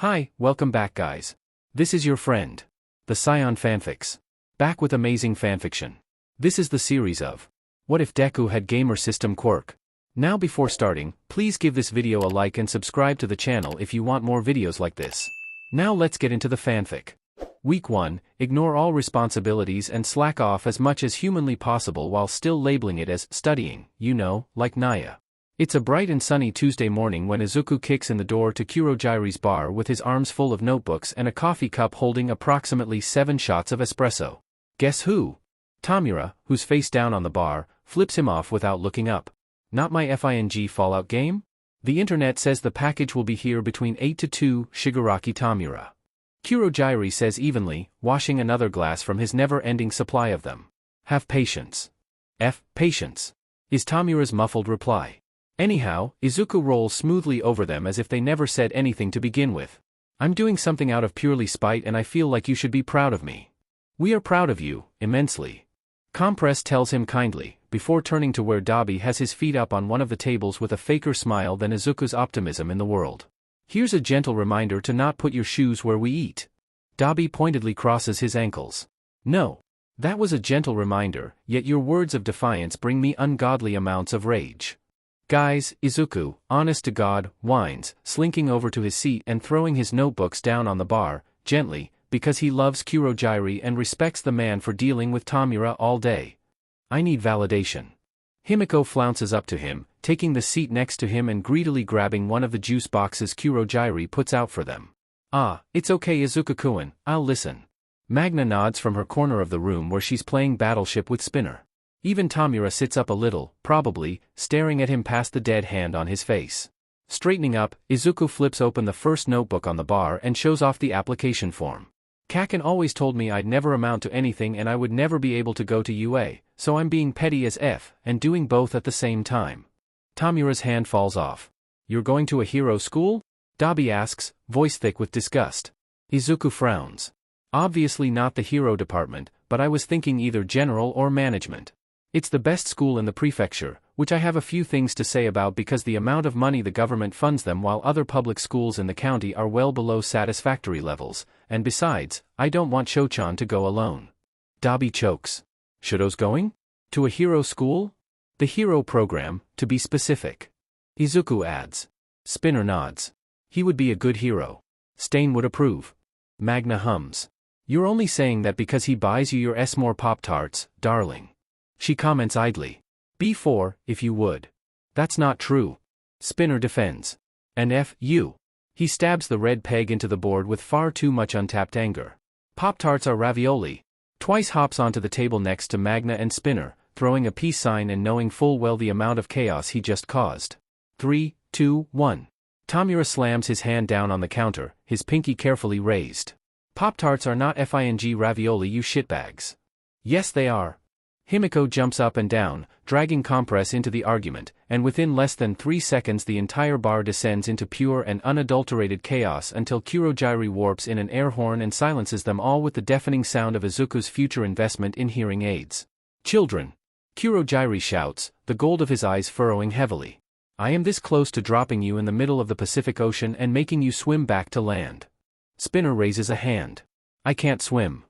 Hi, welcome back guys. This is your friend, the Scion Fanfics. Back with amazing fanfiction. This is the series of What If Deku Had Gamer System Quirk. Now before starting, please give this video a like and subscribe to the channel if you want more videos like this. Now let's get into the fanfic. Week 1, ignore all responsibilities and slack off as much as humanly possible while still labeling it as studying, you know, like Naya. It's a bright and sunny Tuesday morning when Izuku kicks in the door to Kurogiri's bar with his arms full of notebooks and a coffee cup holding approximately 7 shots of espresso. Guess who? Tomura, who's face down on the bar, flips him off without looking up. Not my FING Fallout game? The internet says the package will be here between 8 to 2, Shigaraki Tomura. Kurogiri says evenly, washing another glass from his never-ending supply of them. Have patience. Patience, is Tomura's muffled reply. Anyhow, Izuku rolls smoothly over them as if they never said anything to begin with. I'm doing something out of purely spite and I feel like you should be proud of me. We are proud of you, immensely. Compress tells him kindly, before turning to where Dabi has his feet up on one of the tables with a faker smile than Izuku's optimism in the world. Here's a gentle reminder to not put your shoes where we eat. Dabi pointedly crosses his ankles. No. That was a gentle reminder, yet your words of defiance bring me ungodly amounts of rage. Guys, Izuku, honest to God, whines, slinking over to his seat and throwing his notebooks down on the bar, gently, because he loves Kurogiri and respects the man for dealing with Tomura all day. I need validation. Himiko flounces up to him, taking the seat next to him and greedily grabbing one of the juice boxes Kurogiri puts out for them. Ah, it's okay Izuku-kun, I'll listen. Magna nods from her corner of the room where she's playing Battleship with Spinner. Even Tomura sits up a little, probably, staring at him past the dead hand on his face. Straightening up, Izuku flips open the first notebook on the bar and shows off the application form. Kacchan always told me I'd never amount to anything and I would never be able to go to UA, so I'm being petty as F, and doing both at the same time. Tomura's hand falls off. You're going to a hero school? Dabi asks, voice thick with disgust. Izuku frowns. Obviously not the hero department, but I was thinking either general or management. It's the best school in the prefecture, which I have a few things to say about because the amount of money the government funds them while other public schools in the county are well below satisfactory levels, and besides, I don't want Shouchan to go alone. Dabi chokes. Shouto's going? To a hero school? The hero program, to be specific. Izuku adds. Spinner nods. He would be a good hero. Stain would approve. Magna hums. You're only saying that because he buys you your S-more Pop-Tarts, darling. She comments idly. B4, if you would. That's not true. Spinner defends. And F.U. He stabs the red peg into the board with far too much untapped anger. Pop-Tarts are ravioli. Twice hops onto the table next to Magna and Spinner, throwing a peace sign and knowing full well the amount of chaos he just caused. 3, 2, 1. Tomura slams his hand down on the counter, his pinky carefully raised. Pop-Tarts are not FING ravioli you shitbags. Yes they are. Himiko jumps up and down, dragging Compress into the argument, and within less than 3 seconds the entire bar descends into pure and unadulterated chaos until Kurogiri warps in an air horn and silences them all with the deafening sound of Izuku's future investment in hearing aids. Children! Kurogiri shouts, the gold of his eyes furrowing heavily. I am this close to dropping you in the middle of the Pacific Ocean and making you swim back to land. Spinner raises a hand. I can't swim.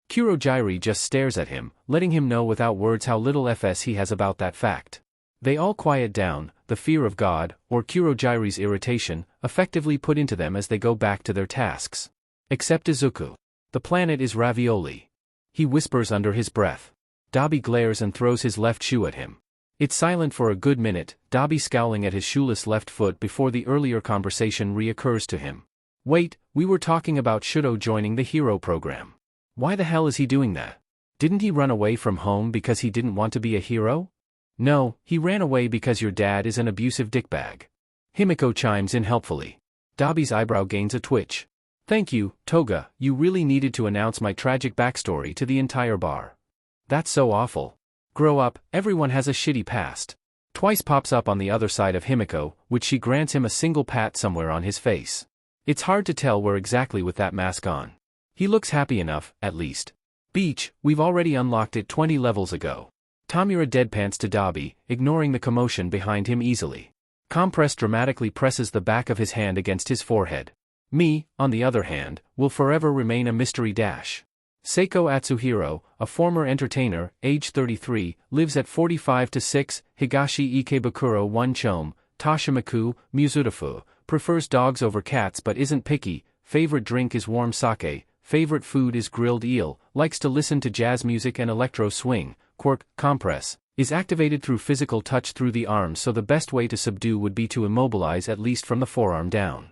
Kurogiri just stares at him, letting him know without words how little FS he has about that fact. They all quiet down, the fear of God, or Kurogiri's irritation, effectively put into them as they go back to their tasks. Except Izuku. The planet is ravioli. He whispers under his breath. Dabi glares and throws his left shoe at him. It's silent for a good minute, Dabi scowling at his shoeless left foot before the earlier conversation reoccurs to him. Wait, we were talking about Shouto joining the hero program. Why the hell is he doing that? Didn't he run away from home because he didn't want to be a hero? No, he ran away because your dad is an abusive dickbag. Himiko chimes in helpfully. Dabi's eyebrow gains a twitch. Thank you, Toga, you really needed to announce my tragic backstory to the entire bar. That's so awful. Grow up, everyone has a shitty past. Twice pops up on the other side of Himiko, which she grants him a single pat somewhere on his face. It's hard to tell where exactly with that mask on. He looks happy enough, at least. Beach, we've already unlocked it 20 levels ago. Tomura deadpants to Dabi, ignoring the commotion behind him easily. Compress dramatically presses the back of his hand against his forehead. Me, on the other hand, will forever remain a mystery dash. Seiko Atsuhiro, a former entertainer, age 33, lives at 45-6, Higashi Ikebukuro 1 Chome, Toshimiku, Mizudafu, prefers dogs over cats but isn't picky, favorite drink is warm sake, favorite food is grilled eel, likes to listen to jazz music and electro swing, quirk, compress, is activated through physical touch through the arms, so the best way to subdue would be to immobilize at least from the forearm down.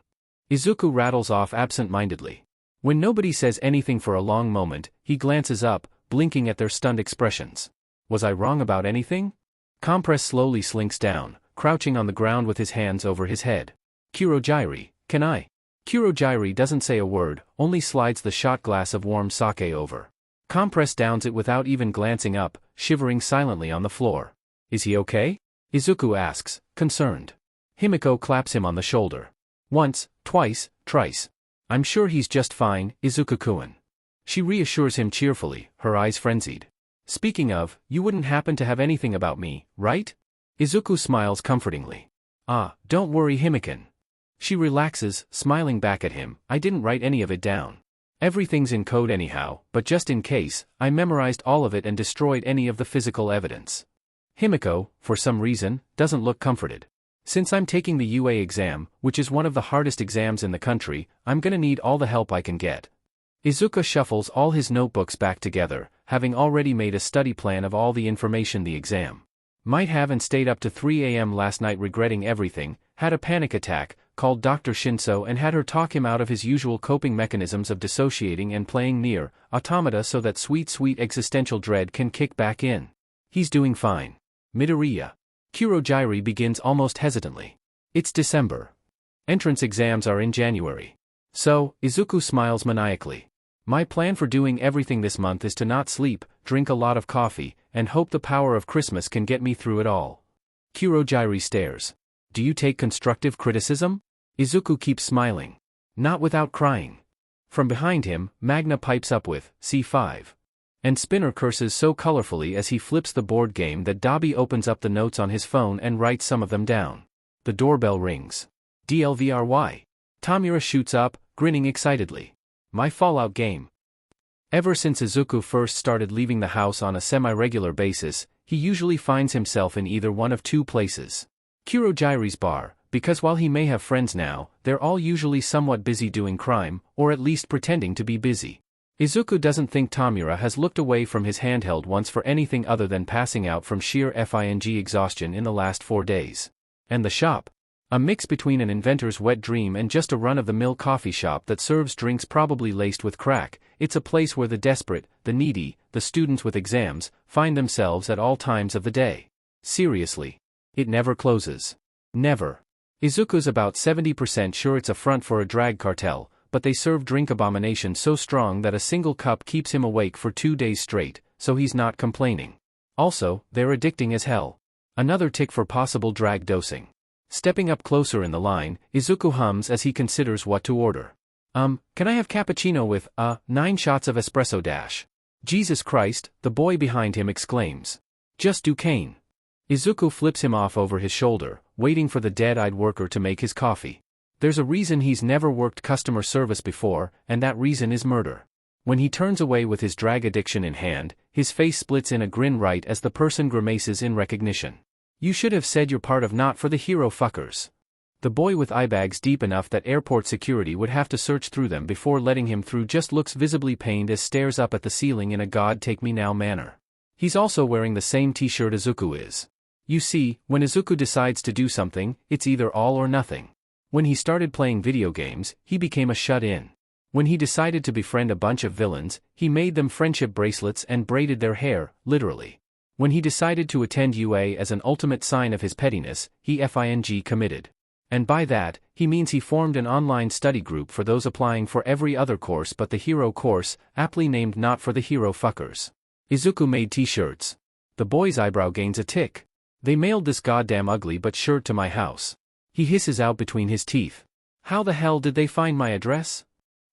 Izuku rattles off absent-mindedly. When nobody says anything for a long moment, he glances up, blinking at their stunned expressions. Was I wrong about anything? Compress slowly slinks down, crouching on the ground with his hands over his head. Kurogyri, can I? Kurogyri doesn't say a word, only slides the shot glass of warm sake over. Compress downs it without even glancing up, shivering silently on the floor. Is he okay? Izuku asks, concerned. Himiko claps him on the shoulder. Once, twice, thrice. I'm sure he's just fine, Izuku-kun. She reassures him cheerfully, her eyes frenzied. Speaking of, you wouldn't happen to have anything about me, right? Izuku smiles comfortingly. Ah, don't worry, Himiko. She relaxes, smiling back at him. I didn't write any of it down. Everything's in code anyhow, but just in case, I memorized all of it and destroyed any of the physical evidence. Himiko, for some reason, doesn't look comforted. Since I'm taking the UA exam, which is one of the hardest exams in the country, I'm gonna need all the help I can get. Izuku shuffles all his notebooks back together, having already made a study plan of all the information the exam might have, and stayed up to 3 a.m. last night regretting everything, had a panic attack, called Dr. Shinso and had her talk him out of his usual coping mechanisms of dissociating and playing near automata so that sweet existential dread can kick back in. He's doing fine. Midoriya. Kurogyri begins almost hesitantly. It's December. Entrance exams are in January. So, Izuku smiles maniacally. My plan for doing everything this month is to not sleep, drink a lot of coffee, and hope the power of Christmas can get me through it all. Kurogyri stares. Do you take constructive criticism? Izuku keeps smiling. Not without crying. From behind him, Magna pipes up with, C5. And Spinner curses so colorfully as he flips the board game that Dabi opens up the notes on his phone and writes some of them down. The doorbell rings. DLVRY. Tomura shoots up, grinning excitedly. My Fallout game. Ever since Izuku first started leaving the house on a semi-regular basis, he usually finds himself in either one of two places. Kurogyri's bar, because while he may have friends now, they're all usually somewhat busy doing crime, or at least pretending to be busy. Izuku doesn't think Tomura has looked away from his handheld once for anything other than passing out from sheer FING exhaustion in the last 4 days. And the shop? A mix between an inventor's wet dream and just a run-of-the-mill coffee shop that serves drinks probably laced with crack. It's a place where the desperate, the needy, the students with exams, find themselves at all times of the day. Seriously. It never closes. Never. Izuku's about 70% sure it's a front for a drag cartel, but they serve drink abomination so strong that a single cup keeps him awake for 2 days straight, so he's not complaining. Also, they're addicting as hell. Another tick for possible drag dosing. Stepping up closer in the line, Izuku hums as he considers what to order. Can I have cappuccino with, 9 shots of espresso dash? Jesus Christ, the boy behind him exclaims. Just do cane. Izuku flips him off over his shoulder, waiting for the dead-eyed worker to make his coffee. There's a reason he's never worked customer service before, and that reason is murder. When he turns away with his drag addiction in hand, his face splits in a grin right as the person grimaces in recognition. You should have said you're part of Not for the Hero fuckers. The boy with eye bags deep enough that airport security would have to search through them before letting him through just looks visibly pained as stares up at the ceiling in a God take me now manner. He's also wearing the same t-shirt Izuku is. You see, when Izuku decides to do something, it's either all or nothing. When he started playing video games, he became a shut-in. When he decided to befriend a bunch of villains, he made them friendship bracelets and braided their hair, literally. When he decided to attend UA as an ultimate sign of his pettiness, he FING committed. And by that, he means he formed an online study group for those applying for every other course but the hero course, aptly named Not for the Hero fuckers. Izuku made t-shirts. The boy's eyebrow gains a tick. They mailed this goddamn ugly but shirt to my house. He hisses out between his teeth. How the hell did they find my address?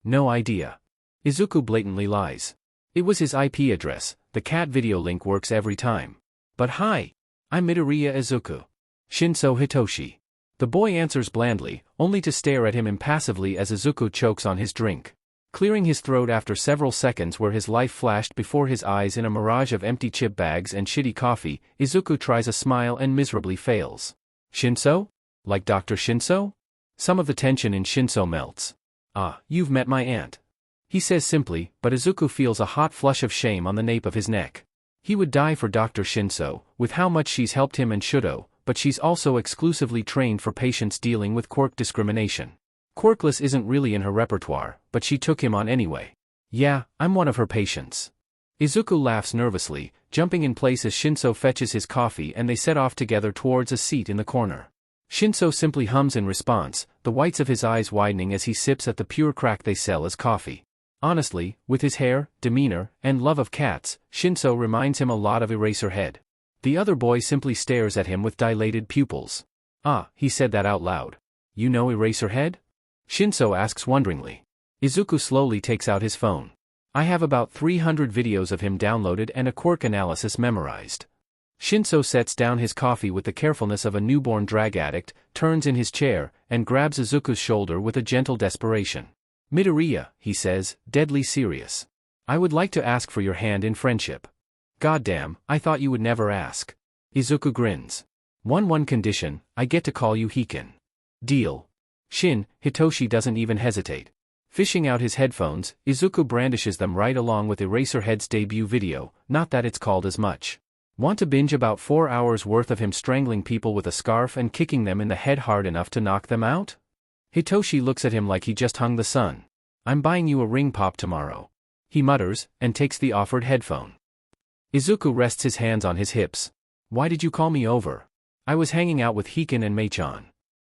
No idea. Izuku blatantly lies. It was his IP address. The cat video link works every time. But hi! I'm Midoriya Izuku. Shinso Hitoshi. The boy answers blandly, only to stare at him impassively as Izuku chokes on his drink. Clearing his throat after several seconds where his life flashed before his eyes in a mirage of empty chip bags and shitty coffee, Izuku tries a smile and miserably fails. Shinso? Like Dr. Shinso? Some of the tension in Shinso melts. Ah, you've met my aunt. He says simply, but Izuku feels a hot flush of shame on the nape of his neck. He would die for Dr. Shinso, with how much she's helped him and Shouto, but she's also exclusively trained for patients dealing with quirk discrimination. Quirkless isn't really in her repertoire, but she took him on anyway. Yeah, I'm one of her patients. Izuku laughs nervously, jumping in place as Shinso fetches his coffee and they set off together towards a seat in the corner. Shinso simply hums in response, the whites of his eyes widening as he sips at the pure crack they sell as coffee. Honestly, with his hair, demeanor, and love of cats, Shinso reminds him a lot of Eraserhead. The other boy simply stares at him with dilated pupils. Ah, he said that out loud. You know Eraserhead? Shinso asks wonderingly. Izuku slowly takes out his phone. I have about 300 videos of him downloaded and a quirk analysis memorized. Shinso sets down his coffee with the carefulness of a newborn drag addict, turns in his chair, and grabs Izuku's shoulder with a gentle desperation. Midoriya, he says, deadly serious. I would like to ask for your hand in friendship. Goddamn, I thought you would never ask. Izuku grins. One condition, I get to call you Hikin. Deal. Shin, Hitoshi doesn't even hesitate. Fishing out his headphones, Izuku brandishes them right along with Eraserhead's debut video, not that it's called as much. Want to binge about 4 hours worth of him strangling people with a scarf and kicking them in the head hard enough to knock them out? Hitoshi looks at him like he just hung the sun. I'm buying you a ring pop tomorrow. He mutters, and takes the offered headphone. Izuku rests his hands on his hips. Why did you call me over? I was hanging out with Hikin and Mei-chan.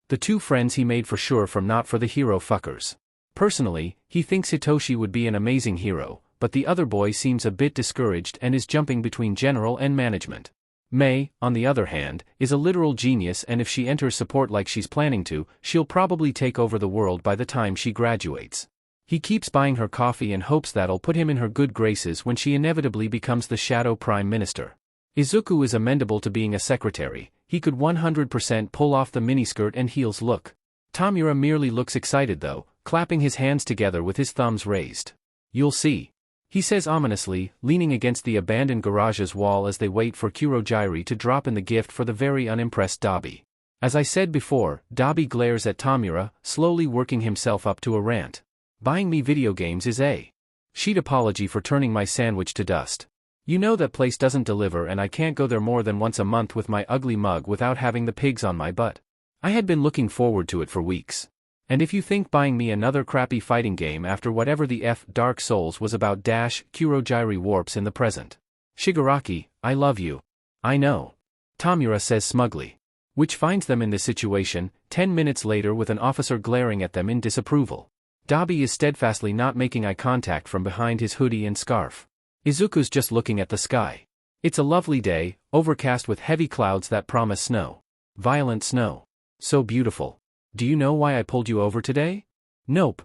The two friends he made for sure from not for the hero fuckers. Personally, he thinks Hitoshi would be an amazing hero, but the other boy seems a bit discouraged and is jumping between general and management. Mei, on the other hand, is a literal genius and if she enters support like she's planning to, she'll probably take over the world by the time she graduates. He keeps buying her coffee and hopes that'll put him in her good graces when she inevitably becomes the Shadow Prime Minister. Izuku is amenable to being a secretary, he could 100% pull off the miniskirt and heels look. Tomura merely looks excited though, clapping his hands together with his thumbs raised. You'll see. He says ominously, leaning against the abandoned garage's wall as they wait for Kurogiri to drop in the gift for the very unimpressed Dabi. As I said before, Dabi glares at Tomura, slowly working himself up to a rant. Buying me video games is a sheet apology for turning my sandwich to dust. You know that place doesn't deliver and I can't go there more than once a month with my ugly mug without having the pigs on my butt. I had been looking forward to it for weeks. And if you think buying me another crappy fighting game after whatever the F Dark Souls was about Kurogiri warps in the present. Shigaraki, I love you. I know. Tomura says smugly. Which finds them in this situation, 10 minutes later with an officer glaring at them in disapproval. Dabi is steadfastly not making eye contact from behind his hoodie and scarf. Izuku's just looking at the sky. It's a lovely day, overcast with heavy clouds that promise snow. Violent snow. So beautiful. Do you know why I pulled you over today? Nope.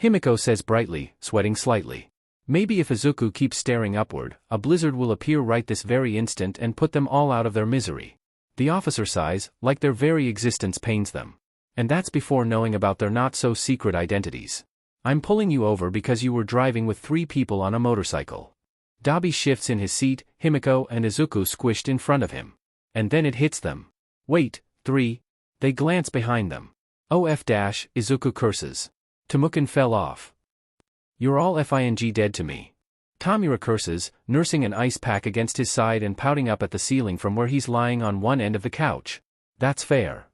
Himiko says brightly, sweating slightly. Maybe if Izuku keeps staring upward, a blizzard will appear right this very instant and put them all out of their misery. The officer sighs, like their very existence pains them. And that's before knowing about their not-so-secret identities. I'm pulling you over because you were driving with 3 people on a motorcycle. Dabi shifts in his seat, Himiko and Izuku squished in front of him. And then it hits them. Wait, 3. They glance behind them. OF-, Izuku curses. Temukan fell off. You're all FING dead to me. Tomura curses, nursing an ice pack against his side and pouting up at the ceiling from where he's lying on one end of the couch. That's fair.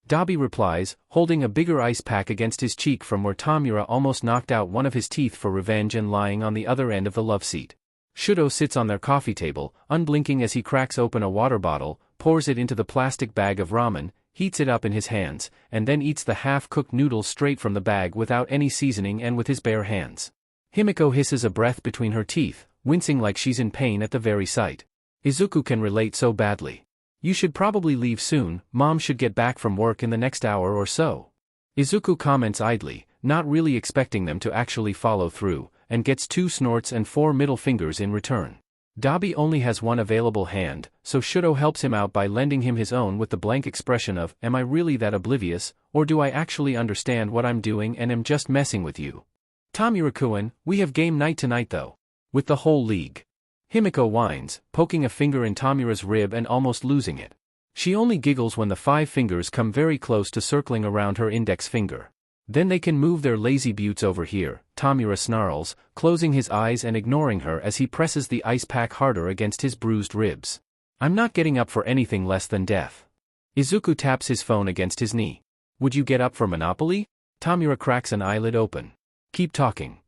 Dabi replies, holding a bigger ice pack against his cheek from where Tomura almost knocked out one of his teeth for revenge and lying on the other end of the love seat. Shouto sits on their coffee table, unblinking as he cracks open a water bottle, pours it into the plastic bag of ramen, heats it up in his hands, and then eats the half-cooked noodles straight from the bag without any seasoning and with his bare hands. Himiko hisses a breath between her teeth, wincing like she's in pain at the very sight. Izuku can relate so badly. You should probably leave soon, Mom should get back from work in the next hour or so. Izuku comments idly, not really expecting them to actually follow through, and gets 2 snorts and 4 middle fingers in return. Dabi only has one available hand, so Shouto helps him out by lending him his own with the blank expression of, "Am I really that oblivious, or do I actually understand what I'm doing and am just messing with you? Tomura-kun, we have game night tonight though. With the whole league." Himiko whines, poking a finger in Tomura's rib and almost losing it. She only giggles when the 5 fingers come very close to circling around her index finger. "Then they can move their lazy buttes over here," Tomura snarls, closing his eyes and ignoring her as he presses the ice pack harder against his bruised ribs. "I'm not getting up for anything less than death." Izuku taps his phone against his knee. "Would you get up for Monopoly?" Tomura cracks an eyelid open. "Keep talking."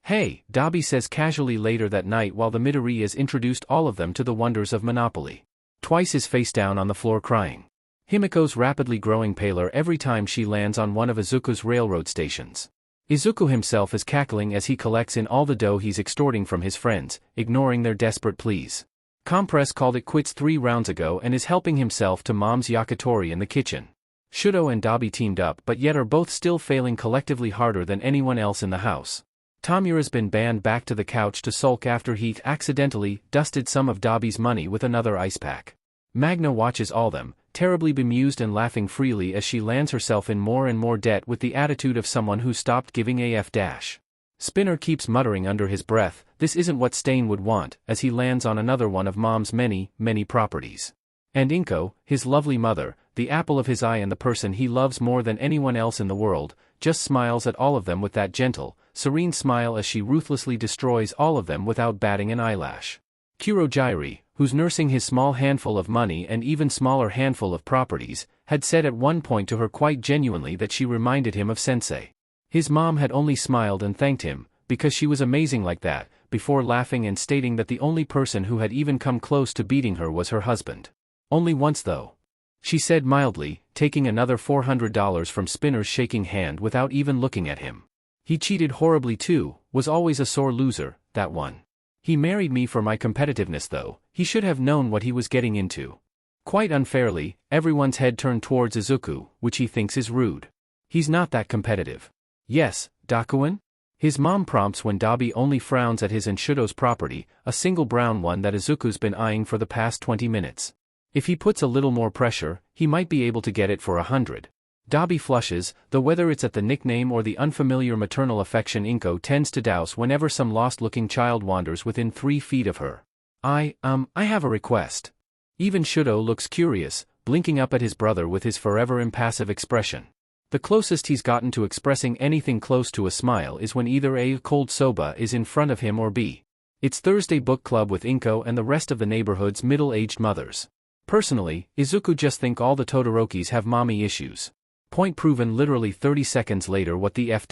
"Hey," Dabi says casually later that night while the Midori has introduced all of them to the wonders of Monopoly. Twice is face down on the floor crying. Himiko's rapidly growing paler every time she lands on one of Izuku's railroad stations. Izuku himself is cackling as he collects in all the dough he's extorting from his friends, ignoring their desperate pleas. Compress called it quits 3 rounds ago and is helping himself to mom's yakitori in the kitchen. Shouto and Dabi teamed up but yet are both still failing collectively harder than anyone else in the house. Tomura's been banned back to the couch to sulk after he accidentally dusted some of Dabi's money with another ice pack. Magna watches all them, terribly bemused and laughing freely as she lands herself in more and more debt with the attitude of someone who stopped giving a f-. Spinner keeps muttering under his breath, "This isn't what Stain would want," as he lands on another one of Mom's many, many properties. And Inko, his lovely mother, the apple of his eye and the person he loves more than anyone else in the world, just smiles at all of them with that gentle, serene smile as she ruthlessly destroys all of them without batting an eyelash. Kurojairi, who's nursing his small handful of money and even smaller handful of properties, had said at one point to her quite genuinely that she reminded him of Sensei. His mom had only smiled and thanked him, because she was amazing like that, before laughing and stating that the only person who had even come close to beating her was her husband. "Only once though," she said mildly, taking another $400 from Spinner's shaking hand without even looking at him. "He cheated horribly too, was always a sore loser, that one. He married me for my competitiveness though, he should have known what he was getting into." Quite unfairly, everyone's head turned towards Izuku, which he thinks is rude. "He's not that competitive." "Yes, Dakuin?" His mom prompts when Dabi only frowns at his and Shouto's property, a single brown one that Izuku's been eyeing for the past 20 minutes. If he puts a little more pressure, he might be able to get it for 100. Dabi flushes, though whether it's at the nickname or the unfamiliar maternal affection Inko tends to douse whenever some lost-looking child wanders within 3 feet of her. I have a request." Even Shouto looks curious, blinking up at his brother with his forever impassive expression. The closest he's gotten to expressing anything close to a smile is when either A, cold soba is in front of him or B, it's Thursday book club with Inko and the rest of the neighborhood's middle-aged mothers. Personally, Izuku just think all the Todorokis have mommy issues. Point proven literally 30 seconds later. What the f-.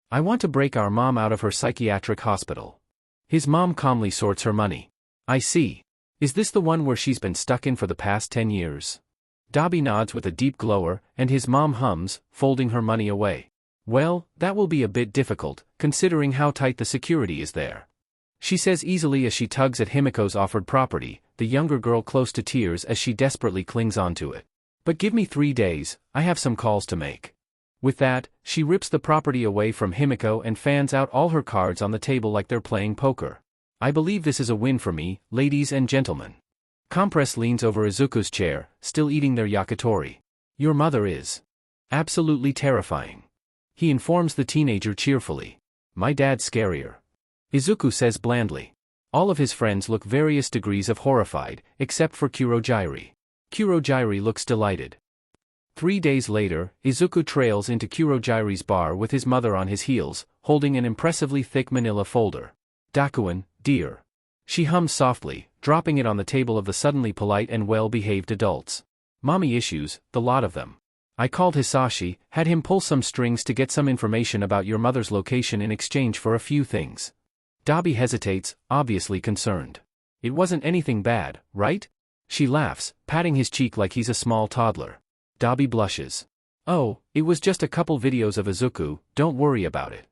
"I want to break our mom out of her psychiatric hospital." His mom calmly sorts her money. "I see. Is this the one where she's been stuck in for the past 10 years? Dabi nods with a deep glower, and his mom hums, folding her money away. "Well, that will be a bit difficult, considering how tight the security is there," she says easily as she tugs at Himiko's offered property, the younger girl close to tears as she desperately clings onto it. "But give me 3 days, I have some calls to make." With that, she rips the property away from Himiko and fans out all her cards on the table like they're playing poker. "I believe this is a win for me, ladies and gentlemen." Compress leans over Izuku's chair, still eating their yakitori. "Your mother is absolutely terrifying," he informs the teenager cheerfully. "My dad's scarier," Izuku says blandly. All of his friends look various degrees of horrified, except for Kurojairi. Kurojairi looks delighted. 3 days later, Izuku trails into Kurojairi's bar with his mother on his heels, holding an impressively thick manila folder. "Dakuin, dear." She hums softly, dropping it on the table of the suddenly polite and well-behaved adults. "Mommy issues, the lot of them. I called Hisashi, had him pull some strings to get some information about your mother's location in exchange for a few things." Dabi hesitates, obviously concerned. "It wasn't anything bad, right?" She laughs, patting his cheek like he's a small toddler. Dabi blushes. "Oh, it was just a couple videos of Izuku, don't worry about it."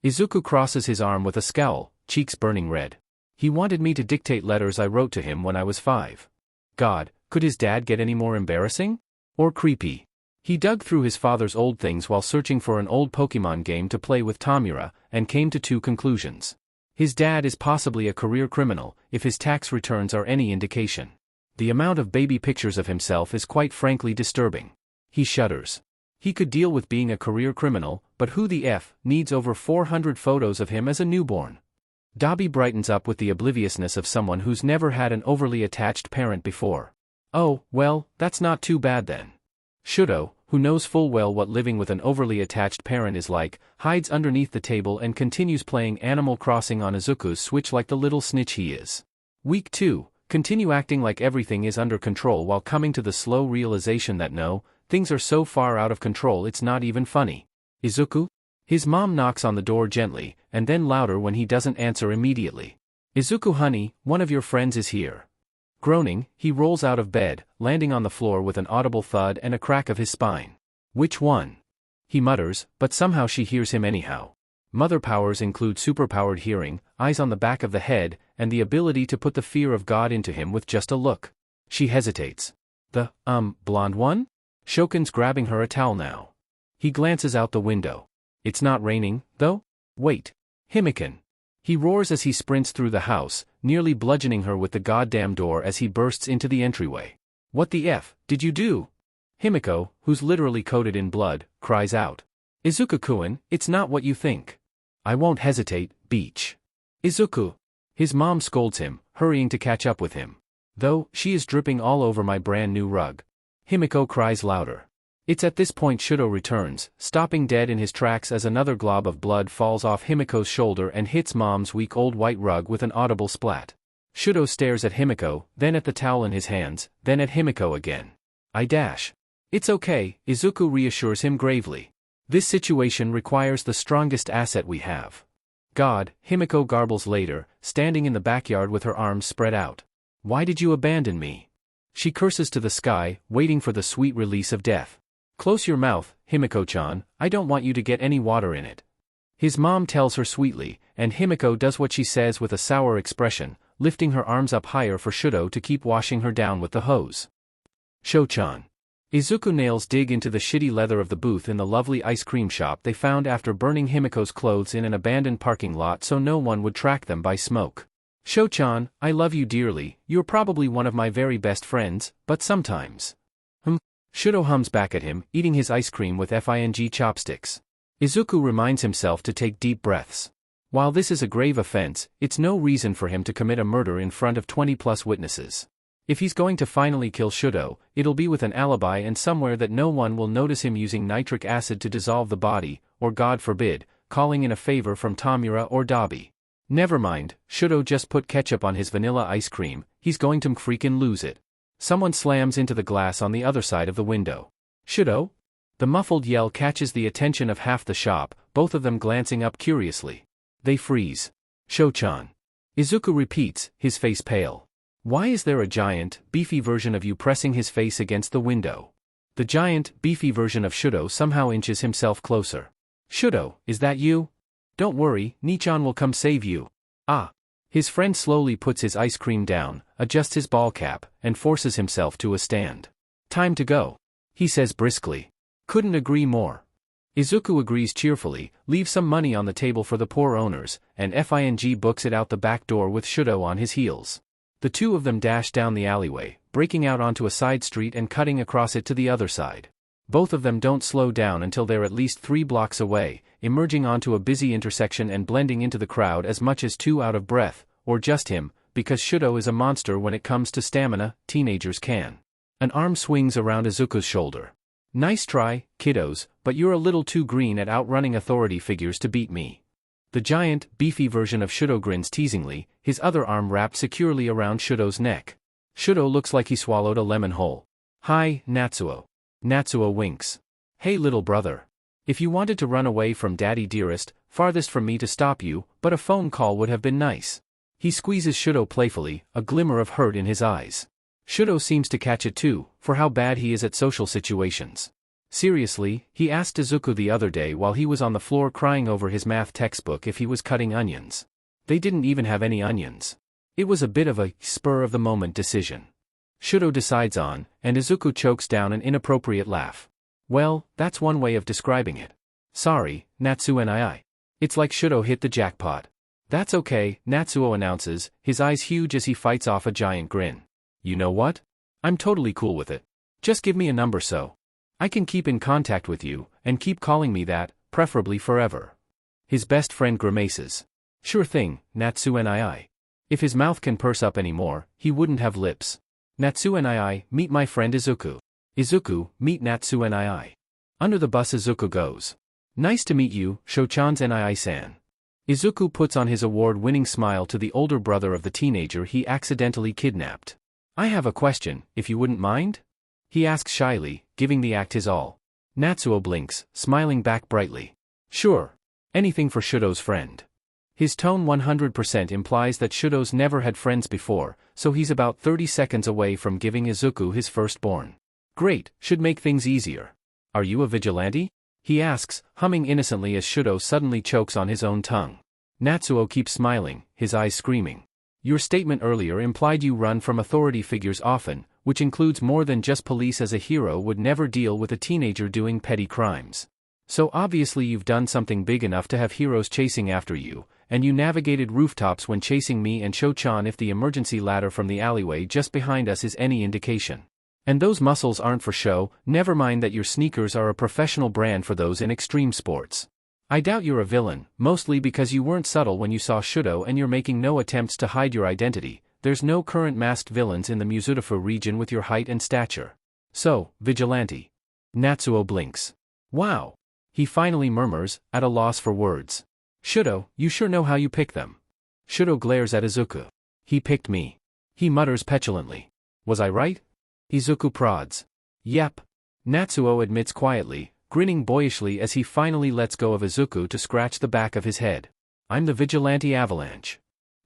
Izuku crosses his arm with a scowl, cheeks burning red. "He wanted me to dictate letters I wrote to him when I was 5. God, could his dad get any more embarrassing? Or creepy? He dug through his father's old things while searching for an old Pokemon game to play with Tomura, and came to 2 conclusions. His dad is possibly a career criminal, if his tax returns are any indication. The amount of baby pictures of himself is quite frankly disturbing. He shudders. He could deal with being a career criminal, but who the F needs over 400 photos of him as a newborn? Dabi brightens up with the obliviousness of someone who's never had an overly attached parent before. Oh, well, that's not too bad then. Shouto, who knows full well what living with an overly attached parent is like, hides underneath the table and continues playing Animal Crossing on Izuku's Switch like the little snitch he is. Week 2, continue acting like everything is under control while coming to the slow realization that no, things are so far out of control it's not even funny. Izuku? His mom knocks on the door gently, and then louder when he doesn't answer immediately. Izuku honey, one of your friends is here. Groaning, he rolls out of bed, landing on the floor with an audible thud and a crack of his spine. Which one? He mutters, but somehow she hears him anyhow. Mother powers include superpowered hearing, eyes on the back of the head, and the ability to put the fear of God into him with just a look. She hesitates. The, blonde one? Shokun's grabbing her a towel now. He glances out the window. It's not raining, though? Wait. Himiko. He roars as he sprints through the house, nearly bludgeoning her with the goddamn door as he bursts into the entryway. What the F did you do? Himiko, who's literally coated in blood, cries out. Izuku-kun, it's not what you think. I won't hesitate, beach. Izuku. His mom scolds him, hurrying to catch up with him. Though, she is dripping all over my brand new rug. Himiko cries louder. It's at this point Shouto returns, stopping dead in his tracks as another glob of blood falls off Himiko's shoulder and hits Mom's weak old white rug with an audible splat. Shouto stares at Himiko, then at the towel in his hands, then at Himiko again. I dash. It's okay, Izuku reassures him gravely. This situation requires the strongest asset we have. God, Himiko garbles later, standing in the backyard with her arms spread out. Why did you abandon me? She curses to the sky, waiting for the sweet release of death. Close your mouth, Himiko-chan, I don't want you to get any water in it. His mom tells her sweetly, and Himiko does what she says with a sour expression, lifting her arms up higher for Shouto to keep washing her down with the hose. Shou-chan. Izuku nails dig into the shitty leather of the booth in the lovely ice cream shop they found after burning Himiko's clothes in an abandoned parking lot so no one would track them by smoke. Shou-chan, I love you dearly, you're probably one of my very best friends, but sometimes. Shouto hums back at him, eating his ice cream with FING chopsticks. Izuku reminds himself to take deep breaths. While this is a grave offense, it's no reason for him to commit a murder in front of 20+ witnesses. If he's going to finally kill Shouto, it'll be with an alibi and somewhere that no one will notice him using nitric acid to dissolve the body, or God forbid, calling in a favor from Tomura or Dabi. Never mind, Shouto just put ketchup on his vanilla ice cream, he's going to freaking lose it. Someone slams into the glass on the other side of the window. Shouto? The muffled yell catches the attention of half the shop, both of them glancing up curiously. They freeze. Shou-chan. Izuku repeats, his face pale. Why is there a giant, beefy version of you pressing his face against the window? The giant, beefy version of Shouto somehow inches himself closer. Shouto, is that you? Don't worry, Nichan will come save you. Ah. His friend slowly puts his ice cream down, adjusts his ball cap, and forces himself to a stand. Time to go. He says briskly. Couldn't agree more. Izuku agrees cheerfully, leaves some money on the table for the poor owners, and FING books it out the back door with Shouto on his heels. The two of them dash down the alleyway, breaking out onto a side street and cutting across it to the other side. Both of them don't slow down until they're at least 3 blocks away, emerging onto a busy intersection and blending into the crowd as much as 2 out of breath, or just him, because Shouto is a monster when it comes to stamina, teenagers can. An arm swings around Izuku's shoulder. Nice try, kiddos, but you're a little too green at outrunning authority figures to beat me. The giant, beefy version of Shouto grins teasingly, his other arm wrapped securely around Shouto's neck. Shouto looks like he swallowed a lemon whole. Hi, Natsuo. Natsuo winks. Hey little brother. If you wanted to run away from daddy dearest, farthest from me to stop you, but a phone call would have been nice. He squeezes Shouto playfully, a glimmer of hurt in his eyes. Shouto seems to catch it too, for how bad he is at social situations. Seriously, he asked Izuku the other day while he was on the floor crying over his math textbook if he was cutting onions. They didn't even have any onions. It was a bit of a spur-of-the-moment decision. Shouto decides on, and Izuku chokes down an inappropriate laugh. Well, that's one way of describing it. Sorry, Natsu and I. It's like Shouto hit the jackpot. That's okay, Natsuo announces, his eyes huge as he fights off a giant grin. You know what? I'm totally cool with it. Just give me a number so I can keep in contact with you, and keep calling me that, preferably forever. His best friend grimaces. Sure thing, Natsu-nii. If his mouth can purse up anymore, he wouldn't have lips. Natsu-nii, meet my friend Izuku. Izuku, meet Natsu-nii. Under the bus Izuku goes. Nice to meet you, Shouchan's-nii-san. Izuku puts on his award-winning smile to the older brother of the teenager he accidentally kidnapped. I have a question, if you wouldn't mind? He asks shyly, giving the act his all. Natsuo blinks, smiling back brightly. Sure. Anything for Shouto's friend. His tone 100% implies that Shouto's never had friends before, so he's about 30 seconds away from giving Izuku his firstborn. Great, should make things easier. Are you a vigilante? He asks, humming innocently as Shouto suddenly chokes on his own tongue. Natsuo keeps smiling, his eyes screaming. Your statement earlier implied you run from authority figures often, which includes more than just police, as a hero would never deal with a teenager doing petty crimes. So obviously you've done something big enough to have heroes chasing after you, and you navigated rooftops when chasing me and Kacchan if the emergency ladder from the alleyway just behind us is any indication. And those muscles aren't for show, never mind that your sneakers are a professional brand for those in extreme sports. I doubt you're a villain, mostly because you weren't subtle when you saw Shouto and you're making no attempts to hide your identity. There's no current masked villains in the Musudafu region with your height and stature. So, vigilante. Natsuo blinks. Wow. He finally murmurs, at a loss for words. Shouto, you sure know how you pick them. Shouto glares at Izuku. He picked me. He mutters petulantly. Was I right? Izuku prods. Yep. Natsuo admits quietly, grinning boyishly as he finally lets go of Izuku to scratch the back of his head. I'm the vigilante avalanche.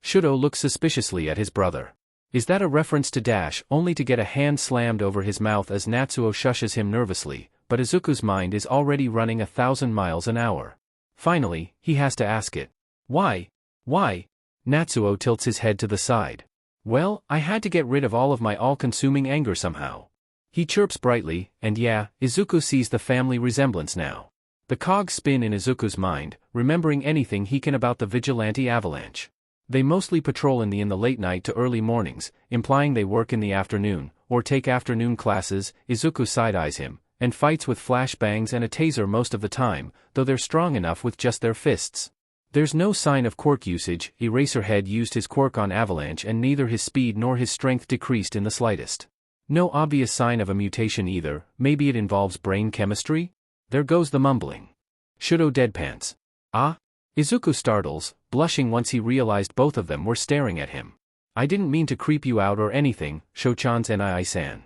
Shouto looks suspiciously at his brother. Is that a reference to Dash, only to get a hand slammed over his mouth as Natsuo shushes him nervously, but Izuku's mind is already running 1,000 miles an hour. Finally, he has to ask it. Why? Why? Natsuo tilts his head to the side. Well, I had to get rid of all of my all-consuming anger somehow. He chirps brightly, and yeah, Izuku sees the family resemblance now. The cogs spin in Izuku's mind, remembering anything he can about the vigilante avalanche. They mostly patrol in the late night to early mornings, implying they work in the afternoon, or take afternoon classes. Izuku side-eyes him, and fights with flashbangs and a taser most of the time, though they're strong enough with just their fists. There's no sign of quirk usage. Eraserhead used his quirk on Avalanche and neither his speed nor his strength decreased in the slightest. No obvious sign of a mutation either. Maybe it involves brain chemistry? There goes the mumbling. Shouto deadpans. Ah? Izuku startles, blushing once he realized both of them were staring at him. I didn't mean to creep you out or anything, Shouchan's-nii-san.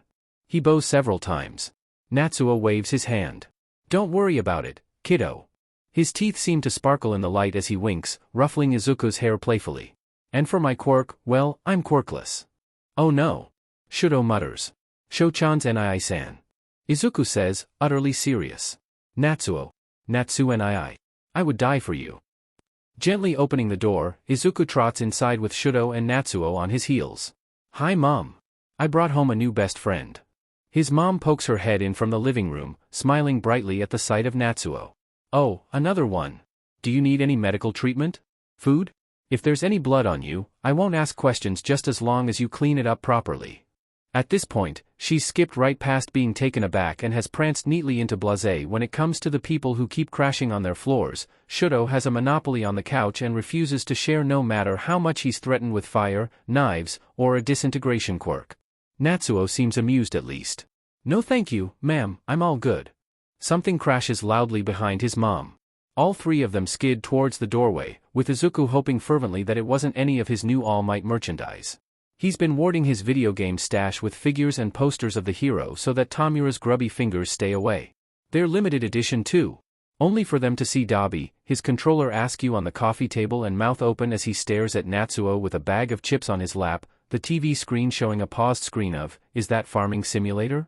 He bows several times. Natsuo waves his hand. Don't worry about it, kiddo. His teeth seem to sparkle in the light as he winks, ruffling Izuku's hair playfully. And for my quirk, well, I'm quirkless. Oh no. Shouto mutters. Shouchan's-nii-san. Izuku says, utterly serious. Natsuo. Natsu-nii. I would die for you. Gently opening the door, Izuku trots inside with Shouto and Natsuo on his heels. Hi mom. I brought home a new best friend. His mom pokes her head in from the living room, smiling brightly at the sight of Natsuo. Oh, another one. Do you need any medical treatment? Food? If there's any blood on you, I won't ask questions just as long as you clean it up properly. At this point, she's skipped right past being taken aback and has pranced neatly into blasé when it comes to the people who keep crashing on their floors. Shouto has a monopoly on the couch and refuses to share no matter how much he's threatened with fire, knives, or a disintegration quirk. Natsuo seems amused at least. No thank you, ma'am, I'm all good. Something crashes loudly behind his mom. All three of them skid towards the doorway, with Izuku hoping fervently that it wasn't any of his new All Might merchandise. He's been warding his video game stash with figures and posters of the hero so that Tomura's grubby fingers stay away. They're limited edition too. Only for them to see Dabi, his controller askew on the coffee table and mouth open as he stares at Natsuo with a bag of chips on his lap, the TV screen showing a paused screen of, is that Farming Simulator?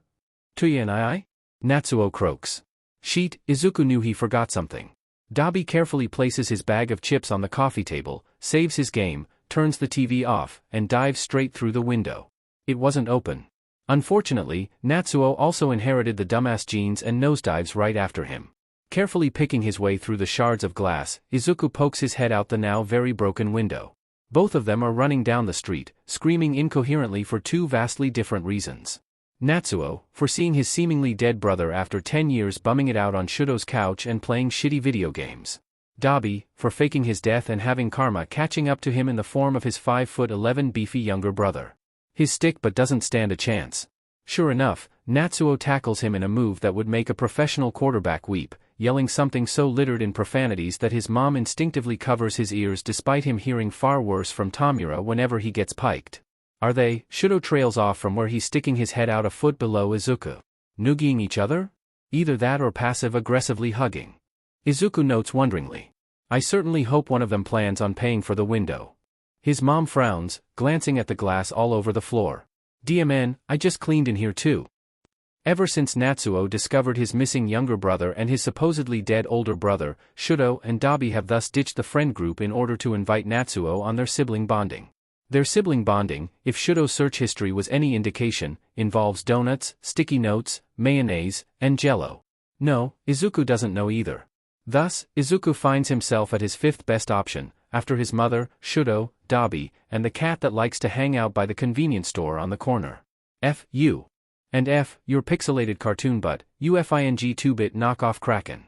Tuya-nii? Natsuo croaks. Sheet, Izuku knew he forgot something. Dabi carefully places his bag of chips on the coffee table, saves his game, turns the TV off, and dives straight through the window. It wasn't open. Unfortunately, Natsuo also inherited the dumbass genes and nosedives right after him. Carefully picking his way through the shards of glass, Izuku pokes his head out the now very broken window. Both of them are running down the street, screaming incoherently for two vastly different reasons. Natsuo, for seeing his seemingly dead brother after 10 years bumming it out on Shouto's couch and playing shitty video games. Dabi, for faking his death and having karma catching up to him in the form of his 5'11" beefy younger brother. His stick but doesn't stand a chance. Sure enough, Natsuo tackles him in a move that would make a professional quarterback weep, yelling something so littered in profanities that his mom instinctively covers his ears despite him hearing far worse from Tomura whenever he gets piked. Are they? Shouto trails off from where he's sticking his head out a foot below Izuku. Noogieing each other? Either that or passive-aggressively hugging. Izuku notes wonderingly. I certainly hope one of them plans on paying for the window. His mom frowns, glancing at the glass all over the floor. DMN, I just cleaned in here too. Ever since Natsuo discovered his missing younger brother and his supposedly dead older brother, Shouto and Dabi have thus ditched the friend group in order to invite Natsuo on their sibling bonding. Their sibling bonding, if Shouto's search history was any indication, involves donuts, sticky notes, mayonnaise, and jello. No, Izuku doesn't know either. Thus, Izuku finds himself at his fifth best option, after his mother, Shouto, Dabi, and the cat that likes to hang out by the convenience store on the corner. F. you. And F. your pixelated cartoon butt, UFING 2-bit knockoff Kacchan.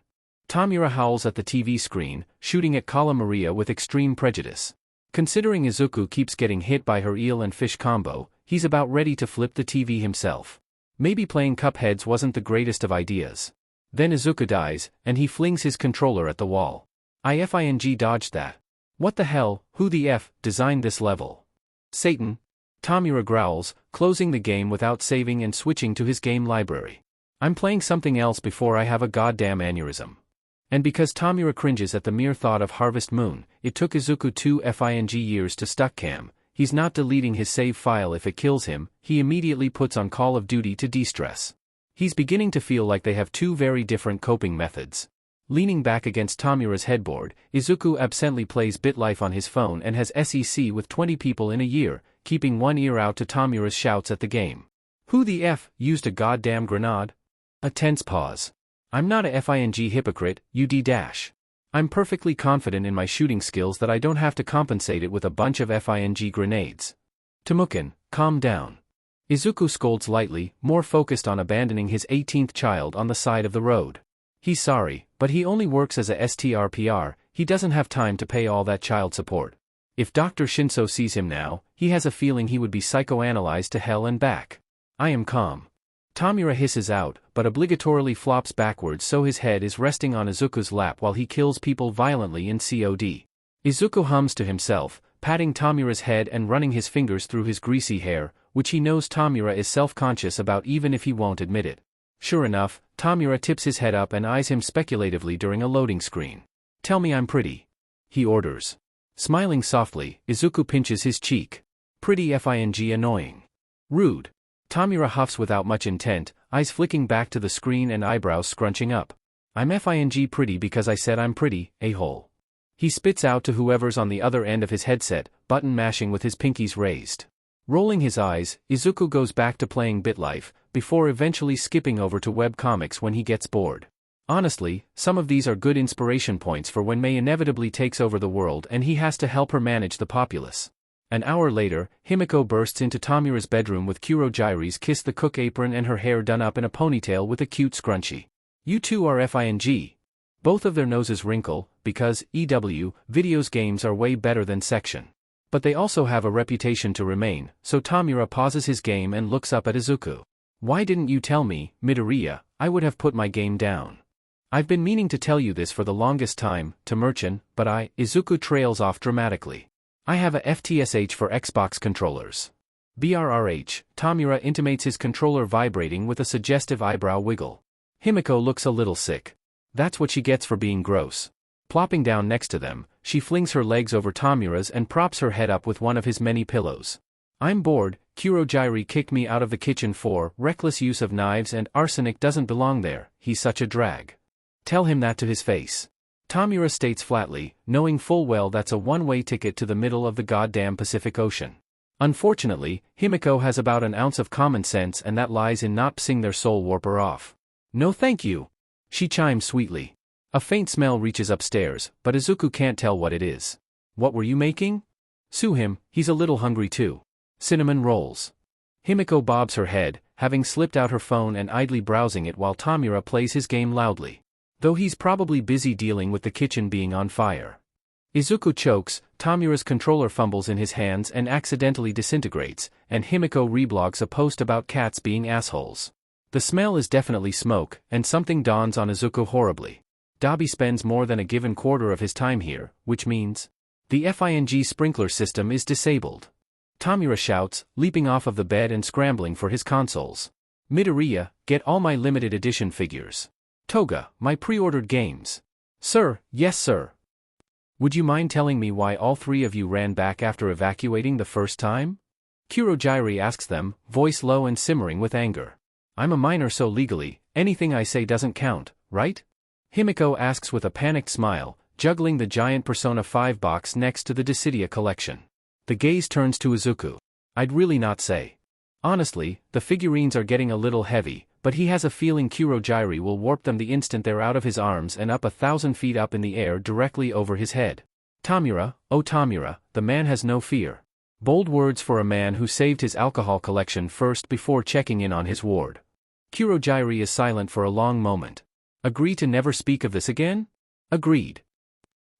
Tomura howls at the TV screen, shooting at Kala Maria with extreme prejudice. Considering Izuku keeps getting hit by her eel and fish combo, he's about ready to flip the TV himself. Maybe playing Cupheads wasn't the greatest of ideas. Then Izuku dies, and he flings his controller at the wall. IFING dodged that. What the hell, who the F designed this level? Satan. Tomura growls, closing the game without saving and switching to his game library. I'm playing something else before I have a goddamn aneurysm. And because Tomura cringes at the mere thought of Harvest Moon, it took Izuku 2 FING years to stuck cam. He's not deleting his save file if it kills him, he immediately puts on Call of Duty to de-stress. He's beginning to feel like they have two very different coping methods. Leaning back against Tomura's headboard, Izuku absently plays BitLife on his phone and has SEC with 20 people in a year, keeping one ear out to Tomura's shouts at the game. Who the F used a goddamn grenade? A tense pause. I'm not a FING hypocrite, UD-. I'm perfectly confident in my shooting skills that I don't have to compensate it with a bunch of FING grenades. Temukan, calm down. Izuku scolds lightly, more focused on abandoning his 18th child on the side of the road. He's sorry, but he only works as a STRPR, he doesn't have time to pay all that child support. If Dr. Shinso sees him now, he has a feeling he would be psychoanalyzed to hell and back. I am calm. Tomura hisses out, but obligatorily flops backwards so his head is resting on Izuku's lap while he kills people violently in COD. Izuku hums to himself, patting Tomura's head and running his fingers through his greasy hair, which he knows Tomura is self-conscious about even if he won't admit it. Sure enough, Tomura tips his head up and eyes him speculatively during a loading screen. Tell me I'm pretty. He orders. Smiling softly, Izuku pinches his cheek. Pretty FING annoying. Rude. Tomura huffs without much intent, eyes flicking back to the screen and eyebrows scrunching up. I'm FING pretty because I said I'm pretty, a-hole. He spits out to whoever's on the other end of his headset, button mashing with his pinkies raised. Rolling his eyes, Izuku goes back to playing BitLife, before eventually skipping over to webcomics when he gets bored. Honestly, some of these are good inspiration points for when Mei inevitably takes over the world and he has to help her manage the populace. An hour later, Himiko bursts into Tomura's bedroom with Kurojire's kiss the cook apron and her hair done up in a ponytail with a cute scrunchie. You two are FING. Both of their noses wrinkle, because, EW, videos games are way better than section. But they also have a reputation to remain, so Tomura pauses his game and looks up at Izuku. Why didn't you tell me, Midoriya? I would have put my game down. I've been meaning to tell you this for the longest time, Temerchan, but Izuku trails off dramatically. I have a FTSH for Xbox controllers. BRRH, Tomura intimates his controller vibrating with a suggestive eyebrow wiggle. Himiko looks a little sick. That's what she gets for being gross. Plopping down next to them, she flings her legs over Tomura's and props her head up with one of his many pillows. I'm bored, Kurojire kicked me out of the kitchen for reckless use of knives and arsenic doesn't belong there, he's such a drag. Tell him that to his face. Tomura states flatly, knowing full well that's a one-way ticket to the middle of the goddamn Pacific Ocean. Unfortunately, Himiko has about an ounce of common sense and that lies in not pissing their soul warper off. No thank you. She chimes sweetly. A faint smell reaches upstairs, but Izuku can't tell what it is. What were you making? Sue him, he's a little hungry too. Cinnamon rolls. Himiko bobs her head, having slipped out her phone and idly browsing it while Tomura plays his game loudly. Though he's probably busy dealing with the kitchen being on fire. Izuku chokes, Tomura's controller fumbles in his hands and accidentally disintegrates, and Himiko reblogs a post about cats being assholes. The smell is definitely smoke, and something dawns on Izuku horribly. Dabi spends more than a given quarter of his time here, which means the FING sprinkler system is disabled. Tomura shouts, leaping off of the bed and scrambling for his consoles. Midoriya, get all my limited edition figures. Toga, my pre-ordered games. Sir, yes sir. Would you mind telling me why all three of you ran back after evacuating the first time? Kurojairi asks them, voice low and simmering with anger. I'm a minor, so legally, anything I say doesn't count, right? Himiko asks with a panicked smile, juggling the giant Persona 5 box next to the Dissidia collection. The gaze turns to Izuku. I'd really not say. Honestly, the figurines are getting a little heavy, but he has a feeling Kurojairi will warp them the instant they're out of his arms and up 1,000 feet up in the air directly over his head. Tomura, oh Tomura, the man has no fear. Bold words for a man who saved his alcohol collection first before checking in on his ward. Kurojairi is silent for a long moment. Agree to never speak of this again? Agreed.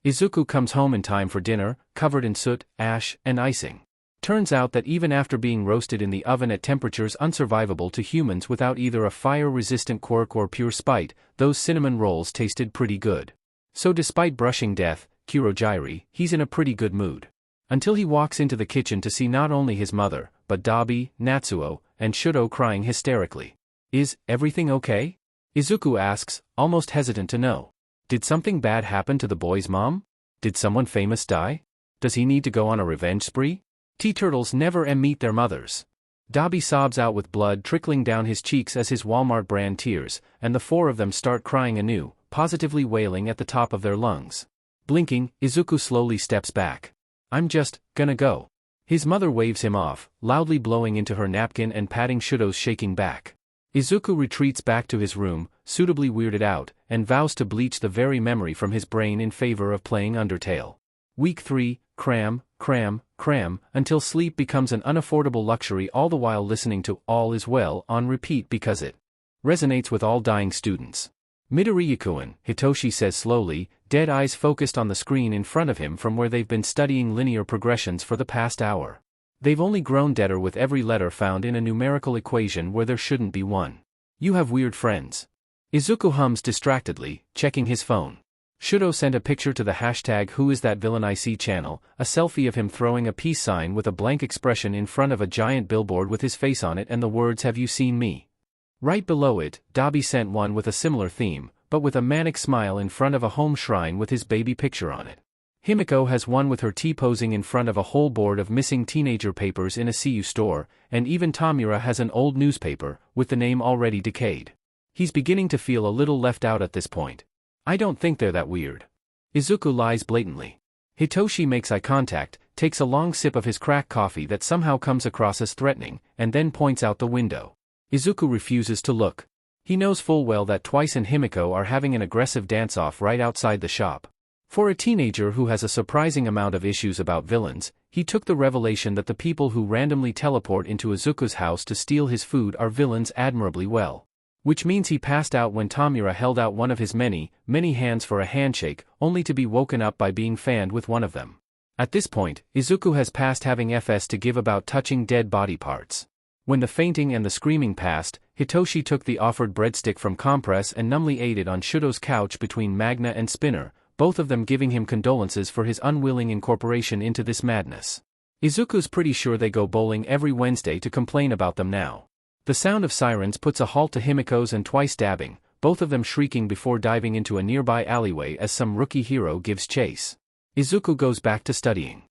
Izuku comes home in time for dinner, covered in soot, ash, and icing. Turns out that even after being roasted in the oven at temperatures unsurvivable to humans without either a fire-resistant quirk or pure spite, those cinnamon rolls tasted pretty good. So despite brushing death, Kurojairi, he's in a pretty good mood. Until he walks into the kitchen to see not only his mother, but Dabi, Natsuo, and Shouto crying hysterically. Is everything okay? Izuku asks, almost hesitant to know. Did something bad happen to the boy's mom? Did someone famous die? Does he need to go on a revenge spree? Tea-turtles never meet their mothers. Dabi sobs out with blood trickling down his cheeks as his Walmart brand tears, and the four of them start crying anew, positively wailing at the top of their lungs. Blinking, Izuku slowly steps back. I'm just gonna go. His mother waves him off, loudly blowing into her napkin and patting Shouto's shaking back. Izuku retreats back to his room, suitably weirded out, and vows to bleach the very memory from his brain in favor of playing Undertale. Week 3, cram, until sleep becomes an unaffordable luxury, all the while listening to All Is Well on repeat because it resonates with all dying students. Midoriya-kun, Hitoshi says slowly, dead eyes focused on the screen in front of him from where they've been studying linear progressions for the past hour. They've only grown deader with every letter found in a numerical equation where there shouldn't be one. You have weird friends. Izuku hums distractedly, checking his phone. Shouto sent a picture to the hashtag WhoIsThatVillainIC channel, a selfie of him throwing a peace sign with a blank expression in front of a giant billboard with his face on it and the words "Have you seen me?" Right below it, Dabi sent one with a similar theme, but with a manic smile in front of a home shrine with his baby picture on it. Himiko has one with her T-posing in front of a whole board of missing teenager papers in a CU store, and even Tomura has an old newspaper, with the name already decayed. He's beginning to feel a little left out at this point. I don't think they're that weird. Izuku lies blatantly. Hitoshi makes eye contact, takes a long sip of his cracked coffee that somehow comes across as threatening, and then points out the window. Izuku refuses to look. He knows full well that Twice and Himiko are having an aggressive dance-off right outside the shop. For a teenager who has a surprising amount of issues about villains, he took the revelation that the people who randomly teleport into Izuku's house to steal his food are villains admirably well. Which means he passed out when Tomura held out one of his many hands for a handshake, only to be woken up by being fanned with one of them. At this point, Izuku has passed having FS to give about touching dead body parts. When the fainting and the screaming passed, Hitoshi took the offered breadstick from Compress and numbly ate it on Shouto's couch between Magna and Spinner, both of them giving him condolences for his unwilling incorporation into this madness. Izuku's pretty sure they go bowling every Wednesday to complain about them now. The sound of sirens puts a halt to Himiko's and Twice stabbing, both of them shrieking before diving into a nearby alleyway as some rookie hero gives chase. Izuku goes back to studying.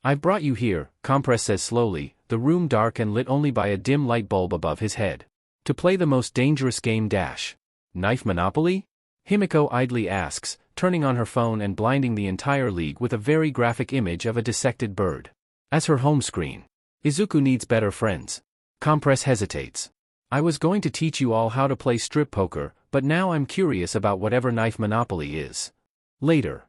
I've brought you here, Compress says slowly, the room dark and lit only by a dim light bulb above his head. To play the most dangerous game dash. Knife Monopoly? Himiko idly asks, turning on her phone and blinding the entire league with a very graphic image of a dissected bird as her home screen. Izuku needs better friends. Compress hesitates. I was going to teach you all how to play strip poker, but now I'm curious about whatever knife monopoly is. Later.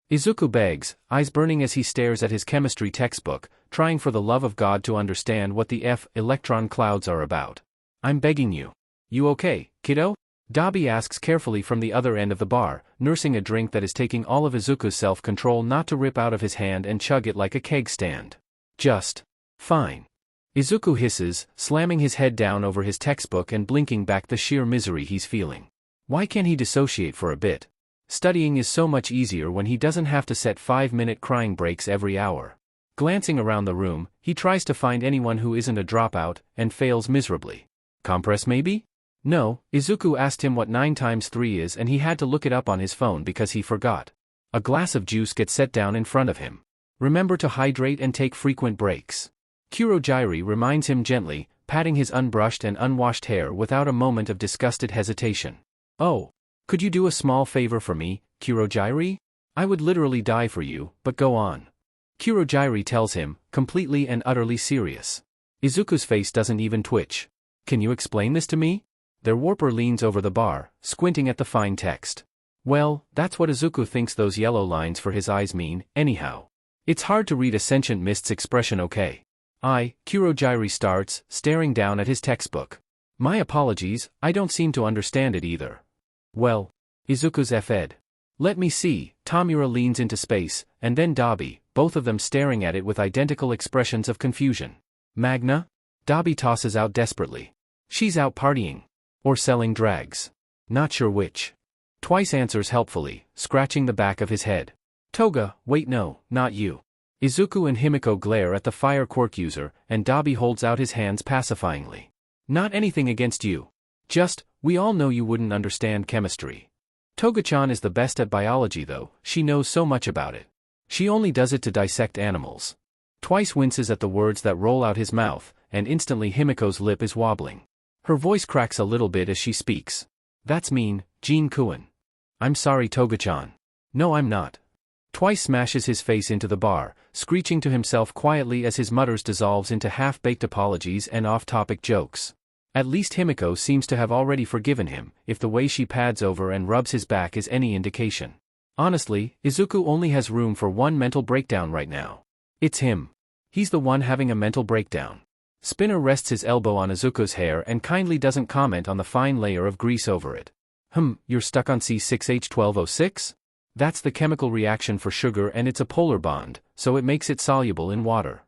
Izuku begs, eyes burning as he stares at his chemistry textbook, trying for the love of God to understand what the electron clouds are about. I'm begging you. You okay, kiddo? Dabi asks carefully from the other end of the bar, nursing a drink that is taking all of Izuku's self-control not to rip out of his hand and chug it like a keg stand. Just fine. Izuku hisses, slamming his head down over his textbook and blinking back the sheer misery he's feeling. Why can't he dissociate for a bit? Studying is so much easier when he doesn't have to set 5-minute crying breaks every hour. Glancing around the room, he tries to find anyone who isn't a dropout, and fails miserably. Compress maybe? No, Izuku asked him what 9 times 3 is and he had to look it up on his phone because he forgot. A glass of juice gets set down in front of him. Remember to hydrate and take frequent breaks. Kurogyri reminds him gently, patting his unbrushed and unwashed hair without a moment of disgusted hesitation. Oh. Could you do a small favor for me, Kurogyri? I would literally die for you, but go on. Kurogyri tells him, completely and utterly serious. Izuku's face doesn't even twitch. Can you explain this to me? Their warper leans over the bar, squinting at the fine text. Well, that's what Izuku thinks those yellow lines for his eyes mean, anyhow. It's hard to read a sentient mist's expression okay. Kurogyri starts, staring down at his textbook. My apologies, I don't seem to understand it either. Well, Izuku's fed. Let me see, Tomura leans into space, and then Dabi, both of them staring at it with identical expressions of confusion. Magna? Dabi tosses out desperately. She's out partying. Or selling drags. Not sure which. Twice answers helpfully, scratching the back of his head. Toga, wait no, not you. Izuku and Himiko glare at the fire quirk user, and Dabi holds out his hands pacifyingly. Not anything against you. Just, we all know you wouldn't understand chemistry. Toga-chan is the best at biology though, she knows so much about it. She only does it to dissect animals. Twice winces at the words that roll out his mouth, and instantly Himiko's lip is wobbling. Her voice cracks a little bit as she speaks. That's mean, Jin-kun. I'm sorry Toga-chan. No I'm not. Twice smashes his face into the bar, screeching to himself quietly as his mutters dissolves into half-baked apologies and off-topic jokes. At least Himiko seems to have already forgiven him, if the way she pads over and rubs his back is any indication. Honestly, Izuku only has room for one mental breakdown right now. It's him. He's the one having a mental breakdown. Spinner rests his elbow on Izuku's hair and kindly doesn't comment on the fine layer of grease over it. You're stuck on C6H12O6? That's the chemical reaction for sugar and it's a polar bond, so it makes it soluble in water.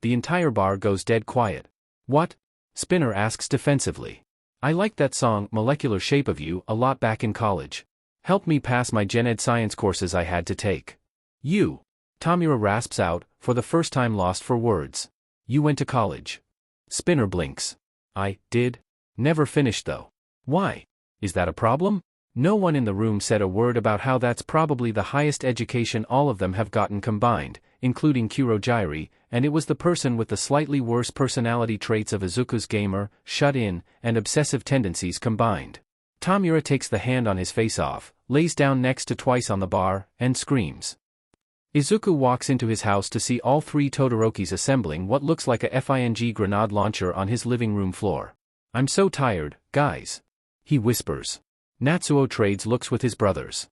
The entire bar goes dead quiet. What? Spinner asks defensively. I liked that song, Molecular Shape of You, a lot back in college. Helped me pass my gen ed science courses I had to take. You. Tomura rasps out, for the first time lost for words. You went to college. Spinner blinks. I did. Never finished though. Why? Is that a problem? No one in the room said a word about how that's probably the highest education all of them have gotten combined, including Kurogyri, and it was the person with the slightly worse personality traits of Izuku's gamer, shut-in, and obsessive tendencies combined. Tomura takes the hand on his face off, lays down next to Twice on the bar, and screams. Izuku walks into his house to see all 3 Todorokis assembling what looks like a FING grenade launcher on his living room floor. I'm so tired, guys. He whispers. Natsuo trades looks with his brothers.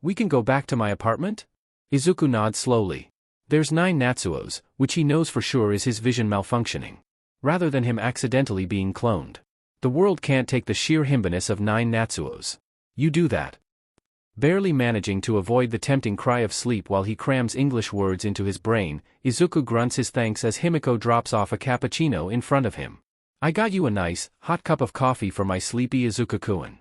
We can go back to my apartment? Izuku nods slowly. There's 9 Natsuos, which he knows for sure is his vision malfunctioning. Rather than him accidentally being cloned. The world can't take the sheer himbiness of 9 Natsuos. You do that. Barely managing to avoid the tempting cry of sleep while he crams English words into his brain, Izuku grunts his thanks as Himiko drops off a cappuccino in front of him. I got you a nice, hot cup of coffee for my sleepy Izuku-kun.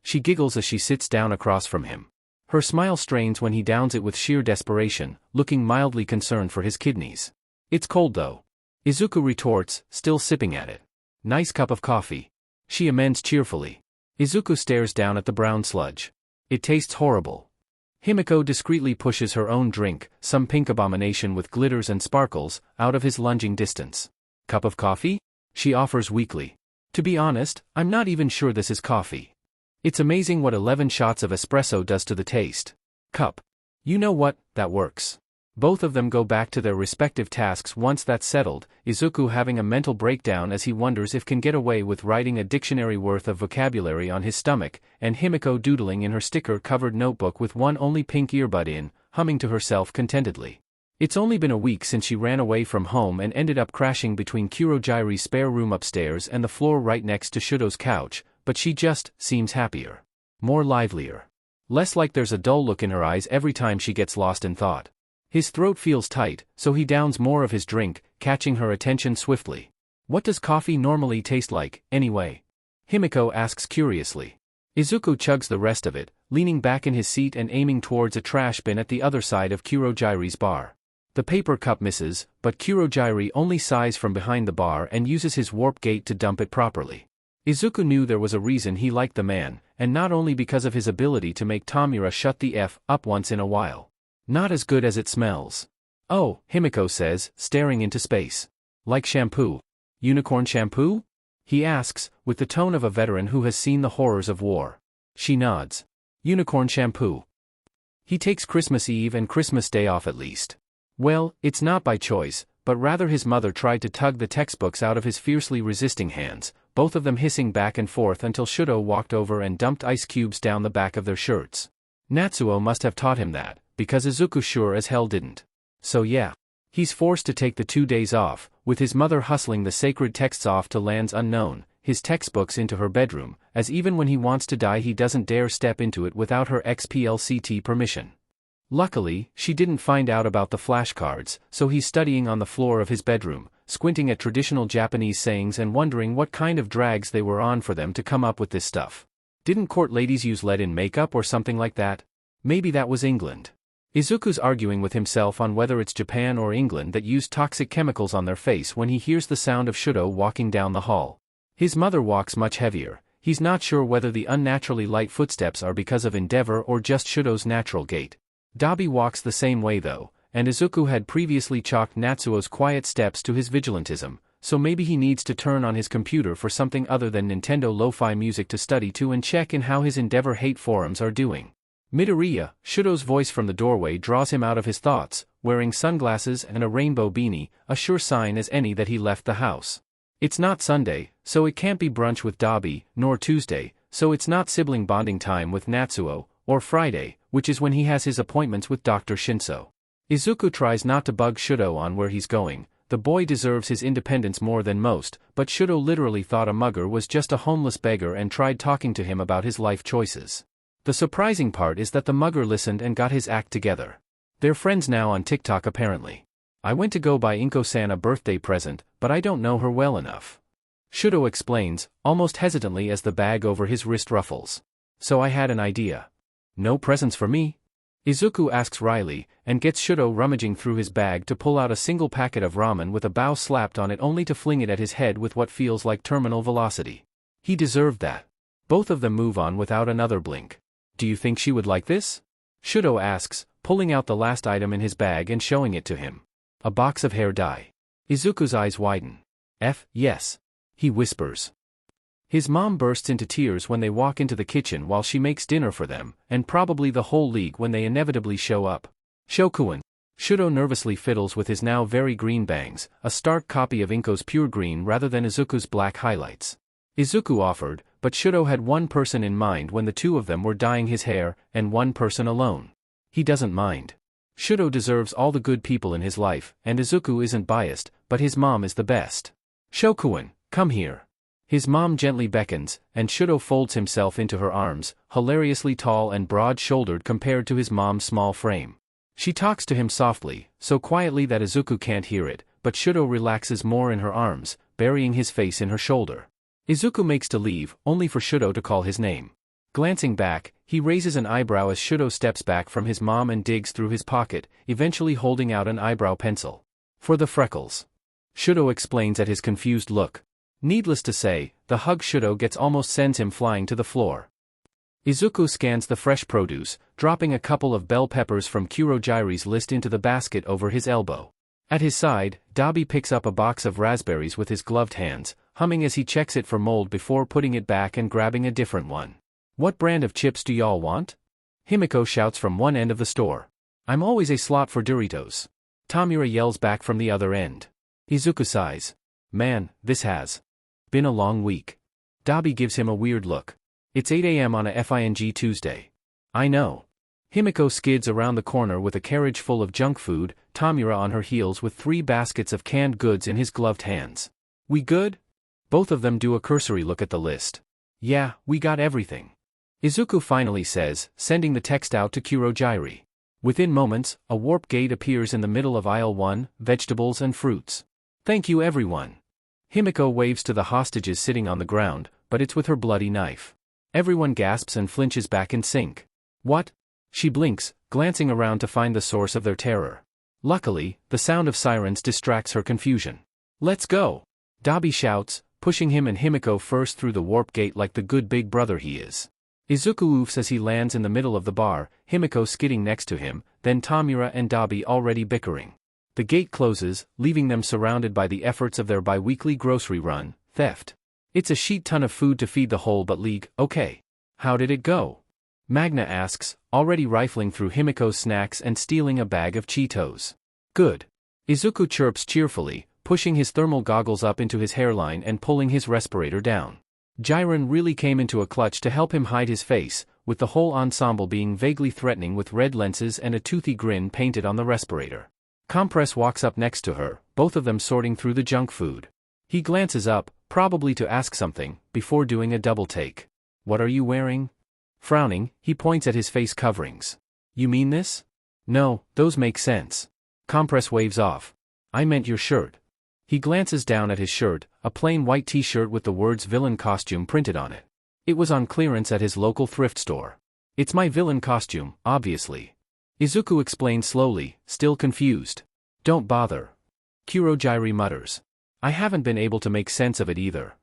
She giggles as she sits down across from him. Her smile strains when he downs it with sheer desperation, looking mildly concerned for his kidneys. It's cold though. Izuku retorts, still sipping at it. Nice cup of coffee. She amends cheerfully. Izuku stares down at the brown sludge. It tastes horrible. Himiko discreetly pushes her own drink, some pink abomination with glitters and sparkles, out of his lunging distance. Cup of coffee? She offers weakly. To be honest, I'm not even sure this is coffee. It's amazing what 11 shots of espresso does to the taste. Cup. You know what, that works. Both of them go back to their respective tasks once that's settled, Izuku having a mental breakdown as he wonders if can get away with writing a dictionary worth of vocabulary on his stomach, and Himiko doodling in her sticker-covered notebook with one only pink earbud in, humming to herself contentedly. It's only been a week since she ran away from home and ended up crashing between Kurogiri's spare room upstairs and the floor right next to Shouto's couch, but she just seems happier. More livelier. Less like there's a dull look in her eyes every time she gets lost in thought. His throat feels tight, so he downs more of his drink, catching her attention swiftly. What does coffee normally taste like, anyway? Himiko asks curiously. Izuku chugs the rest of it, leaning back in his seat and aiming towards a trash bin at the other side of Kurogiri's bar. The paper cup misses, but Kurogiri only sighs from behind the bar and uses his warp gate to dump it properly. Izuku knew there was a reason he liked the man, and not only because of his ability to make Tomura shut the F up once in a while. Not as good as it smells. Oh, Himiko says, staring into space. Like shampoo. Unicorn shampoo? He asks, with the tone of a veteran who has seen the horrors of war. She nods. Unicorn shampoo. He takes Christmas Eve and Christmas Day off at least. Well, it's not by choice, but rather his mother tried to tug the textbooks out of his fiercely resisting hands, both of them hissing back and forth until Shouto walked over and dumped ice cubes down the back of their shirts. Natsuo must have taught him that, because Izuku sure as hell didn't. So yeah. He's forced to take the 2 days off, with his mother hustling the sacred texts off to lands unknown, his textbooks into her bedroom, as even when he wants to die he doesn't dare step into it without her XPLCT permission. Luckily, she didn't find out about the flashcards, so he's studying on the floor of his bedroom, squinting at traditional Japanese sayings and wondering what kind of drags they were on for them to come up with this stuff. Didn't court ladies use lead in makeup or something like that? Maybe that was England. Izuku's arguing with himself on whether it's Japan or England that used toxic chemicals on their face when he hears the sound of Shouto walking down the hall. His mother walks much heavier. He's not sure whether the unnaturally light footsteps are because of endeavor or just Shouto's natural gait. Dabi walks the same way though, and Izuku had previously chalked Natsuo's quiet steps to his vigilantism, so maybe he needs to turn on his computer for something other than Nintendo lo-fi music to study to and check in how his endeavor hate forums are doing. Midoriya, Shouto's voice from the doorway draws him out of his thoughts, wearing sunglasses and a rainbow beanie, a sure sign as any that he left the house. It's not Sunday, so it can't be brunch with Dabi, nor Tuesday, so it's not sibling bonding time with Natsuo, or Friday, which is when he has his appointments with Dr. Shinso. Izuku tries not to bug Shouto on where he's going. The boy deserves his independence more than most, but Shouto literally thought a mugger was just a homeless beggar and tried talking to him about his life choices. The surprising part is that the mugger listened and got his act together. They're friends now on TikTok apparently. I went to go buy Inko-san a birthday present, but I don't know her well enough. Shouto explains, almost hesitantly as the bag over his wrist ruffles. So I had an idea. No presents for me? Izuku asks wryly, and gets Shouto rummaging through his bag to pull out a single packet of ramen with a bow slapped on it only to fling it at his head with what feels like terminal velocity. He deserved that. Both of them move on without another blink. Do you think she would like this? Shouto asks, pulling out the last item in his bag and showing it to him. A box of hair dye. Izuku's eyes widen. Yes. He whispers. His mom bursts into tears when they walk into the kitchen while she makes dinner for them, and probably the whole league when they inevitably show up. Shokuin. Shouto nervously fiddles with his now very green bangs, a stark copy of Inko's pure green rather than Izuku's black highlights. Izuku offered, but Shouto had one person in mind when the two of them were dyeing his hair, and one person alone. He doesn't mind. Shouto deserves all the good people in his life, and Izuku isn't biased, but his mom is the best. Shokuin, come here. His mom gently beckons, and Shouto folds himself into her arms, hilariously tall and broad-shouldered compared to his mom's small frame. She talks to him softly, so quietly that Izuku can't hear it, but Shouto relaxes more in her arms, burying his face in her shoulder. Izuku makes to leave, only for Shouto to call his name. Glancing back, he raises an eyebrow as Shouto steps back from his mom and digs through his pocket, eventually holding out an eyebrow pencil. For the freckles. Shouto explains at his confused look. Needless to say, the hug Shouto gets almost sends him flying to the floor. Izuku scans the fresh produce, dropping a couple of bell peppers from Kurogiri's list into the basket over his elbow. At his side, Dabi picks up a box of raspberries with his gloved hands, humming as he checks it for mold before putting it back and grabbing a different one. What brand of chips do y'all want? Himiko shouts from one end of the store. I'm always a slot for Doritos. Tomura yells back from the other end. Izuku sighs. Man, this has been a long week. Dabi gives him a weird look. It's 8 a.m. on a FING Tuesday. I know. Himiko skids around the corner with a carriage full of junk food, Tomura on her heels with 3 baskets of canned goods in his gloved hands. We good? Both of them do a cursory look at the list. Yeah, we got everything. Izuku finally says, sending the text out to Kurogyri. Within moments, a warp gate appears in the middle of aisle 1, vegetables and fruits. Thank you everyone. Himiko waves to the hostages sitting on the ground, but it's with her bloody knife. Everyone gasps and flinches back in sync. What? She blinks, glancing around to find the source of their terror. Luckily, the sound of sirens distracts her confusion. Let's go! Dabi shouts, pushing him and Himiko first through the warp gate like the good big brother he is. Izuku oofs as he lands in the middle of the bar, Himiko skidding next to him, then Tomura and Dabi already bickering. The gate closes, leaving them surrounded by the efforts of their bi-weekly grocery run, theft. It's a sheet ton of food to feed the whole but league, okay. How did it go? Magna asks, already rifling through Himiko's snacks and stealing a bag of Cheetos. Good. Izuku chirps cheerfully, pushing his thermal goggles up into his hairline and pulling his respirator down. Jiren really came into a clutch to help him hide his face, with the whole ensemble being vaguely threatening with red lenses and a toothy grin painted on the respirator. Compress walks up next to her, both of them sorting through the junk food. He glances up, probably to ask something, before doing a double take. What are you wearing? Frowning, he points at his face coverings. You mean this? No, those make sense. Compress waves off. I meant your shirt. He glances down at his shirt, a plain white t-shirt with the words villain costume printed on it. It was on clearance at his local thrift store. It's my villain costume, obviously. Izuku explains slowly, still confused. Don't bother. Kurogyri mutters. I haven't been able to make sense of it either.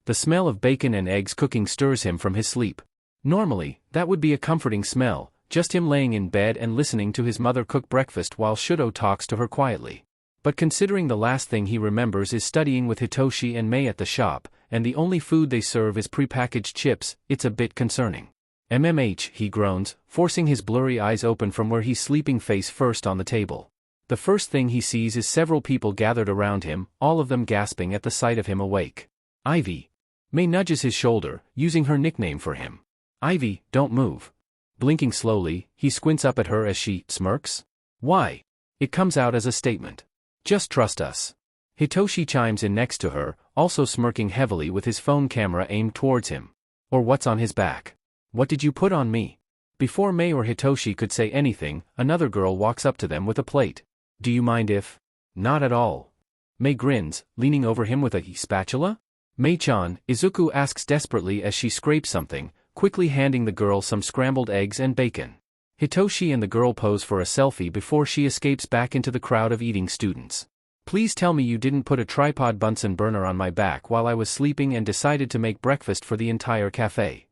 The smell of bacon and eggs cooking stirs him from his sleep. Normally, that would be a comforting smell, just him laying in bed and listening to his mother cook breakfast while Shouto talks to her quietly. But considering the last thing he remembers is studying with Hitoshi and Mei at the shop, and the only food they serve is prepackaged chips, it's a bit concerning. MMH, he groans, forcing his blurry eyes open from where he's sleeping face first on the table. The first thing he sees is several people gathered around him, all of them gasping at the sight of him awake. Ivy. Mei nudges his shoulder, using her nickname for him. Ivy, don't move. Blinking slowly, he squints up at her as she smirks. Why? It comes out as a statement. Just trust us. Hitoshi chimes in next to her, also smirking heavily with his phone camera aimed towards him. Or what's on his back? What did you put on me? Before Mei or Hitoshi could say anything, another girl walks up to them with a plate. Do you mind if? Not at all. Mei grins, leaning over him with a spatula? Mei-chan, Izuku asks desperately as she scrapes something, quickly handing the girl some scrambled eggs and bacon. Hitoshi and the girl pose for a selfie before she escapes back into the crowd of eating students. Please tell me you didn't put a tripod Bunsen burner on my back while I was sleeping and decided to make breakfast for the entire cafe.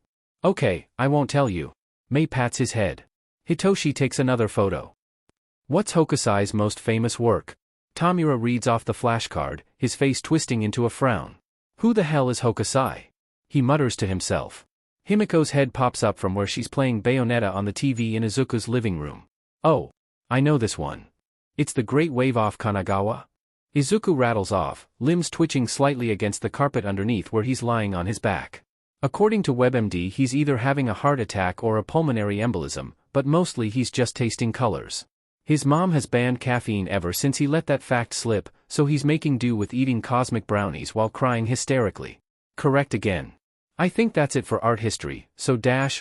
Okay, I won't tell you. Mei pats his head. Hitoshi takes another photo. What's Hokusai's most famous work? Tomura reads off the flashcard, his face twisting into a frown. Who the hell is Hokusai? He mutters to himself. Himiko's head pops up from where she's playing Bayonetta on the TV in Izuku's living room. Oh, I know this one. It's the Great Wave off Kanagawa? Izuku rattles off, limbs twitching slightly against the carpet underneath where he's lying on his back. According to WebMD, he's either having a heart attack or a pulmonary embolism, but mostly he's just tasting colors. His mom has banned caffeine ever since he let that fact slip, so he's making do with eating cosmic brownies while crying hysterically. Correct again. I think that's it for art history, so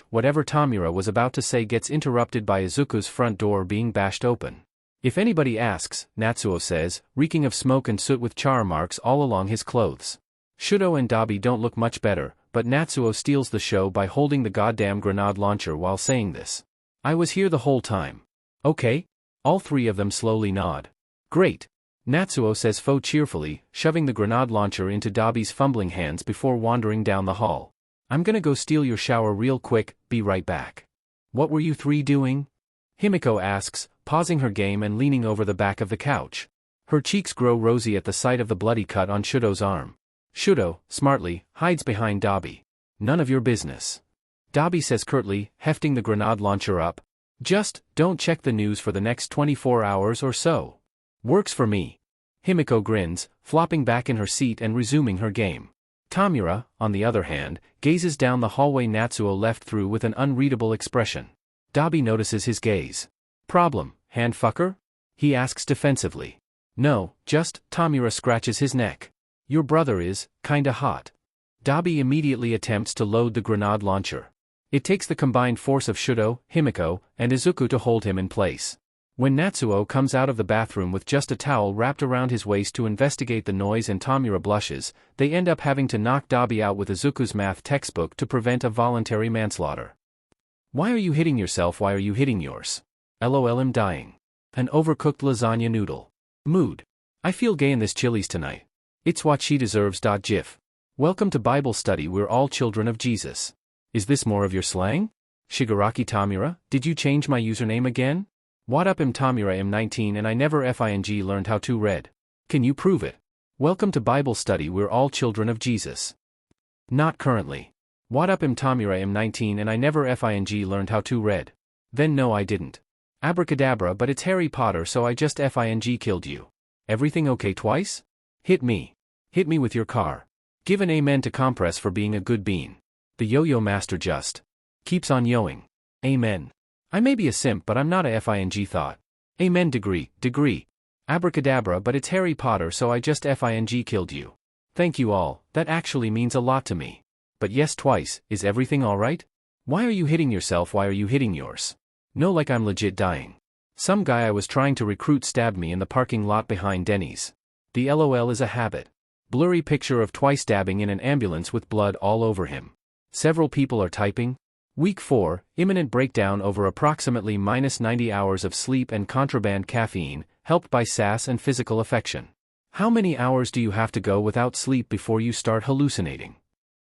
whatever Tomura was about to say gets interrupted by Izuku's front door being bashed open. If anybody asks, Natsuo says, reeking of smoke and soot with char marks all along his clothes. Shouto and Dabi don't look much better, but Natsuo steals the show by holding the goddamn grenade launcher while saying this. I was here the whole time. Okay? All three of them slowly nod. Great. Natsuo says faux cheerfully, shoving the grenade launcher into Dabi's fumbling hands before wandering down the hall. I'm gonna go steal your shower real quick, be right back. What were you three doing? Himiko asks, pausing her game and leaning over the back of the couch. Her cheeks grow rosy at the sight of the bloody cut on Shouto's arm. Shouto, smartly, hides behind Dabi. None of your business. Dabi says curtly, hefting the grenade launcher up. Just, don't check the news for the next 24 hours or so. Works for me. Himiko grins, flopping back in her seat and resuming her game. Tomura, on the other hand, gazes down the hallway Natsuo left through with an unreadable expression. Dabi notices his gaze. Problem, handfucker? He asks defensively. No, just, Tomura scratches his neck. Your brother is, kinda hot. Dabi immediately attempts to load the grenade launcher. It takes the combined force of Shouto, Himiko, and Izuku to hold him in place. When Natsuo comes out of the bathroom with just a towel wrapped around his waist to investigate the noise and Tomura blushes, they end up having to knock Dabi out with Izuku's math textbook to prevent a voluntary manslaughter. Why are you hitting yourself? Why are you hitting yours? LOL, I'm dying. An overcooked lasagna noodle. Mood. I feel gay in this Chili's tonight. It's what she deserves. GIF. Welcome to Bible study. We're all children of Jesus. Is this more of your slang? Shigaraki Tomura, did you change my username again? What up, I'm Tomura, I'm 19 and I never FING learned how to read. Can you prove it? Welcome to Bible study. We're all children of Jesus. Not currently. What up, I'm Tomura, I'm 19 and I never FING learned how to read. Then no, I didn't. Abracadabra, but it's Harry Potter, so I just FING killed you. Everything okay twice? Hit me. Hit me with your car. Give an amen to Compress for being a good bean. The yo-yo master just keeps on yoing. Amen. I may be a simp, but I'm not a FING thought. Amen. Degree. Abracadabra, but it's Harry Potter, so I just FING killed you. Thank you all, that actually means a lot to me. But yes, twice, is everything alright? Why are you hitting yourself? Why are you hitting yours? No, like I'm legit dying. Some guy I was trying to recruit stabbed me in the parking lot behind Denny's. The LOL is a habit. Blurry picture of twice dabbing in an ambulance with blood all over him. Several people are typing. Week 4, imminent breakdown over approximately -90 hours of sleep and contraband caffeine, helped by sass and physical affection. How many hours do you have to go without sleep before you start hallucinating?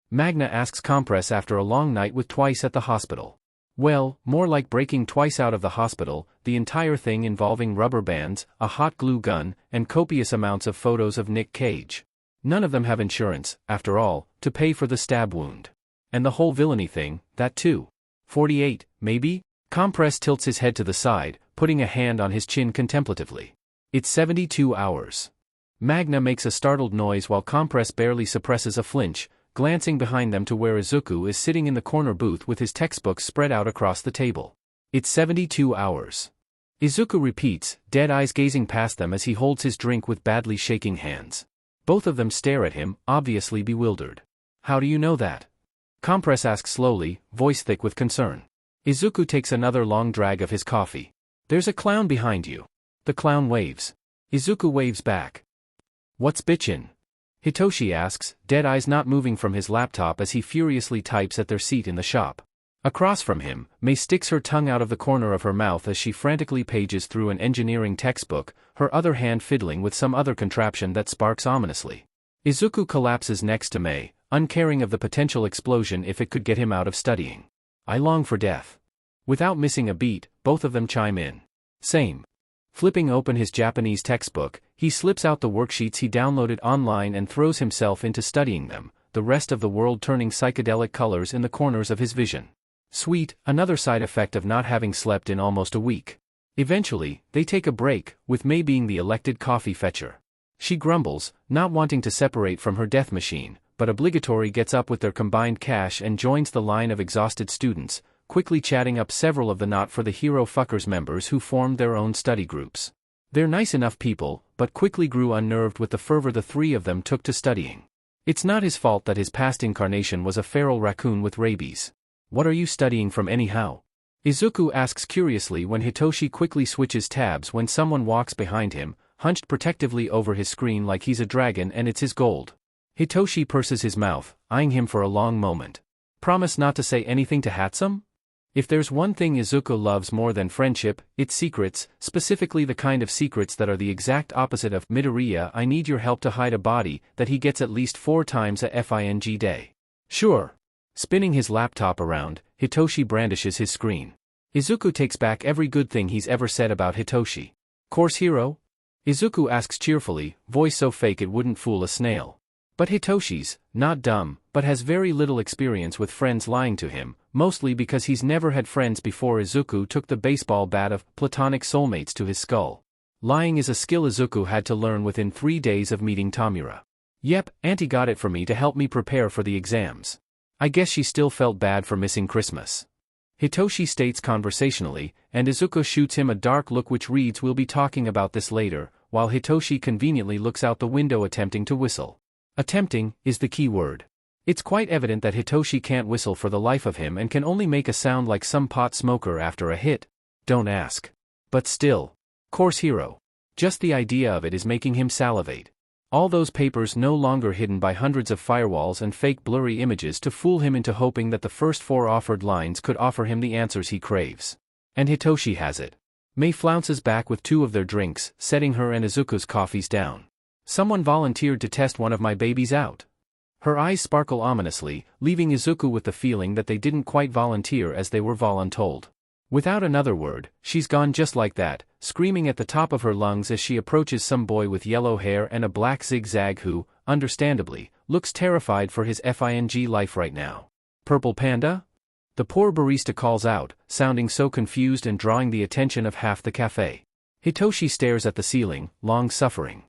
Magna asks Compress after a long night with Twice at the hospital. Well, more like breaking Twice out of the hospital, the entire thing involving rubber bands, a hot glue gun, and copious amounts of photos of Nick Cage. None of them have insurance, after all, to pay for the stab wound. And the whole villainy thing, that too. 48, maybe? Compress tilts his head to the side, putting a hand on his chin contemplatively. It's 72 hours. Magna makes a startled noise while Compress barely suppresses a flinch, glancing behind them to where Izuku is sitting in the corner booth with his textbooks spread out across the table. It's 72 hours. Izuku repeats, dead eyes gazing past them as he holds his drink with badly shaking hands. Both of them stare at him, obviously bewildered. How do you know that? Compress asks slowly, voice thick with concern. Izuku takes another long drag of his coffee. There's a clown behind you. The clown waves. Izuku waves back. What's bitchin'? Hitoshi asks, dead eyes not moving from his laptop as he furiously types at their seat in the shop. Across from him, Mei sticks her tongue out of the corner of her mouth as she frantically pages through an engineering textbook, her other hand fiddling with some other contraption that sparks ominously. Izuku collapses next to Mei, uncaring of the potential explosion if it could get him out of studying. I long for death. Without missing a beat, both of them chime in. Same. Flipping open his Japanese textbook, he slips out the worksheets he downloaded online and throws himself into studying them, the rest of the world turning psychedelic colors in the corners of his vision. Sweet, another side effect of not having slept in almost a week. Eventually, they take a break, with Mei being the elected coffee fetcher. She grumbles, not wanting to separate from her death machine, but obligatory gets up with their combined cash and joins the line of exhausted students, quickly chatting up several of the Not for the Hero Fuckers members who formed their own study groups. They're nice enough people, but quickly grew unnerved with the fervor the three of them took to studying. It's not his fault that his past incarnation was a feral raccoon with rabies. What are you studying from anyhow? Izuku asks curiously when Hitoshi quickly switches tabs when someone walks behind him, hunched protectively over his screen like he's a dragon and it's his gold. Hitoshi purses his mouth, eyeing him for a long moment. Promise not to say anything to Hatsum? If there's one thing Izuku loves more than friendship, it's secrets, specifically the kind of secrets that are the exact opposite of Midoriya, I need your help to hide a body, that he gets at least 4 times a FING day. Sure. Spinning his laptop around, Hitoshi brandishes his screen. Izuku takes back every good thing he's ever said about Hitoshi. Course hero? Izuku asks cheerfully, voice so fake it wouldn't fool a snail. But Hitoshi's not dumb, but has very little experience with friends lying to him, mostly because he's never had friends before Izuku took the baseball bat of platonic soulmates to his skull. Lying is a skill Izuku had to learn within 3 days of meeting Tomura. Yep, Auntie got it for me to help me prepare for the exams. I guess she still felt bad for missing Christmas. Hitoshi states conversationally, and Izuku shoots him a dark look which reads, "We'll be talking about this later," while Hitoshi conveniently looks out the window attempting to whistle. Attempting is the key word. It's quite evident that Hitoshi can't whistle for the life of him and can only make a sound like some pot smoker after a hit. Don't ask. But still. Course hero. Just the idea of it is making him salivate. All those papers no longer hidden by hundreds of firewalls and fake blurry images to fool him into hoping that the first 4 offered lines could offer him the answers he craves. And Hitoshi has it. Mei flounces back with 2 of their drinks, setting her and Izuku's coffees down. "Someone volunteered to test one of my babies out." Her eyes sparkle ominously, leaving Izuku with the feeling that they didn't quite volunteer as they were voluntold. Without another word, she's gone just like that, screaming at the top of her lungs as she approaches some boy with yellow hair and a black zigzag who, understandably, looks terrified for his FING life right now. "Purple panda?" The poor barista calls out, sounding so confused and drawing the attention of half the cafe. Hitoshi stares at the ceiling, long-suffering.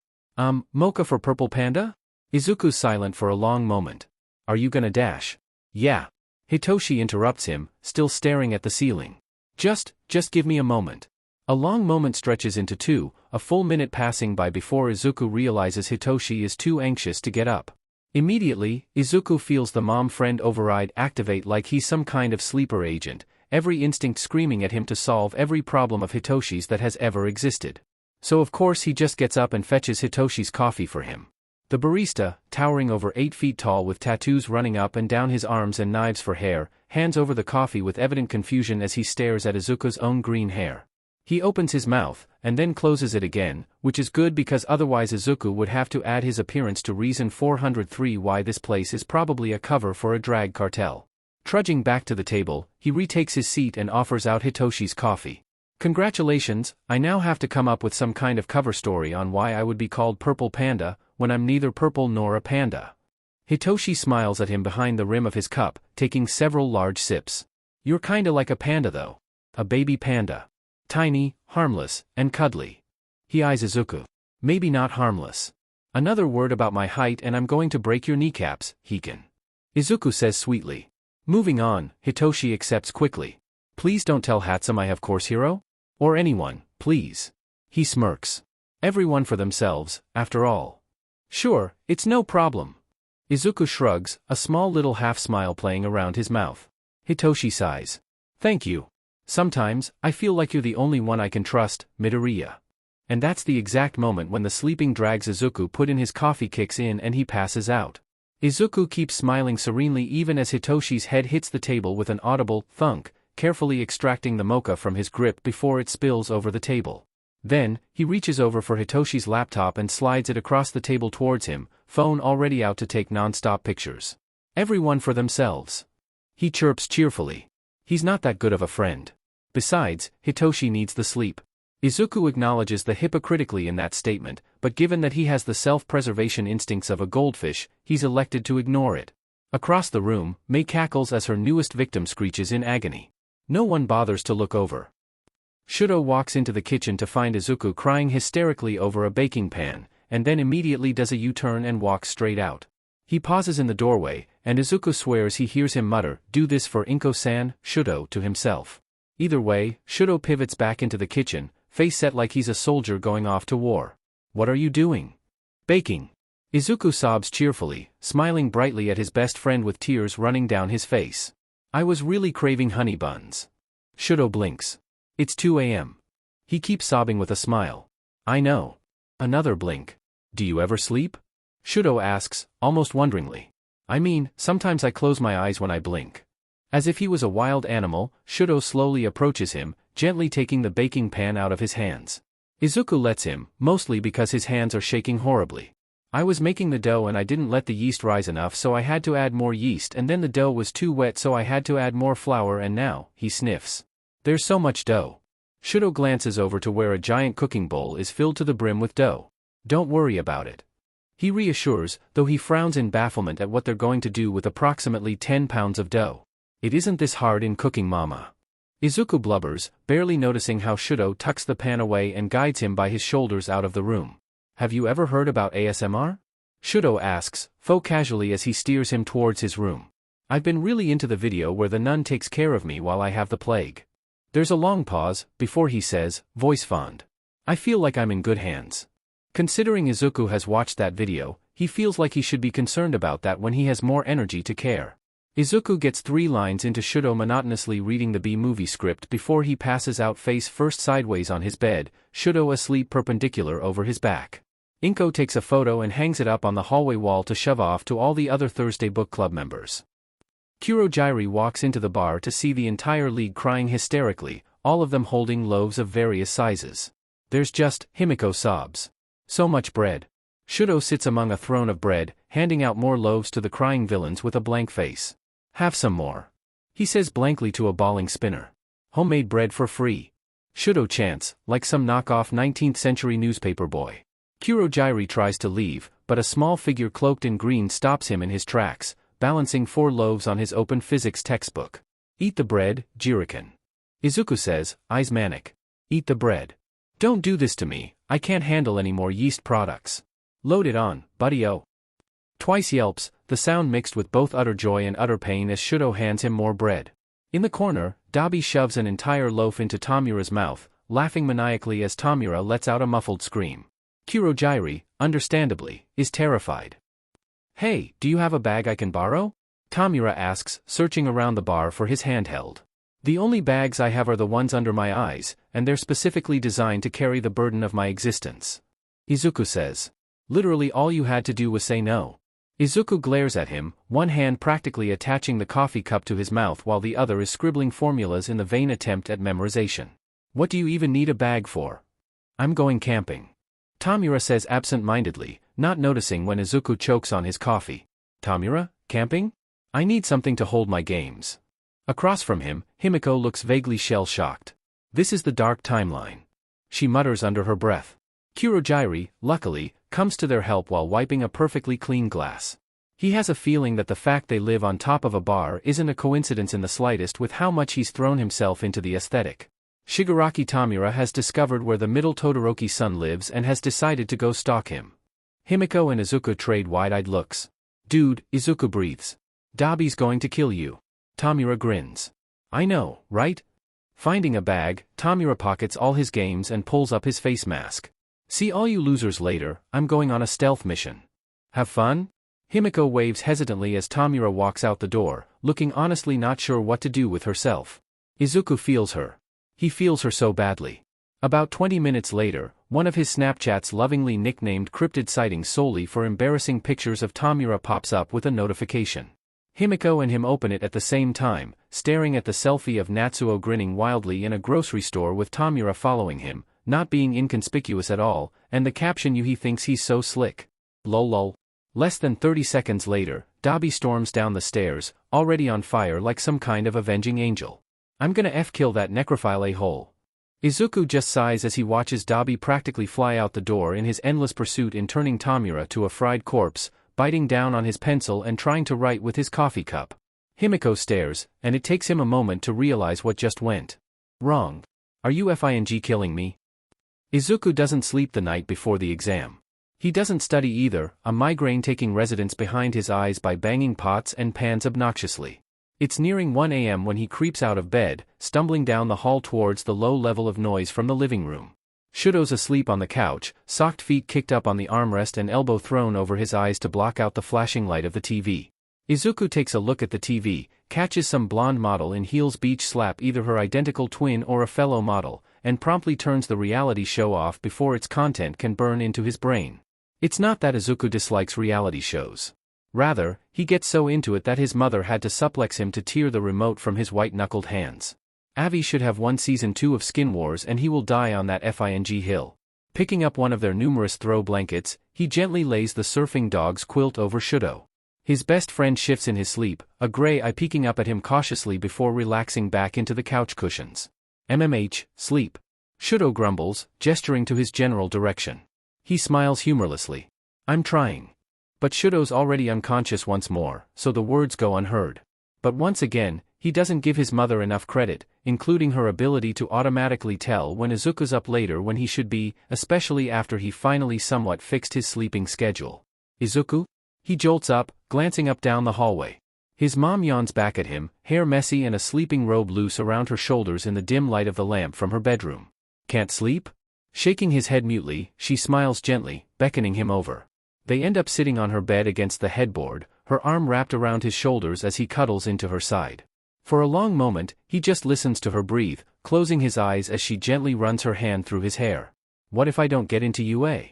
Mocha for purple panda?" Izuku's silent for a long moment. "Are you gonna dash?" "Yeah." Hitoshi interrupts him, still staring at the ceiling. Just give me a moment." A long moment stretches into 2, a full minute passing by before Izuku realizes Hitoshi is too anxious to get up. Immediately, Izuku feels the mom-friend override activate like he's some kind of sleeper agent, every instinct screaming at him to solve every problem of Hitoshi's that has ever existed. So of course he just gets up and fetches Hitoshi's coffee for him. The barista, towering over 8 feet tall with tattoos running up and down his arms and knives for hair, hands over the coffee with evident confusion as he stares at Izuku's own green hair. He opens his mouth, and then closes it again, which is good because otherwise Izuku would have to add his appearance to reason 403 why this place is probably a cover for a drag cartel. Trudging back to the table, he retakes his seat and offers out Hitoshi's coffee. "Congratulations, I now have to come up with some kind of cover story on why I would be called Purple Panda, when I'm neither purple nor a panda." Hitoshi smiles at him behind the rim of his cup, taking several large sips. "You're kinda like a panda though. A baby panda. Tiny, harmless, and cuddly." He eyes Izuku. "Maybe not harmless. Another word about my height and I'm going to break your kneecaps, Hiken." Izuku says sweetly. Moving on, Hitoshi accepts quickly. "Please don't tell Hatsum I have course hero? Or anyone, please." He smirks. Everyone for themselves, after all. "Sure, it's no problem." Izuku shrugs, a small little half-smile playing around his mouth. Hitoshi sighs. "Thank you. Sometimes, I feel like you're the only one I can trust, Midoriya." And that's the exact moment when the sleeping drags Izuku put in his coffee kicks in and he passes out. Izuku keeps smiling serenely even as Hitoshi's head hits the table with an audible thunk, carefully extracting the mocha from his grip before it spills over the table. Then, he reaches over for Hitoshi's laptop and slides it across the table towards him, phone already out to take non-stop pictures. Everyone for themselves. He chirps cheerfully. He's not that good of a friend. Besides, Hitoshi needs the sleep. Izuku acknowledges the hypocritically in that statement, but given that he has the self-preservation instincts of a goldfish, he's elected to ignore it. Across the room, Mei cackles as her newest victim screeches in agony. No one bothers to look over. Shouto walks into the kitchen to find Izuku crying hysterically over a baking pan, and then immediately does a U-turn and walks straight out. He pauses in the doorway, and Izuku swears he hears him mutter, "Do this for Inko-san, Shouto," to himself. Either way, Shouto pivots back into the kitchen, face set like he's a soldier going off to war. "What are you doing?" "Baking." Izuku sobs cheerfully, smiling brightly at his best friend with tears running down his face. "I was really craving honey buns." Shouto blinks. "It's 2 a.m. He keeps sobbing with a smile. "I know." Another blink. "Do you ever sleep?" Shouto asks, almost wonderingly. "I mean, sometimes I close my eyes when I blink." As if he was a wild animal, Shouto slowly approaches him, gently taking the baking pan out of his hands. Izuku lets him, mostly because his hands are shaking horribly. "I was making the dough and I didn't let the yeast rise enough so I had to add more yeast and then the dough was too wet so I had to add more flour and now," he sniffs. "There's so much dough." Shouto glances over to where a giant cooking bowl is filled to the brim with dough. "Don't worry about it." He reassures, though he frowns in bafflement at what they're going to do with approximately 10 pounds of dough. It isn't this hard in cooking, mama. Izuku blubbers, barely noticing how Shouto tucks the pan away and guides him by his shoulders out of the room. Have you ever heard about ASMR? Shouto asks, faux casually as he steers him towards his room. I've been really into the video where the nun takes care of me while I have the plague. There's a long pause, before he says, voice fond. I feel like I'm in good hands. Considering Izuku has watched that video, he feels like he should be concerned about that when he has more energy to care. Izuku gets 3 lines into Shouto monotonously reading the B-movie script before he passes out face first sideways on his bed, Shouto asleep perpendicular over his back. Inko takes a photo and hangs it up on the hallway wall to shove off to all the other Thursday Book Club members. Kurojairi walks into the bar to see the entire league crying hysterically, all of them holding loaves of various sizes. There's just, Himiko sobs. So much bread. Shouto sits among a throne of bread, handing out more loaves to the crying villains with a blank face. Have some more. He says blankly to a bawling spinner. Homemade bread for free. Shouto chants, like some knockoff 19th century newspaper boy. Kurojairi tries to leave, but a small figure cloaked in green stops him in his tracks, balancing 4 loaves on his open physics textbook. Eat the bread, Jiriken. Izuku says, eyes manic. Eat the bread. Don't do this to me, I can't handle any more yeast products. Load it on, buddy-o. Twice yelps, the sound mixed with both utter joy and utter pain as Shouto hands him more bread. In the corner, Dabi shoves an entire loaf into Tomura's mouth, laughing maniacally as Tomura lets out a muffled scream. Kurojairi, understandably, is terrified. Hey, do you have a bag I can borrow? Tomura asks, searching around the bar for his handheld. The only bags I have are the ones under my eyes, and they're specifically designed to carry the burden of my existence. Izuku says. Literally all you had to do was say no. Izuku glares at him, one hand practically attaching the coffee cup to his mouth while the other is scribbling formulas in the vain attempt at memorization. What do you even need a bag for? I'm going camping. Tomura says absent-mindedly, not noticing when Izuku chokes on his coffee. Tomura, camping? I need something to hold my games. Across from him, Himiko looks vaguely shell-shocked. This is the dark timeline. She mutters under her breath. Kurojairi, luckily, comes to their help while wiping a perfectly clean glass. He has a feeling that the fact they live on top of a bar isn't a coincidence in the slightest with how much he's thrown himself into the aesthetic. Shigaraki Tomura has discovered where the middle Todoroki son lives and has decided to go stalk him. Himiko and Izuku trade wide-eyed looks. Dude, Izuku breathes. Dabi's going to kill you. Tomura grins. I know, right? Finding a bag, Tomura pockets all his games and pulls up his face mask. See all you losers later, I'm going on a stealth mission. Have fun? Himiko waves hesitantly as Tomura walks out the door, looking honestly not sure what to do with herself. Izuku feels her. He feels her so badly. About 20 minutes later, one of his Snapchats lovingly nicknamed Cryptid Sightings solely for embarrassing pictures of Tomura pops up with a notification. Himiko and him open it at the same time, staring at the selfie of Natsuo grinning wildly in a grocery store with Tomura following him, not being inconspicuous at all, and the caption he thinks he's so slick. Lol. Less than 30 seconds later, Dabi storms down the stairs, already on fire like some kind of avenging angel. I'm gonna kill that necrophile a-hole. Izuku just sighs as he watches Dabi practically fly out the door in his endless pursuit in turning Tomura to a fried corpse, biting down on his pencil and trying to write with his coffee cup. Himiko stares, and it takes him a moment to realize what just went wrong. Are you killing me? Izuku doesn't sleep the night before the exam. He doesn't study either, a migraine taking residence behind his eyes by banging pots and pans obnoxiously. It's nearing 1 a.m. when he creeps out of bed, stumbling down the hall towards the low level of noise from the living room. Shouto's asleep on the couch, socked feet kicked up on the armrest and elbow thrown over his eyes to block out the flashing light of the TV. Izuku takes a look at the TV, catches some blonde model in heels beach slap either her identical twin or a fellow model, and promptly turns the reality show off before its content can burn into his brain. It's not that Izuku dislikes reality shows. Rather, he gets so into it that his mother had to suplex him to tear the remote from his white-knuckled hands. Avi should have won Season 2 of Skin Wars and he will die on that hill. Picking up one of their numerous throw blankets, he gently lays the surfing dog's quilt over Shouto. His best friend shifts in his sleep, a gray eye peeking up at him cautiously before relaxing back into the couch cushions. Sleep. Shouto grumbles, gesturing to his general direction. He smiles humorlessly. I'm trying. But Shouto's already unconscious once more, so the words go unheard. But once again, he doesn't give his mother enough credit, including her ability to automatically tell when Izuku's up later when he should be, especially after he finally somewhat fixed his sleeping schedule. Izuku? He jolts up, glancing up down the hallway. His mom yawns back at him, hair messy and a sleeping robe loose around her shoulders in the dim light of the lamp from her bedroom. Can't sleep? Shaking his head mutely, she smiles gently, beckoning him over. They end up sitting on her bed against the headboard, her arm wrapped around his shoulders as he cuddles into her side. For a long moment, he just listens to her breathe, closing his eyes as she gently runs her hand through his hair. What if I don't get into UA?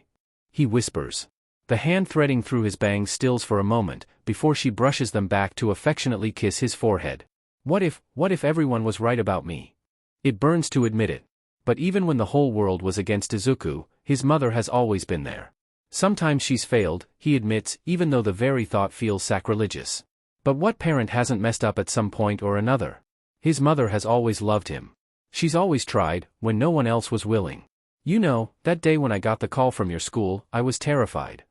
He whispers. The hand threading through his bangs stills for a moment, before she brushes them back to affectionately kiss his forehead. What if everyone was right about me? It burns to admit it. But even when the whole world was against Izuku, his mother has always been there. Sometimes she's failed, he admits, even though the very thought feels sacrilegious. But what parent hasn't messed up at some point or another? His mother has always loved him. She's always tried, when no one else was willing. You know, that day when I got the call from your school, I was terrified.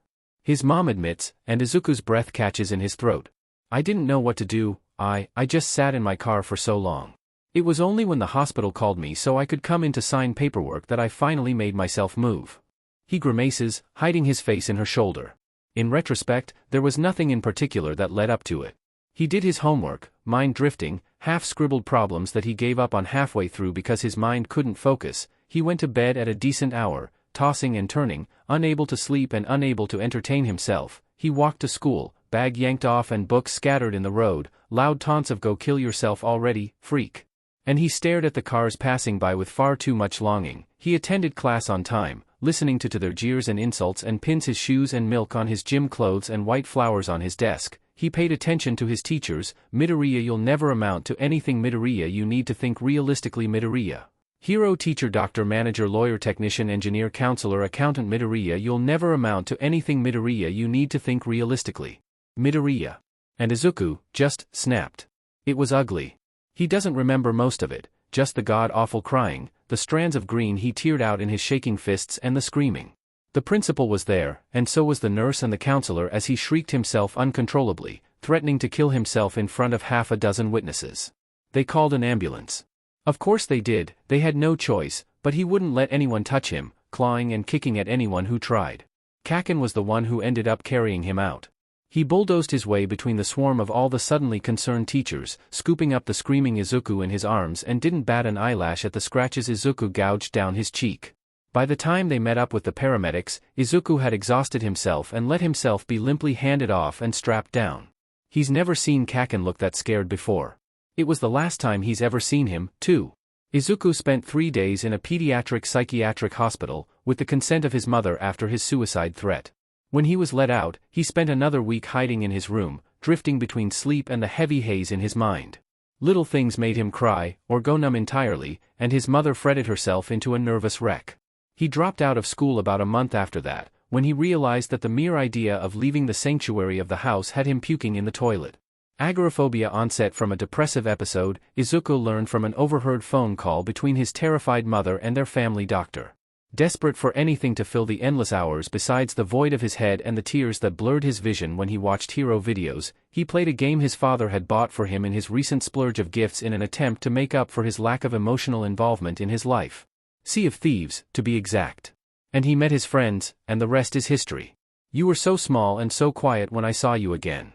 His mom admits, and Izuku's breath catches in his throat. I didn't know what to do, I just sat in my car for so long. It was only when the hospital called me so I could come in to sign paperwork that I finally made myself move. He grimaces, hiding his face in her shoulder. In retrospect, there was nothing in particular that led up to it. He did his homework, mind drifting, half-scribbled problems that he gave up on halfway through because his mind couldn't focus. He went to bed at a decent hour, tossing and turning, unable to sleep and unable to entertain himself. He walked to school, bag yanked off and books scattered in the road, loud taunts of "Go kill yourself already, freak." And he stared at the cars passing by with far too much longing. He attended class on time, listening to their jeers and insults, and pins his shoes and milk on his gym clothes and white flowers on his desk. He paid attention to his teachers. Midoriya, you'll never amount to anything. Midoriya, you need to think realistically. Midoriya. Hero, teacher, doctor, manager, lawyer, technician, engineer, counselor, accountant. Midoriya, you'll never amount to anything. Midoriya, you need to think realistically. Midoriya. And Izuku just snapped. It was ugly. He doesn't remember most of it, just the god-awful crying, the strands of green he teared out in his shaking fists, and the screaming. The principal was there, and so was the nurse and the counselor as he shrieked himself uncontrollably, threatening to kill himself in front of half a dozen witnesses. They called an ambulance. Of course they did, they had no choice, but he wouldn't let anyone touch him, clawing and kicking at anyone who tried. Kacchan was the one who ended up carrying him out. He bulldozed his way between the swarm of all the suddenly concerned teachers, scooping up the screaming Izuku in his arms, and didn't bat an eyelash at the scratches Izuku gouged down his cheek. By the time they met up with the paramedics, Izuku had exhausted himself and let himself be limply handed off and strapped down. He's never seen Kacchan look that scared before. It was the last time he's ever seen him, too. Izuku spent 3 days in a pediatric psychiatric hospital, with the consent of his mother after his suicide threat. When he was let out, he spent another week hiding in his room, drifting between sleep and the heavy haze in his mind. Little things made him cry, or go numb entirely, and his mother fretted herself into a nervous wreck. He dropped out of school about a month after that, when he realized that the mere idea of leaving the sanctuary of the house had him puking in the toilet. Agoraphobia onset from a depressive episode, Izuku learned from an overheard phone call between his terrified mother and their family doctor. Desperate for anything to fill the endless hours besides the void of his head and the tears that blurred his vision when he watched hero videos, he played a game his father had bought for him in his recent splurge of gifts in an attempt to make up for his lack of emotional involvement in his life. Sea of Thieves, to be exact. And he met his friends, and the rest is history. You were so small and so quiet when I saw you again.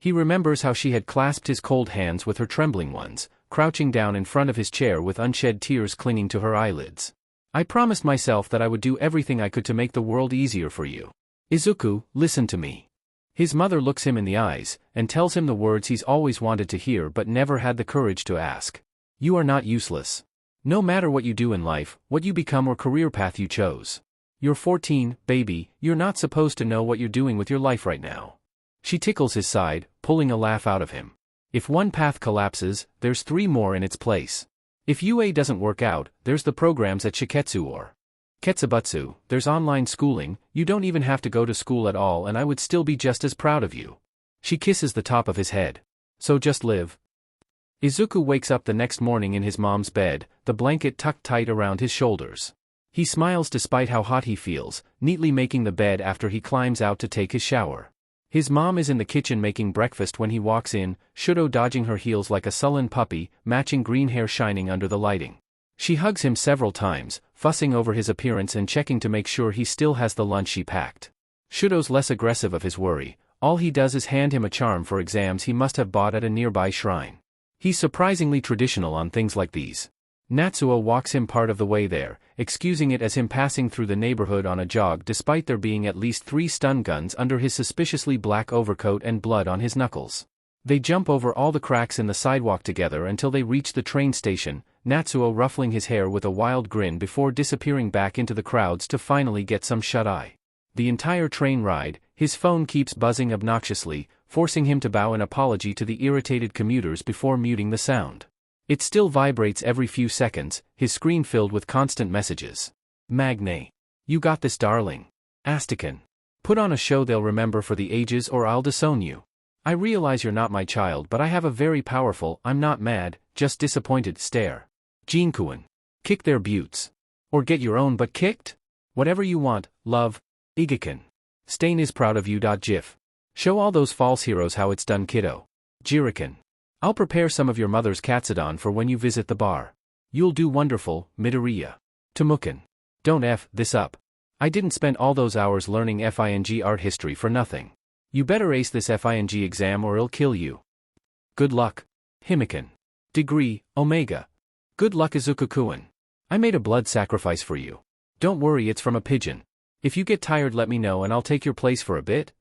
He remembers how she had clasped his cold hands with her trembling ones, crouching down in front of his chair with unshed tears clinging to her eyelids. I promised myself that I would do everything I could to make the world easier for you. Izuku, listen to me. His mother looks him in the eyes, and tells him the words he's always wanted to hear but never had the courage to ask. You are not useless. No matter what you do in life, what you become or career path you chose. You're 14, baby, you're not supposed to know what you're doing with your life right now. She tickles his side, pulling a laugh out of him. If one path collapses, there's 3 more in its place. If UA doesn't work out, there's the programs at Shiketsu or Ketsubutsu, there's online schooling, you don't even have to go to school at all and I would still be just as proud of you. She kisses the top of his head. So just live. Izuku wakes up the next morning in his mom's bed, the blanket tucked tight around his shoulders. He smiles despite how hot he feels, neatly making the bed after he climbs out to take his shower. His mom is in the kitchen making breakfast when he walks in, Shouto dodging her heels like a sullen puppy, matching green hair shining under the lighting. She hugs him several times, fussing over his appearance and checking to make sure he still has the lunch she packed. Shouto's less aggressive of his worry. All he does is hand him a charm for exams he must have bought at a nearby shrine. He's surprisingly traditional on things like these. Natsuo walks him part of the way there, excusing it as him passing through the neighborhood on a jog despite there being at least 3 stun guns under his suspiciously black overcoat and blood on his knuckles. They jump over all the cracks in the sidewalk together until they reach the train station, Natsuo ruffling his hair with a wild grin before disappearing back into the crowds to finally get some shut-eye. The entire train ride, his phone keeps buzzing obnoxiously, forcing him to bow an apology to the irritated commuters before muting the sound. It still vibrates every few seconds, his screen filled with constant messages. Magne. You got this, darling. Astican. Put on a show they'll remember for the ages or I'll disown you. I realize you're not my child, but I have a very powerful, I'm not mad, just disappointed stare. Jinkuin. Kick their buttes. Or get your own butt kicked? Whatever you want, love. Igakin. Stain is proud of you. Gif. Show all those false heroes how it's done, kiddo. Jirikin. I'll prepare some of your mother's katsudon for when you visit the bar. You'll do wonderful, Midoriya. Temukin. Don't F this up. I didn't spend all those hours learning FING art history for nothing. You better ace this FING exam or it'll kill you. Good luck. Himikin. Degree, Omega. Good luck, Izuku-kun. I made a blood sacrifice for you. Don't worry, it's from a pigeon. If you get tired, let me know and I'll take your place for a bit.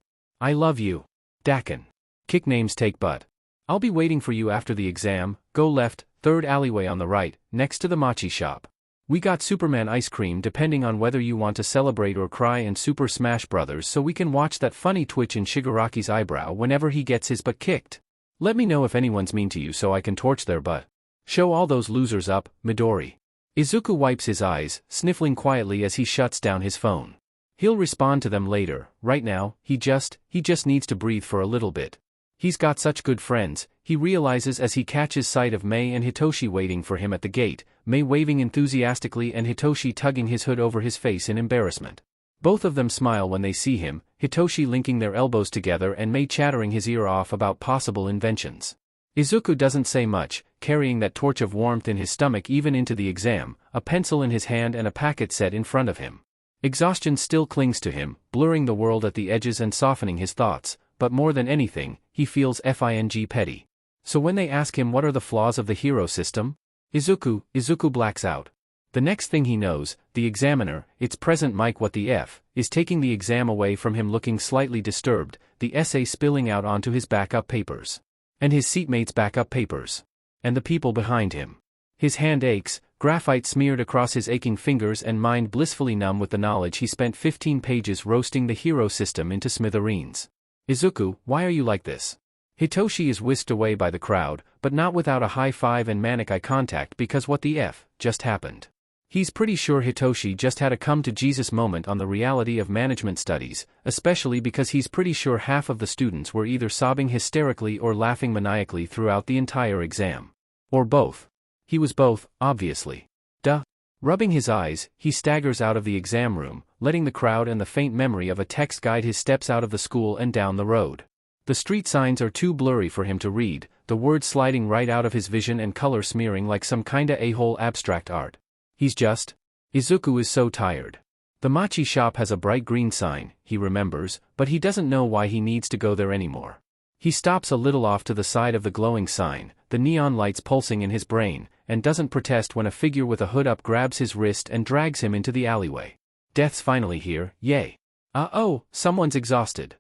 I love you. Dakin. Kick names take butt. I'll be waiting for you after the exam. Go left, 3rd alleyway on the right, next to the mochi shop. We got Superman ice cream depending on whether you want to celebrate or cry, and Super Smash Brothers so we can watch that funny twitch in Shigaraki's eyebrow whenever he gets his butt kicked. Let me know if anyone's mean to you so I can torch their butt. Show all those losers up, Midori. Izuku wipes his eyes, sniffling quietly as he shuts down his phone. He'll respond to them later. Right now, he just needs to breathe for a little bit. He's got such good friends, he realizes as he catches sight of Mei and Hitoshi waiting for him at the gate, Mei waving enthusiastically and Hitoshi tugging his hood over his face in embarrassment. Both of them smile when they see him, Hitoshi linking their elbows together and Mei chattering his ear off about possible inventions. Izuku doesn't say much, carrying that torch of warmth in his stomach even into the exam, a pencil in his hand and a packet set in front of him. Exhaustion still clings to him, blurring the world at the edges and softening his thoughts, but more than anything, he feels FING petty. So when they ask him what are the flaws of the hero system? Izuku blacks out. The next thing he knows, the examiner, its present Mike what the F, is taking the exam away from him looking slightly disturbed, the essay spilling out onto his backup papers. And his seatmate's backup papers. And the people behind him. His hand aches, graphite smeared across his aching fingers and mind blissfully numb with the knowledge he spent 15 pages roasting the hero system into smithereens. Izuku, why are you like this? Hitoshi is whisked away by the crowd, but not without a high five and manic eye contact because what the F just happened. He's pretty sure Hitoshi just had a come-to-Jesus moment on the reality of management studies, especially because he's pretty sure half of the students were either sobbing hysterically or laughing maniacally throughout the entire exam. Or both. He was both, obviously. Duh. Rubbing his eyes, he staggers out of the exam room, letting the crowd and the faint memory of a text guide his steps out of the school and down the road. The street signs are too blurry for him to read, the words sliding right out of his vision and color smearing like some kinda a-hole abstract art. He's just. Izuku is so tired. The mochi shop has a bright green sign, he remembers, but he doesn't know why he needs to go there anymore. He stops a little off to the side of the glowing sign, the neon lights pulsing in his brain, and doesn't protest when a figure with a hood up grabs his wrist and drags him into the alleyway. Death's finally here, yay. Oh, someone's exhausted.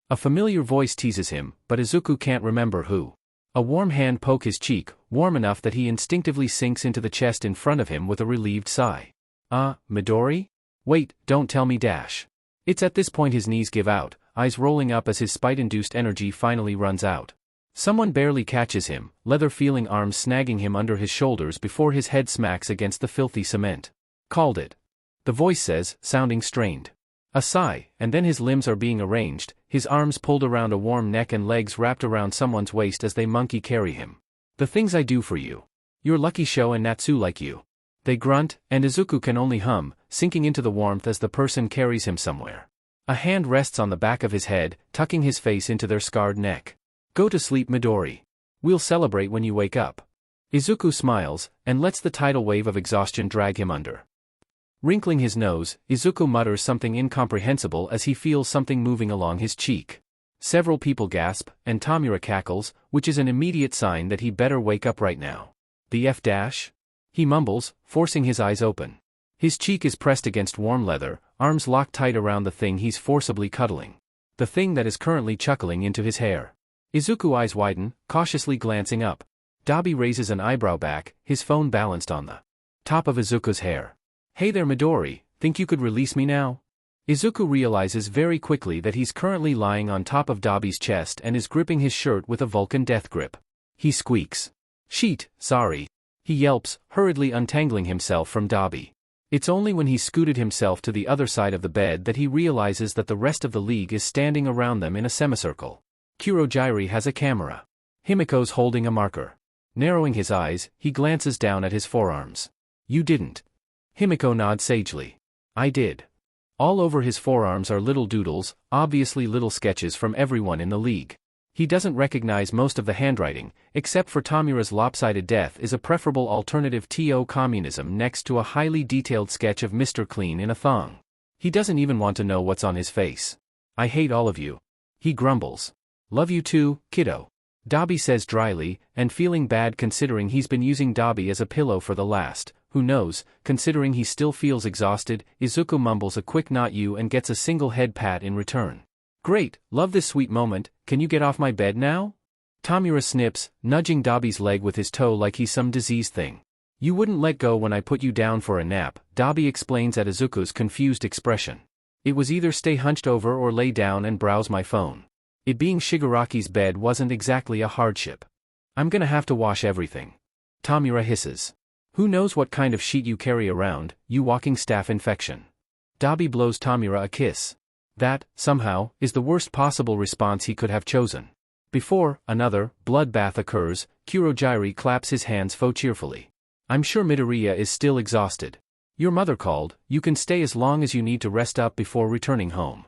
A familiar voice teases him, but Izuku can't remember who. A warm hand pokes his cheek, warm enough that he instinctively sinks into the chest in front of him with a relieved sigh. Midori? Wait, don't tell me dash. It's at this point his knees give out, eyes rolling up as his spite-induced energy finally runs out. Someone barely catches him, leather-feeling arms snagging him under his shoulders before his head smacks against the filthy cement. Called it. The voice says, sounding strained. A sigh, and then his limbs are being arranged, his arms pulled around a warm neck and legs wrapped around someone's waist as they monkey carry him. The things I do for you. You're lucky Sho and Natsu like you. They grunt, and Izuku can only hum, sinking into the warmth as the person carries him somewhere. A hand rests on the back of his head, tucking his face into their scarred neck. Go to sleep, Midori. We'll celebrate when you wake up. Izuku smiles, and lets the tidal wave of exhaustion drag him under. Wrinkling his nose, Izuku mutters something incomprehensible as he feels something moving along his cheek. Several people gasp, and Tomura cackles, which is an immediate sign that he better wake up right now. The F-? He mumbles, forcing his eyes open. His cheek is pressed against warm leather, arms locked tight around the thing he's forcibly cuddling. The thing that is currently chuckling into his hair. Izuku eyes widen, cautiously glancing up. Dabi raises an eyebrow back, his phone balanced on the top of Izuku's hair. Hey there, Midori, think you could release me now? Izuku realizes very quickly that he's currently lying on top of Dabi's chest and is gripping his shirt with a Vulcan death grip. He squeaks. Sheet, sorry. He yelps, hurriedly untangling himself from Dabi. It's only when he's scooted himself to the other side of the bed that he realizes that the rest of the league is standing around them in a semicircle. Kurogyri has a camera. Himiko's holding a marker. Narrowing his eyes, he glances down at his forearms. You didn't. Himiko nods sagely. I did. All over his forearms are little doodles, obviously little sketches from everyone in the league. He doesn't recognize most of the handwriting, except for Tomura's lopsided death is a preferable alternative to communism next to a highly detailed sketch of Mr. Clean in a thong. He doesn't even want to know what's on his face. I hate all of you. He grumbles. Love you too, kiddo. Dabi says dryly, and feeling bad considering he's been using Dabi as a pillow for the last, who knows, considering he still feels exhausted. Izuku mumbles a quick not you and gets a single head pat in return. Great, love this sweet moment, can you get off my bed now? Tomura snips, nudging Dabi's leg with his toe like he's some disease thing. You wouldn't let go when I put you down for a nap, Dabi explains at Izuku's confused expression. It was either stay hunched over or lay down and browse my phone. It being Shigaraki's bed wasn't exactly a hardship. I'm gonna have to wash everything. Tomura hisses. Who knows what kind of sheet you carry around, you walking staph infection. Dabi blows Tomura a kiss. That, somehow, is the worst possible response he could have chosen. Before another bloodbath occurs, Kurogyri claps his hands cheerfully. I'm sure Midoriya is still exhausted. Your mother called, you can stay as long as you need to rest up before returning home.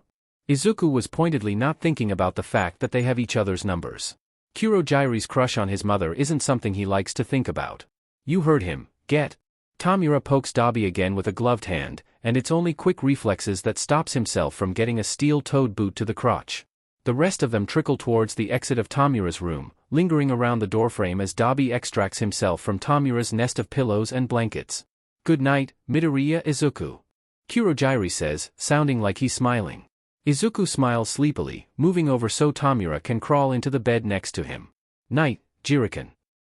Izuku was pointedly not thinking about the fact that they have each other's numbers. Kurogyri's crush on his mother isn't something he likes to think about. You heard him, get. Tomura pokes Dabi again with a gloved hand, and it's only quick reflexes that stops himself from getting a steel-toed boot to the crotch. The rest of them trickle towards the exit of Tomura's room, lingering around the doorframe as Dabi extracts himself from Tomura's nest of pillows and blankets. Good night, Midoriya Izuku. Kurogyri says, sounding like he's smiling. Izuku smiles sleepily, moving over so Tomura can crawl into the bed next to him. Night, Jiriken.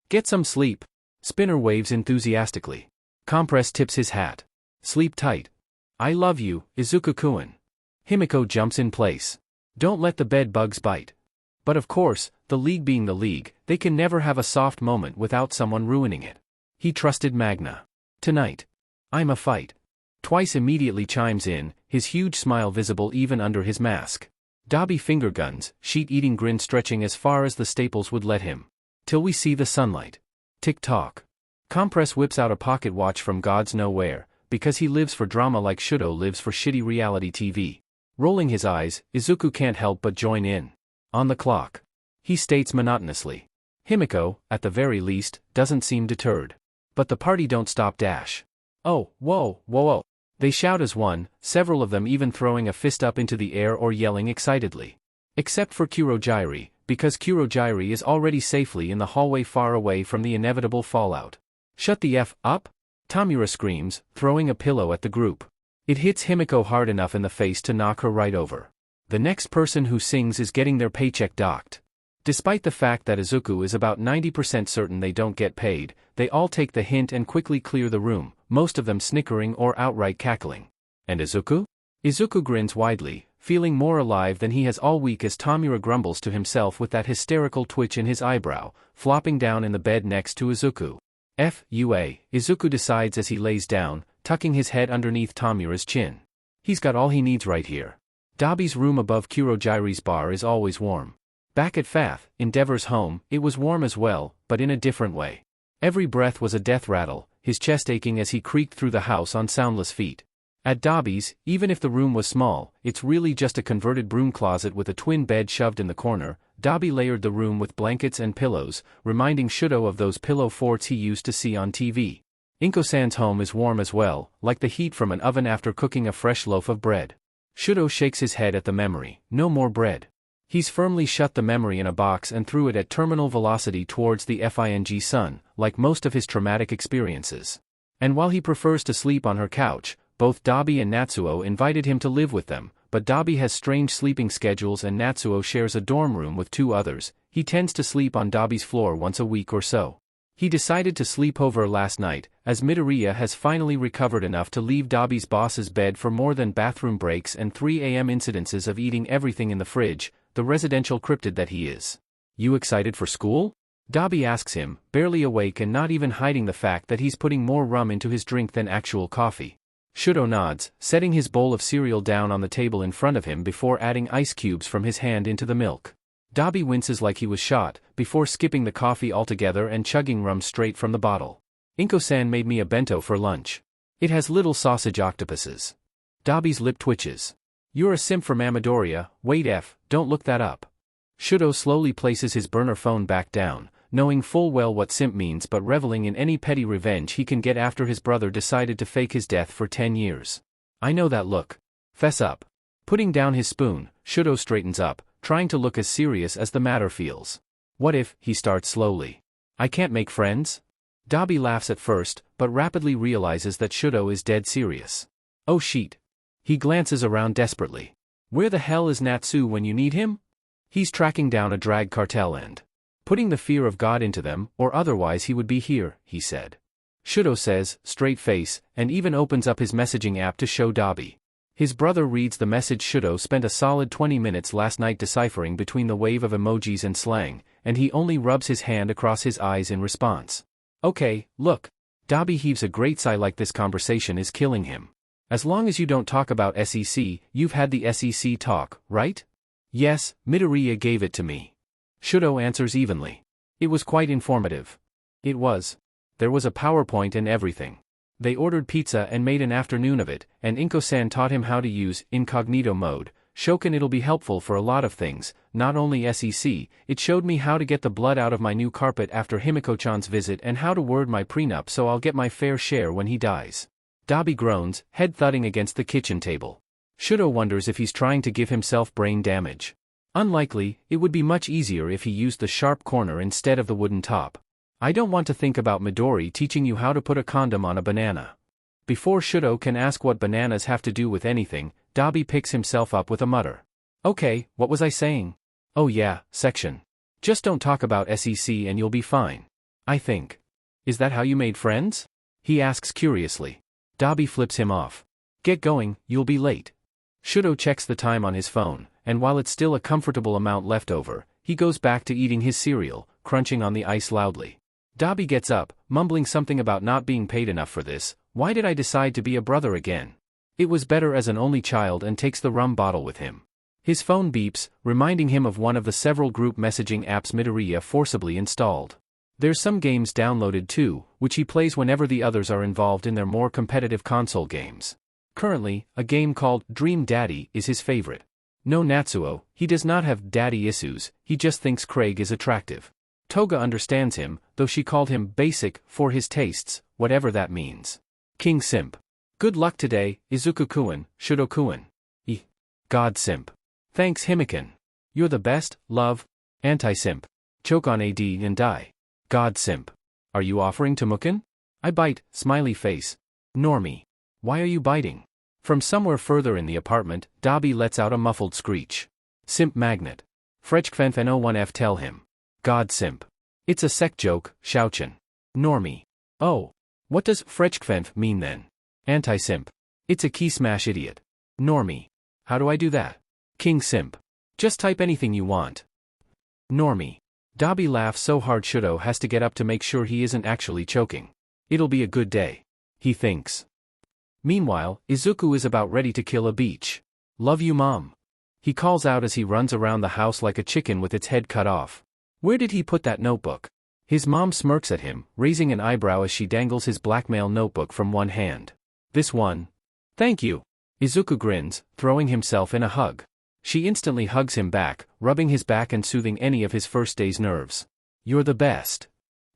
Get some sleep. Spinner waves enthusiastically. Compress tips his hat. Sleep tight. I love you, Izuku-kun. Himiko jumps in place. Don't let the bed bugs bite. But of course, the league being the league, they can never have a soft moment without someone ruining it. He trusted Magna. Tonight. I'm a fight. Twice immediately chimes in, his huge smile visible even under his mask. Dabi finger guns, sheet-eating grin stretching as far as the staples would let him. Till we see the sunlight. Tick-tock. Compress whips out a pocket watch from God's nowhere, because he lives for drama like Shouto lives for shitty reality TV. Rolling his eyes, Izuku can't help but join in. On the clock. He states monotonously. Himiko, at the very least, doesn't seem deterred. But the party don't stop dash. Oh, whoa, whoa, whoa. They shout as one, several of them even throwing a fist up into the air or yelling excitedly. Except for Kurogyri, because Kurogyri is already safely in the hallway far away from the inevitable fallout. Shut the F up? Tomura screams, throwing a pillow at the group. It hits Himiko hard enough in the face to knock her right over. The next person who sings is getting their paycheck docked. Despite the fact that Izuku is about 90% certain they don't get paid, they all take the hint and quickly clear the room, most of them snickering or outright cackling. And Izuku? Izuku grins widely, feeling more alive than he has all week as Tomura grumbles to himself with that hysterical twitch in his eyebrow, flopping down in the bed next to Izuku. F.U.A., Izuku decides as he lays down, tucking his head underneath Tomura's chin. He's got all he needs right here. Dabi's room above Kurogyri's bar is always warm. Back at Fath, Endeavor's home, it was warm as well, but in a different way. Every breath was a death rattle, his chest aching as he creaked through the house on soundless feet. At Dabi's, even if the room was small, it's really just a converted broom closet with a twin bed shoved in the corner. Dabi layered the room with blankets and pillows, reminding Shouto of those pillow forts he used to see on TV. Inko-san's home is warm as well, like the heat from an oven after cooking a fresh loaf of bread. Shouto shakes his head at the memory. No more bread. He's firmly shut the memory in a box and threw it at terminal velocity towards the FING sun, like most of his traumatic experiences. And while he prefers to sleep on her couch, both Dabi and Natsuo invited him to live with them, but Dabi has strange sleeping schedules and Natsuo shares a dorm room with 2 others. He tends to sleep on Dabi's floor once a week or so. He decided to sleep over last night, as Midoriya has finally recovered enough to leave Dabi's boss's bed for more than bathroom breaks and 3 a.m. incidences of eating everything in the fridge, the residential cryptid that he is. You excited for school? Dabi asks him, barely awake and not even hiding the fact that he's putting more rum into his drink than actual coffee. Shouto nods, setting his bowl of cereal down on the table in front of him before adding ice cubes from his hand into the milk. Dabi winces like he was shot, before skipping the coffee altogether and chugging rum straight from the bottle. Inko-san made me a bento for lunch. It has little sausage octopuses. Dabi's lip twitches. You're a simp for Midoriya. Wait don't look that up. Shouto slowly places his burner phone back down, knowing full well what simp means but reveling in any petty revenge he can get after his brother decided to fake his death for 10 years. I know that look. Fess up. Putting down his spoon, Shouto straightens up, trying to look as serious as the matter feels. What if, he starts slowly. I can't make friends? Dabi laughs at first, but rapidly realizes that Shouto is dead serious. Oh shit. He glances around desperately. Where the hell is Natsu when you need him? He's tracking down a drag cartel and putting the fear of God into them, or otherwise he would be here, he said. Shouto says, straight face, and even opens up his messaging app to show Dabi. His brother reads the message. Shouto spent a solid 20 minutes last night deciphering between the wave of emojis and slang, and he only rubs his hand across his eyes in response. Okay, look. Dabi heaves a great sigh like this conversation is killing him. As long as you don't talk about SEC, you've had the SEC talk, right? Yes, Midoriya gave it to me. Shouto answers evenly. It was quite informative. It was. There was a PowerPoint and everything. They ordered pizza and made an afternoon of it, and Inko-san taught him how to use incognito mode. Shoken, it'll be helpful for a lot of things, not only SEC, it showed me how to get the blood out of my new carpet after Himiko-chan's visit and how to word my prenup so I'll get my fair share when he dies. Dabi groans, head thudding against the kitchen table. Shouto wonders if he's trying to give himself brain damage. Unlikely, it would be much easier if he used the sharp corner instead of the wooden top. I don't want to think about Midori teaching you how to put a condom on a banana. Before Shouto can ask what bananas have to do with anything, Dabi picks himself up with a mutter. Okay, what was I saying? Oh yeah, section. Just don't talk about SEC and you'll be fine. I think. Is that how you made friends? He asks curiously. Dabi flips him off. Get going, you'll be late. Shouto checks the time on his phone, and while it's still a comfortable amount left over, he goes back to eating his cereal, crunching on the ice loudly. Dabi gets up, mumbling something about not being paid enough for this. Why did I decide to be a brother again? It was better as an only child, and takes the rum bottle with him. His phone beeps, reminding him of one of the several group messaging apps Midoriya forcibly installed. There's some games downloaded too, which he plays whenever the others are involved in their more competitive console games. Currently, a game called Dream Daddy is his favorite. No Natsuo, he does not have daddy issues, he just thinks Craig is attractive. Toga understands him, though she called him basic for his tastes, whatever that means. King Simp. Good luck today, Izuku-kun, Shouto-kun. God Simp. Thanks Himiken. You're the best, love. Anti-simp. Choke on AD and die. God Simp. Are you offering to Muken? I bite, smiley face. Normie. Why are you biting? From somewhere further in the apartment, Dabi lets out a muffled screech. Simp magnet. Frechkfenf N01F tell him. God Simp. It's a sec joke, Shouchan. Normie. Oh. What does Frechkfenf mean then? Anti-simp. It's a key smash idiot. Normie. How do I do that? King Simp. Just type anything you want. Normie. Dabi laughs so hard Shouto has to get up to make sure he isn't actually choking. It'll be a good day. He thinks. Meanwhile, Izuku is about ready to kill a beach. Love you mom. He calls out as he runs around the house like a chicken with its head cut off. Where did he put that notebook? His mom smirks at him, raising an eyebrow as she dangles his blackmail notebook from one hand. This one? Thank you. Izuku grins, throwing himself in a hug. She instantly hugs him back, rubbing his back and soothing any of his first day's nerves. You're the best,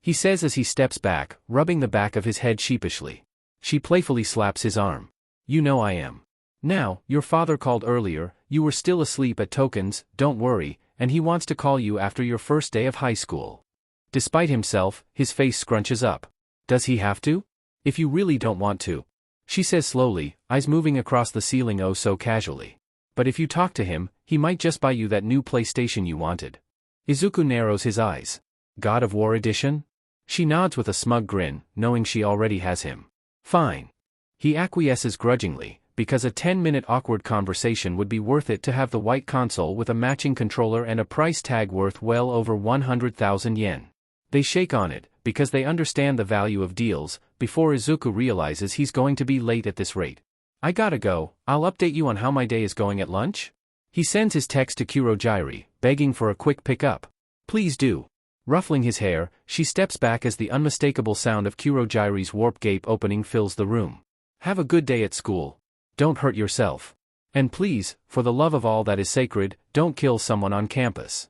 he says as he steps back, rubbing the back of his head sheepishly. She playfully slaps his arm. You know I am. Now, your father called earlier, you were still asleep at Tokens, don't worry, and he wants to call you after your first day of high school. Despite himself, his face scrunches up. Does he have to? If you really don't want to, she says slowly, eyes moving across the ceiling oh so casually. But if you talk to him, he might just buy you that new PlayStation you wanted. Izuku narrows his eyes. God of War edition? She nods with a smug grin, knowing she already has him. Fine. He acquiesces grudgingly, because a 10-minute awkward conversation would be worth it to have the white console with a matching controller and a price tag worth well over 100,000 yen. They shake on it, because they understand the value of deals, before Izuku realizes he's going to be late at this rate. I gotta go, I'll update you on how my day is going at lunch? He sends his text to Kurogiri, begging for a quick pickup. Please do. Ruffling his hair, she steps back as the unmistakable sound of Kurogiri's warp gate opening fills the room. Have a good day at school. Don't hurt yourself. And please, for the love of all that is sacred, don't kill someone on campus.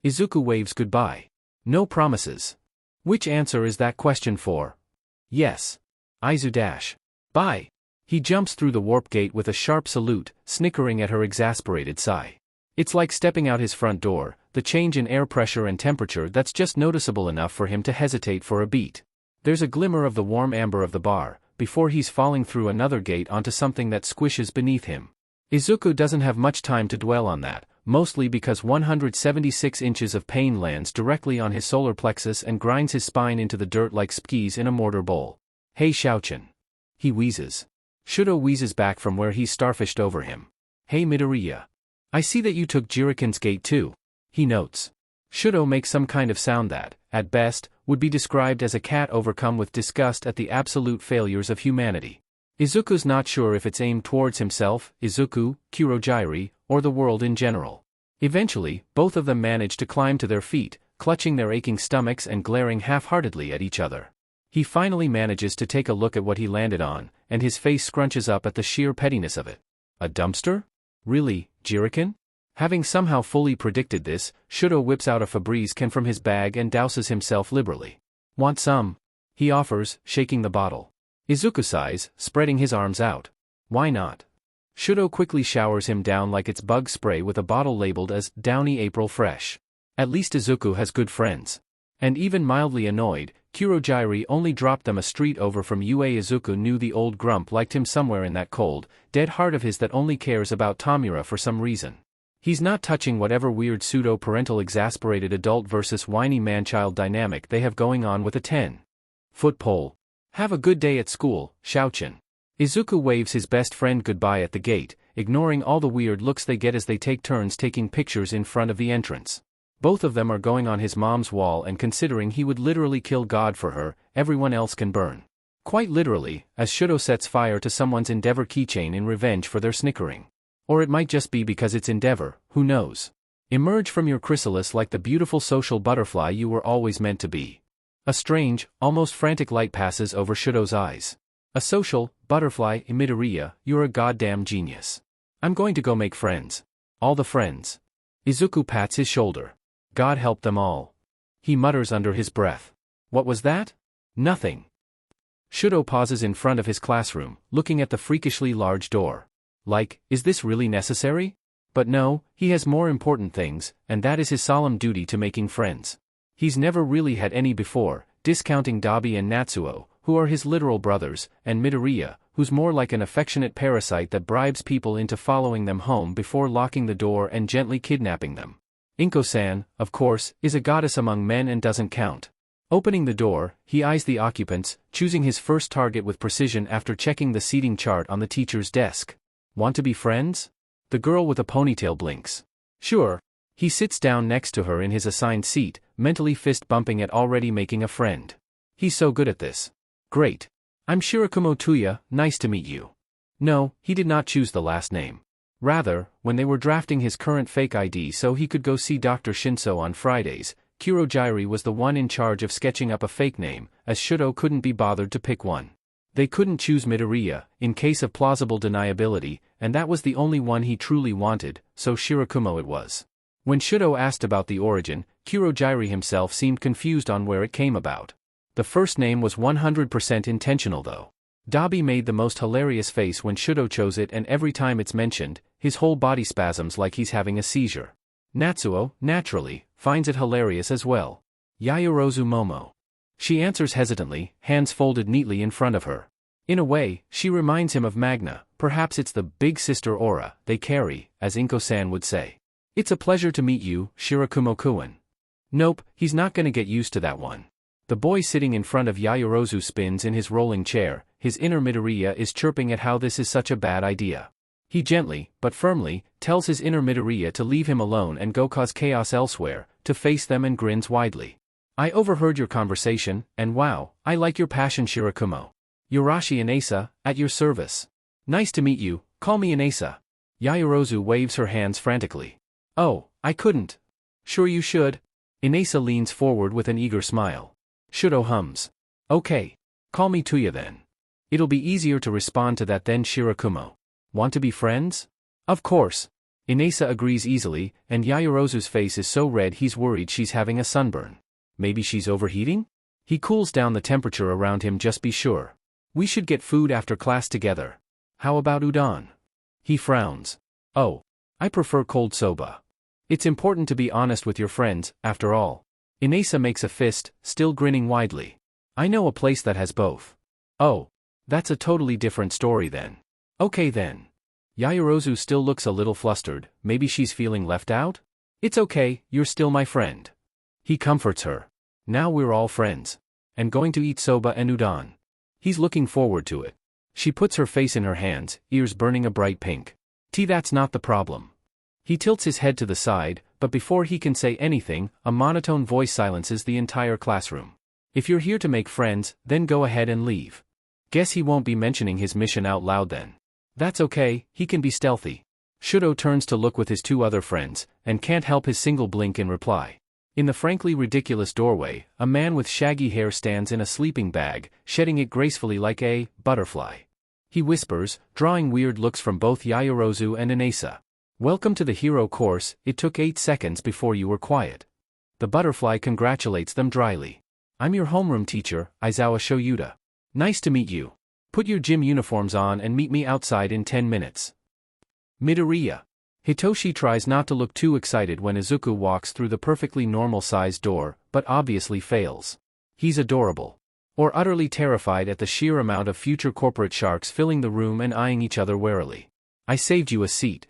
Izuku waves goodbye. No promises. Which answer is that question for? Yes. Bye. He jumps through the warp gate with a sharp salute, snickering at her exasperated sigh. It's like stepping out his front door, the change in air pressure and temperature that's just noticeable enough for him to hesitate for a beat. There's a glimmer of the warm amber of the bar, before he's falling through another gate onto something that squishes beneath him. Izuku doesn't have much time to dwell on that, mostly because 176 inches of pain lands directly on his solar plexus and grinds his spine into the dirt like skis in a mortar bowl. Hey Shouchan. He wheezes. Shouto wheezes back from where he's starfished over him. Hey Midoriya. I see that you took Jiriken's gate too. He notes. Shouto makes some kind of sound that, at best, would be described as a cat overcome with disgust at the absolute failures of humanity. Izuku's not sure if it's aimed towards himself, Izuku, Kurogiri, or the world in general. Eventually, both of them manage to climb to their feet, clutching their aching stomachs and glaring half-heartedly at each other. He finally manages to take a look at what he landed on, and his face scrunches up at the sheer pettiness of it. A dumpster? Really, Jiriken? Having somehow fully predicted this, Shouto whips out a Febreze can from his bag and douses himself liberally. Want some? He offers, shaking the bottle. Izuku sighs, spreading his arms out. Why not? Shouto quickly showers him down like it's bug spray with a bottle labeled as Downy April Fresh. At least Izuku has good friends. And even mildly annoyed, Kurogiri only dropped them a street over from UA. Izuku knew the old grump liked him somewhere in that cold, dead heart of his that only cares about Tomura for some reason. He's not touching whatever weird pseudo-parental exasperated adult versus whiny man-child dynamic they have going on with a 10-foot pole. Have a good day at school, Shouchan. Izuku waves his best friend goodbye at the gate, ignoring all the weird looks they get as they take turns taking pictures in front of the entrance. Both of them are going on his mom's wall, and considering he would literally kill God for her, everyone else can burn. Quite literally, as Shouto sets fire to someone's Endeavor keychain in revenge for their snickering. Or it might just be because it's Endeavor, who knows? Emerge from your chrysalis like the beautiful social butterfly you were always meant to be. A strange, almost frantic light passes over Shouto's eyes. A social butterfly, Midoriya, you're a goddamn genius. I'm going to go make friends. All the friends. Izuku pats his shoulder. God help them all. He mutters under his breath. What was that? Nothing. Shouto pauses in front of his classroom, looking at the freakishly large door. Like, is this really necessary? But no, he has more important things, and that is his solemn duty to making friends. He's never really had any before, discounting Dabi and Natsuo, who are his literal brothers, and Midoriya, who's more like an affectionate parasite that bribes people into following them home before locking the door and gently kidnapping them. Inko-san, of course, is a goddess among men and doesn't count. Opening the door, he eyes the occupants, choosing his first target with precision after checking the seating chart on the teacher's desk. Want to be friends? The girl with a ponytail blinks. Sure. He sits down next to her in his assigned seat, mentally fist-bumping at already making a friend. He's so good at this. Great. I'm Shirakumo Tuya, nice to meet you. No, he did not choose the last name. Rather, when they were drafting his current fake ID so he could go see Dr. Shinso on Fridays, Kurogiri was the one in charge of sketching up a fake name, as Shouto couldn't be bothered to pick one. They couldn't choose Midoriya, in case of plausible deniability, and that was the only one he truly wanted, so Shirakumo it was. When Shouto asked about the origin, Kurogiri himself seemed confused on where it came about. The first name was 100% intentional though. Dabi made the most hilarious face when Shouto chose it, and every time it's mentioned, his whole body spasms like he's having a seizure. Natsuo, naturally, finds it hilarious as well. Yaoyorozu Momo. She answers hesitantly, hands folded neatly in front of her. In a way, she reminds him of Magna, perhaps it's the big sister aura they carry, as Inko-san would say. It's a pleasure to meet you, Shirakumo-kun. Nope, he's not gonna get used to that one. The boy sitting in front of Yaoyorozu spins in his rolling chair, his inner Midoriya is chirping at how this is such a bad idea. He gently, but firmly, tells his inner Midoriya to leave him alone and go cause chaos elsewhere, to face them, and grins widely. I overheard your conversation, and wow, I like your passion, Shirakumo. Yorashi Inasa, at your service. Nice to meet you, call me Inasa. Yaoyorozu waves her hands frantically. Oh, I couldn't. Sure you should. Inasa leans forward with an eager smile. Shouto hums. Okay. Call me Tuya then. It'll be easier to respond to that then, Shirakumo. Want to be friends? Of course. Inasa agrees easily, and Yaoyorozu's face is so red he's worried she's having a sunburn. Maybe she's overheating? He cools down the temperature around him, just be sure. We should get food after class together. How about udon? He frowns. Oh. I prefer cold soba. It's important to be honest with your friends, after all. Inasa makes a fist, still grinning widely. I know a place that has both. Oh. That's a totally different story then. Okay then. Yaoyorozu still looks a little flustered, maybe she's feeling left out? It's okay, you're still my friend. He comforts her. Now we're all friends. And going to eat soba and udon. He's looking forward to it. She puts her face in her hands, ears burning a bright pink. That's not the problem. He tilts his head to the side, but before he can say anything, a monotone voice silences the entire classroom. If you're here to make friends, then go ahead and leave. Guess he won't be mentioning his mission out loud then. That's okay, he can be stealthy. Shouto turns to look with his two other friends, and can't help his single blink in reply. In the frankly ridiculous doorway, a man with shaggy hair stands in a sleeping bag, shedding it gracefully like a butterfly. He whispers, drawing weird looks from both Yaoyorozu and Inasa. Welcome to the hero course, it took 8 seconds before you were quiet. The butterfly congratulates them dryly. I'm your homeroom teacher, Aizawa Shoyuta. Nice to meet you. Put your gym uniforms on and meet me outside in 10 minutes. Midoriya. Hitoshi tries not to look too excited when Izuku walks through the perfectly normal-sized door, but obviously fails. He's adorable. Or utterly terrified at the sheer amount of future corporate sharks filling the room and eyeing each other warily. I saved you a seat.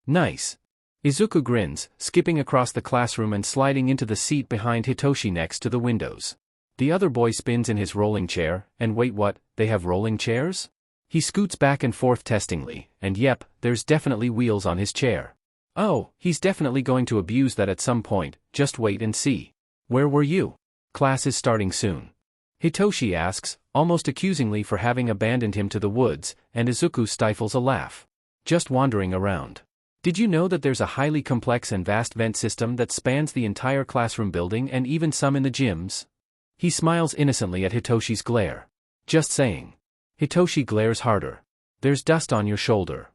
Nice. Izuku grins, skipping across the classroom and sliding into the seat behind Hitoshi next to the windows. The other boy spins in his rolling chair, and wait, what, they have rolling chairs? He scoots back and forth testingly, and yep, there's definitely wheels on his chair. Oh, he's definitely going to abuse that at some point, just wait and see. Where were you? Class is starting soon. Hitoshi asks, almost accusingly for having abandoned him to the woods, and Izuku stifles a laugh. Just wandering around. Did you know that there's a highly complex and vast vent system that spans the entire classroom building and even some in the gyms? He smiles innocently at Hitoshi's glare. Just saying. Hitoshi glares harder. There's dust on your shoulder.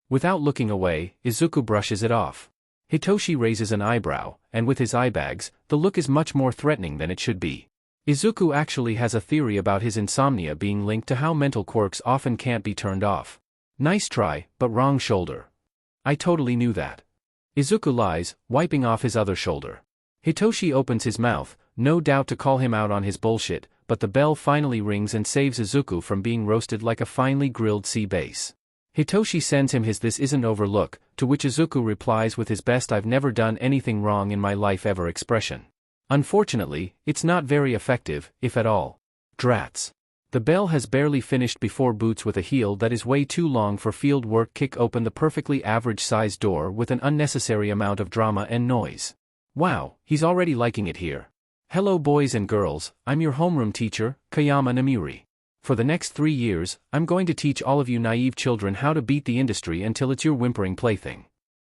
Without looking away, Izuku brushes it off. Hitoshi raises an eyebrow, and with his eye bags, the look is much more threatening than it should be. Izuku actually has a theory about his insomnia being linked to how mental quirks often can't be turned off. Nice try, but wrong shoulder. I totally knew that. Izuku lies, wiping off his other shoulder. Hitoshi opens his mouth, no doubt to call him out on his bullshit, but the bell finally rings and saves Izuku from being roasted like a finely grilled sea bass. Hitoshi sends him his "this isn't over" look, to which Izuku replies with his best "I've never done anything wrong in my life ever" expression. Unfortunately, it's not very effective, if at all. Drats. The bell has barely finished before Boots, with a heel that is way too long for field work, kick open the perfectly average-sized door with an unnecessary amount of drama and noise. Wow, he's already liking it here. Hello boys and girls, I'm your homeroom teacher, Kayama Namuri. For the next 3 years, I'm going to teach all of you naive children how to beat the industry until it's your whimpering plaything.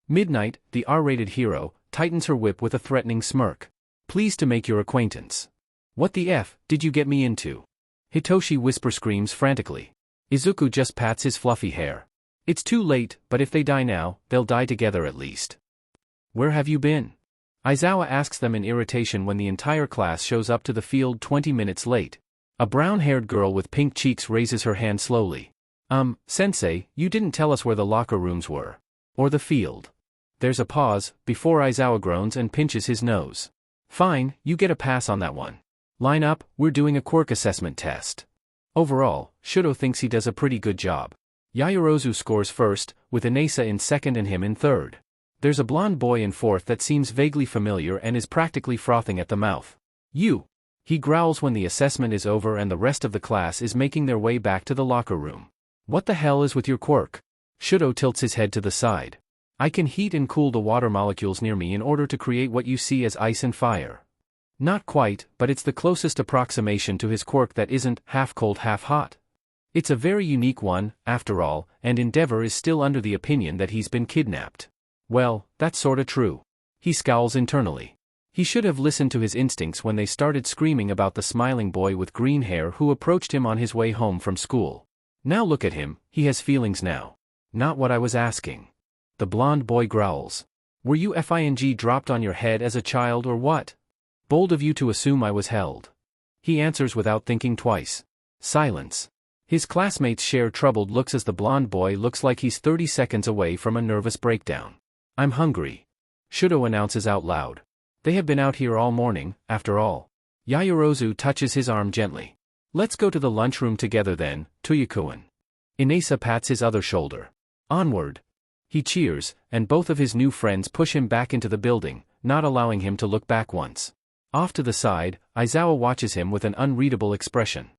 Midnight, the R-rated hero, tightens her whip with a threatening smirk. Pleased to make your acquaintance. What the F did you get me into? Hitoshi whisper screams frantically. Izuku just pats his fluffy hair. It's too late, but if they die now, they'll die together at least. Where have you been? Aizawa asks them in irritation when the entire class shows up to the field 20 minutes late. A brown-haired girl with pink cheeks raises her hand slowly. Sensei, you didn't tell us where the locker rooms were. Or the field. There's a pause, before Aizawa groans and pinches his nose. Fine, you get a pass on that one. Line up, we're doing a quirk assessment test. Overall, Shouto thinks he does a pretty good job. Yaoyorozu scores first, with Inesa in second and him in third. There's a blonde boy in fourth that seems vaguely familiar and is practically frothing at the mouth. You! He growls when the assessment is over and the rest of the class is making their way back to the locker room. What the hell is with your quirk? Shouto tilts his head to the side. I can heat and cool the water molecules near me in order to create what you see as ice and fire. Not quite, but it's the closest approximation to his quirk that isn't half cold half hot. It's a very unique one, after all, and Endeavor is still under the opinion that he's been kidnapped. Well, that's sorta true. He scowls internally. He should have listened to his instincts when they started screaming about the smiling boy with green hair who approached him on his way home from school. Now look at him, he has feelings now. Not what I was asking. The blonde boy growls. Were you FING dropped on your head as a child or what? Bold of you to assume I was held. He answers without thinking twice. Silence. His classmates share troubled looks as the blonde boy looks like he's 30 seconds away from a nervous breakdown. I'm hungry. Shouto announces out loud. They have been out here all morning, after all. Yaoyorozu touches his arm gently. Let's go to the lunchroom together then, Toyakuin. Inesa pats his other shoulder. Onward. He cheers, and both of his new friends push him back into the building, not allowing him to look back once. Off to the side, Aizawa watches him with an unreadable expression.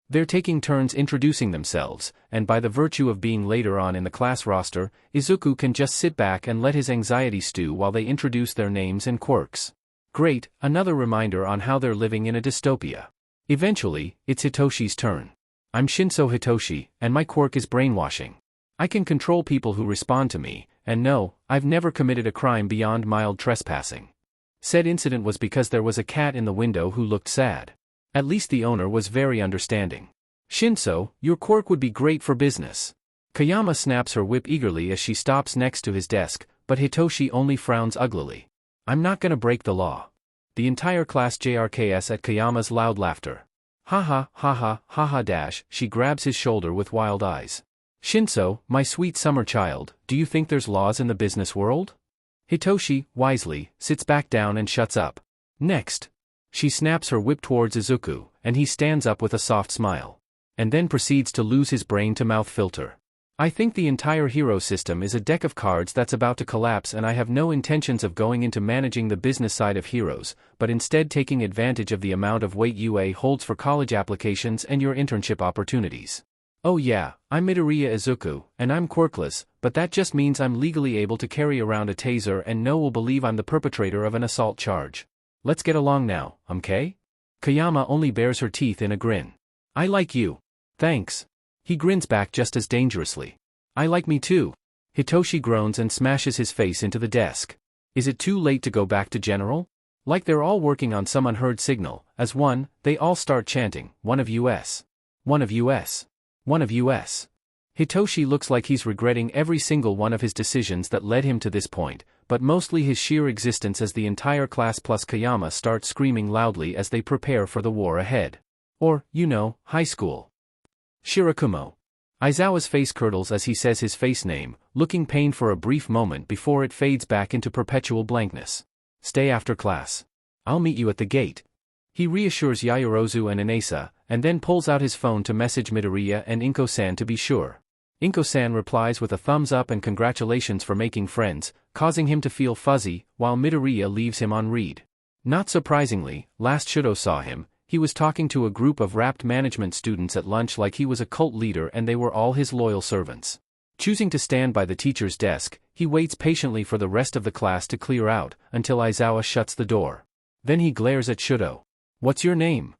They're taking turns introducing themselves, and by the virtue of being later on in the class roster, Izuku can just sit back and let his anxiety stew while they introduce their names and quirks. Great, another reminder on how they're living in a dystopia. Eventually, it's Hitoshi's turn. I'm Shinso Hitoshi, and my quirk is brainwashing. I can control people who respond to me, and no, I've never committed a crime beyond mild trespassing. Said incident was because there was a cat in the window who looked sad. At least the owner was very understanding. Shinso, your quirk would be great for business. Kayama snaps her whip eagerly as she stops next to his desk, but Hitoshi only frowns uglily. I'm not gonna break the law. The entire class JRKS at Kayama's loud laughter. Haha, haha, haha dash, she grabs his shoulder with wild eyes. Shinso, my sweet summer child, do you think there's laws in the business world? Hitoshi, wisely, sits back down and shuts up. Next. She snaps her whip towards Izuku, and he stands up with a soft smile. And then proceeds to lose his brain-to-mouth filter. I think the entire hero system is a deck of cards that's about to collapse, and I have no intentions of going into managing the business side of heroes, but instead taking advantage of the amount of weight UA holds for college applications and your internship opportunities. Oh yeah, I'm Midoriya Izuku, and I'm quirkless, but that just means I'm legally able to carry around a taser and no one will believe I'm the perpetrator of an assault charge. Let's get along now, okay? Kayama only bares her teeth in a grin. I like you. Thanks. He grins back just as dangerously. I like me too. Hitoshi groans and smashes his face into the desk. Is it too late to go back to General? Like they're all working on some unheard signal, as one, they all start chanting, one of US. One of US. One of US. Hitoshi looks like he's regretting every single one of his decisions that led him to this point, but mostly his sheer existence as the entire class plus Kayama start screaming loudly as they prepare for the war ahead. Or, you know, high school. Shirakumo. Aizawa's face curdles as he says his face name, looking pained for a brief moment before it fades back into perpetual blankness. Stay after class. I'll meet you at the gate. He reassures Yaoyorozu and Inesa, and then pulls out his phone to message Midoriya and Inko-san to be sure. Inko-san replies with a thumbs up and congratulations for making friends, causing him to feel fuzzy, while Midoriya leaves him on read. Not surprisingly, last Shouto saw him, he was talking to a group of rapt management students at lunch like he was a cult leader and they were all his loyal servants. Choosing to stand by the teacher's desk, he waits patiently for the rest of the class to clear out, until Aizawa shuts the door. Then he glares at Shouto. What's your name?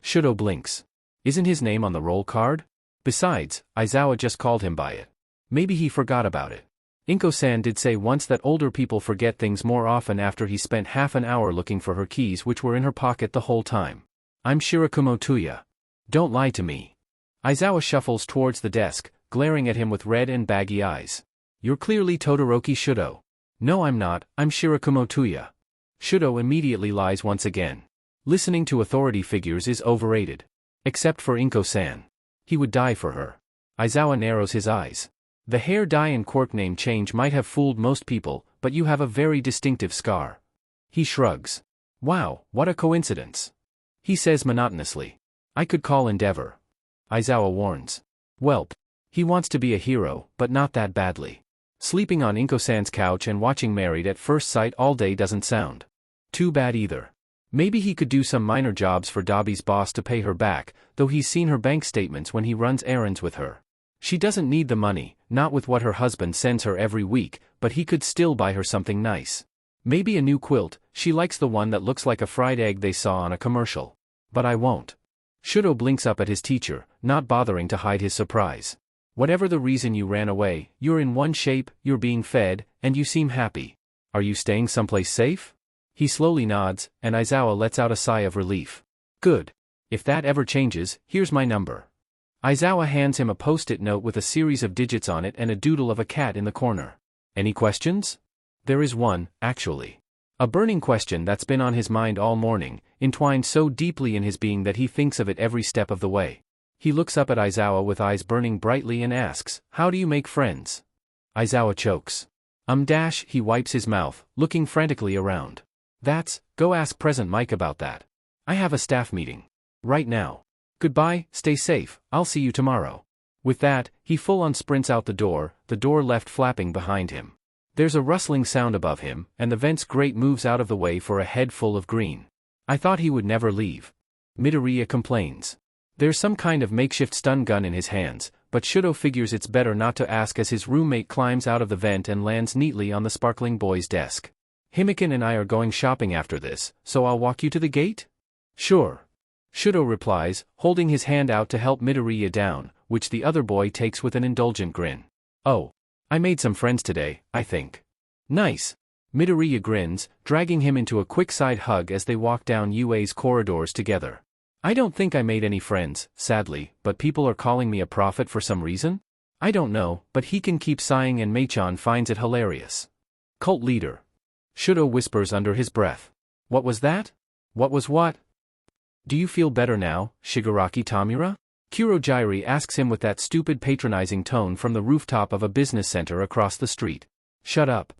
Shouto blinks. Isn't his name on the roll card? Besides, Aizawa just called him by it. Maybe he forgot about it. Inko-san did say once that older people forget things more often after he spent half an hour looking for her keys which were in her pocket the whole time. I'm Shirakumo Tuya. Don't lie to me. Aizawa shuffles towards the desk, glaring at him with red and baggy eyes. You're clearly Todoroki Shouto. No, I'm not, I'm Shirakumo Tuya. Shouto immediately lies once again. Listening to authority figures is overrated. Except for Inko-san. He would die for her. Aizawa narrows his eyes. The hair dye and quirk name change might have fooled most people, but you have a very distinctive scar. He shrugs. Wow, what a coincidence. He says monotonously. I could call Endeavor. Aizawa warns. Welp. He wants to be a hero, but not that badly. Sleeping on Inko-san's couch and watching Married at First Sight all day doesn't sound too bad either. Maybe he could do some minor jobs for Dabi's boss to pay her back, though he's seen her bank statements when he runs errands with her. She doesn't need the money, not with what her husband sends her every week, but he could still buy her something nice. Maybe a new quilt, she likes the one that looks like a fried egg they saw on a commercial. But I won't. Shouto blinks up at his teacher, not bothering to hide his surprise. Whatever the reason you ran away, you're in one shape, you're being fed, and you seem happy. Are you staying someplace safe? He slowly nods, and Aizawa lets out a sigh of relief. Good. If that ever changes, here's my number. Aizawa hands him a post-it note with a series of digits on it and a doodle of a cat in the corner. Any questions? There is one, actually. A burning question that's been on his mind all morning, entwined so deeply in his being that he thinks of it every step of the way. He looks up at Aizawa with eyes burning brightly and asks, how do you make friends? Aizawa chokes. He wipes his mouth, looking frantically around. Go ask Present Mike about that. I have a staff meeting. Right now. Goodbye, stay safe, I'll see you tomorrow. With that, he full-on sprints out the door left flapping behind him. There's a rustling sound above him, and the vent's grate moves out of the way for a head full of green. I thought he would never leave. Midoriya complains. There's some kind of makeshift stun gun in his hands, but Shouto figures it's better not to ask as his roommate climbs out of the vent and lands neatly on the sparkling boy's desk. Himeken and I are going shopping after this, so I'll walk you to the gate? Sure. Shouto replies, holding his hand out to help Midoriya down, which the other boy takes with an indulgent grin. Oh. I made some friends today, I think. Nice. Midoriya grins, dragging him into a quick side hug as they walk down UA's corridors together. I don't think I made any friends, sadly, but people are calling me a prophet for some reason? I don't know, but he can keep sighing and Maichan finds it hilarious. Cult leader. Shouto whispers under his breath. What was that? What was what? Do you feel better now, Shigaraki Tomura? Kurojairi asks him with that stupid patronizing tone from the rooftop of a business center across the street. Shut up.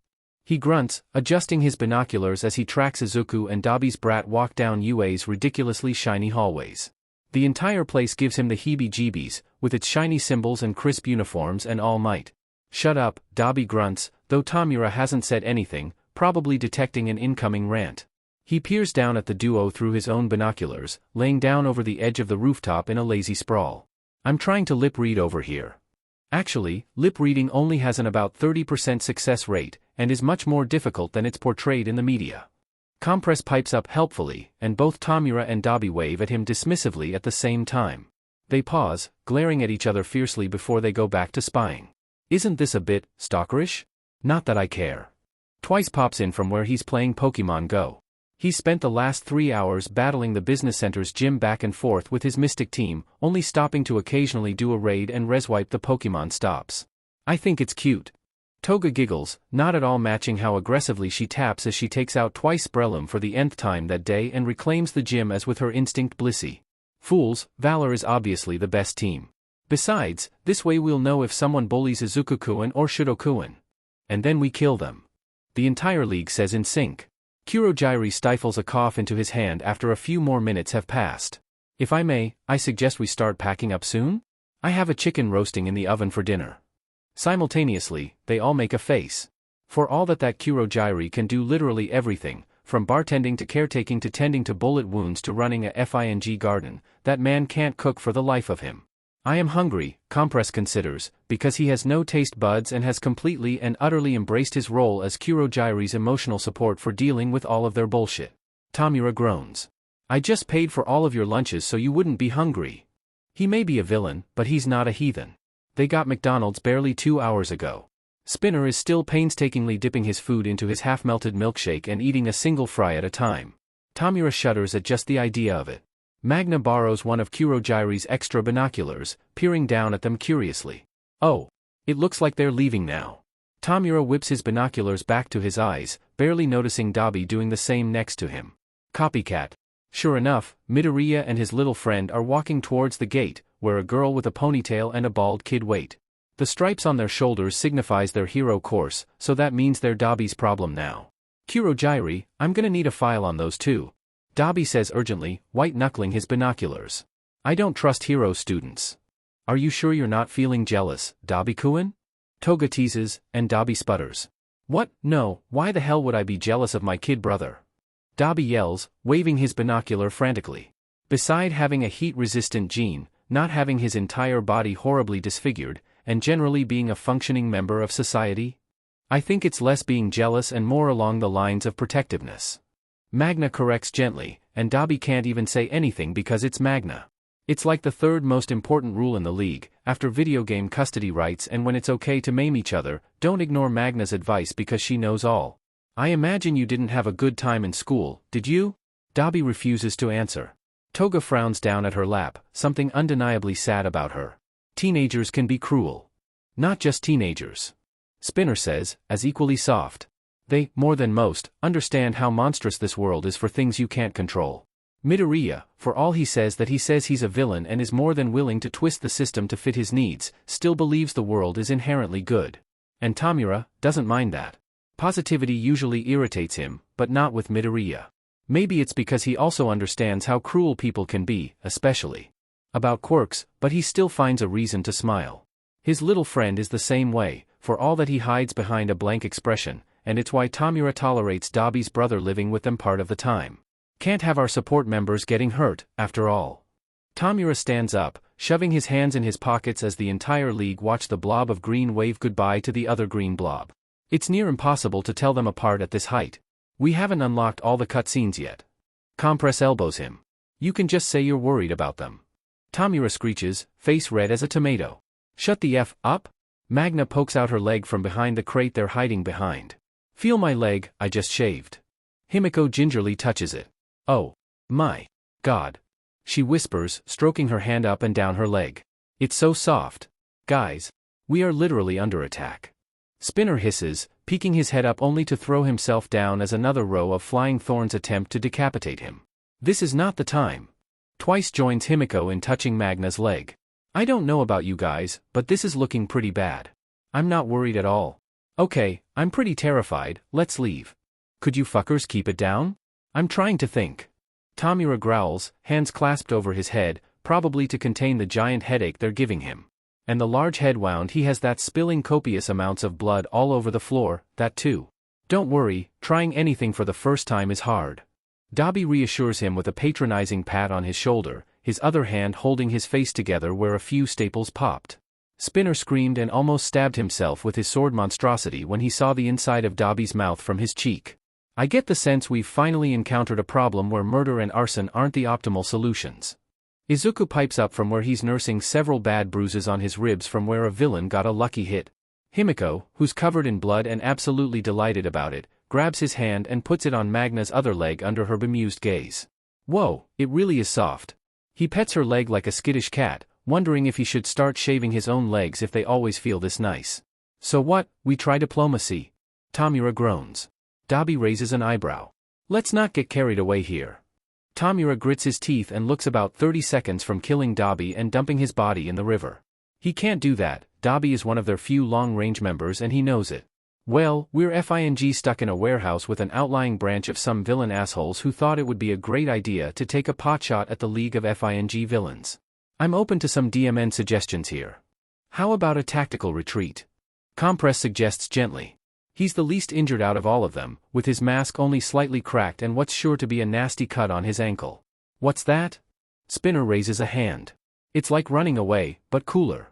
He grunts, adjusting his binoculars as he tracks Izuku and Dabi's brat walk down UA's ridiculously shiny hallways. The entire place gives him the heebie-jeebies, with its shiny symbols and crisp uniforms and all might. Shut up, Dabi grunts, though Tomura hasn't said anything, probably detecting an incoming rant. He peers down at the duo through his own binoculars, laying down over the edge of the rooftop in a lazy sprawl. I'm trying to lip read over here. Actually, lip reading only has an about 30% success rate, and is much more difficult than it's portrayed in the media. Compress pipes up helpfully, and both Tomura and Dabi wave at him dismissively at the same time. They pause, glaring at each other fiercely before they go back to spying. Isn't this a bit stalkerish? Not that I care. Twice pops in from where he's playing Pokemon Go. He's spent the last 3 hours battling the business center's gym back and forth with his Mystic team, only stopping to occasionally do a raid and reswipe the Pokemon stops. I think it's cute. Toga giggles, not at all matching how aggressively she taps as she takes out Twice Sprelum for the nth time that day and reclaims the gym as with her instinct Blissey. Fools, Valor is obviously the best team. Besides, this way we'll know if someone bullies Izuku-kun or Shouto-kun. And then we kill them. The entire league says in sync. Kurojairi stifles a cough into his hand after a few more minutes have passed. If I may, I suggest we start packing up soon? I have a chicken roasting in the oven for dinner. Simultaneously, they all make a face. For all that Kurojairi can do literally everything, from bartending to caretaking to tending to bullet wounds to running a FING garden, that man can't cook for the life of him. I am hungry, Compress considers, because he has no taste buds and has completely and utterly embraced his role as Kurojairi's emotional support for dealing with all of their bullshit. Tomura groans. I just paid for all of your lunches so you wouldn't be hungry. He may be a villain, but he's not a heathen. They got McDonald's barely 2 hours ago. Spinner is still painstakingly dipping his food into his half-melted milkshake and eating a single fry at a time. Tomura shudders at just the idea of it. Magna borrows one of Kurogiri's extra binoculars, peering down at them curiously. Oh. It looks like they're leaving now. Tomura whips his binoculars back to his eyes, barely noticing Dabi doing the same next to him. Copycat. Sure enough, Midoriya and his little friend are walking towards the gate, where a girl with a ponytail and a bald kid wait. The stripes on their shoulders signifies their hero course, so that means they're Dabi's problem now. Kurogiri, I'm gonna need a file on those too. Dabi says urgently, white-knuckling his binoculars. I don't trust hero students. Are you sure you're not feeling jealous, Dabi-kun? Toga teases, and Dabi sputters. What? No, why the hell would I be jealous of my kid brother? Dabi yells, waving his binocular frantically. Beside having a heat-resistant gene, not having his entire body horribly disfigured, and generally being a functioning member of society? I think it's less being jealous and more along the lines of protectiveness. Magna corrects gently, and Dabi can't even say anything because it's Magna. It's like the third most important rule in the league, after video game custody rights and when it's okay to maim each other, don't ignore Magna's advice because she knows all. I imagine you didn't have a good time in school, did you? Dabi refuses to answer. Toga frowns down at her lap, something undeniably sad about her. Teenagers can be cruel. Not just teenagers. Spinner says, as equally soft. They, more than most, understand how monstrous this world is for things you can't control. Midoriya, for all he says he's a villain and is more than willing to twist the system to fit his needs, still believes the world is inherently good. And Tomura doesn't mind that. Positivity usually irritates him, but not with Midoriya. Maybe it's because he also understands how cruel people can be, especially about quirks, but he still finds a reason to smile. His little friend is the same way, for all that he hides behind a blank expression, and it's why Tomura tolerates Dabi's brother living with them part of the time. Can't have our support members getting hurt, after all. Tomura stands up, shoving his hands in his pockets as the entire league watch the blob of green wave goodbye to the other green blob. It's near impossible to tell them apart at this height. We haven't unlocked all the cutscenes yet. Compress elbows him. You can just say you're worried about them. Tomura screeches, face red as a tomato. Shut the F up? Magna pokes out her leg from behind the crate they're hiding behind. Feel my leg, I just shaved. Himiko gingerly touches it. Oh. My. God. She whispers, stroking her hand up and down her leg. It's so soft. Guys. We are literally under attack. Spinner hisses, peeking his head up only to throw himself down as another row of flying thorns attempt to decapitate him. This is not the time. Twice joins Himiko in touching Magna's leg. I don't know about you guys, but this is looking pretty bad. I'm not worried at all. Okay, I'm pretty terrified, let's leave. Could you fuckers keep it down? I'm trying to think. Tomura growls, hands clasped over his head, probably to contain the giant headache they're giving him. And the large head wound he has that spilling copious amounts of blood all over the floor, that too. Don't worry, trying anything for the first time is hard. Dabi reassures him with a patronizing pat on his shoulder, his other hand holding his face together where a few staples popped. Spinner screamed and almost stabbed himself with his sword monstrosity when he saw the inside of Dabi's mouth from his cheek. I get the sense we've finally encountered a problem where murder and arson aren't the optimal solutions. Izuku pipes up from where he's nursing several bad bruises on his ribs from where a villain got a lucky hit. Himiko, who's covered in blood and absolutely delighted about it, grabs his hand and puts it on Magna's other leg under her bemused gaze. Whoa, it really is soft. He pets her leg like a skittish cat, wondering if he should start shaving his own legs if they always feel this nice. So what, we try diplomacy? Tomura groans. Dabi raises an eyebrow. Let's not get carried away here. Tomura grits his teeth and looks about 30 seconds from killing Dabi and dumping his body in the river. He can't do that, Dabi is one of their few long-range members and he knows it. Well, we're FING stuck in a warehouse with an outlying branch of some villain assholes who thought it would be a great idea to take a potshot at the League of FING villains. I'm open to some DMN suggestions here. How about a tactical retreat? Compress suggests gently. He's the least injured out of all of them, with his mask only slightly cracked and what's sure to be a nasty cut on his ankle. What's that? Spinner raises a hand. It's like running away, but cooler.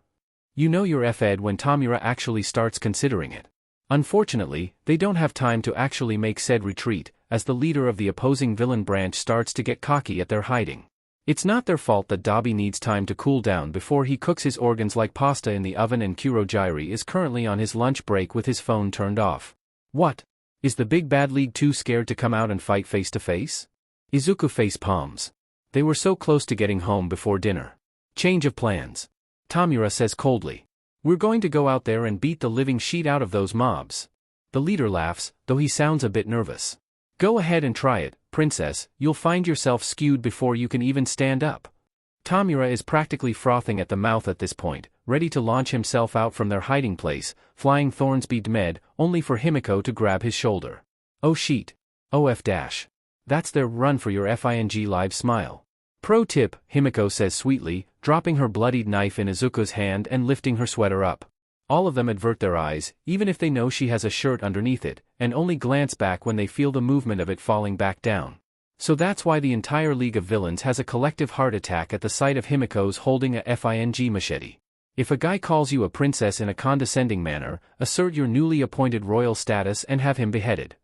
You know you're F-ed when Tomura actually starts considering it. Unfortunately, they don't have time to actually make said retreat, as the leader of the opposing villain branch starts to get cocky at their hiding. It's not their fault that Dabi needs time to cool down before he cooks his organs like pasta in the oven, and Kurogiri is currently on his lunch break with his phone turned off. What? Is the big bad league too scared to come out and fight face to face? Izuku face palms. They were so close to getting home before dinner. Change of plans. Tomura says coldly. We're going to go out there and beat the living shit out of those mobs. The leader laughs, though he sounds a bit nervous. Go ahead and try it, princess, you'll find yourself skewed before you can even stand up. Tomura is practically frothing at the mouth at this point, ready to launch himself out from their hiding place, flying Thornsby Med, only for Himiko to grab his shoulder. Oh shit. OF dash. That's their run for your FING live smile. Pro tip, Himiko says sweetly, dropping her bloodied knife in Izuku's hand and lifting her sweater up. All of them avert their eyes, even if they know she has a shirt underneath it, and only glance back when they feel the movement of it falling back down. So that's why the entire League of Villains has a collective heart attack at the sight of Himiko's holding a FING machete. If a guy calls you a princess in a condescending manner, assert your newly appointed royal status and have him beheaded.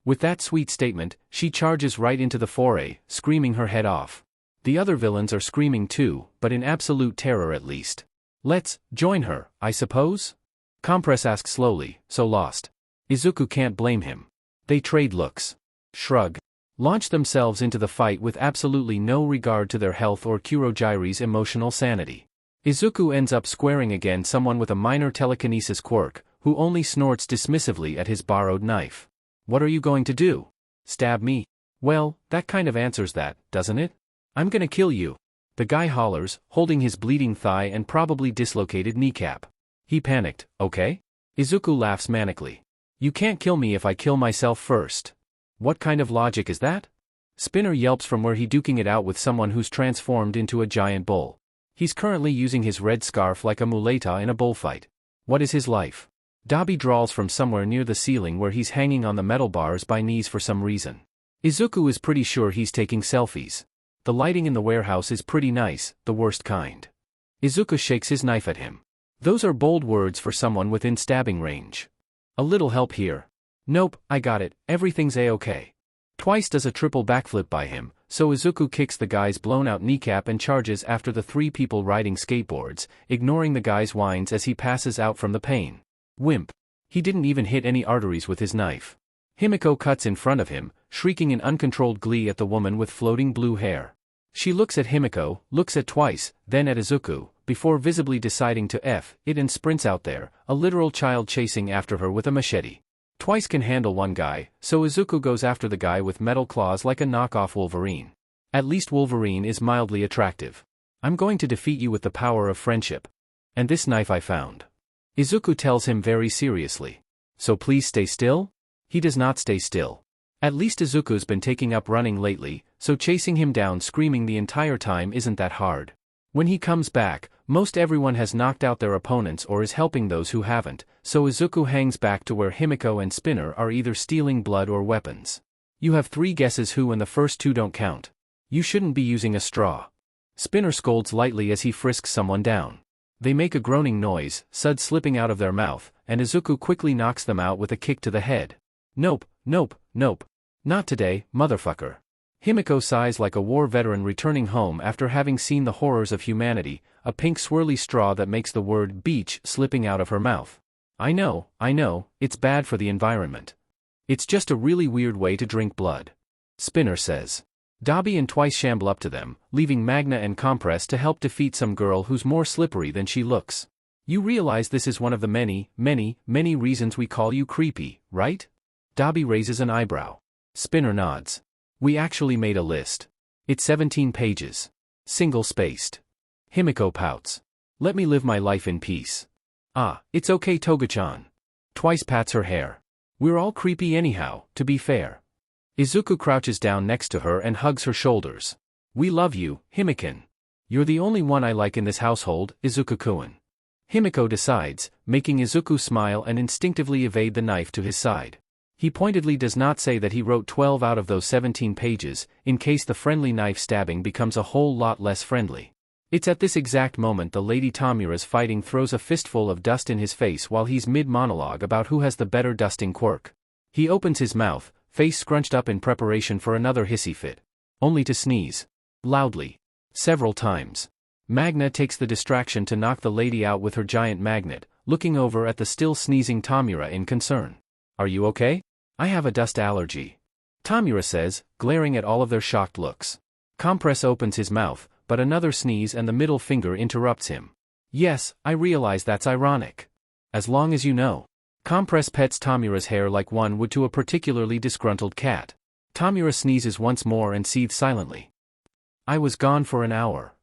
With that sweet statement, she charges right into the foray, screaming her head off. The other villains are screaming too, but in absolute terror at least. Let's join her, I suppose? Compress asks slowly, so lost. Izuku can't blame him. They trade looks. Shrug. Launch themselves into the fight with absolutely no regard to their health or Kurogiri's emotional sanity. Izuku ends up squaring against someone with a minor telekinesis quirk, who only snorts dismissively at his borrowed knife. What are you going to do? Stab me? Well, that kind of answers that, doesn't it? I'm gonna kill you. The guy hollers, holding his bleeding thigh and probably dislocated kneecap. He panicked, okay? Izuku laughs manically. You can't kill me if I kill myself first. What kind of logic is that? Spinner yelps from where he duking it out with someone who's transformed into a giant bull. He's currently using his red scarf like a muleta in a bullfight. What is his life? Dabi drawls from somewhere near the ceiling where he's hanging on the metal bars by knees for some reason. Izuku is pretty sure he's taking selfies. The lighting in the warehouse is pretty nice, the worst kind. Izuku shakes his knife at him. Those are bold words for someone within stabbing range. A little help here. Nope, I got it, everything's a-okay. Twice does a triple backflip by him, so Izuku kicks the guy's blown-out kneecap and charges after the three people riding skateboards, ignoring the guy's whines as he passes out from the pain. Wimp. He didn't even hit any arteries with his knife. Himiko cuts in front of him, shrieking in uncontrolled glee at the woman with floating blue hair. She looks at Himiko, looks at Twice, then at Izuku, before visibly deciding to F it and sprints out there, a literal child chasing after her with a machete. Twice can handle one guy, so Izuku goes after the guy with metal claws like a knockoff Wolverine. At least Wolverine is mildly attractive. I'm going to defeat you with the power of friendship. And this knife I found. Izuku tells him very seriously. So please stay still? He does not stay still. At least Izuku's been taking up running lately, so chasing him down screaming the entire time isn't that hard. When he comes back, most everyone has knocked out their opponents or is helping those who haven't, so Izuku hangs back to where Himiko and Spinner are either stealing blood or weapons. You have 3 guesses who, and the first 2 don't count. You shouldn't be using a straw. Spinner scolds lightly as he frisks someone down. They make a groaning noise, suds slipping out of their mouth, and Izuku quickly knocks them out with a kick to the head. Nope, nope, nope. Not today, motherfucker. Himiko sighs like a war veteran returning home after having seen the horrors of humanity, a pink swirly straw that makes the word beach slipping out of her mouth. I know, it's bad for the environment. It's just a really weird way to drink blood. Spinner says. Dabi and Twice shamble up to them, leaving Magna and Compress to help defeat some girl who's more slippery than she looks. You realize this is one of the many reasons we call you creepy, right? Dabi raises an eyebrow. Spinner nods. We actually made a list. It's 17 pages. Single-spaced. Himiko pouts. Let me live my life in peace. Ah, it's okay, Toga-chan. Twice pats her hair. We're all creepy anyhow, to be fair. Izuku crouches down next to her and hugs her shoulders. We love you, Himikin. You're the only one I like in this household, Izuku-kun. Himiko decides, making Izuku smile and instinctively evade the knife to his side. He pointedly does not say that he wrote 12 out of those 17 pages, in case the friendly knife stabbing becomes a whole lot less friendly. It's at this exact moment the Lady Tomura's fighting throws a fistful of dust in his face while he's mid-monologue about who has the better dusting quirk. He opens his mouth, face scrunched up in preparation for another hissy fit. Only to sneeze. Loudly. Several times. Magna takes the distraction to knock the lady out with her giant magnet, looking over at the still sneezing Tomura in concern. Are you okay? I have a dust allergy. Tomura says, glaring at all of their shocked looks. Compress opens his mouth, but another sneeze and the middle finger interrupts him. Yes, I realize that's ironic. As long as you know. Compress pets Tomura's hair like one would to a particularly disgruntled cat. Tomura sneezes once more and seethes silently. I was gone for an hour.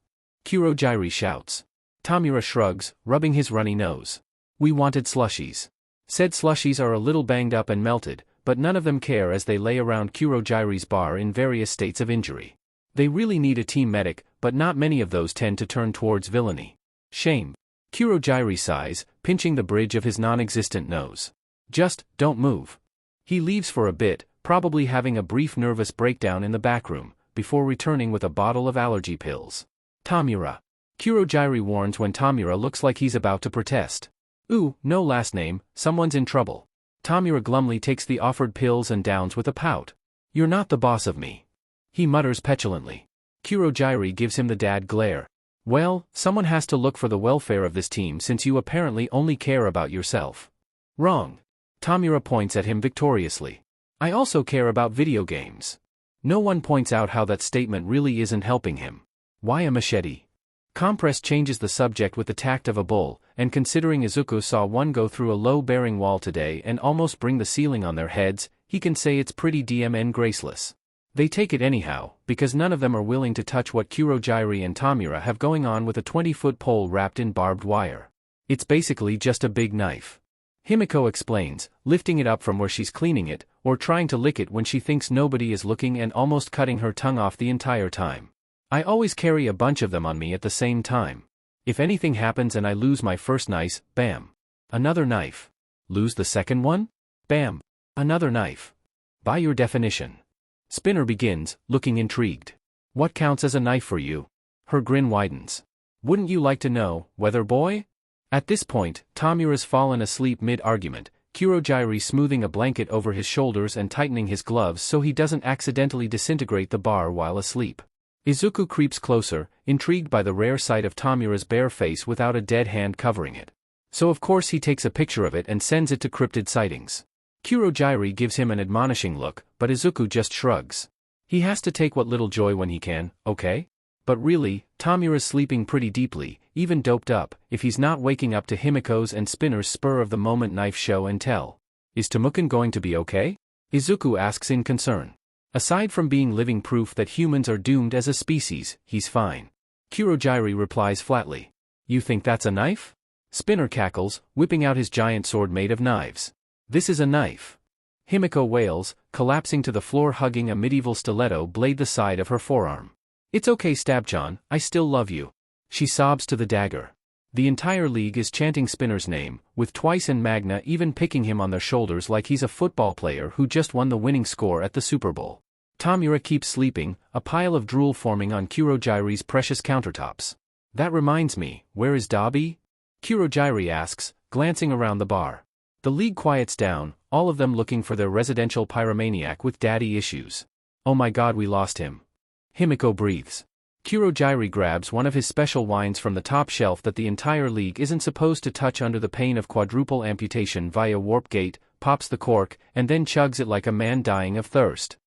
Kurogyri shouts. Tomura shrugs, rubbing his runny nose. We wanted slushies. Said slushies are a little banged up and melted, but none of them care as they lay around Kurogyri's bar in various states of injury. They really need a team medic, but not many of those tend to turn towards villainy. Shame. Kurogyri sighs, pinching the bridge of his non-existent nose. Just, don't move. He leaves for a bit, probably having a brief nervous breakdown in the back room, before returning with a bottle of allergy pills. Tomura. Kurogyri warns when Tomura looks like he's about to protest. Ooh, no last name, someone's in trouble. Tomura glumly takes the offered pills and downs with a pout. You're not the boss of me. He mutters petulantly. Kurogyri gives him the dad glare. Well, someone has to look for the welfare of this team since you apparently only care about yourself. Wrong. Tomura points at him victoriously. I also care about video games. No one points out how that statement really isn't helping him. Why a machete? Compress changes the subject with the tact of a bull, and considering Izuku saw one go through a low-bearing wall today and almost bring the ceiling on their heads, he can say it's pretty DMN graceless. They take it anyhow, because none of them are willing to touch what Kurogyri and Tomura have going on with a 20-foot pole wrapped in barbed wire. It's basically just a big knife. Himiko explains, lifting it up from where she's cleaning it, or trying to lick it when she thinks nobody is looking and almost cutting her tongue off the entire time. I always carry a bunch of them on me at the same time. If anything happens and I lose my first knife, bam. Another knife. Lose the second one? Bam. Another knife. By your definition. Spinner begins, looking intrigued. What counts as a knife for you? Her grin widens. Wouldn't you like to know, weather boy? At this point, Tomura's fallen asleep mid-argument, Kurogyri smoothing a blanket over his shoulders and tightening his gloves so he doesn't accidentally disintegrate the bar while asleep. Izuku creeps closer, intrigued by the rare sight of Tomura's bare face without a dead hand covering it. So of course he takes a picture of it and sends it to Cryptid Sightings. Kurogyri gives him an admonishing look, but Izuku just shrugs. He has to take what little joy when he can, okay? But really, Tomura's sleeping pretty deeply, even doped up, if he's not waking up to Himiko's and Spinner's spur-of-the-moment knife show and tell. Is Tomuken going to be okay? Izuku asks in concern. Aside from being living proof that humans are doomed as a species, he's fine. Kurogyri replies flatly. You think that's a knife? Spinner cackles, whipping out his giant sword made of knives. This is a knife. Himiko wails, collapsing to the floor hugging a medieval stiletto blade the side of her forearm. It's okay Stabchan, I still love you. She sobs to the dagger. The entire league is chanting Spinner's name, with Twice and Magna even picking him on their shoulders like he's a football player who just won the winning score at the Super Bowl. Tomura keeps sleeping, a pile of drool forming on Kurogyri's precious countertops. That reminds me, where is Dabi? Kurogyri asks, glancing around the bar. The league quiets down, all of them looking for their residential pyromaniac with daddy issues. Oh my god, we lost him. Himiko breathes. Kurogyri grabs one of his special wines from the top shelf that the entire league isn't supposed to touch under the pain of quadruple amputation via warp gate, pops the cork, and then chugs it like a man dying of thirst.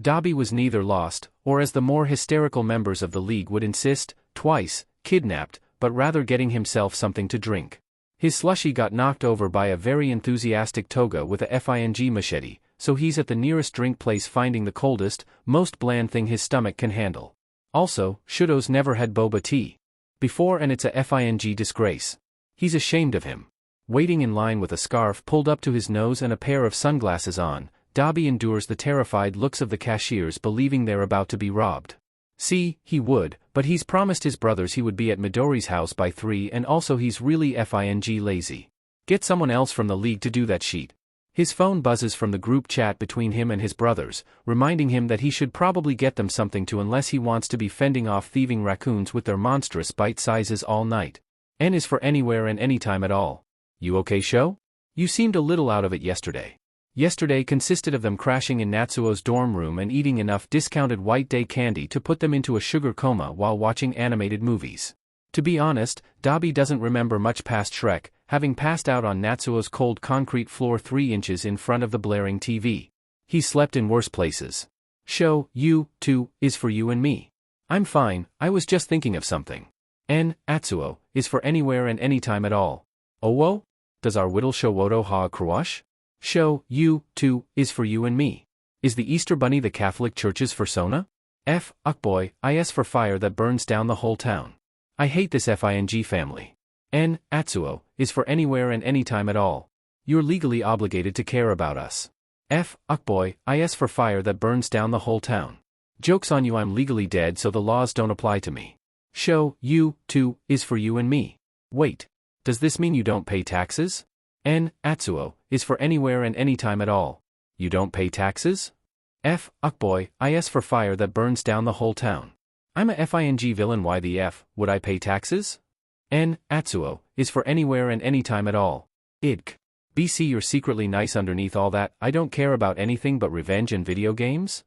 Dabi was neither lost, or as the more hysterical members of the league would insist, twice, kidnapped, but rather getting himself something to drink. His slushie got knocked over by a very enthusiastic toga with a FING machete, so he's at the nearest drink place finding the coldest, most bland thing his stomach can handle. Also, Shouto's never had boba tea before and it's a FING disgrace. He's ashamed of him. Waiting in line with a scarf pulled up to his nose and a pair of sunglasses on, Dabi endures the terrified looks of the cashiers believing they're about to be robbed. See, he would, but he's promised his brothers he would be at Midori's house by 3 and also he's really FING lazy. Get someone else from the league to do that sheet. His phone buzzes from the group chat between him and his brothers, reminding him that he should probably get them something to unless he wants to be fending off thieving raccoons with their monstrous bite sizes all night. N is for anywhere and anytime at all. You okay, Sho? You seemed a little out of it yesterday. Yesterday consisted of them crashing in Natsuo's dorm room and eating enough discounted white day candy to put them into a sugar coma while watching animated movies. To be honest, Dabi doesn't remember much past Shrek, having passed out on Natsuo's cold concrete floor 3 inches in front of the blaring TV. He slept in worse places. Shouto is for you and me. I'm fine, I was just thinking of something. Atsuo is for anywhere and anytime at all. Owo? Does our whittle Shouto ha a crush? Shouto is for you and me. Is the Easter Bunny the Catholic Church's persona? Ukboy, is for fire that burns down the whole town. I hate this FING family. Atsuo is for anywhere and anytime at all. You're legally obligated to care about us. Ukboy, is for fire that burns down the whole town. Joke's on you, I'm legally dead so the laws don't apply to me. Shouto is for you and me. Wait. Does this mean you don't pay taxes? Atsuo is for anywhere and anytime at all. You don't pay taxes? Ukboy, is for fire that burns down the whole town. I'm a FING villain, why the F would I pay taxes? Atsuo is for anywhere and anytime at all. Idk. BC, you're secretly nice underneath all that. I don't care about anything but revenge and video games?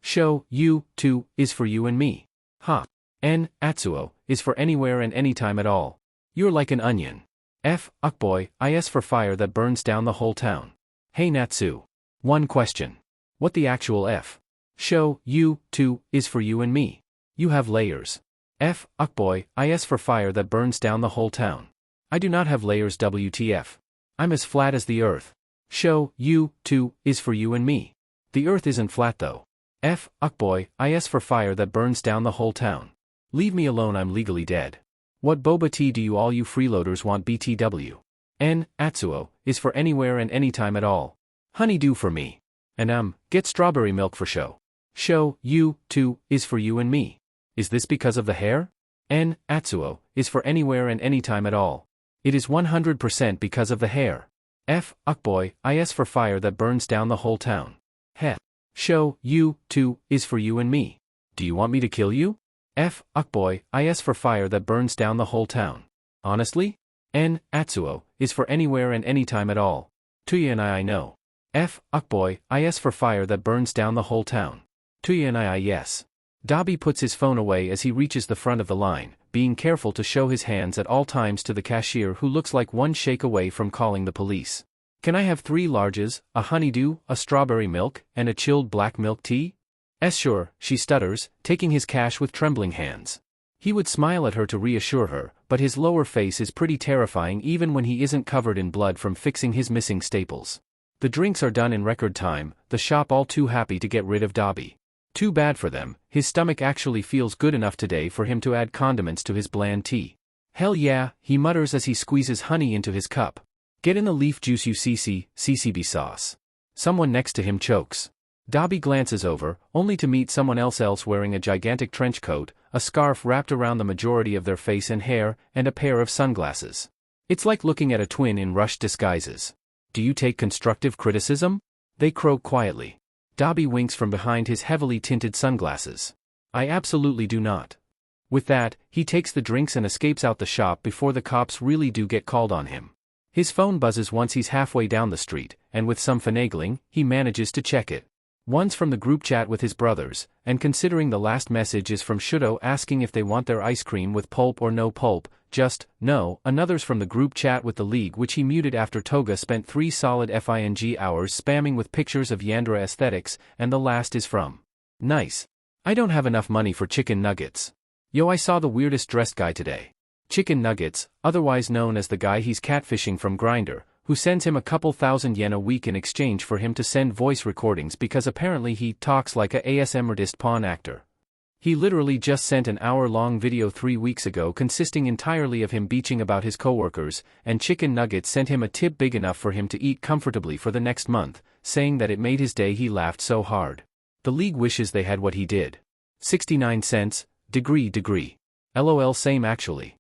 Shouto is for you and me. Ha. Atsuo is for anywhere and anytime at all. You're like an onion. Ukboy, is for fire that burns down the whole town. Hey Natsu. One question. What the actual F? Shouto is for you and me. You have layers. Ukboy, is for fire that burns down the whole town. I do not have layers, WTF. I'm as flat as the earth. Shouto is for you and me. The earth isn't flat though. Ukboy, is for fire that burns down the whole town. Leave me alone, I'm legally dead. What boba tea do you all you freeloaders want, BTW? Atsuo is for anywhere and anytime at all. Honeydew for me. And get strawberry milk for show. Shouto is for you and me. Is this because of the hair? Atsuo is for anywhere and anytime at all. It is 100% because of the hair. Ukboy, is for fire that burns down the whole town. Heh. Shouto is for you and me. Do you want me to kill you? Ukboy, is for fire that burns down the whole town. Honestly? Atsuo is for anywhere and anytime at all. Tuya and I know. Ukboy, is for fire that burns down the whole town. Tuya and I yes. Dabi puts his phone away as he reaches the front of the line, being careful to show his hands at all times to the cashier, who looks like one shake away from calling the police. Can I have 3 larges, a honeydew, a strawberry milk, and a chilled black milk tea? Sure, she stutters, taking his cash with trembling hands. He would smile at her to reassure her, but his lower face is pretty terrifying even when he isn't covered in blood from fixing his missing staples. The drinks are done in record time, the shop all too happy to get rid of Dabi. Too bad for them, his stomach actually feels good enough today for him to add condiments to his bland tea. Hell yeah, he mutters as he squeezes honey into his cup. Get in the leaf juice CCB sauce. Someone next to him chokes. Dabi glances over, only to meet someone else wearing a gigantic trench coat, a scarf wrapped around the majority of their face and hair, and a pair of sunglasses. It's like looking at a twin in rushed disguises. Do you take constructive criticism? They croak quietly. Dabi winks from behind his heavily tinted sunglasses. I absolutely do not. With that, he takes the drinks and escapes out the shop before the cops really do get called on him. His phone buzzes once he's halfway down the street, and with some finagling, he manages to check it. One's from the group chat with his brothers, and considering the last message is from Shouto asking if they want their ice cream with pulp or no pulp, just no. Another's from the group chat with the league, which he muted after Toga spent 3 solid FING hours spamming with pictures of Yandere aesthetics, and the last is from Nice. I don't have enough money for chicken nuggets. Yo, I saw the weirdest dressed guy today. Chicken Nuggets, otherwise known as the guy he's catfishing from Grindr, who sends him a couple thousand yen a week in exchange for him to send voice recordings because apparently he talks like a ASMRtist pawn actor. He literally just sent an hour-long video 3 weeks ago consisting entirely of him beaching about his coworkers, and Chicken Nuggets sent him a tip big enough for him to eat comfortably for the next month, saying that it made his day. He laughed so hard. The league wishes they had what he did. 69 cents, degree. LOL, same actually.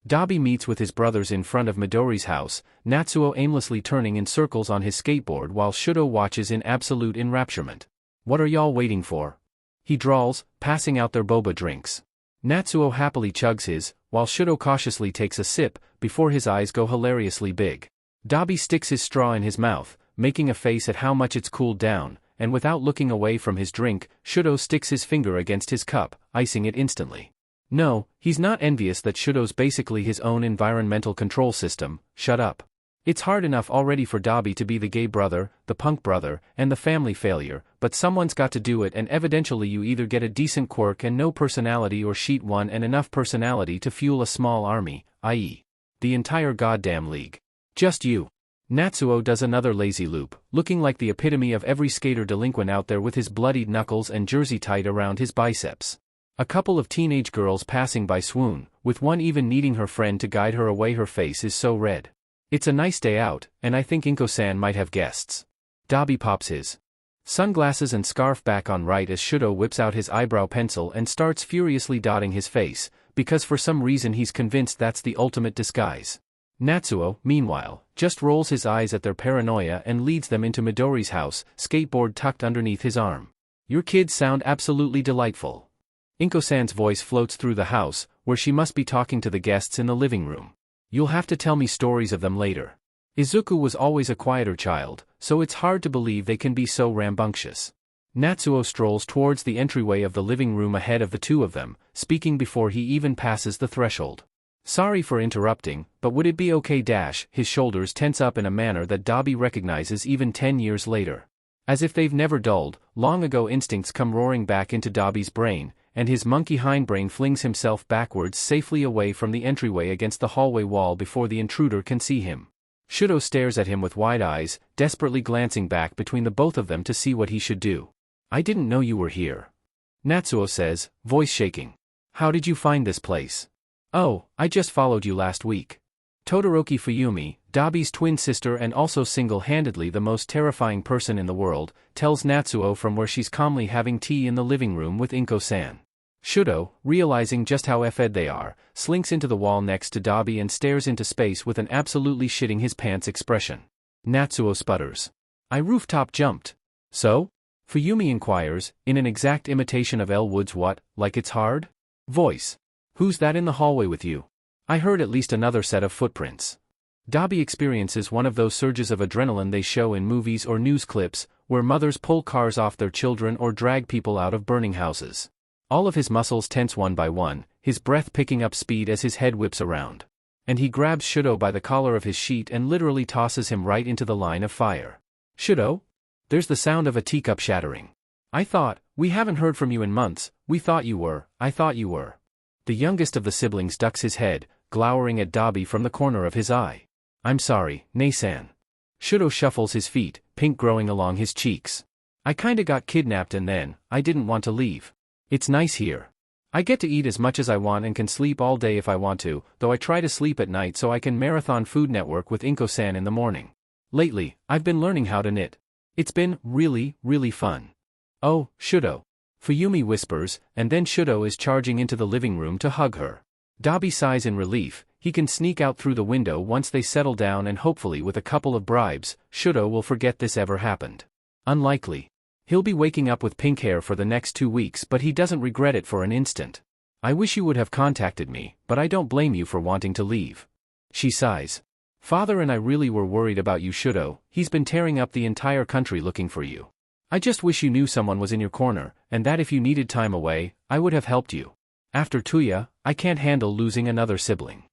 Dabi meets with his brothers in front of Midori's house, Natsuo aimlessly turning in circles on his skateboard while Shouto watches in absolute enrapturement. What are y'all waiting for? He drawls, passing out their boba drinks. Natsuo happily chugs his, while Shouto cautiously takes a sip, before his eyes go hilariously big. Dabi sticks his straw in his mouth, making a face at how much it's cooled down, and without looking away from his drink, Shouto sticks his finger against his cup, icing it instantly. No, he's not envious that Shouto's basically his own environmental control system. Shut up. It's hard enough already for Dabi to be the gay brother, the punk brother, and the family failure, but someone's got to do it, and evidently you either get a decent quirk and no personality, or sheet one and enough personality to fuel a small army, i.e. the entire goddamn league. Just you. Natsuo does another lazy loop, looking like the epitome of every skater delinquent out there with his bloodied knuckles and jersey tied around his biceps. A couple of teenage girls passing by swoon, with one even needing her friend to guide her away. Her face is so red. It's a nice day out, and I think Inko-san might have guests. Dabi pops his sunglasses and scarf back on right as Shouto whips out his eyebrow pencil and starts furiously dotting his face, because for some reason he's convinced that's the ultimate disguise. Natsuo, meanwhile, just rolls his eyes at their paranoia and leads them into Midori's house, skateboard tucked underneath his arm. Your kids sound absolutely delightful. Inko-san's voice floats through the house, where she must be talking to the guests in the living room. You'll have to tell me stories of them later. Izuku was always a quieter child, so it's hard to believe they can be so rambunctious. Natsuo strolls towards the entryway of the living room ahead of the two of them, speaking before he even passes the threshold. Sorry for interrupting, but would it be okay? His shoulders tense up in a manner that Dabi recognizes even 10 years later. As if they've never dulled, long-ago instincts come roaring back into Dabi's brain, and his monkey hindbrain flings himself backwards safely away from the entryway against the hallway wall before the intruder can see him. Shouto stares at him with wide eyes, desperately glancing back between the both of them to see what he should do. I didn't know you were here. Natsuo says, voice shaking. How did you find this place? Oh, I just followed you last week. Todoroki Fuyumi, Dabi's twin sister and also single-handedly the most terrifying person in the world, tells Natsuo from where she's calmly having tea in the living room with Inko-san. Shouto, realizing just how effed they are, slinks into the wall next to Dabi and stares into space with an absolutely shitting his pants expression. Natsuo sputters. I rooftop jumped. So? Fuyumi inquires, in an exact imitation of Elwood's what, like it's hard? Voice. Who's that in the hallway with you? I heard at least another set of footprints. Dabi experiences one of those surges of adrenaline they show in movies or news clips, where mothers pull cars off their children or drag people out of burning houses. All of his muscles tense one by one, his breath picking up speed as his head whips around. And he grabs Shouto by the collar of his sheet and literally tosses him right into the line of fire. Shouto? There's the sound of a teacup shattering. We haven't heard from you in months. I thought you were. The youngest of the siblings ducks his head, glowering at Dabi from the corner of his eye. I'm sorry, Nei-san. Shouto shuffles his feet, pink growing along his cheeks. I kinda got kidnapped and then, I didn't want to leave. It's nice here. I get to eat as much as I want and can sleep all day if I want to, though I try to sleep at night so I can marathon Food Network with Inko-san in the morning. Lately, I've been learning how to knit. It's been really, really fun. Oh, Shouto. Fuyumi whispers, and then Shouto is charging into the living room to hug her. Dabi sighs in relief. He can sneak out through the window once they settle down, and hopefully with a couple of bribes, Shouto will forget this ever happened. Unlikely. He'll be waking up with pink hair for the next 2 weeks, but he doesn't regret it for an instant. I wish you would have contacted me, but I don't blame you for wanting to leave. She sighs. Father and I really were worried about you, Shouto. He's been tearing up the entire country looking for you. I just wish you knew someone was in your corner, and that if you needed time away, I would have helped you. After Tuya, I can't handle losing another sibling.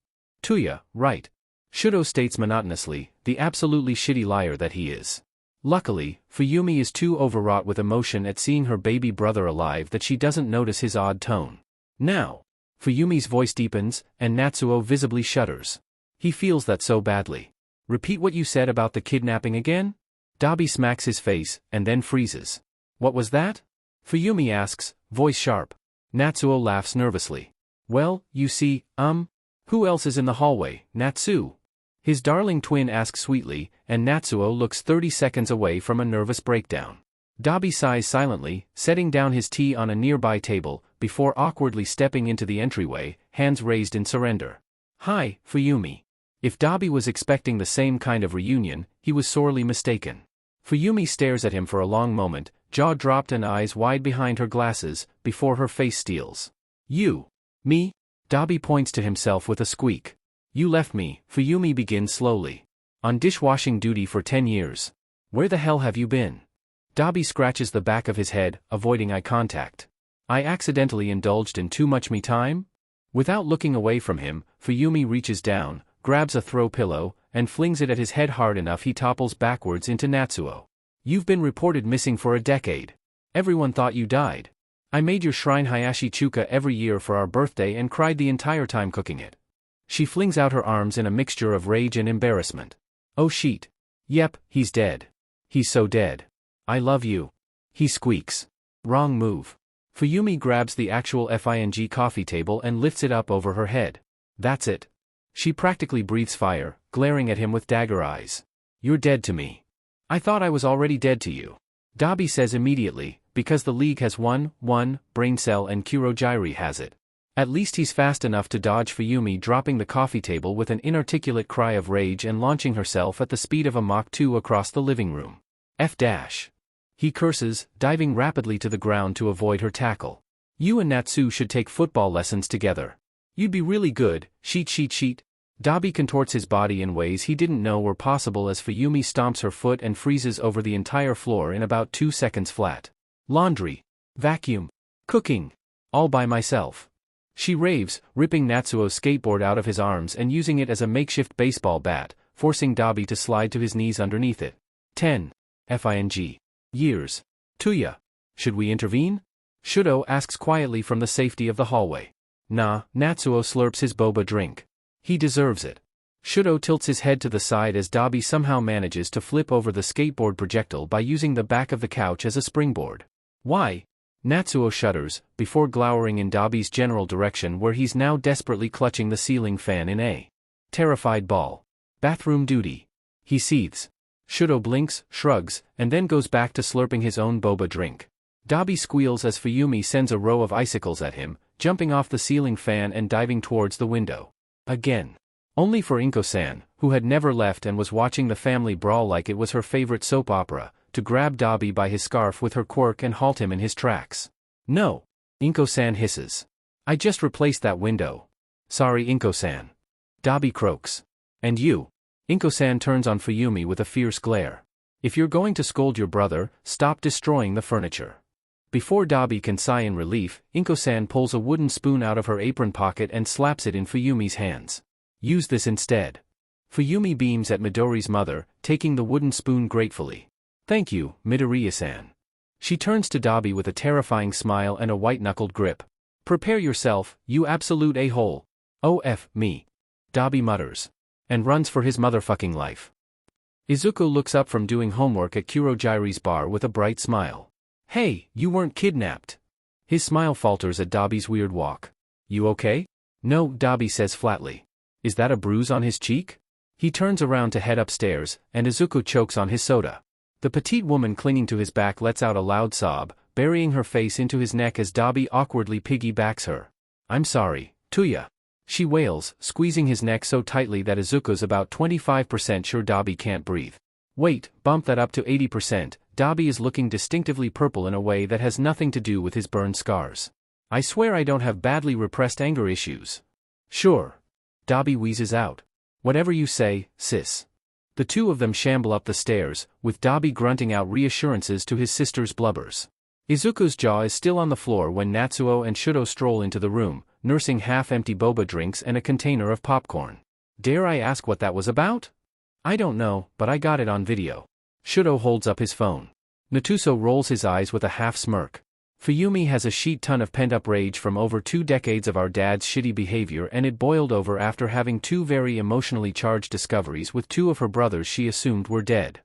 Tuya, right. Shouto states monotonously, the absolutely shitty liar that he is. Luckily, Fuyumi is too overwrought with emotion at seeing her baby brother alive that she doesn't notice his odd tone. Now. Fuyumi's voice deepens, and Natsuo visibly shudders. He feels that so badly. Repeat what you said about the kidnapping again? Dabi smacks his face, and then freezes. What was that? Fuyumi asks, voice sharp. Natsuo laughs nervously. Well, you see, who else is in the hallway, Natsu? His darling twin asks sweetly, and Natsuo looks 30 seconds away from a nervous breakdown. Dabi sighs silently, setting down his tea on a nearby table, before awkwardly stepping into the entryway, hands raised in surrender. Hi, Fuyumi. If Dabi was expecting the same kind of reunion, he was sorely mistaken. Fuyumi stares at him for a long moment, jaw dropped and eyes wide behind her glasses, before her face steels. You. Me? Dabi points to himself with a squeak. You left me, Fuyumi begins slowly. On dishwashing duty for 10 years. Where the hell have you been? Dabi scratches the back of his head, avoiding eye contact. I accidentally indulged in too much me time? Without looking away from him, Fuyumi reaches down, grabs a throw pillow, and flings it at his head hard enough he topples backwards into Natsuo. You've been reported missing for a decade. Everyone thought you died. I made your shrine Hayashi Chuka every year for our birthday and cried the entire time cooking it. She flings out her arms in a mixture of rage and embarrassment. Oh shit. Yep, he's dead. He's so dead. I love you. He squeaks. Wrong move. Fuyumi grabs the actual FING coffee table and lifts it up over her head. That's it. She practically breathes fire, glaring at him with dagger eyes. You're dead to me. I thought I was already dead to you. Dabi says immediately, because the League has one brain cell and Kurogyri has it. At least he's fast enough to dodge Fuyumi dropping the coffee table with an inarticulate cry of rage and launching herself at the speed of a Mach 2 across the living room. F-. He curses, diving rapidly to the ground to avoid her tackle. You and Natsu should take football lessons together. You'd be really good, sheet. Dabi contorts his body in ways he didn't know were possible as Fuyumi stomps her foot and freezes over the entire floor in about 2 seconds flat. Laundry. Vacuum. Cooking. All by myself. She raves, ripping Natsuo's skateboard out of his arms and using it as a makeshift baseball bat, forcing Dabi to slide to his knees underneath it. 10. FING. Years. Tuya. Should we intervene? Shouto asks quietly from the safety of the hallway. Nah, Natsuo slurps his boba drink. He deserves it. Shouto tilts his head to the side as Dabi somehow manages to flip over the skateboard projectile by using the back of the couch as a springboard. Why? Natsuo shudders, before glowering in Dabi's general direction where he's now desperately clutching the ceiling fan in a terrified ball. Bathroom duty. He seethes. Shouto blinks, shrugs, and then goes back to slurping his own boba drink. Dabi squeals as Fuyumi sends a row of icicles at him, jumping off the ceiling fan and diving towards the window. Again. Only for Inko-san, who had never left and was watching the family brawl like it was her favorite soap opera, to grab Dabi by his scarf with her quirk and halt him in his tracks. No. Inko-san hisses. I just replaced that window. Sorry Inko-san. Dabi croaks. And you? Inko-san turns on Fuyumi with a fierce glare. If you're going to scold your brother, stop destroying the furniture. Before Dabi can sigh in relief, Inko-san pulls a wooden spoon out of her apron pocket and slaps it in Fuyumi's hands. Use this instead. Fuyumi beams at Midori's mother, taking the wooden spoon gratefully. Thank you, Midoriya-san. She turns to Dabi with a terrifying smile and a white-knuckled grip. Prepare yourself, you absolute a-hole. Oh F me. Dabi mutters. And runs for his motherfucking life. Izuku looks up from doing homework at Kurogyri's bar with a bright smile. Hey, you weren't kidnapped. His smile falters at Dabi's weird walk. You okay? No, Dabi says flatly. Is that a bruise on his cheek? He turns around to head upstairs, and Izuku chokes on his soda. The petite woman clinging to his back lets out a loud sob, burying her face into his neck as Dabi awkwardly piggybacks her. I'm sorry, Tuya. She wails, squeezing his neck so tightly that Izuku's about 25% sure Dabi can't breathe. Wait, bump that up to 80%, Dabi is looking distinctively purple in a way that has nothing to do with his burn scars. I swear I don't have badly repressed anger issues. Sure. Dabi wheezes out. Whatever you say, sis. The two of them shamble up the stairs, with Dabi grunting out reassurances to his sister's blubbers. Izuku's jaw is still on the floor when Natsuo and Shouto stroll into the room, nursing half-empty boba drinks and a container of popcorn. Dare I ask what that was about? I don't know, but I got it on video. Shouto holds up his phone. Natsuo rolls his eyes with a half-smirk. Fuyumi has a shit ton of pent-up rage from over 2 decades of our dad's shitty behavior, and it boiled over after having 2 very emotionally charged discoveries with 2 of her brothers she assumed were dead.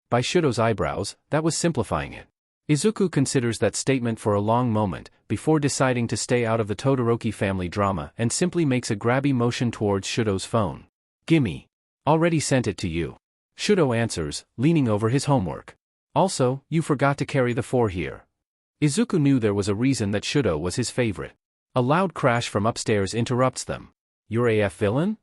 By Shouto's eyebrows, that was simplifying it. Izuku considers that statement for a long moment, before deciding to stay out of the Todoroki family drama and simply makes a grabby motion towards Shouto's phone. Gimme. Already sent it to you. Shouto answers, leaning over his homework. Also, you forgot to carry the 4 here. Izuku knew there was a reason that Shouto was his favorite. A loud crash from upstairs interrupts them. You're AF villain?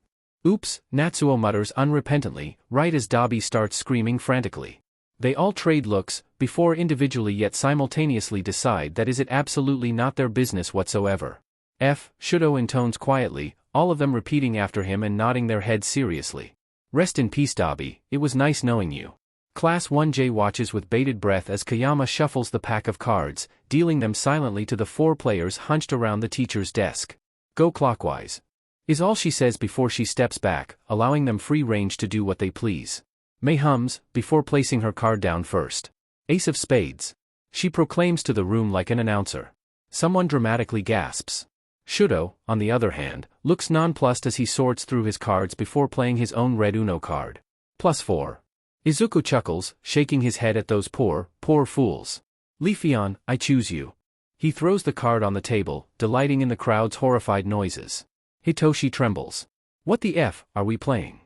Oops, Natsuo mutters unrepentantly, right as Dabi starts screaming frantically. They all trade looks, before individually yet simultaneously decide that is it absolutely not their business whatsoever. Shouto intones quietly, all of them repeating after him and nodding their heads seriously. Rest in peace Dabi, it was nice knowing you. Class 1J watches with bated breath as Kayama shuffles the pack of cards, dealing them silently to the 4 players hunched around the teacher's desk. Go clockwise, is all she says before she steps back, allowing them free range to do what they please. May hums, before placing her card down first. Ace of spades. She proclaims to the room like an announcer. Someone dramatically gasps. Shouto, on the other hand, looks nonplussed as he sorts through his cards before playing his own red Uno card. +4. Izuku chuckles, shaking his head at those poor fools. Leafeon, I choose you. He throws the card on the table, delighting in the crowd's horrified noises. Hitoshi trembles. What the F are we playing?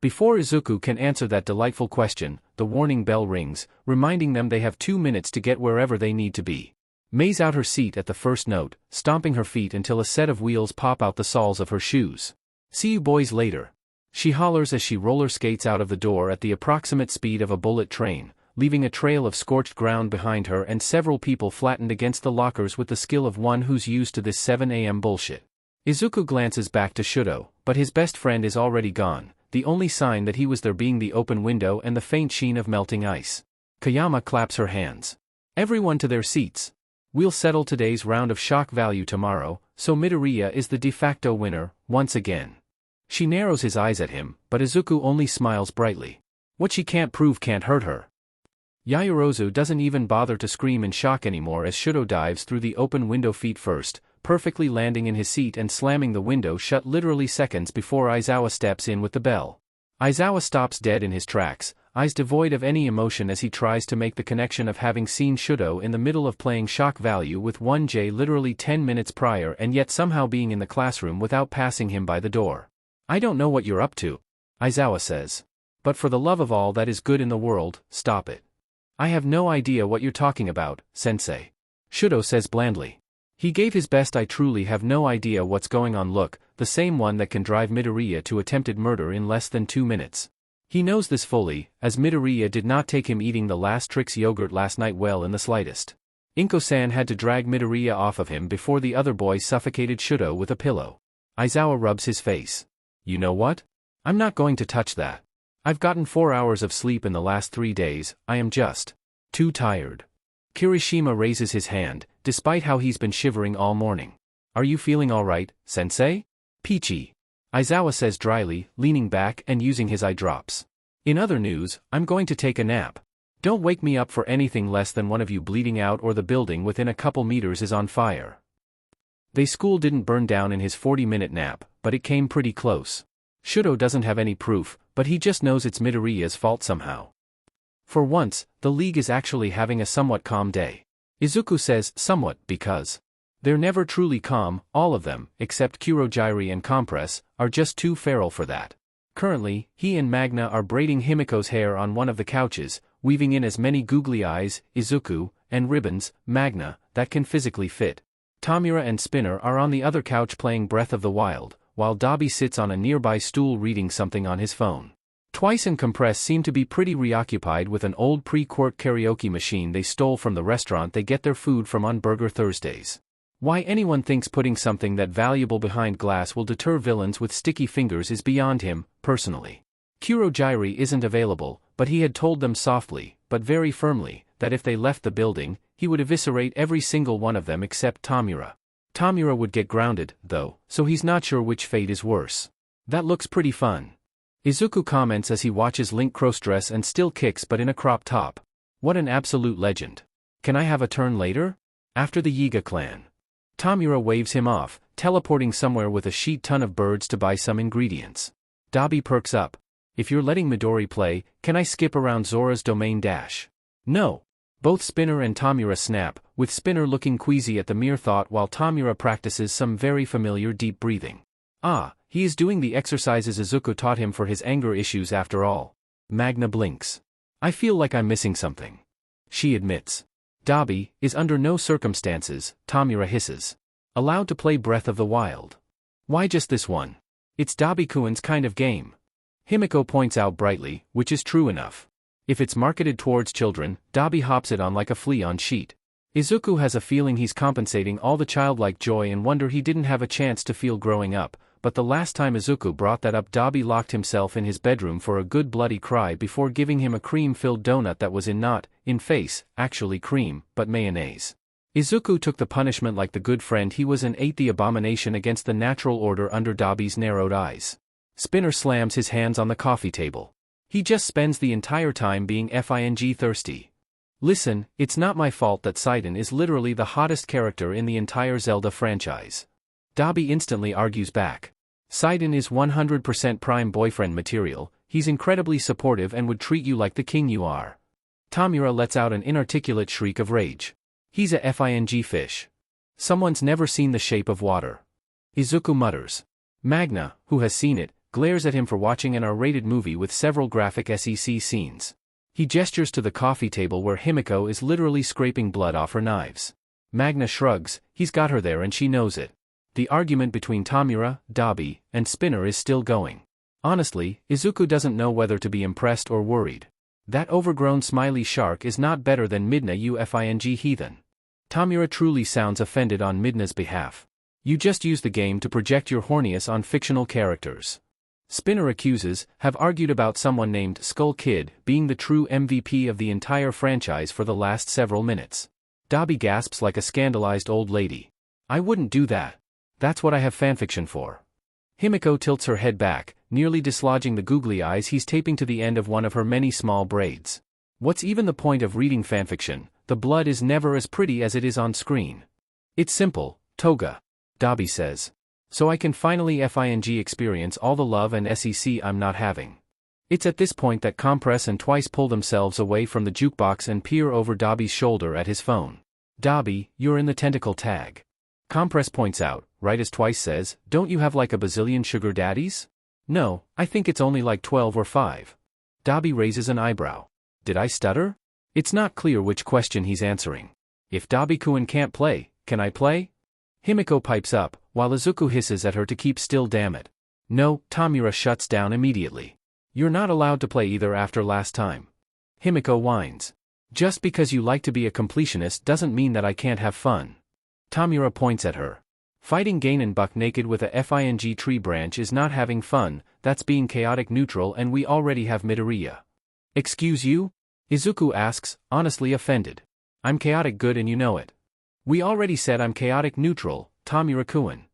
Before Izuku can answer that delightful question, the warning bell rings, reminding them they have 2 minutes to get wherever they need to be. May's out her seat at the first note, stomping her feet until a set of wheels pop out the soles of her shoes. See you boys later. She hollers as she roller skates out of the door at the approximate speed of a bullet train, leaving a trail of scorched ground behind her and several people flattened against the lockers with the skill of one who's used to this 7 a.m. bullshit. Izuku glances back to Shouto, but his best friend is already gone, the only sign that he was there being the open window and the faint sheen of melting ice. Kayama claps her hands. Everyone to their seats. We'll settle today's round of shock value tomorrow, so Midoriya is the de facto winner, once again. She narrows his eyes at him, but Izuku only smiles brightly. What she can't prove can't hurt her. Yaoyorozu doesn't even bother to scream in shock anymore as Shouto dives through the open window feet first, perfectly landing in his seat and slamming the window shut literally seconds before Aizawa steps in with the bell. Aizawa stops dead in his tracks, eyes devoid of any emotion as he tries to make the connection of having seen Shouto in the middle of playing shock value with 1J literally 10 minutes prior and yet somehow being in the classroom without passing him by the door. I don't know what you're up to, Aizawa says. But for the love of all that is good in the world, stop it. I have no idea what you're talking about, sensei. Shouto says blandly. He gave his best I truly have no idea what's going on look, the same one that can drive Midoriya to attempted murder in less than 2 minutes. He knows this fully, as Midoriya did not take him eating the last Trix yogurt last night well in the slightest. Inko-san had to drag Midoriya off of him before the other boy suffocated Shouto with a pillow. Aizawa rubs his face. You know what? I'm not going to touch that. I've gotten 4 hours of sleep in the last 3 days, I am just too tired. Kirishima raises his hand, despite how he's been shivering all morning. Are you feeling alright, sensei? Peachy. Aizawa says dryly, leaning back and using his eye drops. In other news, I'm going to take a nap. Don't wake me up for anything less than one of you bleeding out or the building within a couple meters is on fire. They school didn't burn down in his 40-minute nap, but it came pretty close. Shouto doesn't have any proof, but he just knows it's Midoriya's fault somehow. For once, the league is actually having a somewhat calm day. Izuku says somewhat because they're never truly calm, all of them, except Kurogyri and Compress, are just too feral for that. Currently, he and Magna are braiding Himiko's hair on one of the couches, weaving in as many googly eyes, Izuku, and ribbons, Magna, that can physically fit. Tomura and Spinner are on the other couch playing Breath of the Wild, while Dabi sits on a nearby stool reading something on his phone. Twice and Compress seem to be pretty reoccupied with an old pre-Quirk karaoke machine they stole from the restaurant they get their food from on Burger Thursdays. Why anyone thinks putting something that valuable behind glass will deter villains with sticky fingers is beyond him, personally. Kurogyri isn't available, but he had told them softly, but very firmly, that if they left the building, he would eviscerate every single one of them except Tomura. Tomura would get grounded, though, so he's not sure which fate is worse. That looks pretty fun. Izuku comments as he watches Link cross-dress and still kicks but in a crop top. What an absolute legend. Can I have a turn later? After the Yiga clan. Tomura waves him off, teleporting somewhere with a sheet ton of birds to buy some ingredients. Dabi perks up. If you're letting Midori play, can I skip around Zora's domain dash? No. Both Spinner and Tomura snap, with Spinner looking queasy at the mere thought while Tomura practices some very familiar deep breathing. Ah, he is doing the exercises Izuku taught him for his anger issues after all. Magna blinks. I feel like I'm missing something. She admits. Dabi is under no circumstances, Tomura hisses, allowed to play Breath of the Wild. Why just this one? It's Dabi-kun's kind of game. Himiko points out brightly, which is true enough. If it's marketed towards children, Dabi hops it on like a flea on sheet. Izuku has a feeling he's compensating all the childlike joy and wonder he didn't have a chance to feel growing up, but the last time Izuku brought that up, Dabi locked himself in his bedroom for a good bloody cry before giving him a cream-filled donut that was actually cream, but mayonnaise. Izuku took the punishment like the good friend he was and ate the abomination against the natural order under Dabi's narrowed eyes. Spinner slams his hands on the coffee table. He just spends the entire time being thirsty. Listen, it's not my fault that Sidon is literally the hottest character in the entire Zelda franchise. Dabi instantly argues back. Sidon is 100% prime boyfriend material, he's incredibly supportive and would treat you like the king you are. Tomura lets out an inarticulate shriek of rage. He's a fish. Someone's never seen The Shape of Water. Izuku mutters. Magna, who has seen it, glares at him for watching an R-rated movie with several graphic SEC scenes. He gestures to the coffee table where Himiko is literally scraping blood off her knives. Magna shrugs, he's got her there and she knows it. The argument between Tomura, Dabi, and Spinner is still going. Honestly, Izuku doesn't know whether to be impressed or worried. That overgrown smiley shark is not better than Midna heathen. Tomura truly sounds offended on Midna's behalf. You just use the game to project your horniness on fictional characters. Spinner accuses, have argued about someone named Skull Kid being the true MVP of the entire franchise for the last several minutes. Dabi gasps like a scandalized old lady. I wouldn't do that. That's what I have fanfiction for. Himiko tilts her head back, nearly dislodging the googly eyes he's taping to the end of one of her many small braids. What's even the point of reading fanfiction? The blood is never as pretty as it is on screen. It's simple, Toga. Dabi says. So I can finally experience all the love and SEC I'm not having. It's at this point that Compress and Twice pull themselves away from the jukebox and peer over Dabi's shoulder at his phone. Dabi, you're in the tentacle tag. Compress points out, right as Twice says, don't you have like a bazillion sugar daddies? No, I think it's only like 12 or 5. Dabi raises an eyebrow. Did I stutter? It's not clear which question he's answering. If Dabi-kun can't play, can I play? Himiko pipes up, while Izuku hisses at her to keep still. Damn it. No, Tomura shuts down immediately. You're not allowed to play either after last time. Himiko whines. Just because you like to be a completionist doesn't mean that I can't have fun. Tomura points at her. Fighting Ganon buck naked with a tree branch is not having fun, that's being chaotic neutral and we already have Midoriya. Excuse you? Izuku asks, honestly offended. I'm chaotic good and you know it. We already said I'm chaotic neutral, Tomura-kun.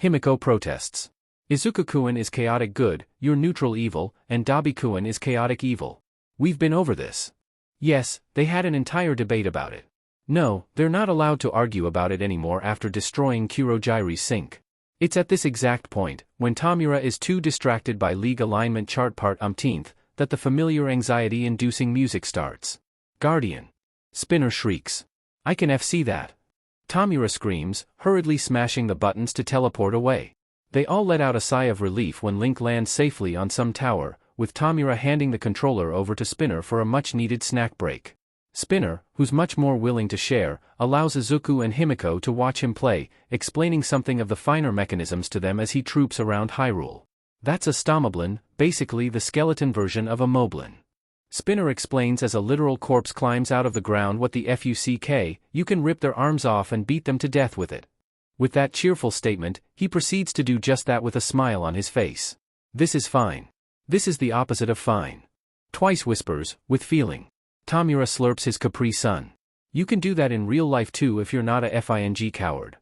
Himiko protests. Izuku-kun is chaotic good, you're neutral evil, and Dabi-kun is chaotic evil. We've been over this. Yes, they had an entire debate about it. No, they're not allowed to argue about it anymore after destroying Kurogiri's sink. It's at this exact point, when Tomura is too distracted by League Alignment chart part umpteenth, that the familiar anxiety-inducing music starts. Guardian. Spinner shrieks. I can FC that. Tomura screams, hurriedly smashing the buttons to teleport away. They all let out a sigh of relief when Link lands safely on some tower, with Tomura handing the controller over to Spinner for a much-needed snack break. Spinner, who's much more willing to share, allows Izuku and Himiko to watch him play, explaining something of the finer mechanisms to them as he troops around Hyrule. That's a Stomoblin, basically the skeleton version of a Moblin. Spinner explains as a literal corpse climbs out of the ground what the fuck, you can rip their arms off and beat them to death with it. With that cheerful statement, he proceeds to do just that with a smile on his face. This is fine. This is the opposite of fine. Twice whispers, with feeling. Tomura slurps his Capri Sun. You can do that in real life too if you're not a coward.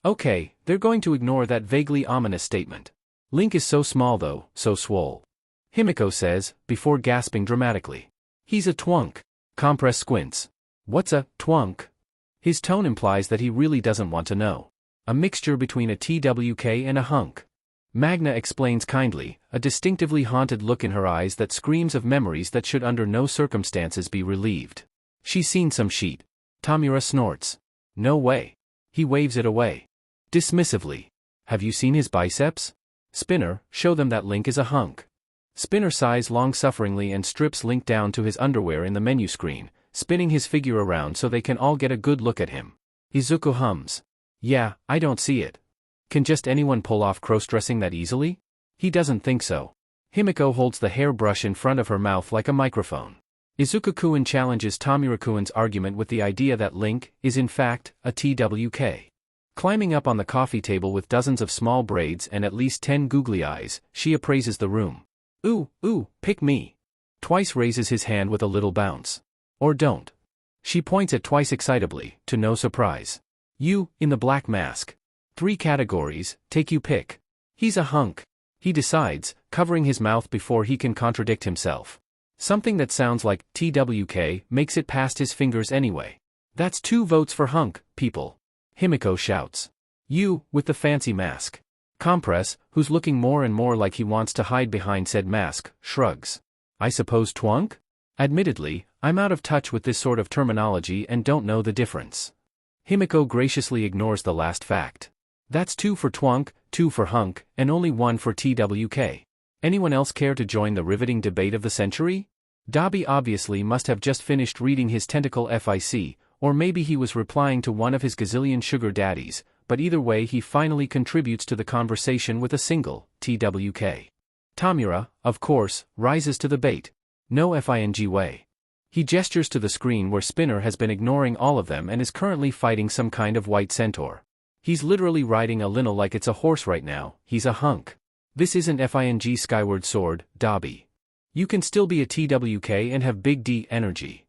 Okay, they're going to ignore that vaguely ominous statement. Link is so small though, so swole. Himiko says, before gasping dramatically. He's a twunk. Compress squints. What's a twunk? His tone implies that he really doesn't want to know. A mixture between a TWK and a hunk. Magna explains kindly, a distinctively haunted look in her eyes that screams of memories that should under no circumstances be relieved. She's seen some sheet. Tomura snorts. No way. He waves it away. Dismissively. Have you seen his biceps? Spinner, show them that Link is a hunk. Spinner sighs long-sufferingly and strips Link down to his underwear in the menu screen, spinning his figure around so they can all get a good look at him. Izuku hums. Yeah, I don't see it. Can just anyone pull off cross-dressing that easily? He doesn't think so. Himiko holds the hairbrush in front of her mouth like a microphone. Izuku-kun challenges Tomura-kun's argument with the idea that Link is in fact a TWK. Climbing up on the coffee table with dozens of small braids and at least 10 googly eyes, she appraises the room. Ooh, pick me. Twice raises his hand with a little bounce. Or don't. She points at Twice excitably, to no surprise. You, in the black mask. 3 categories, take you pick. He's a hunk. He decides, covering his mouth before he can contradict himself. Something that sounds like TWK makes it past his fingers anyway. That's 2 votes for hunk, people. Himiko shouts. You, with the fancy mask. Compress, who's looking more and more like he wants to hide behind said mask, shrugs. I suppose twunk? Admittedly, I'm out of touch with this sort of terminology and don't know the difference. Himiko graciously ignores the last fact. That's 2 for twunk, 2 for hunk, and only 1 for TWK. Anyone else care to join the riveting debate of the century? Dabi obviously must have just finished reading his tentacle FIC, or maybe he was replying to one of his gazillion sugar daddies, but either way he finally contributes to the conversation with a single, TWK. Tomura, of course, rises to the bait. No FING way. He gestures to the screen where Spinner has been ignoring all of them and is currently fighting some kind of white centaur. He's literally riding a linel like it's a horse right now. He's a hunk. This isn't FING Skyward Sword, Dabi. You can still be a TWK and have big D energy.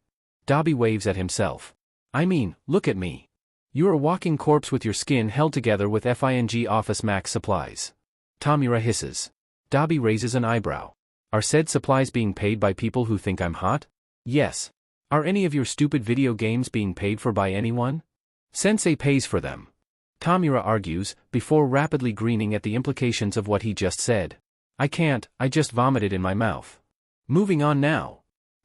Dabi waves at himself. I mean, look at me. You're a walking corpse with your skin held together with FING Office Max supplies. Tomura hisses. Dabi raises an eyebrow. Are said supplies being paid by people who think I'm hot? Yes. Are any of your stupid video games being paid for by anyone? Sensei pays for them. Tomura argues, before rapidly greening at the implications of what he just said. I can't, I just vomited in my mouth. Moving on now.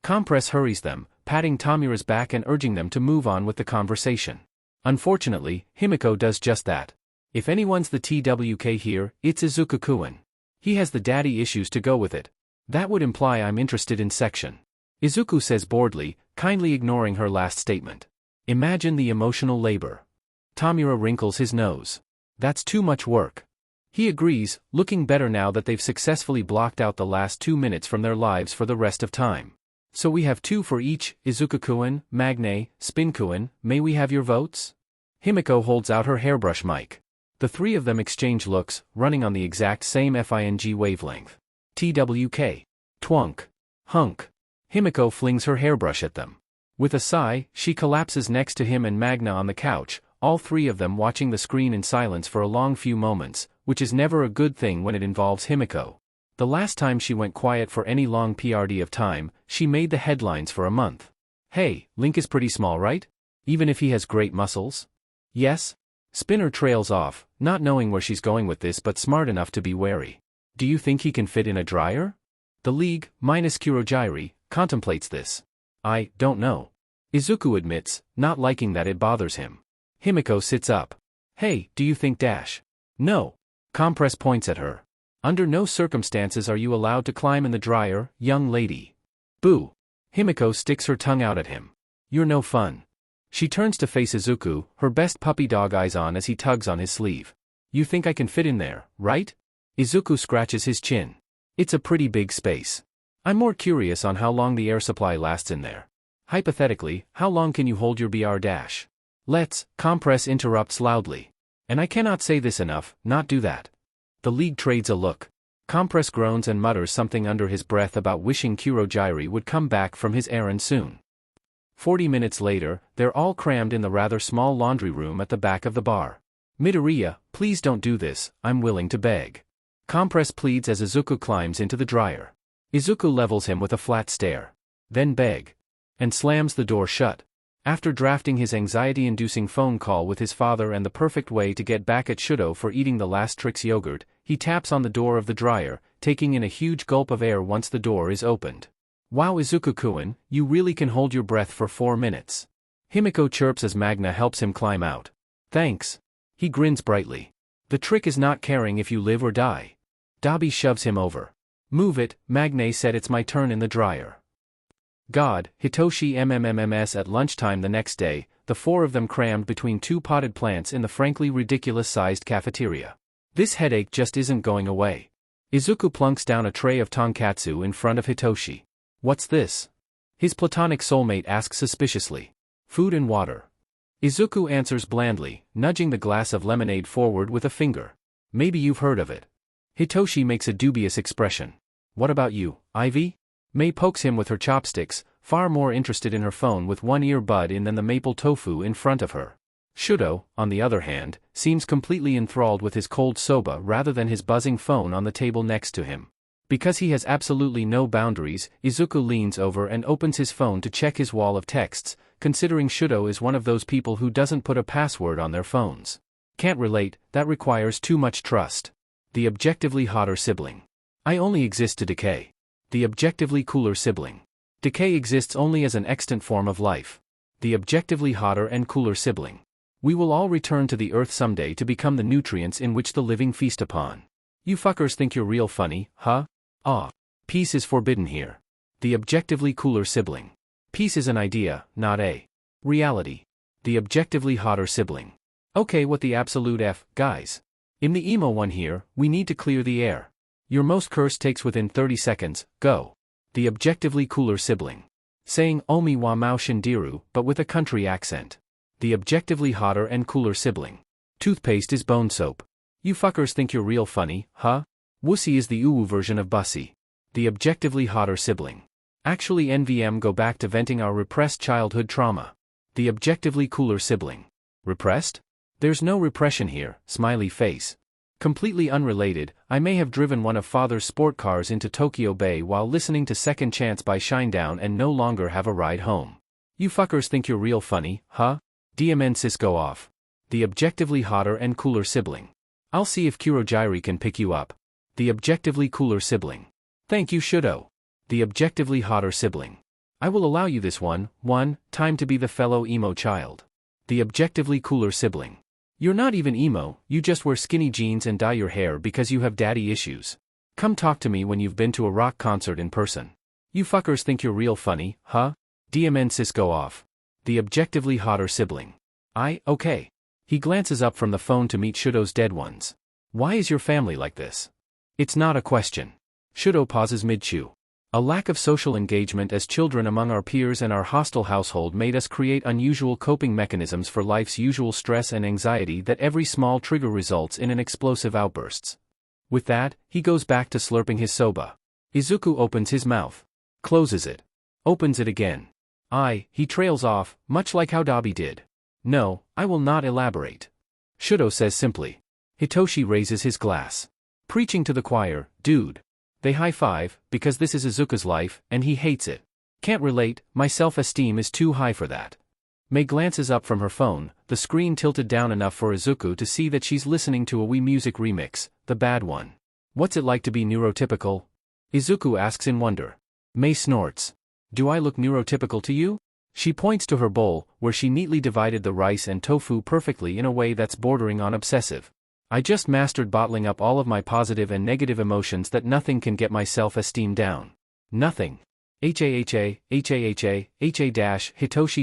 Compress hurries them, patting Tomura's back and urging them to move on with the conversation. Unfortunately, Himiko does just that. If anyone's the TWK here, it's Izuku-kun. He has the daddy issues to go with it. That would imply I'm interested in section. Izuku says boredly, kindly ignoring her last statement. Imagine the emotional labor. Tomura wrinkles his nose. That's too much work. He agrees, looking better now that they've successfully blocked out the last 2 minutes from their lives for the rest of time. So we have 2 for each, Izuku-kun, Magne, Spin-kun, may we have your votes? Himiko holds out her hairbrush mic. The 3 of them exchange looks, running on the exact same FING wavelength. TWK. Twunk. Hunk. Himiko flings her hairbrush at them. With a sigh, she collapses next to him and Magna on the couch, all 3 of them watching the screen in silence for a long few moments, which is never a good thing when it involves Himiko. The last time she went quiet for any long PRD of time, she made the headlines for a month. Hey, Link is pretty small, right? Even if he has great muscles? Yes? Spinner trails off, not knowing where she's going with this but smart enough to be wary. Do you think he can fit in a dryer? The League, minus Kurogiri, contemplates this. I don't know. Izuku admits, not liking that it bothers him. Himiko sits up. Hey, do you think dash? No. Compress points at her. Under no circumstances are you allowed to climb in the dryer, young lady. Boo. Himiko sticks her tongue out at him. You're no fun. She turns to face Izuku, her best puppy dog eyes on as he tugs on his sleeve. You think I can fit in there, right? Izuku scratches his chin. It's a pretty big space. I'm more curious on how long the air supply lasts in there. Hypothetically, how long can you hold your BR dash? Let's, Compress interrupts loudly. And I cannot say this enough, not do that. The League trades a look. Compress groans and mutters something under his breath about wishing Kurogiri would come back from his errand soon. 40 minutes later, they're all crammed in the rather small laundry room at the back of the bar. Midoriya, please don't do this, I'm willing to beg. Compress pleads as Izuku climbs into the dryer. Izuku levels him with a flat stare. Then beg. And slams the door shut. After drafting his anxiety-inducing phone call with his father and the perfect way to get back at Shouto for eating the last Trix yogurt, he taps on the door of the dryer, taking in a huge gulp of air once the door is opened. Wow, Izuku-kun, you really can hold your breath for 4 minutes. Himiko chirps as Magna helps him climb out. Thanks. He grins brightly. The trick is not caring if you live or die. Dabi shoves him over. Move it, Magne said it's my turn in the dryer. God, Hitoshi MMMMS at lunchtime the next day, the 4 of them crammed between 2 potted plants in the frankly ridiculous-sized cafeteria. This headache just isn't going away. Izuku plunks down a tray of tonkatsu in front of Hitoshi. What's this? His platonic soulmate asks suspiciously. Food and water. Izuku answers blandly, nudging the glass of lemonade forward with a finger. Maybe you've heard of it. Hitoshi makes a dubious expression. What about you, Ivy? Mei pokes him with her chopsticks, far more interested in her phone with one earbud in than the maple tofu in front of her. Shouto, on the other hand, seems completely enthralled with his cold soba rather than his buzzing phone on the table next to him. Because he has absolutely no boundaries, Izuku leans over and opens his phone to check his wall of texts, considering Shouto is one of those people who doesn't put a password on their phones. Can't relate, that requires too much trust. The objectively hotter sibling. I only exist to decay. The objectively cooler sibling. Decay exists only as an extant form of life. The objectively hotter and cooler sibling. We will all return to the earth someday to become the nutrients in which the living feast upon. You fuckers think you're real funny, huh? Ah. Peace is forbidden here. The objectively cooler sibling. Peace is an idea, not a reality. The objectively hotter sibling. Okay, what the absolute F, guys? In the emo one here, we need to clear the air. Your most curse takes within 30 seconds, go. The objectively cooler sibling. Saying Omi wa mao shindiru, but with a country accent. The objectively hotter and cooler sibling. Toothpaste is bone soap. You fuckers think you're real funny, huh? Wussy is the uwu version of bussy. The objectively hotter sibling. Actually NVM go back to venting our repressed childhood trauma. The objectively cooler sibling. Repressed? There's no repression here, smiley face. Completely unrelated, I may have driven one of father's sport cars into Tokyo Bay while listening to Second Chance by Shinedown and no longer have a ride home. You fuckers think you're real funny, huh? DMN go off. The objectively hotter and cooler sibling. I'll see if Kurogiri can pick you up. The objectively cooler sibling. Thank you Shouto. The objectively hotter sibling. I will allow you this one, time to be the fellow emo child. The objectively cooler sibling. You're not even emo, you just wear skinny jeans and dye your hair because you have daddy issues. Come talk to me when you've been to a rock concert in person. You fuckers think you're real funny, huh? DMN go off. The objectively hotter sibling. Okay. He glances up from the phone to meet Shouto's dead ones. Why is your family like this? It's not a question. Shouto pauses mid-chew. A lack of social engagement as children among our peers and our hostile household made us create unusual coping mechanisms for life's usual stress and anxiety that every small trigger results in an explosive outbursts. With that, he goes back to slurping his soba. Izuku opens his mouth. Closes it. Opens it again. He trails off, much like how Dabi did. No, I will not elaborate. Shouto says simply. Hitoshi raises his glass. Preaching to the choir, dude. They high-five, because this is Izuku's life, and he hates it. Can't relate, my self-esteem is too high for that. Mei glances up from her phone, the screen tilted down enough for Izuku to see that she's listening to a Wii Music remix, the bad one. What's it like to be neurotypical? Izuku asks in wonder. Mei snorts. Do I look neurotypical to you? She points to her bowl, where she neatly divided the rice and tofu perfectly in a way that's bordering on obsessive. I just mastered bottling up all of my positive and negative emotions that nothing can get my self-esteem down. Nothing. Hitoshi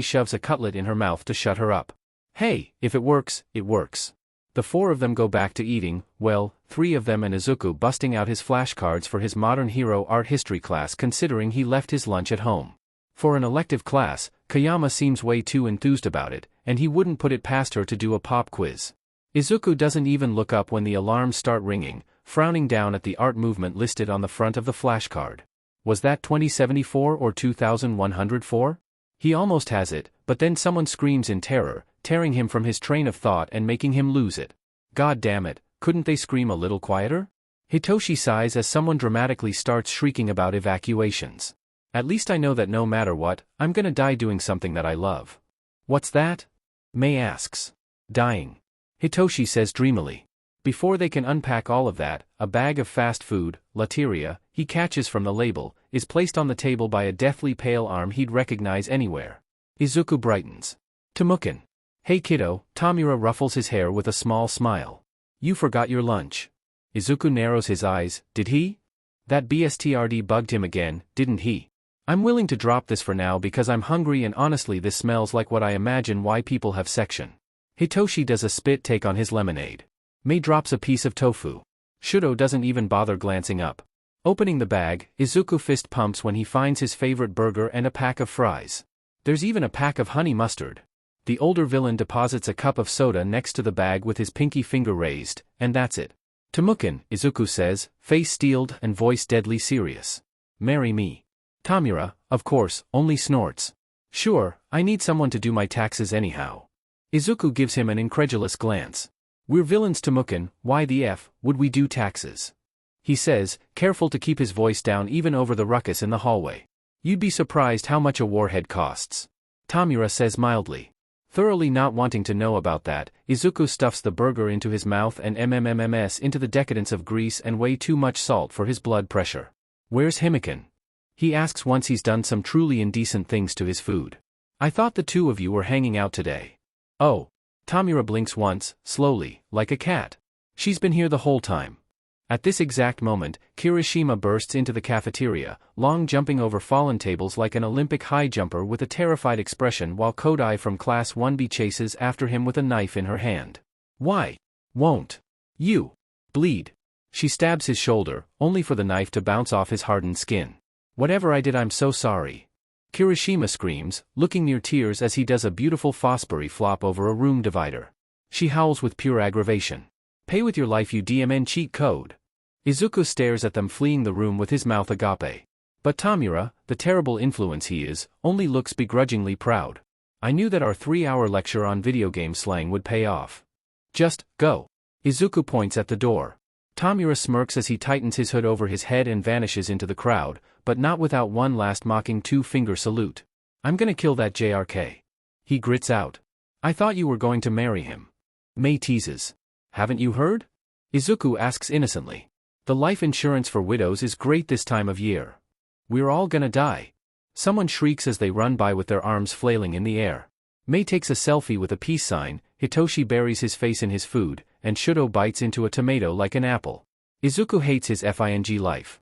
shoves a cutlet in her mouth to shut her up. Hey, if it works, it works. The four of them go back to eating, well, three of them and Izuku busting out his flashcards for his modern hero art history class considering he left his lunch at home. For an elective class, Kayama seems way too enthused about it, and he wouldn't put it past her to do a pop quiz. Izuku doesn't even look up when the alarms start ringing, frowning down at the art movement listed on the front of the flashcard. Was that 2074 or 2104? He almost has it, but then someone screams in terror, tearing him from his train of thought and making him lose it. God damn it, couldn't they scream a little quieter? Hitoshi sighs as someone dramatically starts shrieking about evacuations. At least I know that no matter what, I'm gonna die doing something that I love. What's that? Mei asks. Dying. Hitoshi says dreamily. Before they can unpack all of that, a bag of fast food, Lateria, he catches from the label, is placed on the table by a deathly pale arm he'd recognize anywhere. Izuku brightens. Temukin. Hey kiddo, Tomura ruffles his hair with a small smile. You forgot your lunch. Izuku narrows his eyes, did he? That BSTRD bugged him again, didn't he? I'm willing to drop this for now because I'm hungry and honestly this smells like what I imagine why people have section. Hitoshi does a spit take on his lemonade. Mei drops a piece of tofu. Shouto doesn't even bother glancing up. Opening the bag, Izuku fist pumps when he finds his favorite burger and a pack of fries. There's even a pack of honey mustard. The older villain deposits a cup of soda next to the bag with his pinky finger raised, and that's it. Tomukin, Izuku says, face steeled and voice deadly serious. Marry me. Tomura, of course, only snorts. Sure, I need someone to do my taxes anyhow. Izuku gives him an incredulous glance. We're villains, Tomukin, why the F would we do taxes? He says, careful to keep his voice down even over the ruckus in the hallway. You'd be surprised how much a warhead costs. Tomura says mildly. Thoroughly not wanting to know about that, Izuku stuffs the burger into his mouth and mmmms into the decadence of grease and way too much salt for his blood pressure. Where's Himeken? He asks once he's done some truly indecent things to his food. I thought the two of you were hanging out today. Oh. Tomura blinks once, slowly, like a cat. She's been here the whole time. At this exact moment, Kirishima bursts into the cafeteria, long jumping over fallen tables like an Olympic high jumper with a terrified expression while Kodai from Class 1B chases after him with a knife in her hand. Why? Won't you bleed? She stabs his shoulder, only for the knife to bounce off his hardened skin. Whatever I did, I'm so sorry. Kirishima screams, looking near tears as he does a beautiful Fosbury flop over a room divider. She howls with pure aggravation. Pay with your life, you DMN cheat code. Izuku stares at them fleeing the room with his mouth agape. But Tomura, the terrible influence he is, only looks begrudgingly proud. I knew that our 3-hour lecture on video game slang would pay off. Just, go. Izuku points at the door. Tomura smirks as he tightens his hood over his head and vanishes into the crowd, but not without one last mocking 2-finger salute. I'm gonna kill that JRK. He grits out. I thought you were going to marry him. Mei teases. Haven't you heard? Izuku asks innocently. The life insurance for widows is great this time of year. We're all gonna die. Someone shrieks as they run by with their arms flailing in the air. Mei takes a selfie with a peace sign, Hitoshi buries his face in his food, and Shouto bites into a tomato like an apple. Izuku hates his FING life.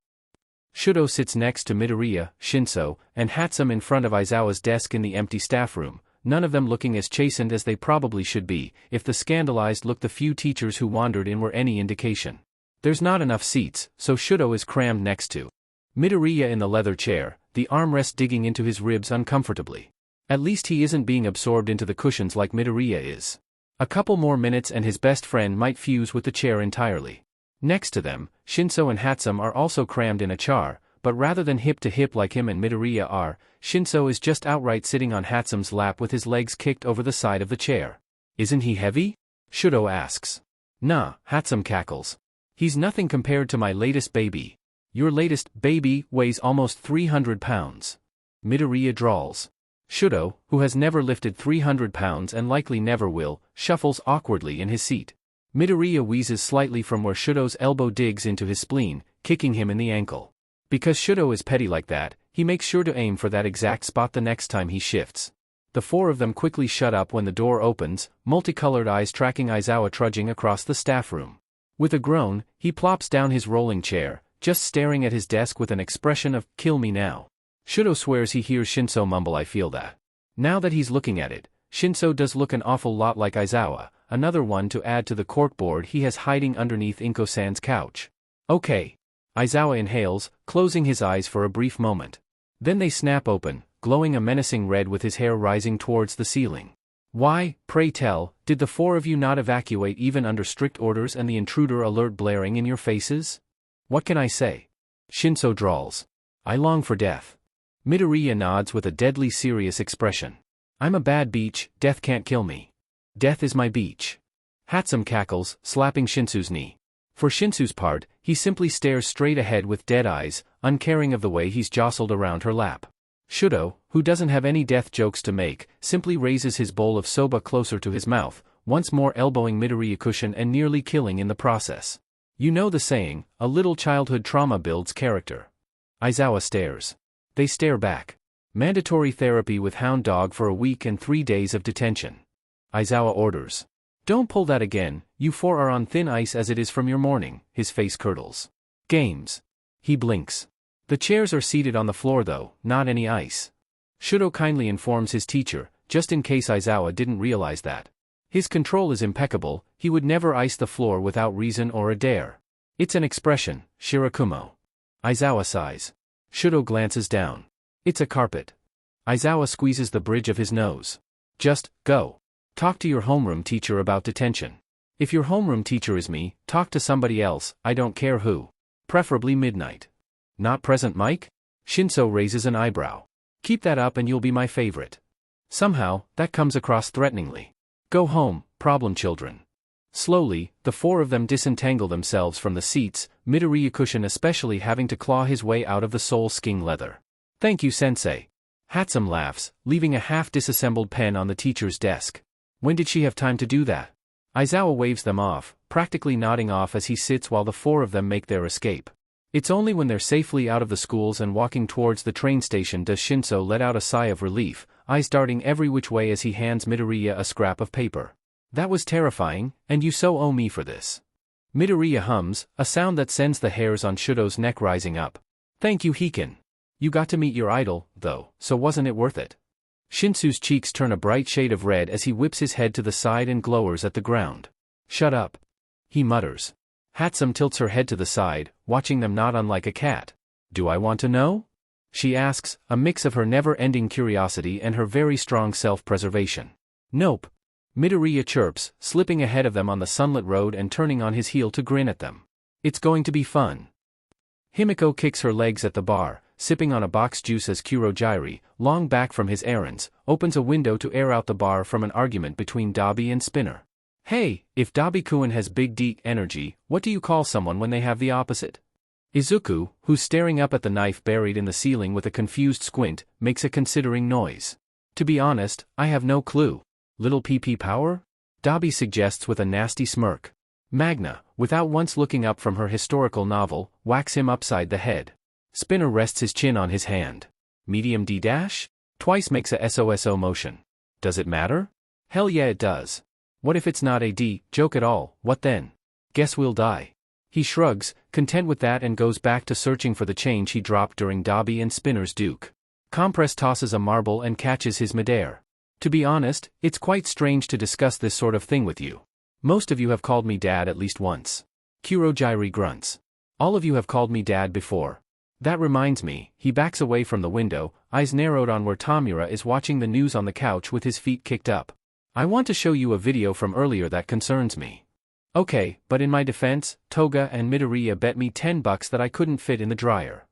Shouto sits next to Midoriya, Shinso, and Hatsum in front of Aizawa's desk in the empty staff room, none of them looking as chastened as they probably should be, if the scandalized look the few teachers who wandered in were any indication. There's not enough seats, so Shouto is crammed next to Midoriya in the leather chair, the armrest digging into his ribs uncomfortably. At least he isn't being absorbed into the cushions like Midoriya is. A couple more minutes and his best friend might fuse with the chair entirely. Next to them, Shinso and Hatsum are also crammed in a chair, but rather than hip to hip like him and Midoriya are, Shinso is just outright sitting on Hatsum's lap with his legs kicked over the side of the chair. Isn't he heavy? Shouto asks. Nah, Hatsum cackles. He's nothing compared to my latest baby. Your latest baby weighs almost 300 pounds. Midoriya drawls. Shouto, who has never lifted 300 pounds and likely never will, shuffles awkwardly in his seat. Midoriya wheezes slightly from where Shouto's elbow digs into his spleen, kicking him in the ankle. Because Shouto is petty like that, he makes sure to aim for that exact spot the next time he shifts. The four of them quickly shut up when the door opens, multicolored eyes tracking Aizawa trudging across the staff room. With a groan, he plops down his rolling chair, just staring at his desk with an expression of, kill me now. Shouto swears he hears Shinso mumble, I feel that. Now that he's looking at it, Shinso does look an awful lot like Aizawa, another one to add to the corkboard he has hiding underneath Inko-san's couch. Okay. Aizawa inhales, closing his eyes for a brief moment. Then they snap open, glowing a menacing red with his hair rising towards the ceiling. Why, pray tell, did the four of you not evacuate even under strict orders and the intruder alert blaring in your faces? What can I say? Shinso drawls. I long for death. Midoriya nods with a deadly serious expression. I'm a bad beach, death can't kill me. Death is my beach. Hatsum cackles, slapping Shinsu's knee. For Shinsu's part, he simply stares straight ahead with dead eyes, uncaring of the way he's jostled around her lap. Shouto, who doesn't have any death jokes to make, simply raises his bowl of soba closer to his mouth, once more elbowing Midoriya cushion and nearly killing in the process. You know the saying, a little childhood trauma builds character. Aizawa stares. They stare back. Mandatory therapy with hound dog for a week and 3 days of detention. Aizawa orders. Don't pull that again, you four are on thin ice as it is from your morning, his face curdles. Games. He blinks. The chairs are seated on the floor though, not any ice. Shouto kindly informs his teacher, just in case Aizawa didn't realize that. His control is impeccable, he would never ice the floor without reason or a dare. It's an expression, Shirakumo. Aizawa sighs. Shouto glances down. It's a carpet. Aizawa squeezes the bridge of his nose. Just, go. Talk to your homeroom teacher about detention. If your homeroom teacher is me, talk to somebody else, I don't care who. Preferably midnight. Not present, Mike? Shinso raises an eyebrow. Keep that up and you'll be my favorite. Somehow, that comes across threateningly. Go home, problem children. Slowly, the four of them disentangle themselves from the seats, Midoriya Cushion especially having to claw his way out of the sole sking leather. Thank you, sensei. Hatsum laughs, leaving a half-disassembled pen on the teacher's desk. When did she have time to do that? Aizawa waves them off, practically nodding off as he sits while the four of them make their escape. It's only when they're safely out of the schools and walking towards the train station does Shinso let out a sigh of relief, eyes darting every which way as he hands Midoriya a scrap of paper. That was terrifying, and you so owe me for this. Midoriya hums, a sound that sends the hairs on Shouto's neck rising up. Thank you, Hikin. You got to meet your idol, though, so wasn't it worth it? Shinsu's cheeks turn a bright shade of red as he whips his head to the side and glowers at the ground. Shut up. He mutters. Hatsum tilts her head to the side, watching them not unlike a cat. Do I want to know? She asks, a mix of her never-ending curiosity and her very strong self-preservation. Nope. Midoriya chirps, slipping ahead of them on the sunlit road and turning on his heel to grin at them. It's going to be fun. Himiko kicks her legs at the bar, sipping on a box juice as Kurojairi, long back from his errands, opens a window to air out the bar from an argument between Dabi and Spinner. Hey, if Dabi-kun has big D energy, what do you call someone when they have the opposite? Izuku, who's staring up at the knife buried in the ceiling with a confused squint, makes a considering noise. To be honest, I have no clue. Little PP power? Dabi suggests with a nasty smirk. Magna, without once looking up from her historical novel, whacks him upside the head. Spinner rests his chin on his hand. Medium D dash? Twice makes a SOSO motion. Does it matter? Hell yeah it does. What if it's not a D joke at all, what then? Guess we'll die. He shrugs, content with that and goes back to searching for the change he dropped during Dabi and Spinner's duke. Compress tosses a marble and catches his midair. To be honest, it's quite strange to discuss this sort of thing with you. Most of you have called me dad at least once. Kurojairi grunts. All of you have called me dad before. That reminds me, he backs away from the window, eyes narrowed on where Tomura is watching the news on the couch with his feet kicked up. I want to show you a video from earlier that concerns me. Okay, but in my defense, Toga and Midoriya bet me $10 that I couldn't fit in the dryer.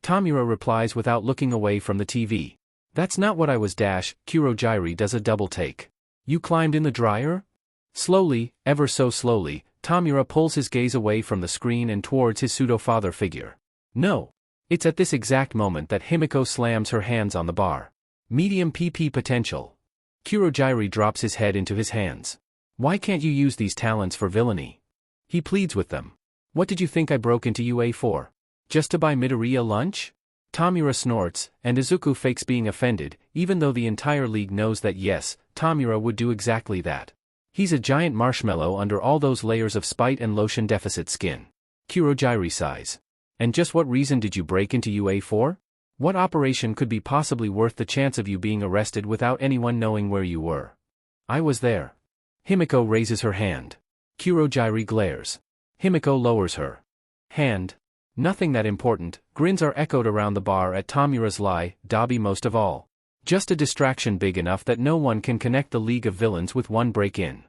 Tomura replies without looking away from the TV. That's not what I was dash, Kurojairi does a double take. You climbed in the dryer? Slowly, ever so slowly, Tomura pulls his gaze away from the screen and towards his pseudo-father figure. No. It's at this exact moment that Himiko slams her hands on the bar. Medium PP potential. Kurojairi drops his head into his hands. Why can't you use these talents for villainy? He pleads with them. What did you think I broke into UA for? Just to buy Midoriya lunch? Tomura snorts, and Izuku fakes being offended, even though the entire league knows that yes, Tomura would do exactly that. He's a giant marshmallow under all those layers of spite and lotion deficit skin. Kurojairi sighs. And just what reason did you break into UA for? What operation could be possibly worth the chance of you being arrested without anyone knowing where you were? I was there. Himiko raises her hand. Kurojairi glares. Himiko lowers her hand. Nothing that important, grins are echoed around the bar at Tomura's lie, Dabi most of all. Just a distraction big enough that no one can connect the League of Villains with one break-in.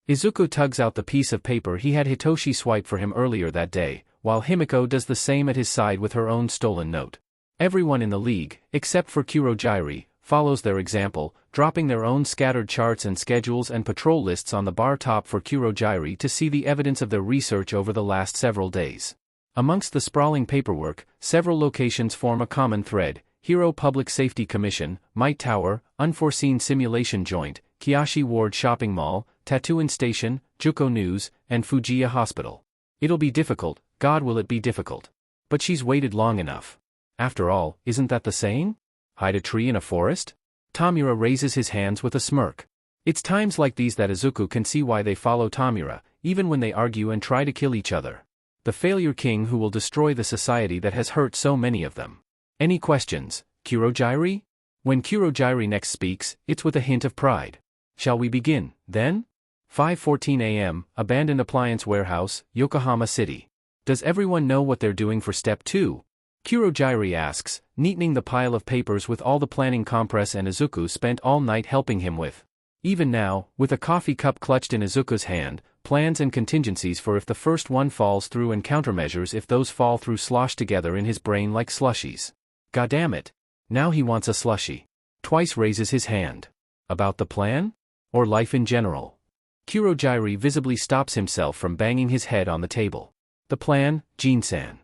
Izuku tugs out the piece of paper he had Hitoshi swipe for him earlier that day, while Himiko does the same at his side with her own stolen note. Everyone in the league, except for Kurojairi, follows their example, dropping their own scattered charts and schedules and patrol lists on the bar top for Kurojairi to see the evidence of their research over the last several days. Amongst the sprawling paperwork, several locations form a common thread: Hero Public Safety Commission, Might Tower, Unforeseen Simulation Joint, Kiyoshi Ward Shopping Mall, Tatooine Station, Juko News, and Fujiya Hospital. It'll be difficult, God will it be difficult. But she's waited long enough. After all, isn't that the saying? Hide a tree in a forest? Tomura raises his hands with a smirk. It's times like these that Izuku can see why they follow Tomura, even when they argue and try to kill each other. The failure king who will destroy the society that has hurt so many of them. Any questions, Kurojairi? When Kurojairi next speaks, it's with a hint of pride. Shall we begin, then? 5:14 a.m., abandoned appliance warehouse, Yokohama City. Does everyone know what they're doing for step 2? Kurojairi asks, neatening the pile of papers with all the planning Compress and Izuku spent all night helping him with. Even now, with a coffee cup clutched in Izuku's hand, plans and contingencies for if the first one falls through and countermeasures if those fall through slosh together in his brain like slushies. Goddammit. Now he wants a slushie. Twice raises his hand. About the plan? Or life in general? Kurogyri visibly stops himself from banging his head on the table. The plan, Jin-san.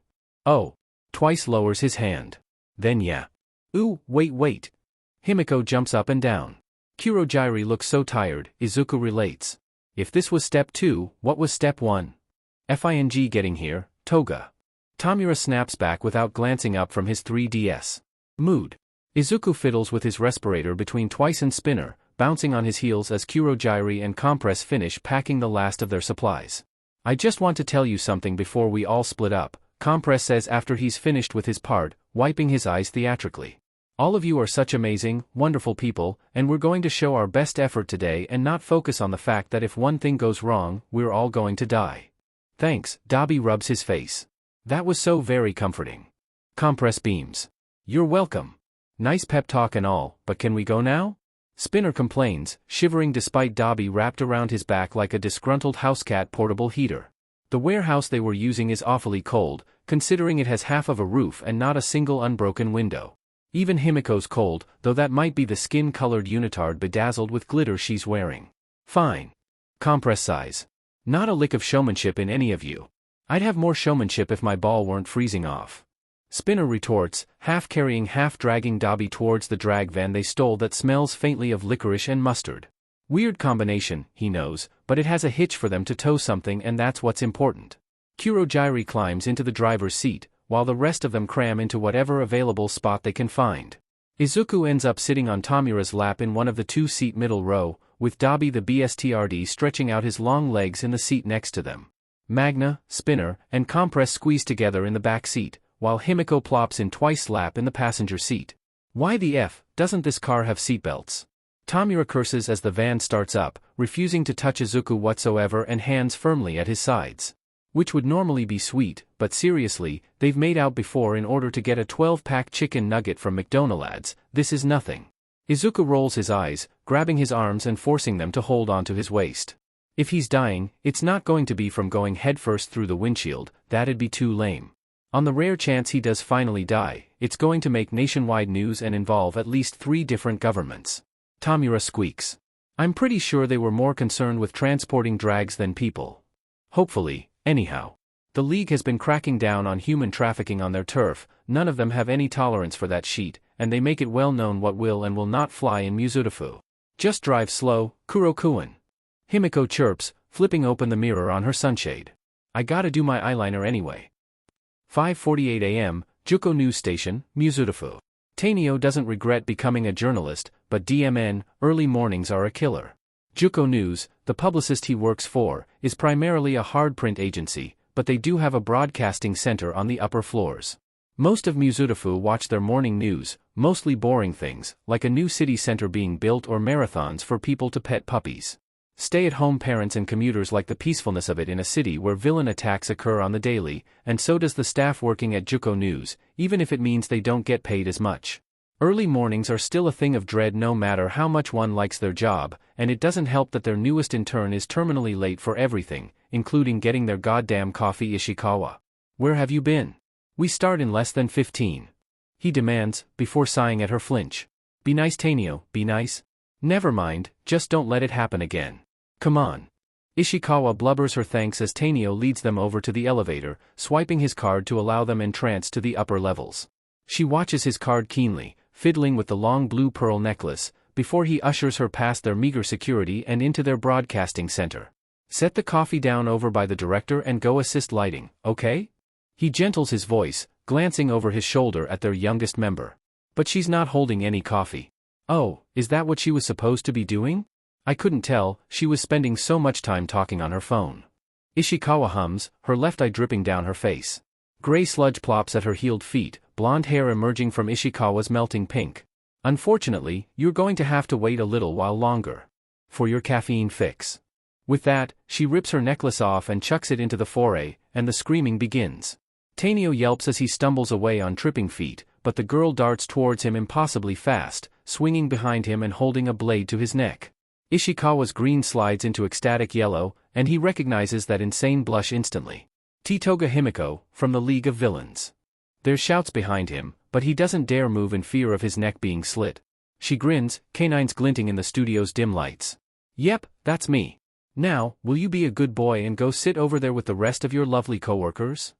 Oh. Twice lowers his hand. Then yeah. Ooh, wait. Himiko jumps up and down. Kurogyri looks so tired, Izuku relates. If this was step 2, what was step 1? Fing getting here, Toga. Tomura snaps back without glancing up from his 3DS. Mood. Izuku fiddles with his respirator between Twice and Spinner, bouncing on his heels as Kurogyri and Compress finish packing the last of their supplies. I just want to tell you something before we all split up, Compress says after he's finished with his part, wiping his eyes theatrically. All of you are such amazing, wonderful people, and we're going to show our best effort today and not focus on the fact that if one thing goes wrong, we're all going to die. Thanks, Dabi rubs his face. That was so very comforting. Compress beams. You're welcome. Nice pep talk and all, but can we go now? Spinner complains, shivering despite Dabi wrapped around his back like a disgruntled housecat portable heater. The warehouse they were using is awfully cold, considering it has half of a roof and not a single unbroken window. Even Himiko's cold, though that might be the skin-colored unitard bedazzled with glitter she's wearing. Fine. Compress sighs. Not a lick of showmanship in any of you. I'd have more showmanship if my ball weren't freezing off. Spinner retorts, half carrying half dragging Dabi towards the drag van they stole that smells faintly of licorice and mustard. Weird combination, he knows, but it has a hitch for them to tow something and that's what's important. Kurogyri climbs into the driver's seat, while the rest of them cram into whatever available spot they can find. Izuku ends up sitting on Tomura's lap in one of the two-seat middle row, with Dabi the BSTRD stretching out his long legs in the seat next to them. Magna, Spinner, and Compress squeeze together in the back seat, while Himiko plops in Twice's lap in the passenger seat. Why the F, doesn't this car have seatbelts? Tomura curses as the van starts up, refusing to touch Izuku whatsoever and hands firmly at his sides. Which would normally be sweet, but seriously, they've made out before in order to get a 12-pack chicken nugget from McDonald's, this is nothing. Izuku rolls his eyes, grabbing his arms and forcing them to hold onto his waist. If he's dying, it's not going to be from going headfirst through the windshield, that'd be too lame. On the rare chance he does finally die, it's going to make nationwide news and involve at least 3 different governments. Tomura squeaks. I'm pretty sure they were more concerned with transporting drags than people. Hopefully. Anyhow, the League has been cracking down on human trafficking on their turf, none of them have any tolerance for that shit, and they make it well known what will and will not fly in Mizutofu. Just drive slow, Kuro-kun. Himiko chirps, flipping open the mirror on her sunshade. I gotta do my eyeliner anyway. 5:48 a.m., Juko News Station, Mizutofu. Tanio doesn't regret becoming a journalist, but DMN, early mornings are a killer. Juko News, the publicist he works for, is primarily a hard-print agency, but they do have a broadcasting center on the upper floors. Most of Mizutofu watch their morning news, mostly boring things, like a new city center being built or marathons for people to pet puppies. Stay-at-home parents and commuters like the peacefulness of it in a city where villain attacks occur on the daily, and so does the staff working at Juko News, even if it means they don't get paid as much. Early mornings are still a thing of dread no matter how much one likes their job, and it doesn't help that their newest intern is terminally late for everything, including getting their goddamn coffee. Ishikawa. Where have you been? We start in less than 15. He demands, before sighing at her flinch. Be nice, Tanio, be nice. Never mind, just don't let it happen again. Come on. Ishikawa blubbers her thanks as Tanio leads them over to the elevator, swiping his card to allow them entrance to the upper levels. She watches his card keenly, fiddling with the long blue pearl necklace, before he ushers her past their meager security and into their broadcasting center. Set the coffee down over by the director and go assist lighting, okay? He gentles his voice, glancing over his shoulder at their youngest member. But she's not holding any coffee. Oh, is that what she was supposed to be doing? I couldn't tell, she was spending so much time talking on her phone. Ishikawa hums, her left eye dripping down her face. Gray sludge plops at her heeled feet, blonde hair emerging from Ishikawa's melting pink. Unfortunately, you're going to have to wait a little while longer. For your caffeine fix. With that, she rips her necklace off and chucks it into the foray, and the screaming begins. Tanio yelps as he stumbles away on tripping feet, but the girl darts towards him impossibly fast, swinging behind him and holding a blade to his neck. Ishikawa's green slides into ecstatic yellow, and he recognizes that insane blush instantly. Titoga Himiko, from the League of Villains. There's shouts behind him, but he doesn't dare move in fear of his neck being slit. She grins, canines glinting in the studio's dim lights. Yep, that's me. Now, will you be a good boy and go sit over there with the rest of your lovely coworkers?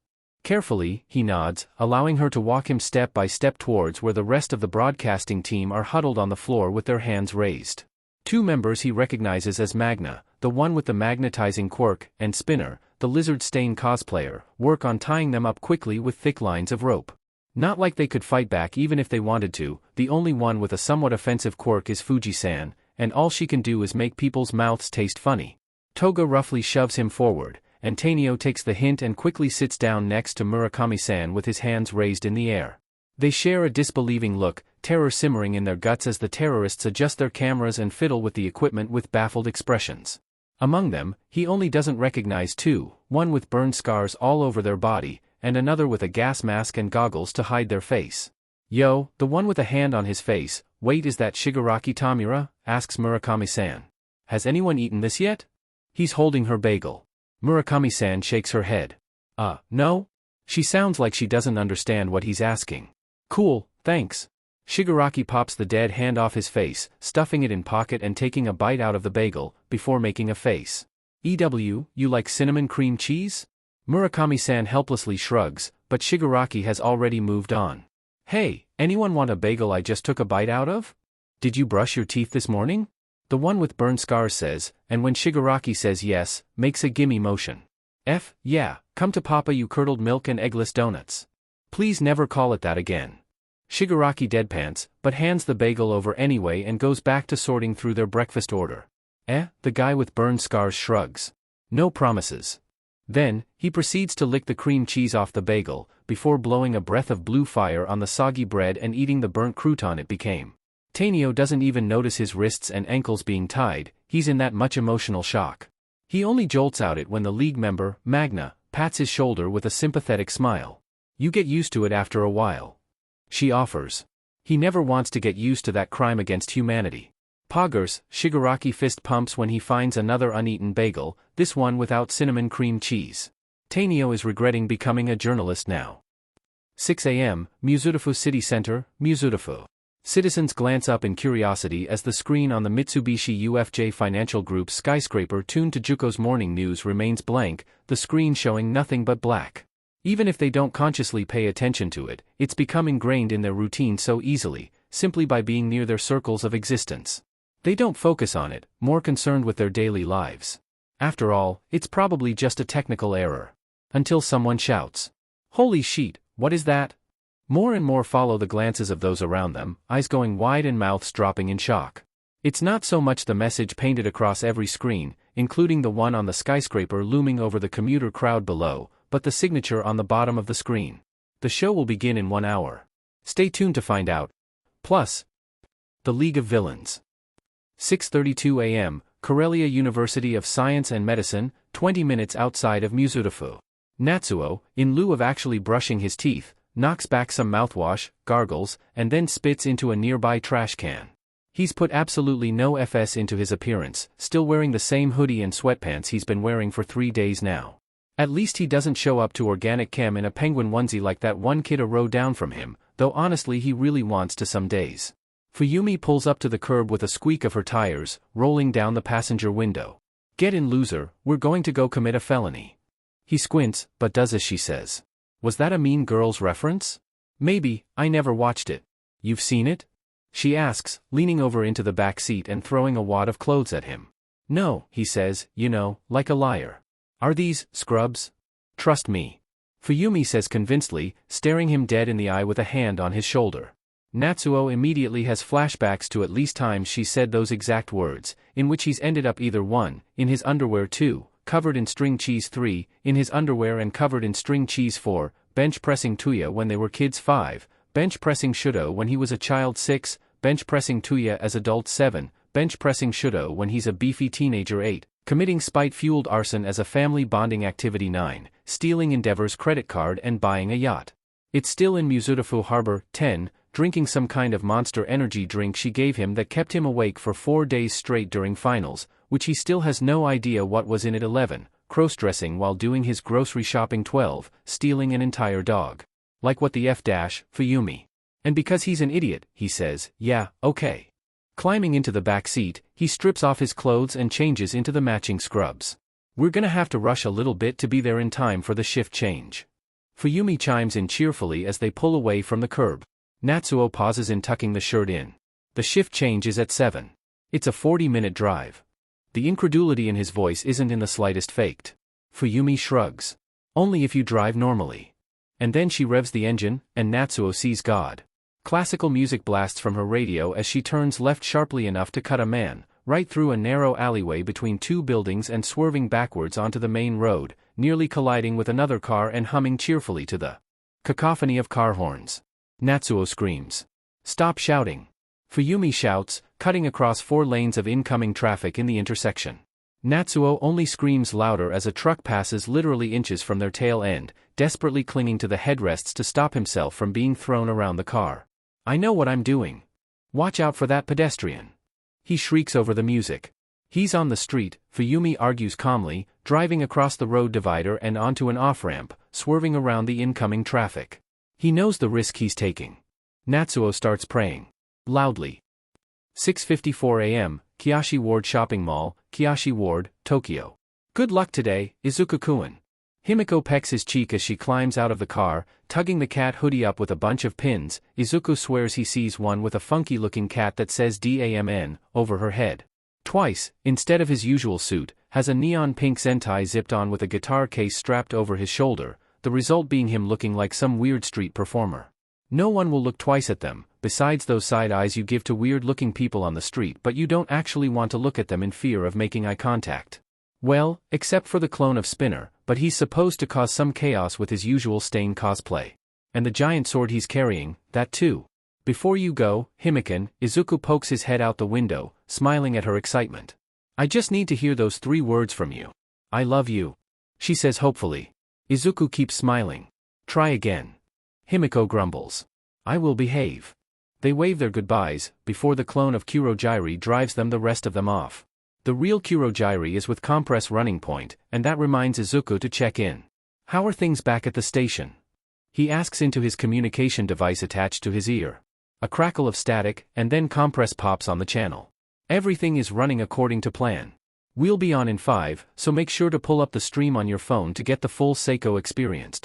Carefully, he nods, allowing her to walk him step by step towards where the rest of the broadcasting team are huddled on the floor with their hands raised. Two members he recognizes as Magna, the one with the magnetizing quirk, and Spinner, the lizard stain cosplayer, work on tying them up quickly with thick lines of rope. Not like they could fight back even if they wanted to. The only one with a somewhat offensive quirk is Fuji-san, and all she can do is make people's mouths taste funny. Toga roughly shoves him forward, and Tanio takes the hint and quickly sits down next to Murakami-san with his hands raised in the air. They share a disbelieving look, terror simmering in their guts as the terrorists adjust their cameras and fiddle with the equipment with baffled expressions. Among them, he only doesn't recognize two, one with burn scars all over their body, and another with a gas mask and goggles to hide their face. Yo, the one with a hand on his face, wait, is that Shigaraki Tomura? Asks Murakami-san. Has anyone eaten this yet? He's holding her bagel. Murakami-san shakes her head. No? She sounds like she doesn't understand what he's asking. Cool, thanks. Shigaraki pops the dead hand off his face, stuffing it in pocket and taking a bite out of the bagel, before making a face. You like cinnamon cream cheese? Murakami-san helplessly shrugs, but Shigaraki has already moved on. Hey, anyone want a bagel I just took a bite out of? Did you brush your teeth this morning? The one with burn scars says, and when Shigaraki says yes, makes a gimme motion. Yeah, come to Papa, you curdled milk and eggless donuts. Please never call it that again. Shigaraki deadpants, but hands the bagel over anyway and goes back to sorting through their breakfast order. The guy with burn scars shrugs. No promises. Then, he proceeds to lick the cream cheese off the bagel, before blowing a breath of blue fire on the soggy bread and eating the burnt crouton it became. Tanio doesn't even notice his wrists and ankles being tied, he's in that much emotional shock. He only jolts out it when the League member, Magna, pats his shoulder with a sympathetic smile. You get used to it after a while. She offers. He never wants to get used to that crime against humanity. Poggers, Shigaraki fist pumps when he finds another uneaten bagel, this one without cinnamon cream cheese. Tanio is regretting becoming a journalist now. 6 a.m., Mizurufu City Center, Mizurufu. Citizens glance up in curiosity as the screen on the Mitsubishi UFJ Financial Group's skyscraper tuned to Juko's morning news remains blank, the screen showing nothing but black. Even if they don't consciously pay attention to it, it's become ingrained in their routine so easily, simply by being near their circles of existence. They don't focus on it, more concerned with their daily lives. After all, it's probably just a technical error. Until someone shouts, "Holy shit, what is that?" More and more follow the glances of those around them, eyes going wide and mouths dropping in shock. It's not so much the message painted across every screen, including the one on the skyscraper looming over the commuter crowd below, but the signature on the bottom of the screen. The show will begin in 1 hour. Stay tuned to find out. Plus, The League of Villains. 6:32 a.m., Karelia University of Science and Medicine, 20 minutes outside of Mizurufu. Natsuo, in lieu of actually brushing his teeth, knocks back some mouthwash, gargles, and then spits into a nearby trash can. He's put absolutely no FS into his appearance, still wearing the same hoodie and sweatpants he's been wearing for 3 days now. At least he doesn't show up to organic chem in a penguin onesie like that one kid a row down from him, though honestly he really wants to some days. Fuyumi pulls up to the curb with a squeak of her tires, rolling down the passenger window. Get in, loser, we're going to go commit a felony. He squints, but does as she says. Was that a Mean Girls reference? Maybe, I never watched it. You've seen it? She asks, leaning over into the back seat and throwing a wad of clothes at him. No, he says, like a liar. Are these scrubs? Trust me. Fuyumi says convincedly, staring him dead in the eye with a hand on his shoulder. Natsuo immediately has flashbacks to at least times she said those exact words, in which he's ended up either 1, in his underwear 2, covered in string cheese 3, in his underwear and covered in string cheese 4, bench pressing Tuya when they were kids 5, bench pressing Shouto when he was a child 6, bench pressing Tuya as adult 7, bench pressing Shouto when he's a beefy teenager 8, committing spite-fueled arson as a family bonding activity 9, stealing Endeavor's credit card and buying a yacht. It's still in Mizurufu Harbor 10, drinking some kind of monster energy drink she gave him that kept him awake for 4 days straight during finals, which he still has no idea what was in it. 11. Cross-dressing while doing his grocery shopping. 12. Stealing an entire dog. Like what the F dash, Fuyumi. And because he's an idiot, he says, yeah, okay. Climbing into the back seat, he strips off his clothes and changes into the matching scrubs. We're gonna have to rush a little bit to be there in time for the shift change. Fuyumi chimes in cheerfully as they pull away from the curb. Natsuo pauses in tucking the shirt in. The shift change is at 7. It's a 40-minute drive. The incredulity in his voice isn't in the slightest faked. Fuyumi shrugs. Only if you drive normally. And then she revs the engine, and Natsuo sees God. Classical music blasts from her radio as she turns left sharply enough to cut a man, right through a narrow alleyway between 2 buildings and swerving backwards onto the main road, nearly colliding with another car and humming cheerfully to the cacophony of car horns. Natsuo screams. Stop shouting. Fuyumi shouts, cutting across 4 lanes of incoming traffic in the intersection. Natsuo only screams louder as a truck passes literally inches from their tail end, desperately clinging to the headrests to stop himself from being thrown around the car. I know what I'm doing. Watch out for that pedestrian. He shrieks over the music. He's on the street, Fuyumi argues calmly, driving across the road divider and onto an off-ramp, swerving around the incoming traffic. He knows the risk he's taking. Natsuo starts praying. Loudly. 6:54 a.m., Kiyoshi Ward Shopping Mall, Kiyoshi Ward, Tokyo. Good luck today, Izuku-kun. Himiko pecks his cheek as she climbs out of the car, tugging the cat hoodie up with a bunch of pins. Izuku swears he sees one with a funky-looking cat that says DAMN over her head. Twice, instead of his usual suit, has a neon pink zentai zipped on with a guitar case strapped over his shoulder, the result being him looking like some weird street performer. No one will look twice at them, besides those side eyes you give to weird-looking people on the street, but you don't actually want to look at them in fear of making eye contact. Well, except for the clone of Spinner, but he's supposed to cause some chaos with his usual stain cosplay. And the giant sword he's carrying, that too. Before you go, Himiko, Izuku pokes his head out the window, smiling at her excitement. I just need to hear those 3 words from you. I love you. She says hopefully. Izuku keeps smiling. Try again. Himiko grumbles. I will behave. They wave their goodbyes, before the clone of Kurogyri drives the rest of them off. The real Kurogyri is with compress running point, and that reminds Izuku to check in. How are things back at the station? He asks into his communication device attached to his ear. A crackle of static, and then compress pops on the channel. Everything is running according to plan. We'll be on in 5, so make sure to pull up the stream on your phone to get the full Seiko experience.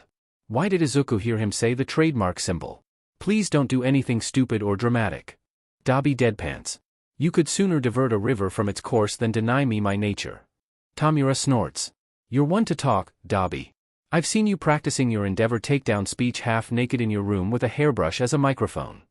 Why did Izuku hear him say the trademark symbol? Please don't do anything stupid or dramatic. Dabi deadpans. You could sooner divert a river from its course than deny me my nature. Tomura snorts. You're one to talk, Dabi. I've seen you practicing your Endeavor takedown speech half naked in your room with a hairbrush as a microphone.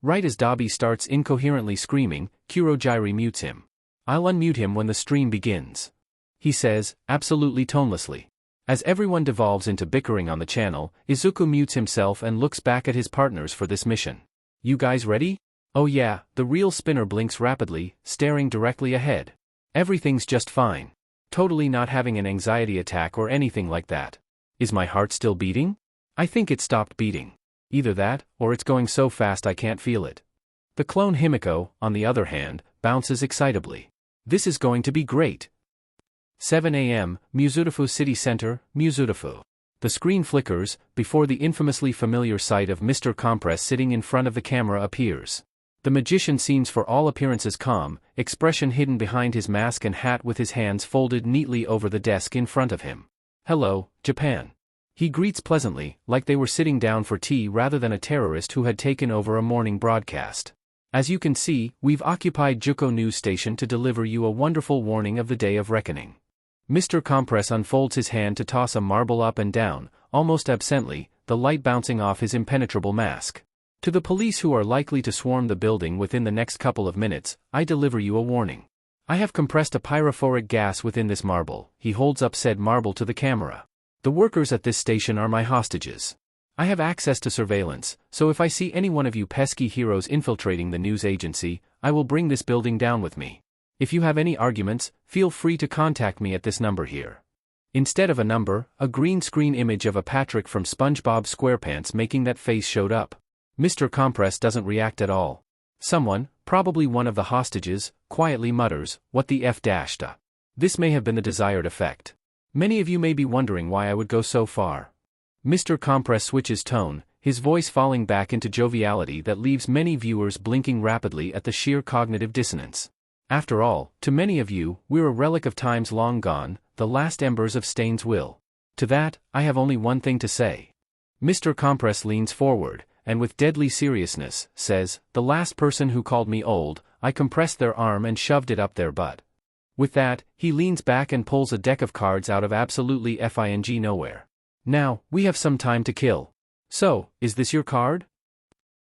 Right as Dabi starts incoherently screaming, Kurogyri mutes him. I'll unmute him when the stream begins. He says, absolutely tonelessly. As everyone devolves into bickering on the channel, Izuku mutes himself and looks back at his partners for this mission. You guys ready? Oh yeah, the real Spinner blinks rapidly, staring directly ahead. Everything's just fine. Totally not having an anxiety attack or anything like that. Is my heart still beating? I think it stopped beating. Either that, or it's going so fast I can't feel it. The clone Himiko, on the other hand, bounces excitably. This is going to be great. 7 a.m., Mizurufu City Center, Mizurufu. The screen flickers, before the infamously familiar sight of Mr. Compress sitting in front of the camera appears. The magician seems for all appearances calm, expression hidden behind his mask and hat with his hands folded neatly over the desk in front of him. Hello, Japan. He greets pleasantly, like they were sitting down for tea rather than a terrorist who had taken over a morning broadcast. As you can see, we've occupied Juko News Station to deliver you a wonderful warning of the day of reckoning. Mr. Compress unfolds his hand to toss a marble up and down, almost absently, the light bouncing off his impenetrable mask. To the police who are likely to swarm the building within the next couple of minutes, I deliver you a warning. I have compressed a pyrophoric gas within this marble. He holds up said marble to the camera. The workers at this station are my hostages. I have access to surveillance, so if I see any one of you pesky heroes infiltrating the news agency, I will bring this building down with me. If you have any arguments, feel free to contact me at this number here. Instead of a number, a green screen image of a Patrick from SpongeBob SquarePants making that face showed up. Mr. Compress doesn't react at all. Someone, probably one of the hostages, quietly mutters, "What the F dashed a." This may have been the desired effect. Many of you may be wondering why I would go so far. Mr. Compress switches tone, his voice falling back into joviality that leaves many viewers blinking rapidly at the sheer cognitive dissonance. After all, to many of you, we're a relic of times long gone, the last embers of Stain's will. To that, I have only one thing to say. Mr. Compress leans forward, and with deadly seriousness, says, "The last person who called me old, I compressed their arm and shoved it up their butt." With that, he leans back and pulls a deck of cards out of absolutely FING nowhere. "Now, we have some time to kill. So, is this your card?"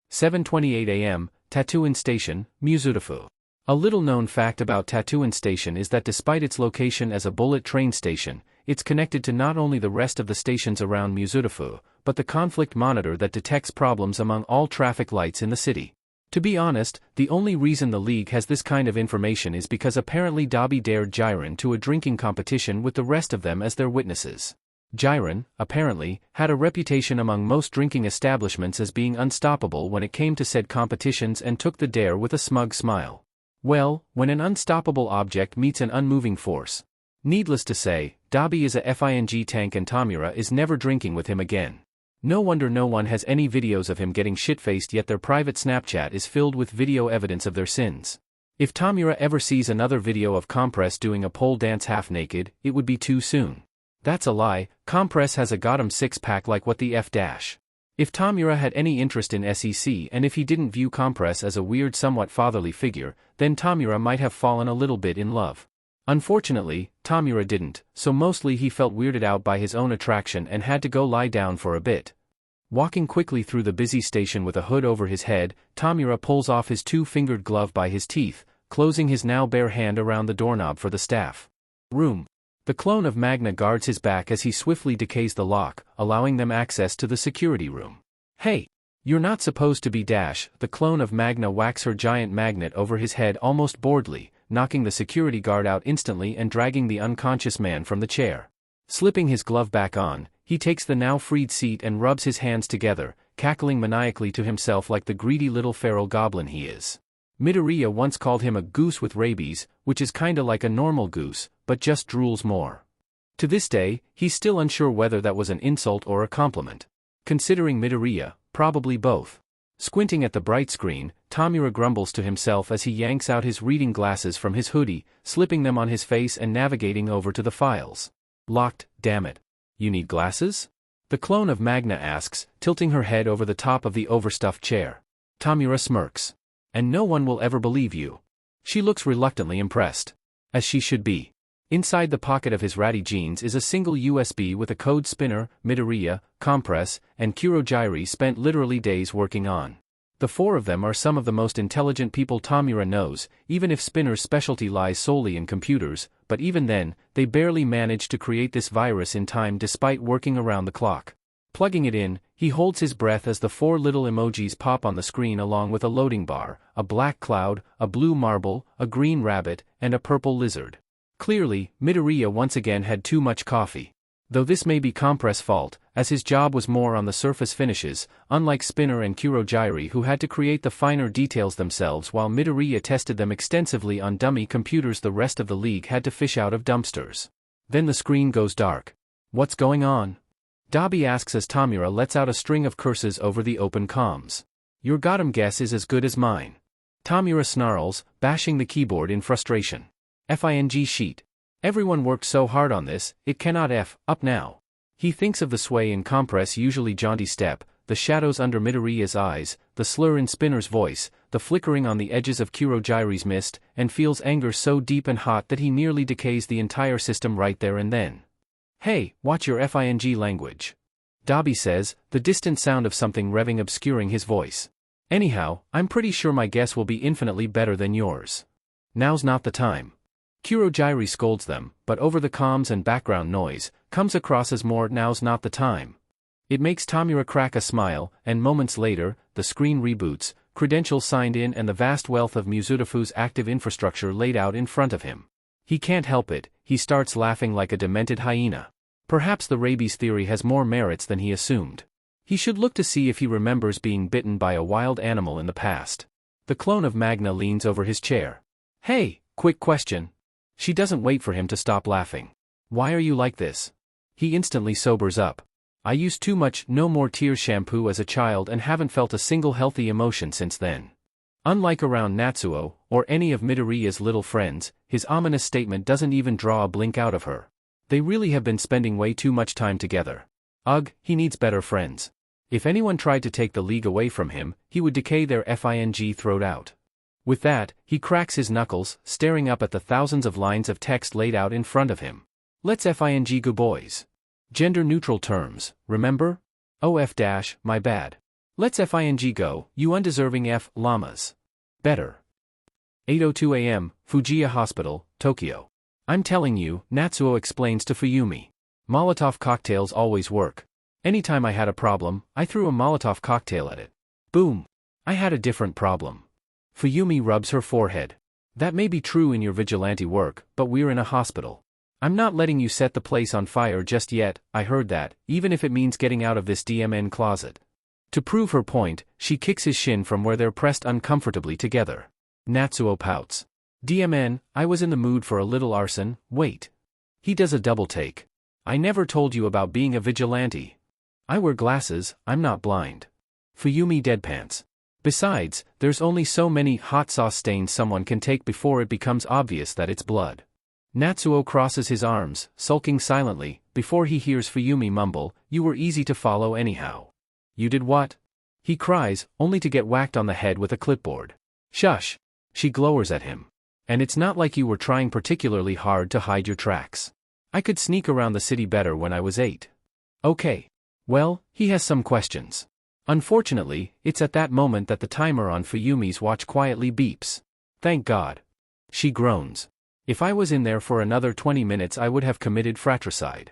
7:28 a.m., Tatooine Station, Mizutofu. A little-known fact about Tatooine Station is that despite its location as a bullet train station, it's connected to not only the rest of the stations around Mizutofu, but the conflict monitor that detects problems among all traffic lights in the city. To be honest, the only reason the League has this kind of information is because apparently Dabi dared Jiren to a drinking competition with the rest of them as their witnesses. Jiren, apparently, had a reputation among most drinking establishments as being unstoppable when it came to said competitions and took the dare with a smug smile. Well, when an unstoppable object meets an unmoving force. Needless to say, Dabi is a FING tank and Tomura is never drinking with him again. No wonder no one has any videos of him getting shit-faced, yet their private Snapchat is filled with video evidence of their sins. If Tomura ever sees another video of Compress doing a pole dance half-naked, it would be too soon. That's a lie, Compress has a goddamn six-pack like what the F dash. If Tomura had any interest in SEC and if he didn't view Compress as a weird somewhat fatherly figure, then Tomura might have fallen a little bit in love. Unfortunately, Tomura didn't, so mostly he felt weirded out by his own attraction and had to go lie down for a bit. Walking quickly through the busy station with a hood over his head, Tomura pulls off his two-fingered glove by his teeth, closing his now bare hand around the doorknob for the staff room. The clone of Magna guards his back as he swiftly decays the lock, allowing them access to the security room. "Hey! You're not supposed to be dash," the clone of Magna whacks her giant magnet over his head almost boredly, knocking the security guard out instantly and dragging the unconscious man from the chair. Slipping his glove back on, he takes the now freed seat and rubs his hands together, cackling maniacally to himself like the greedy little feral goblin he is. Midoriya once called him a goose with rabies, which is kinda like a normal goose, but just drools more. To this day, he's still unsure whether that was an insult or a compliment. Considering Midoriya, probably both. Squinting at the bright screen, Tomura grumbles to himself as he yanks out his reading glasses from his hoodie, slipping them on his face and navigating over to the files. "Locked, damn it. You need glasses?" The clone of Magna asks, tilting her head over the top of the overstuffed chair. Tomura smirks. "And no one will ever believe you." She looks reluctantly impressed. As she should be. Inside the pocket of his ratty jeans is a single USB with a code spinner. Midoriya, Compress, and Kurogyri spent literally days working on. The four of them are some of the most intelligent people Tomura knows, even if Spinner's specialty lies solely in computers, but even then, they barely managed to create this virus in time despite working around the clock. Plugging it in, he holds his breath as the four little emojis pop on the screen along with a loading bar, a black cloud, a blue marble, a green rabbit, and a purple lizard. Clearly, Midoriya once again had too much coffee. Though this may be Compress' fault, as his job was more on the surface finishes, unlike Spinner and Kurogyri who had to create the finer details themselves while Midoriya tested them extensively on dummy computers the rest of the League had to fish out of dumpsters. Then the screen goes dark. "What's going on?" Dabi asks as Tomura lets out a string of curses over the open comms. "Your goddamn guess is as good as mine." Tomura snarls, bashing the keyboard in frustration. FING sheet. Everyone worked so hard on this, it cannot up now. He thinks of the sway in Compress' usually jaunty step, the shadows under Midoriya's eyes, the slur in Spinner's voice, the flickering on the edges of Kurogyri's mist, and feels anger so deep and hot that he nearly decays the entire system right there and then. "Hey, watch your FING language," Dabi says, the distant sound of something revving obscuring his voice. "Anyhow, I'm pretty sure my guess will be infinitely better than yours. Now's not the time." Kurogyri scolds them, but over the comms and background noise, comes across as more "now's not the time." It makes Tomura crack a smile, and moments later, the screen reboots, credentials signed in and the vast wealth of Mizutofu's active infrastructure laid out in front of him. He can't help it, he starts laughing like a demented hyena. Perhaps the rabies theory has more merits than he assumed. He should look to see if he remembers being bitten by a wild animal in the past. The clone of Magna leans over his chair. Hey, quick question. She doesn't wait for him to stop laughing. Why are you like this? He instantly sobers up. I used too much No More Tears shampoo as a child and haven't felt a single healthy emotion since then. Unlike around Natsuo, or any of Midoriya's little friends, his ominous statement doesn't even draw a blink out of her. They really have been spending way too much time together. Ugh, he needs better friends. If anyone tried to take the league away from him, he would decay their throat out. With that, he cracks his knuckles, staring up at the thousands of lines of text laid out in front of him. Let's go boys. Gender-neutral terms, remember? My bad. Let's go, you undeserving llamas. Better. 8:02 a.m., Fujiya Hospital, Tokyo. I'm telling you, Natsuo explains to Fuyumi. Molotov cocktails always work. Anytime I had a problem, I threw a Molotov cocktail at it. Boom. I had a different problem. Fuyumi rubs her forehead. That may be true in your vigilante work, but we're in a hospital. I'm not letting you set the place on fire just yet, I heard that, even if it means getting out of this DMN closet. To prove her point, she kicks his shin from where they're pressed uncomfortably together. Natsuo pouts. DMN, I was in the mood for a little arson, wait. He does a double take. I never told you about being a vigilante. I wear glasses, I'm not blind. Fuyumi deadpans. Besides, there's only so many hot sauce stains someone can take before it becomes obvious that it's blood. Natsuo crosses his arms, sulking silently, before he hears Fuyumi mumble, you were easy to follow anyhow. You did what? He cries, only to get whacked on the head with a clipboard. Shush. She glowers at him. And it's not like you were trying particularly hard to hide your tracks. I could sneak around the city better when I was 8. Okay. Well, he has some questions. Unfortunately, it's at that moment that the timer on Fuyumi's watch quietly beeps. Thank God. She groans. If I was in there for another 20 minutes I would have committed fratricide.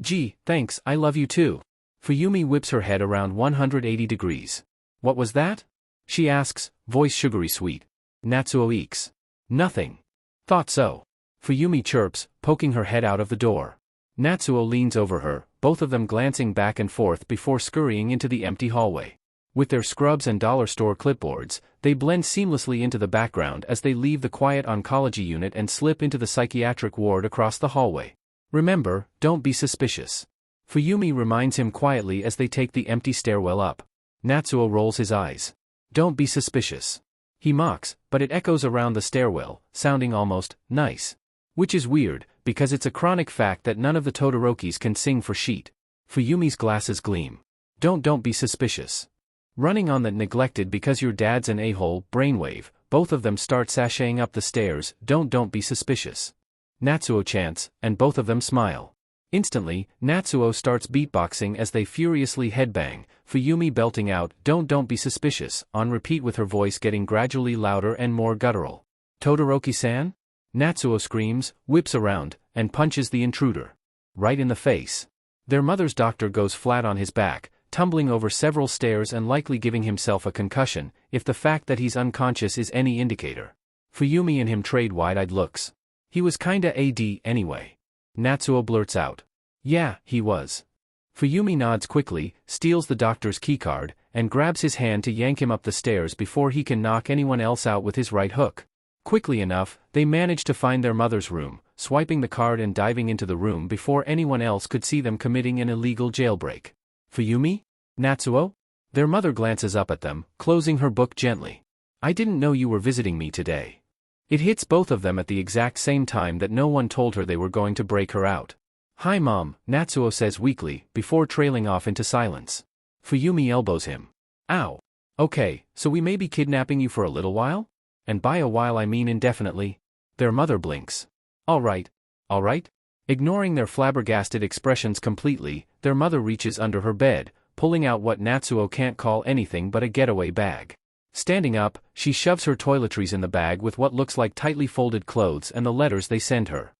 Gee, thanks, I love you too. Fuyumi whips her head around 180 degrees. What was that? She asks, voice sugary sweet. Natsuo eeks. Nothing. Thought so. Fuyumi chirps, poking her head out of the door. Natsuo leans over her, both of them glancing back and forth before scurrying into the empty hallway. With their scrubs and dollar store clipboards, they blend seamlessly into the background as they leave the quiet oncology unit and slip into the psychiatric ward across the hallway. Remember, don't be suspicious. Fuyumi reminds him quietly as they take the empty stairwell up. Natsuo rolls his eyes. Don't be suspicious. He mocks, but it echoes around the stairwell, sounding almost nice. Which is weird, because it's a chronic fact that none of the Todorokis can sing for sheet. Fuyumi's glasses gleam. Don't be suspicious. Running on that neglected because your dad's an a-hole, brainwave, both of them start sashaying up the stairs, don't be suspicious. Natsuo chants, and both of them smile. Instantly, Natsuo starts beatboxing as they furiously headbang, Fuyumi belting out, don't be suspicious, on repeat with her voice getting gradually louder and more guttural. Todoroki-san? Natsuo screams, whips around, and punches the intruder. Right in the face. Their mother's doctor goes flat on his back, tumbling over several stairs and likely giving himself a concussion, if the fact that he's unconscious is any indicator. Fuyumi and him trade wide-eyed looks. He was kinda AD anyway. Natsuo blurts out. Yeah, he was. Fuyumi nods quickly, steals the doctor's keycard, and grabs his hand to yank him up the stairs before he can knock anyone else out with his right hook. Quickly enough, they manage to find their mother's room, swiping the card and diving into the room before anyone else could see them committing an illegal jailbreak. Fuyumi? Natsuo? Their mother glances up at them, closing her book gently. I didn't know you were visiting me today. It hits both of them at the exact same time that no one told her they were going to break her out. Hi Mom, Natsuo says weakly, before trailing off into silence. Fuyumi elbows him. Ow. Okay, so we may be kidnapping you for a little while? And by a while I mean indefinitely. Their mother blinks. Alright. Ignoring their flabbergasted expressions completely, their mother reaches under her bed, pulling out what Natsuo can't call anything but a getaway bag. Standing up, she shoves her toiletries in the bag with what looks like tightly folded clothes and the letters they send her.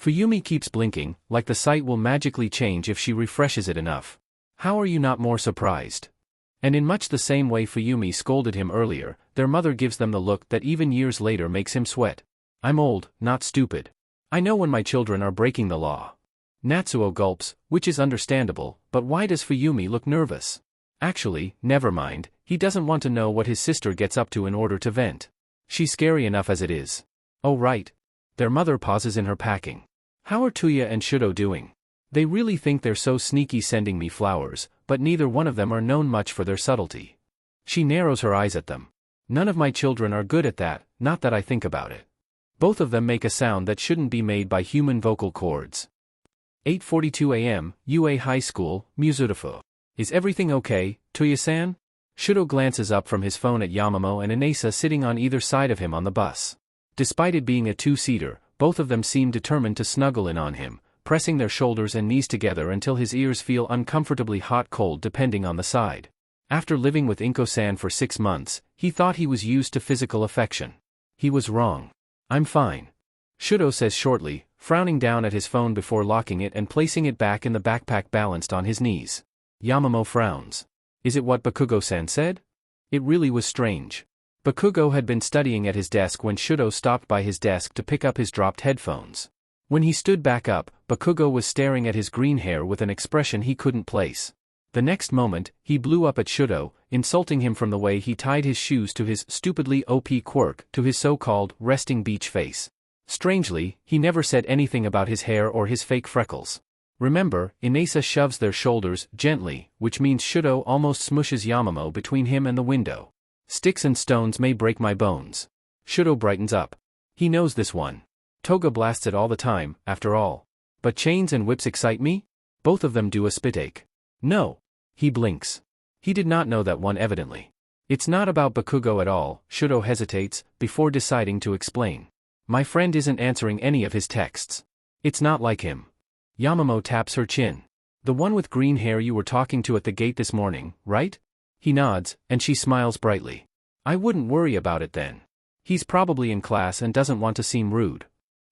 Fuyumi keeps blinking, like the site will magically change if she refreshes it enough. How are you not more surprised? And in much the same way Fuyumi scolded him earlier, their mother gives them the look that even years later makes him sweat. I'm old, not stupid. I know when my children are breaking the law. Natsuo gulps, which is understandable, but why does Fuyumi look nervous? Actually, never mind, he doesn't want to know what his sister gets up to in order to vent. She's scary enough as it is. Oh right. Their mother pauses in her packing. How are Tuya and Shouto doing? They really think they're so sneaky sending me flowers, but neither one of them are known much for their subtlety. She narrows her eyes at them. None of my children are good at that, not that I think about it. Both of them make a sound that shouldn't be made by human vocal cords. 8:42 a.m., UA High School, Mizurufu. Is everything okay, Tuya-san? Shouto glances up from his phone at Yamamo and Inesa sitting on either side of him on the bus. Despite it being a two-seater, both of them seem determined to snuggle in on him, pressing their shoulders and knees together until his ears feel uncomfortably hot-cold depending on the side. After living with Inko-san for 6 months, he thought he was used to physical affection. He was wrong. I'm fine. Shouto says shortly, frowning down at his phone before locking it and placing it back in the backpack balanced on his knees. Yamamo frowns. Is it what Bakugo-san said? It really was strange. Bakugo had been studying at his desk when Shouto stopped by his desk to pick up his dropped headphones. When he stood back up, Bakugo was staring at his green hair with an expression he couldn't place. The next moment, he blew up at Shouto, insulting him from the way he tied his shoes to his stupidly OP quirk to his so-called resting beach face. Strangely, he never said anything about his hair or his fake freckles. Remember, Inesa shoves their shoulders gently, which means Shouto almost smushes Yamamo between him and the window. Sticks and stones may break my bones. Shouto brightens up. He knows this one. Toga blasts it all the time, after all. But chains and whips excite me? Both of them do a spitache. No. He blinks. He did not know that one evidently. It's not about Bakugo at all, Shouto hesitates, before deciding to explain. My friend isn't answering any of his texts. It's not like him. Yamamo taps her chin. The one with green hair you were talking to at the gate this morning, right? He nods, and she smiles brightly. I wouldn't worry about it then. He's probably in class and doesn't want to seem rude.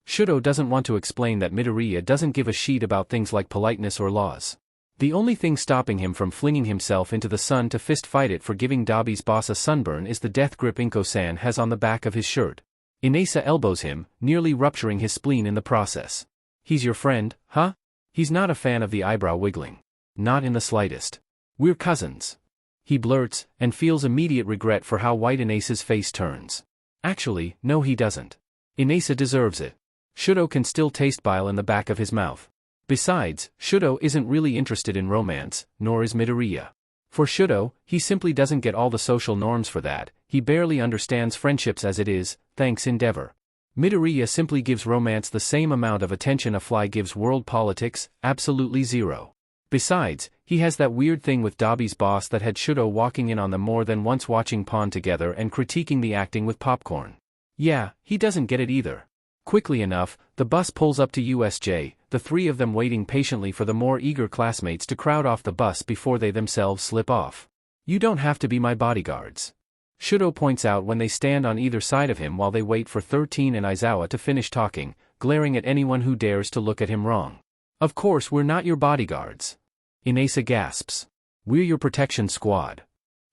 Shouto doesn't want to explain that Midoriya doesn't give a shit about things like politeness or laws. The only thing stopping him from flinging himself into the sun to fist fight it for giving Dabi's boss a sunburn is the death grip Inko-san has on the back of his shirt. Inesa elbows him, nearly rupturing his spleen in the process. He's your friend, huh? He's not a fan of the eyebrow wiggling. Not in the slightest. We're cousins. He blurts, and feels immediate regret for how white Inesa's face turns. Actually, no he doesn't. Inesa deserves it. Shouto can still taste bile in the back of his mouth. Besides, Shouto isn't really interested in romance, nor is Midoriya. For Shouto, he simply doesn't get all the social norms for that, he barely understands friendships as it is, thanks endeavor. Midoriya simply gives romance the same amount of attention a fly gives world politics, absolutely zero. Besides, he has that weird thing with Dabi's boss that had Shouto walking in on them more than once watching Pawn together and critiquing the acting with popcorn. Yeah, he doesn't get it either. Quickly enough, the bus pulls up to USJ, the three of them waiting patiently for the more eager classmates to crowd off the bus before they themselves slip off. You don't have to be my bodyguards. Shouto points out when they stand on either side of him while they wait for 13 and Aizawa to finish talking, glaring at anyone who dares to look at him wrong. Of course we're not your bodyguards. Inesa gasps. We're your protection squad.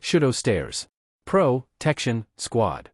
Shouto stares. Pro-tection squad.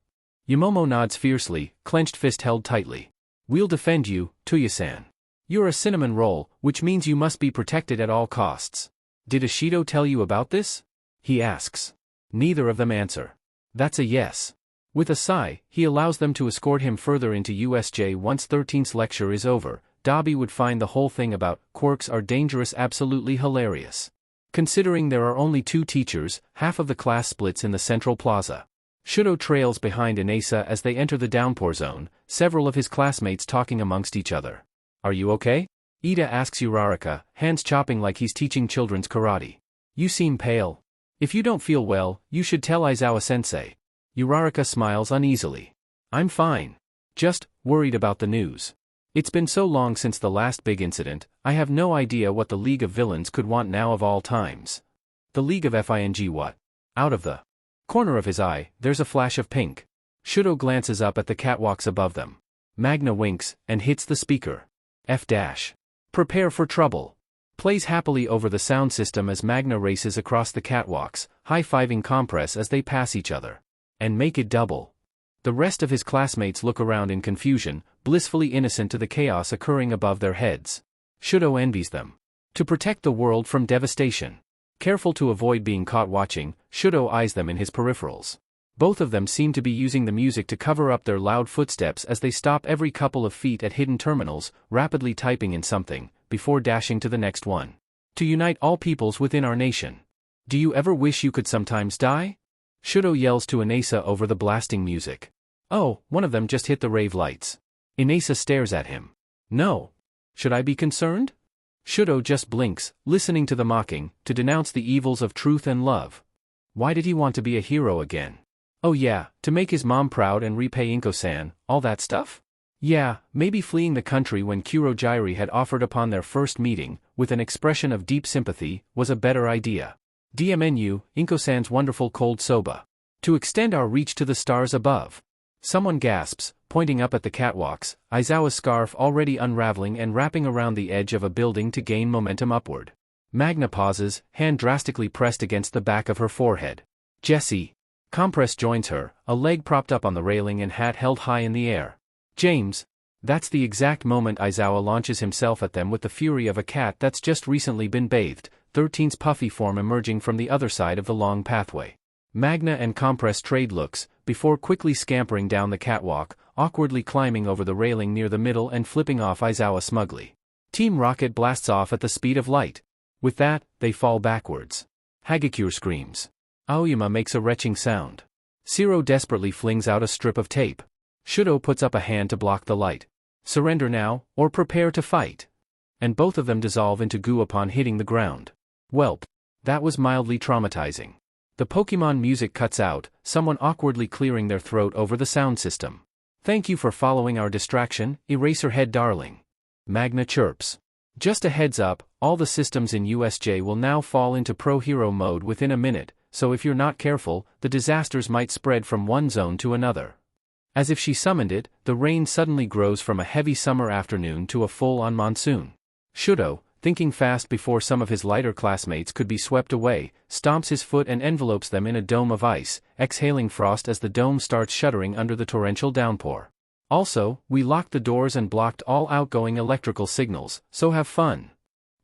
Yamomo nods fiercely, clenched fist held tightly. We'll defend you, Tuya-san. You're a cinnamon roll, which means you must be protected at all costs. Did Ashido tell you about this? He asks. Neither of them answer. That's a yes. With a sigh, he allows them to escort him further into USJ once 13's lecture is over. Dabi would find the whole thing about quirks are dangerous absolutely hilarious. Considering there are only 2 teachers, half of the class splits in the central plaza. Shouto trails behind Inesa as they enter the downpour zone, several of his classmates talking amongst each other. Are you okay? Ida asks Uraraka, hands chopping like he's teaching children's karate. You seem pale. If you don't feel well, you should tell Aizawa-sensei. Uraraka smiles uneasily. I'm fine. Just worried about the news. It's been so long since the last big incident, I have no idea what the League of Villains could want now of all times. The League of Fing what? Out of the corner of his eye, there's a flash of pink. Shouto glances up at the catwalks above them. Magna winks, and hits the speaker. F-. Prepare for trouble. Plays happily over the sound system as Magna races across the catwalks, high-fiving Compress as they pass each other. And make it double. The rest of his classmates look around in confusion, blissfully innocent to the chaos occurring above their heads. Shouto envies them. To protect the world from devastation. Careful to avoid being caught watching, Shouto eyes them in his peripherals. Both of them seem to be using the music to cover up their loud footsteps as they stop every couple of feet at hidden terminals, rapidly typing in something, before dashing to the next one. To unite all peoples within our nation. Do you ever wish you could sometimes die? Shouto yells to Inasa over the blasting music. Oh, one of them just hit the rave lights. Inasa stares at him. No. Should I be concerned? Shouto just blinks, listening to the mocking, to denounce the evils of truth and love. Why did he want to be a hero again? Oh yeah, to make his mom proud and repay Inko-san, all that stuff? Yeah, maybe fleeing the country when Kurojiiri had offered upon their first meeting, with an expression of deep sympathy, was a better idea. DMNU, Inko-san's wonderful cold soba. To extend our reach to the stars above. Someone gasps, pointing up at the catwalks, Aizawa's scarf already unraveling and wrapping around the edge of a building to gain momentum upward. Magna pauses, hand drastically pressed against the back of her forehead. Jessie. Compress joins her, a leg propped up on the railing and hat held high in the air. James. That's the exact moment Aizawa launches himself at them with the fury of a cat that's just recently been bathed, 13's puffy form emerging from the other side of the long pathway. Magna and Compress trade looks, before quickly scampering down the catwalk, awkwardly climbing over the railing near the middle and flipping off Aizawa smugly. Team Rocket blasts off at the speed of light. With that, they fall backwards. Hagakure screams. Aoyama makes a retching sound. Shiro desperately flings out a strip of tape. Shouto puts up a hand to block the light. Surrender now, or prepare to fight. And both of them dissolve into goo upon hitting the ground. Welp. That was mildly traumatizing. The Pokemon music cuts out, someone awkwardly clearing their throat over the sound system. Thank you for following our distraction, Eraserhead darling. Magna chirps. Just a heads up, all the systems in USJ will now fall into pro-hero mode within a minute, so if you're not careful, the disasters might spread from one zone to another. As if she summoned it, the rain suddenly grows from a heavy summer afternoon to a full-on monsoon. Shouto, thinking fast before some of his lighter classmates could be swept away, stomps his foot and envelopes them in a dome of ice, exhaling frost as the dome starts shuddering under the torrential downpour. Also, we locked the doors and blocked all outgoing electrical signals, so have fun.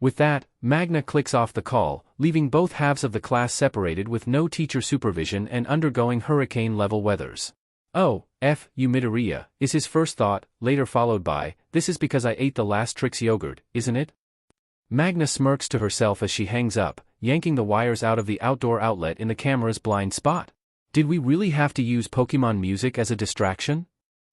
With that, Magna clicks off the call, leaving both halves of the class separated with no teacher supervision and undergoing hurricane-level weathers. Oh, you Midoriya, is his first thought, later followed by, this is because I ate the last Trix yogurt, isn't it? Magna smirks to herself as she hangs up, yanking the wires out of the outdoor outlet in the camera's blind spot. Did we really have to use Pokemon music as a distraction?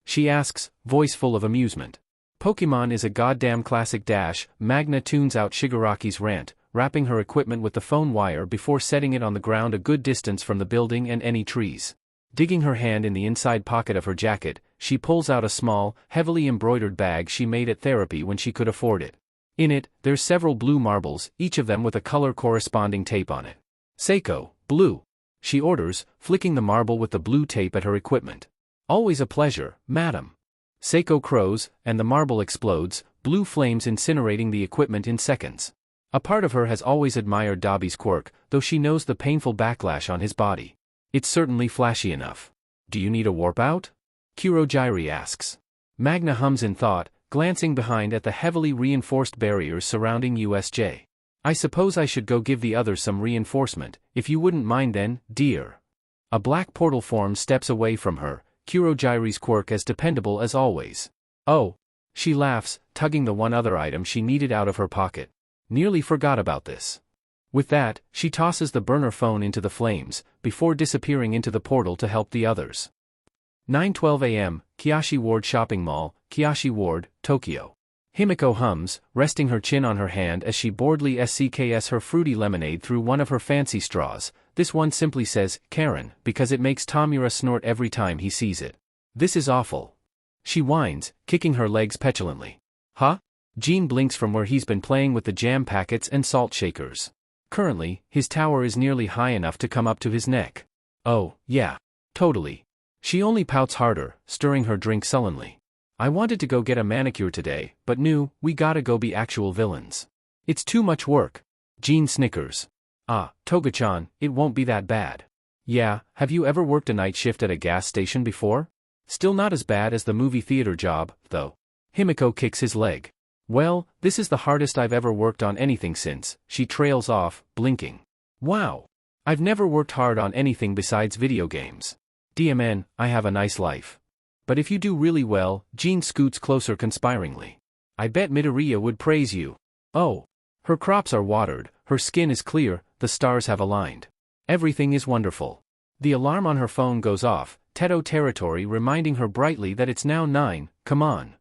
She asks, voice full of amusement. Pokemon is a goddamn classic dash. Magna tunes out Shigaraki's rant, wrapping her equipment with the phone wire before setting it on the ground a good distance from the building and any trees. Digging her hand in the inside pocket of her jacket, she pulls out a small, heavily embroidered bag she made at therapy when she could afford it. In it, there's several blue marbles, each of them with a color corresponding tape on it. Seiko, blue. She orders, flicking the marble with the blue tape at her equipment. Always a pleasure, madam. Seiko crows, and the marble explodes, blue flames incinerating the equipment in seconds. A part of her has always admired Dabi's quirk, though she knows the painful backlash on his body. It's certainly flashy enough. Do you need a warp out? Kurojiiri asks. Magna hums in thought, glancing behind at the heavily reinforced barriers surrounding USJ. I suppose I should go give the others some reinforcement, if you wouldn't mind then, dear. A black portal form steps away from her, Kurojiiri's quirk as dependable as always. Oh. She laughs, tugging the one other item she needed out of her pocket. Nearly forgot about this. With that, she tosses the burner phone into the flames, before disappearing into the portal to help the others. 9:12 a.m., Kiyoshi Ward Shopping Mall, Kiyoshi Ward, Tokyo. Himiko hums, resting her chin on her hand as she boredly scks her fruity lemonade through one of her fancy straws. This one simply says, Karen, because it makes Tomura snort every time he sees it. This is awful. She whines, kicking her legs petulantly. Huh? Gene blinks from where he's been playing with the jam packets and salt shakers. Currently, his tower is nearly high enough to come up to his neck. Oh, yeah. Totally. She only pouts harder, stirring her drink sullenly. I wanted to go get a manicure today, but we gotta go be actual villains. It's too much work. Gene snickers. Ah, Toga-chan, it won't be that bad. Yeah, have you ever worked a night shift at a gas station before? Still not as bad as the movie theater job, though. Himiko kicks his leg. Well, this is the hardest I've ever worked on anything since, she trails off, blinking. Wow. I've never worked hard on anything besides video games. DMN, I have a nice life. But if you do really well, Jean scoots closer conspiringly. I bet Midoriya would praise you. Oh. Her crops are watered, her skin is clear, the stars have aligned. Everything is wonderful. The alarm on her phone goes off, Teto territory reminding her brightly that it's now 9, come on.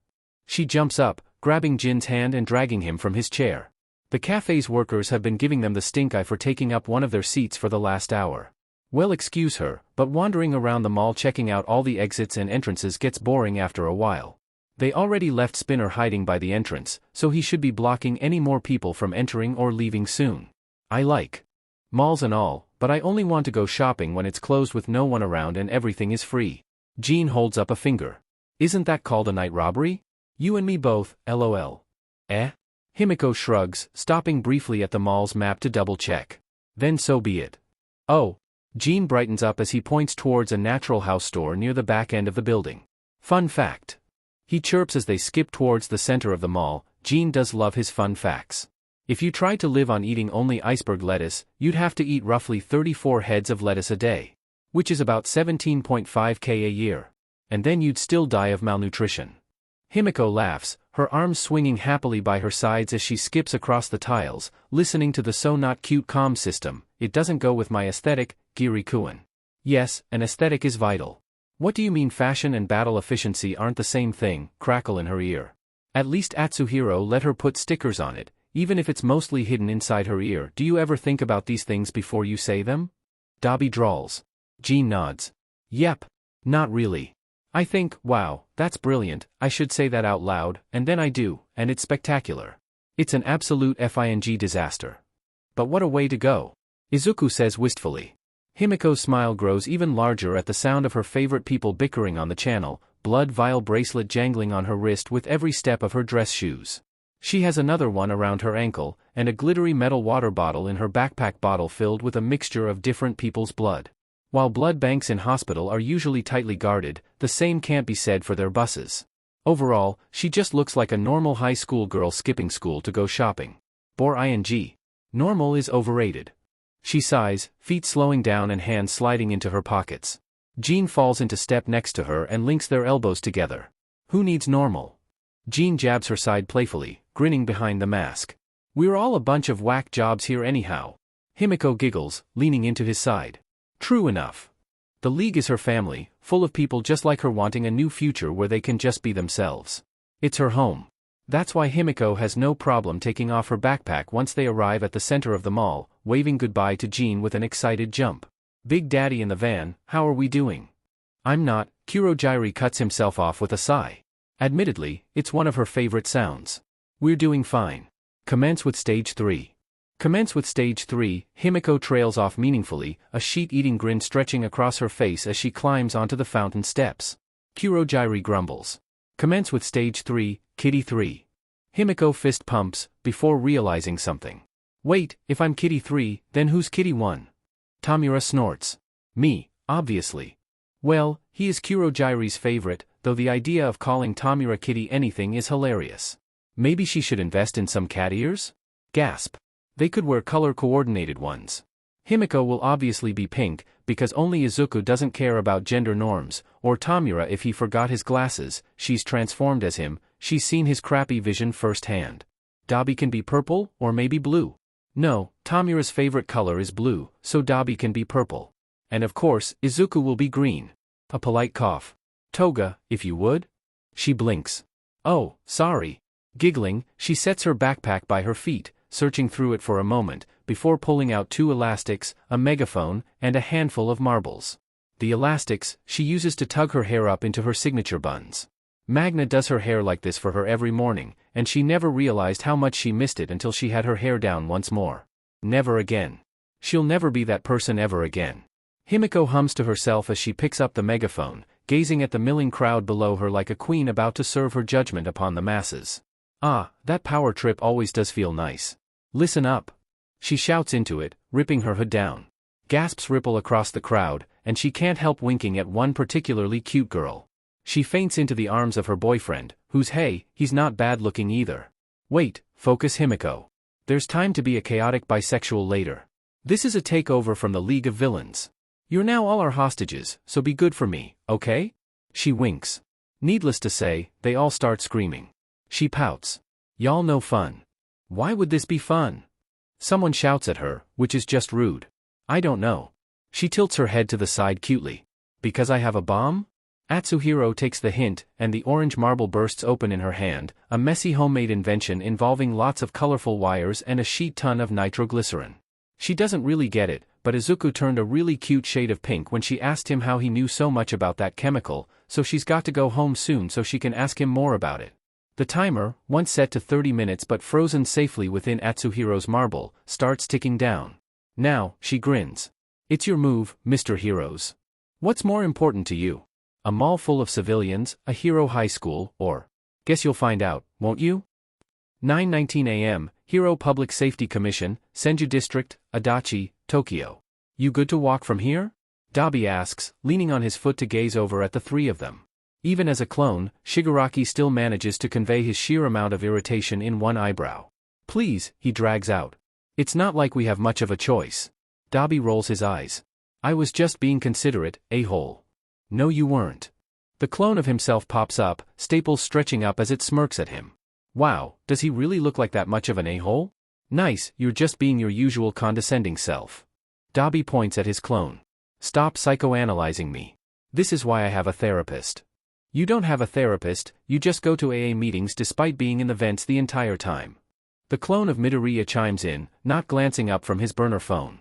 She jumps up, grabbing Jin's hand and dragging him from his chair. The cafe's workers have been giving them the stink eye for taking up one of their seats for the last hour. Well, excuse her, but wandering around the mall checking out all the exits and entrances gets boring after a while. They already left Spinner hiding by the entrance, so he should be blocking any more people from entering or leaving soon. I like malls and all, but I only want to go shopping when it's closed with no one around and everything is free. Jean holds up a finger. Isn't that called a night robbery? You and me both, lol. Eh? Himiko shrugs, stopping briefly at the mall's map to double-check. Then so be it. Oh. Jean brightens up as he points towards a natural house store near the back end of the building. Fun fact. He chirps as they skip towards the center of the mall. Jean does love his fun facts. If you tried to live on eating only iceberg lettuce, you'd have to eat roughly 34 heads of lettuce a day. Which is about 17.5 kg a year. And then you'd still die of malnutrition. Himiko laughs, her arms swinging happily by her sides as she skips across the tiles, listening to the so not cute comm system. It doesn't go with my aesthetic, Giri-kun. Yes, an aesthetic is vital. What do you mean fashion and battle efficiency aren't the same thing? Crackle in her ear. At least Atsuhiro let her put stickers on it, even if it's mostly hidden inside her ear. Do you ever think about these things before you say them? Dabi drawls. Jean nods. Yep. Not really. I think, wow, that's brilliant, I should say that out loud, and then I do, and it's spectacular. It's an absolute FING disaster. But what a way to go. Izuku says wistfully. Himiko's smile grows even larger at the sound of her favorite people bickering on the channel, blood vial bracelet jangling on her wrist with every step of her dress shoes. She has another one around her ankle, and a glittery metal water bottle in her backpack bottle filled with a mixture of different people's blood. While blood banks in hospital are usually tightly guarded, the same can't be said for their buses. Overall, she just looks like a normal high school girl skipping school to go shopping. Bore ing. Normal is overrated. She sighs, feet slowing down and hands sliding into her pockets. Jean falls into step next to her and links their elbows together. Who needs normal? Jean jabs her side playfully, grinning behind the mask. We're all a bunch of whack jobs here anyhow. Himiko giggles, leaning into his side. True enough. The League is her family, full of people just like her wanting a new future where they can just be themselves. It's her home. That's why Himiko has no problem taking off her backpack once they arrive at the center of the mall, waving goodbye to Jean with an excited jump. Big Daddy in the van, how are we doing? I'm not, Kurogyri cuts himself off with a sigh. Admittedly, it's one of her favorite sounds. We're doing fine. Commence with stage 3. Commence with stage 3, Himiko trails off meaningfully, a sheet-eating grin stretching across her face as she climbs onto the fountain steps. Kurogyri grumbles. Commence with stage 3, Kitty 3. Himiko fist pumps, before realizing something. Wait, if I'm Kitty 3, then who's Kitty 1? Tomura snorts. Me, obviously. Well, he is Kurogyri's favorite, though the idea of calling Tomura Kitty anything is hilarious. Maybe she should invest in some cat ears? Gasp. They could wear color-coordinated ones. Himiko will obviously be pink, because only Izuku doesn't care about gender norms, or Tomura if he forgot his glasses. She's transformed as him, she's seen his crappy vision firsthand. Dabi can be purple, or maybe blue. No, Tomura's favorite color is blue, so Dabi can be purple. And of course, Izuku will be green. A polite cough. Toga, if you would? She blinks. Oh, sorry. Giggling, she sets her backpack by her feet, searching through it for a moment, before pulling out 2 elastics, a megaphone, and a handful of marbles. The elastics, she uses to tug her hair up into her signature buns. Magna does her hair like this for her every morning, and she never realized how much she missed it until she had her hair down once more. Never again. She'll never be that person ever again. Himiko hums to herself as she picks up the megaphone, gazing at the milling crowd below her like a queen about to serve her judgment upon the masses. Ah, that power trip always does feel nice. Listen up. She shouts into it, ripping her hood down. Gasps ripple across the crowd, and she can't help winking at one particularly cute girl. She faints into the arms of her boyfriend, who's hey, he's not bad looking either. Wait, focus Himiko. There's time to be a chaotic bisexual later. This is a takeover from the League of Villains. You're now all our hostages, so be good for me, okay? She winks. Needless to say, they all start screaming. She pouts. Y'all no fun. Why would this be fun? Someone shouts at her, which is just rude. I don't know. She tilts her head to the side cutely. Because I have a bomb? Atsuhiro takes the hint, and the orange marble bursts open in her hand, a messy homemade invention involving lots of colorful wires and a sheet ton of nitroglycerin. She doesn't really get it, but Izuku turned a really cute shade of pink when she asked him how he knew so much about that chemical, so she's got to go home soon so she can ask him more about it. The timer, once set to 30 minutes but frozen safely within Atsuhiro's marble, starts ticking down. Now, she grins. It's your move, Mr. Heroes. What's more important to you? A mall full of civilians, a hero high school, or? Guess you'll find out, won't you? 9:19 a.m., Hero Public Safety Commission, Senju District, Adachi, Tokyo. You good to walk from here? Dabi asks, leaning on his foot to gaze over at the three of them. Even as a clone, Shigaraki still manages to convey his sheer amount of irritation in one eyebrow. Please, he drags out. It's not like we have much of a choice. Dabi rolls his eyes. I was just being considerate, a-hole. No you weren't. The clone of himself pops up, staples stretching up as it smirks at him. Wow, does he really look like that much of an a-hole? Nice, you're just being your usual condescending self. Dabi points at his clone. Stop psychoanalyzing me. This is why I have a therapist. You don't have a therapist, you just go to AA meetings despite being in the vents the entire time. The clone of Midoriya chimes in, not glancing up from his burner phone.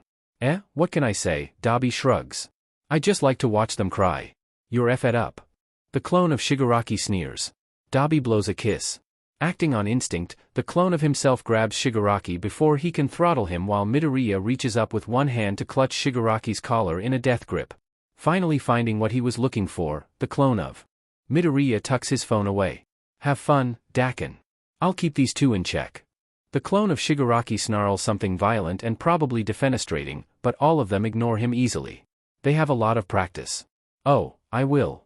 What can I say? Dabi shrugs. I just like to watch them cry. You're effed up. The clone of Shigaraki sneers. Dabi blows a kiss. Acting on instinct, the clone of himself grabs Shigaraki before he can throttle him while Midoriya reaches up with one hand to clutch Shigaraki's collar in a death grip. Finally finding what he was looking for, the clone of Midoriya tucks his phone away. Have fun, Daken. I'll keep these two in check. The clone of Shigaraki snarls something violent and probably defenestrating, but all of them ignore him easily. They have a lot of practice. Oh, I will.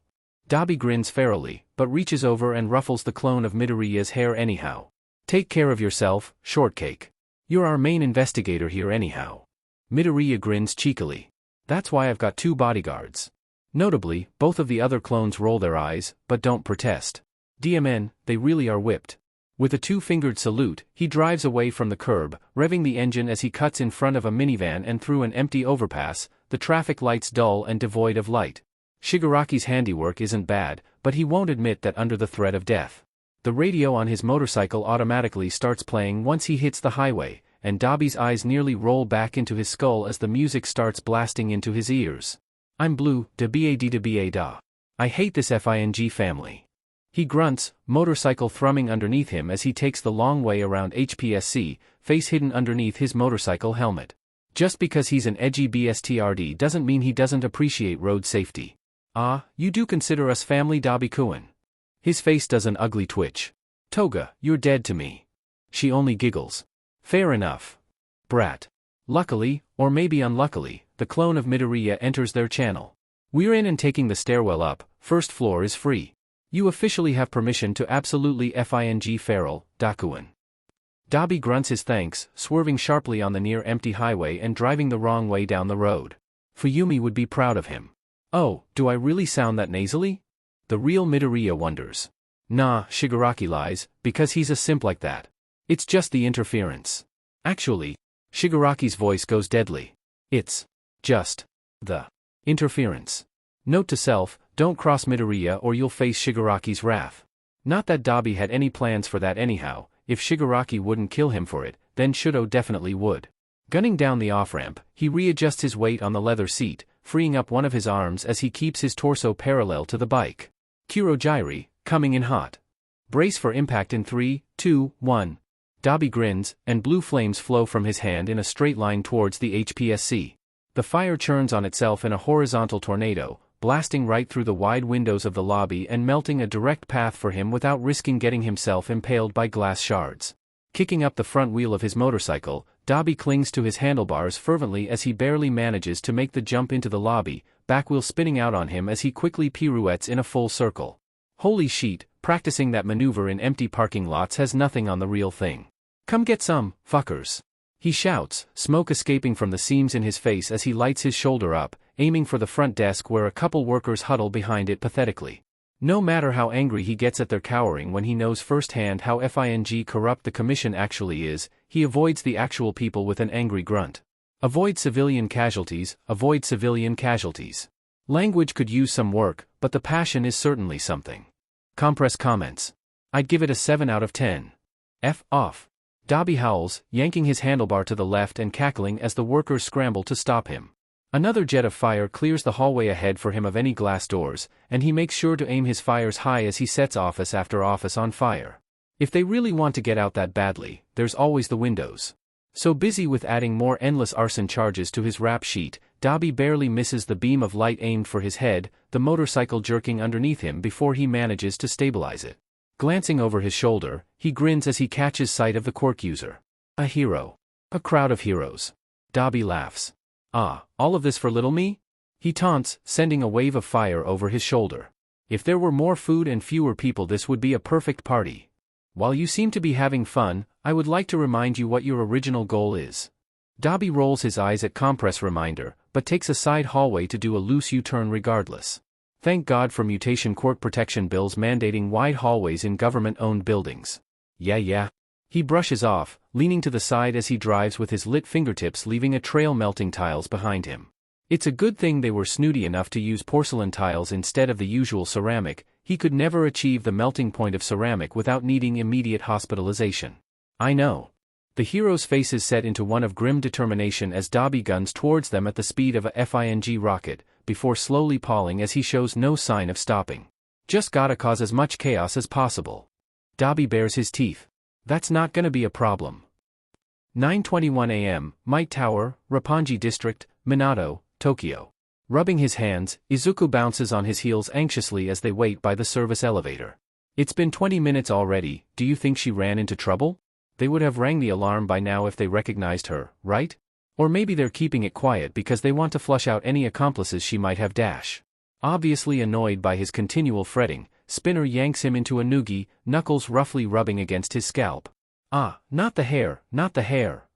Dabi grins ferally, but reaches over and ruffles the clone of Midoriya's hair anyhow. Take care of yourself, Shortcake. You're our main investigator here anyhow. Midoriya grins cheekily. That's why I've got 2 bodyguards. Notably, both of the other clones roll their eyes, but don't protest. DMN, they really are whipped. With a 2-fingered salute, he drives away from the curb, revving the engine as he cuts in front of a minivan and through an empty overpass, the traffic lights dull and devoid of light. Shigaraki's handiwork isn't bad, but he won't admit that under the threat of death. The radio on his motorcycle automatically starts playing once he hits the highway, and Dabi's eyes nearly roll back into his skull as the music starts blasting into his ears. I'm blue, da da. I hate this FING family. He grunts, motorcycle thrumming underneath him as he takes the long way around HPSC, face hidden underneath his motorcycle helmet. Just because he's an edgy BSTRD doesn't mean he doesn't appreciate road safety. Ah, you do consider us family, Dabi-kun. His face does an ugly twitch. Toga, you're dead to me. She only giggles. Fair enough. Brat. Luckily, or maybe unluckily, the clone of Midoriya enters their channel. We're in and taking the stairwell up, first floor is free. You officially have permission to absolutely FING feral, Dakuin. Dabi grunts his thanks, swerving sharply on the near-empty highway and driving the wrong way down the road. Fuyumi would be proud of him. Oh, do I really sound that nasally? The real Midoriya wonders. Nah, Shigaraki lies, because he's a simp like that. It's just the interference. Actually, Shigaraki's voice goes deadly. It's just the interference. Note to self, don't cross Midoriya or you'll face Shigaraki's wrath. Not that Dabi had any plans for that anyhow. If Shigaraki wouldn't kill him for it, then Shouto definitely would. Gunning down the off-ramp, he readjusts his weight on the leather seat, freeing up one of his arms as he keeps his torso parallel to the bike. Kurogyri, coming in hot. Brace for impact in 3, 2, 1. Dabi grins, and blue flames flow from his hand in a straight line towards the HPSC. The fire churns on itself in a horizontal tornado, blasting right through the wide windows of the lobby and melting a direct path for him without risking getting himself impaled by glass shards. Kicking up the front wheel of his motorcycle, Dabi clings to his handlebars fervently as he barely manages to make the jump into the lobby, back wheel spinning out on him as he quickly pirouettes in a full circle. Holy sheet, practicing that maneuver in empty parking lots has nothing on the real thing. Come get some, fuckers. He shouts, smoke escaping from the seams in his face as he lights his shoulder up, aiming for the front desk where a couple workers huddle behind it pathetically. No matter how angry he gets at their cowering when he knows firsthand how corrupt the commission actually is, he avoids the actual people with an angry grunt. Avoid civilian casualties, avoid civilian casualties. Language could use some work, but the passion is certainly something. Compress comments. I'd give it a 7 out of 10. F off. Dabi howls, yanking his handlebar to the left and cackling as the workers scramble to stop him. Another jet of fire clears the hallway ahead for him of any glass doors, and he makes sure to aim his fires high as he sets office after office on fire. If they really want to get out that badly, there's always the windows. So busy with adding more endless arson charges to his rap sheet, Dabi barely misses the beam of light aimed for his head, the motorcycle jerking underneath him before he manages to stabilize it. Glancing over his shoulder, he grins as he catches sight of the Quirk user. A hero. A crowd of heroes. Dabi laughs. Ah, all of this for little me? He taunts, sending a wave of fire over his shoulder. If there were more food and fewer people, this would be a perfect party. While you seem to be having fun, I would like to remind you what your original goal is. Dabi rolls his eyes at Compress reminder, but takes a side hallway to do a loose U-turn regardless. Thank God for mutation quirk protection bills mandating wide hallways in government-owned buildings. Yeah. He brushes off, leaning to the side as he drives with his lit fingertips leaving a trail melting tiles behind him. It's a good thing they were snooty enough to use porcelain tiles instead of the usual ceramic. He could never achieve the melting point of ceramic without needing immediate hospitalization. I know. The heroes' faces set into one of grim determination as Dabi guns towards them at the speed of a FING rocket, before slowly palling as he shows no sign of stopping. Just gotta cause as much chaos as possible. Dabi bares his teeth. That's not gonna be a problem. 9:21 a.m., Might Tower, Roppongi District, Minato, Tokyo. Rubbing his hands, Izuku bounces on his heels anxiously as they wait by the service elevator. It's been 20 minutes already. Do you think she ran into trouble? They would have rang the alarm by now if they recognized her, right? Or maybe they're keeping it quiet because they want to flush out any accomplices she might have. Obviously annoyed by his continual fretting, Spinner yanks him into a noogie, knuckles roughly rubbing against his scalp. Ah, not the hair, not the hair.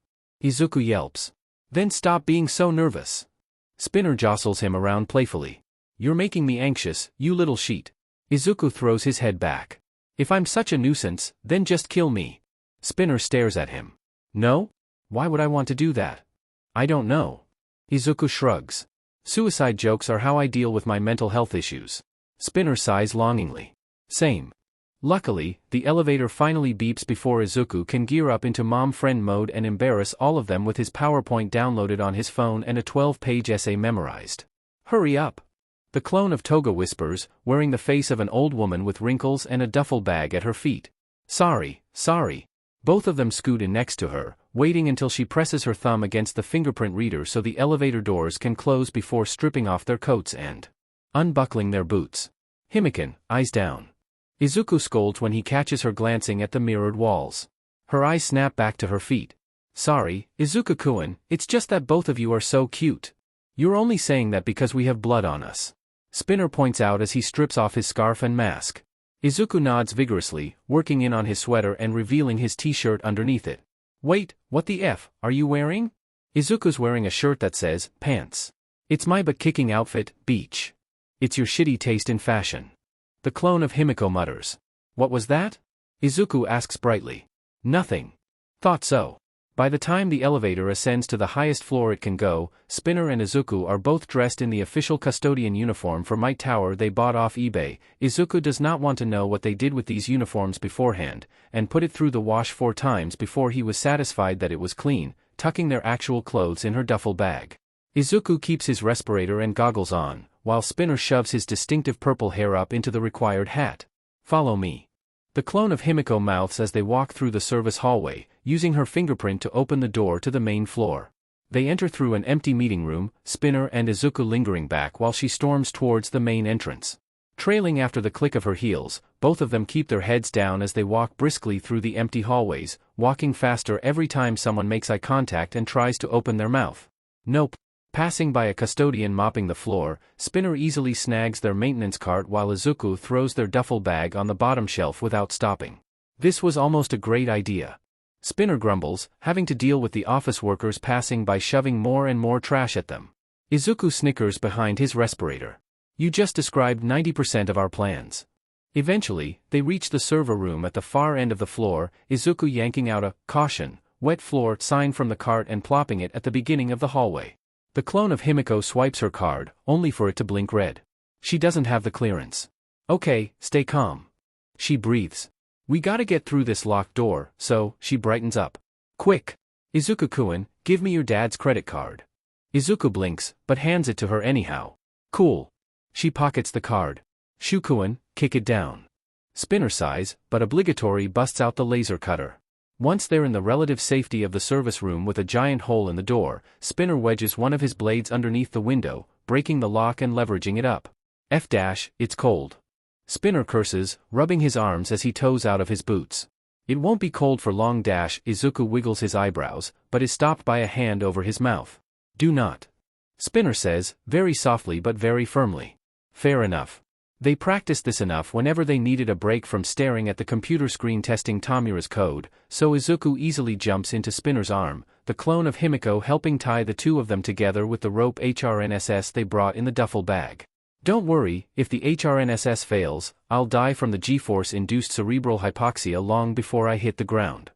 Izuku yelps. Then stop being so nervous. Spinner jostles him around playfully. You're making me anxious, you little sheet. Izuku throws his head back. If I'm such a nuisance, then just kill me. Spinner stares at him. No? Why would I want to do that? I don't know. Izuku shrugs. Suicide jokes are how I deal with my mental health issues. Spinner sighs longingly. Same. Luckily, the elevator finally beeps before Izuku can gear up into mom-friend mode and embarrass all of them with his PowerPoint downloaded on his phone and a 12-page essay memorized. Hurry up. The clone of Toga whispers, wearing the face of an old woman with wrinkles and a duffel bag at her feet. Sorry. Both of them scoot in next to her, waiting until she presses her thumb against the fingerprint reader so the elevator doors can close before stripping off their coats and unbuckling their boots. Himiko, eyes down. Izuku scolds when he catches her glancing at the mirrored walls. Her eyes snap back to her feet. Sorry, Izuku-kun, it's just that both of you are so cute. You're only saying that because we have blood on us. Spinner points out as he strips off his scarf and mask. Izuku nods vigorously, working in on his sweater and revealing his t-shirt underneath it. Wait, what the F are you wearing? Izuku's wearing a shirt that says, pants. It's my butt-kicking outfit, beach. It's your shitty taste in fashion. The clone of Himiko mutters. What was that? Izuku asks brightly. Nothing. Thought so. By the time the elevator ascends to the highest floor it can go, Spinner and Izuku are both dressed in the official custodian uniform for Might Tower they bought off eBay. Izuku does not want to know what they did with these uniforms beforehand, and put it through the wash 4 times before he was satisfied that it was clean, tucking their actual clothes in her duffel bag. Izuku keeps his respirator and goggles on, while Spinner shoves his distinctive purple hair up into the required hat. Follow me. The clone of Himiko mouths as they walk through the service hallway, using her fingerprint to open the door to the main floor. They enter through an empty meeting room, Spinner and Izuku lingering back while she storms towards the main entrance. Trailing after the click of her heels, both of them keep their heads down as they walk briskly through the empty hallways, walking faster every time someone makes eye contact and tries to open their mouth. Nope. Passing by a custodian mopping the floor, Spinner easily snags their maintenance cart while Izuku throws their duffel bag on the bottom shelf without stopping. This was almost a great idea. Spinner grumbles, having to deal with the office workers passing by shoving more and more trash at them. Izuku snickers behind his respirator. You just described 90% of our plans. Eventually, they reach the server room at the far end of the floor, Izuku yanking out a "Caution, wet floor" sign from the cart and plopping it at the beginning of the hallway. The clone of Himiko swipes her card, only for it to blink red. She doesn't have the clearance. Okay, stay calm. She breathes. We gotta get through this locked door, so, she brightens up. Quick! Izuku-kun, give me your dad's credit card. Izuku blinks, but hands it to her anyhow. Cool. She pockets the card. Shu-kun, kick it down. Spinner sighs, but obligatory busts out the laser cutter. Once they're in the relative safety of the service room with a giant hole in the door, Spinner wedges one of his blades underneath the window, breaking the lock and leveraging it up. It's cold. Spinner curses, rubbing his arms as he toes out of his boots. It won't be cold for long. Izuku wiggles his eyebrows, but is stopped by a hand over his mouth. Do not. Spinner says, very softly but very firmly. Fair enough. They practiced this enough whenever they needed a break from staring at the computer screen testing Tomura's code, so Izuku easily jumps into Spinner's arm, the clone of Himiko helping tie the two of them together with the rope HRNSS they brought in the duffel bag. Don't worry, if the HRNSS fails, I'll die from the G-force-induced cerebral hypoxia long before I hit the ground.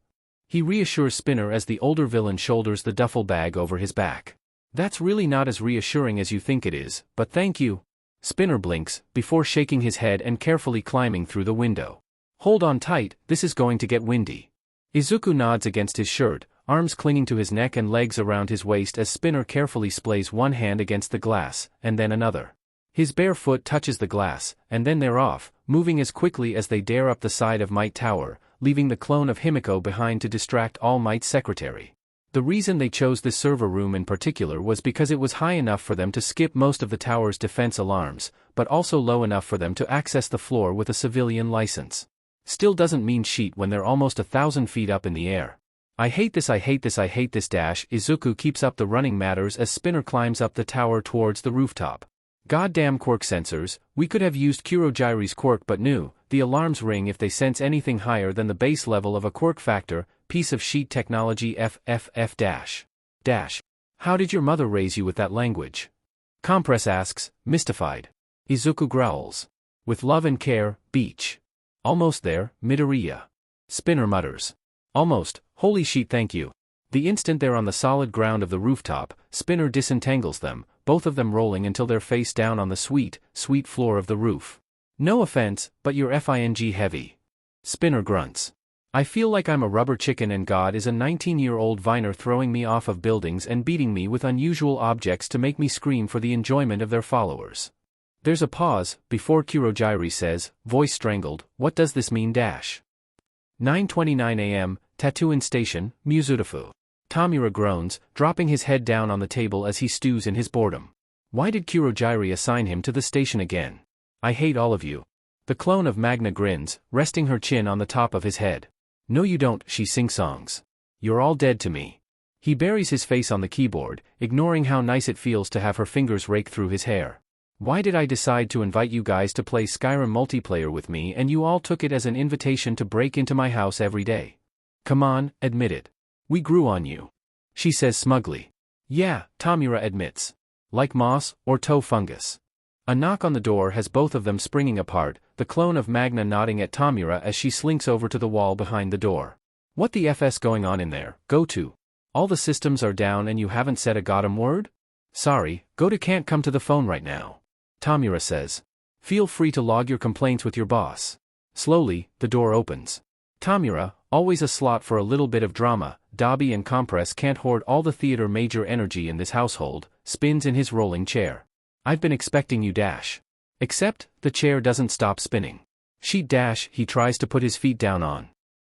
He reassures Spinner as the older villain shoulders the duffel bag over his back. That's really not as reassuring as you think it is, but thank you. Spinner blinks, before shaking his head and carefully climbing through the window. Hold on tight, this is going to get windy. Izuku nods against his shirt, arms clinging to his neck and legs around his waist as Spinner carefully splays one hand against the glass, and then another. His bare foot touches the glass, and then they're off, moving as quickly as they dare up the side of Might Tower, leaving the clone of Himiko behind to distract All Might's secretary. The reason they chose this server room in particular was because it was high enough for them to skip most of the tower's defense alarms, but also low enough for them to access the floor with a civilian license. Still doesn't mean shit when they're almost 1,000 feet up in the air. I hate this. Izuku keeps up the running matters as Spinner climbs up the tower towards the rooftop. Goddamn quirk sensors, we could have used Kurogyri's quirk but no, the alarms ring if they sense anything higher than the base level of a quirk factor, piece of sheet technology. How did your mother raise you with that language? Compress asks, mystified. Izuku growls. With love and care, Beach. Almost there, Midoriya. Spinner mutters. Almost, holy shit thank you. The instant they're on the solid ground of the rooftop, Spinner disentangles them, both of them rolling until they're face down on the sweet floor of the roof. No offense, but you're FING heavy. Spinner grunts. I feel like I'm a rubber chicken and God is a 19-year-old Viner throwing me off of buildings and beating me with unusual objects to make me scream for the enjoyment of their followers. There's a pause, before Kurogyri says, voice strangled, what does this mean? 9:29 a.m., Tatooine Station, Muzutafu. Tomura groans, dropping his head down on the table as he stews in his boredom. Why did Kurogyri assign him to the station again? I hate all of you. The clone of Magna grins, resting her chin on the top of his head. No you don't, she sing-songs. You're all dead to me. He buries his face on the keyboard, ignoring how nice it feels to have her fingers rake through his hair. Why did I decide to invite you guys to play Skyrim multiplayer with me and you all took it as an invitation to break into my house every day? Come on, admit it. We grew on you. She says smugly. Yeah, Tomura admits. Like moss, or toe fungus. A knock on the door has both of them springing apart, the clone of Magna nodding at Tomura as she slinks over to the wall behind the door. What the FS going on in there, go to? All the systems are down and you haven't said a goddamn word? Sorry, go to can't come to the phone right now. Tomura says. Feel free to log your complaints with your boss. Slowly, the door opens. Tomura, always a slot for a little bit of drama, Dabi and Compress can't hoard all the theater major energy in this household, spins in his rolling chair. I've been expecting you. Except, the chair doesn't stop spinning. He tries to put his feet down on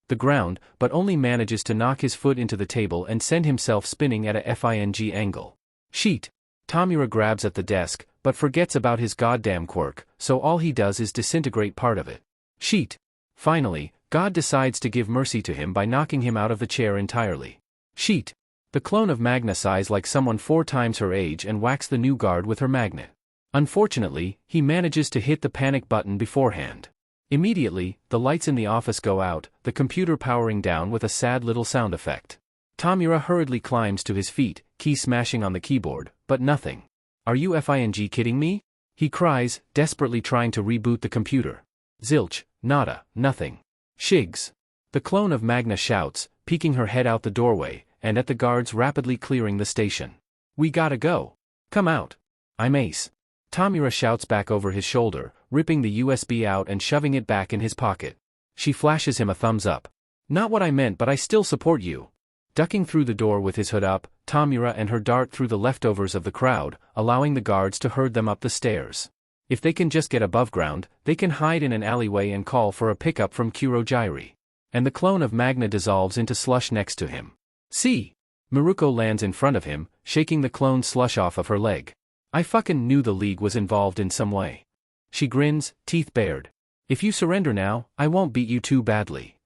the ground, but only manages to knock his foot into the table and send himself spinning at a FING angle. Sheet. Tomura grabs at the desk, but forgets about his goddamn quirk, so all he does is disintegrate part of it. Sheet. Finally, God decides to give mercy to him by knocking him out of the chair entirely. Sheet. The clone of Magna sighs like someone 4 times her age and whacks the new guard with her magnet. Unfortunately, he manages to hit the panic button beforehand. Immediately, the lights in the office go out, the computer powering down with a sad little sound effect. Tomura hurriedly climbs to his feet, key smashing on the keyboard, but nothing. "Are you FING kidding me?" he cries, desperately trying to reboot the computer. Zilch, nada, nothing. Shigs. The clone of Magna shouts, peeking her head out the doorway, and at the guards rapidly clearing the station. "We gotta go. Come out. I'm Ace." Tomura shouts back over his shoulder, ripping the USB out and shoving it back in his pocket. She flashes him a thumbs up. "Not what I meant, but I still support you." Ducking through the door with his hood up, Tomura and her dart through the leftovers of the crowd, allowing the guards to herd them up the stairs. If they can just get above ground, they can hide in an alleyway and call for a pickup from Kurojairi. And the clone of Magna dissolves into slush next to him. "See!" Miruko lands in front of him, shaking the clone slush off of her leg. "I fucking knew the League was involved in some way." She grins, teeth bared. "If you surrender now, I won't beat you too badly."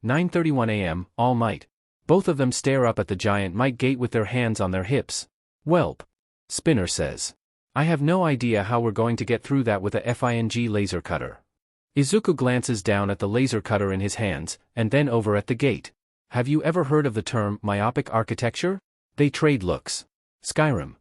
9:31 a.m., All Might. Both of them stare up at the giant Might Gate with their hands on their hips. "Welp," Spinner says. "I have no idea how we're going to get through that with a FING laser cutter." Izuku glances down at the laser cutter in his hands, and then over at the gate. "Have you ever heard of the term myopic architecture?" They trade looks. "Skyrim."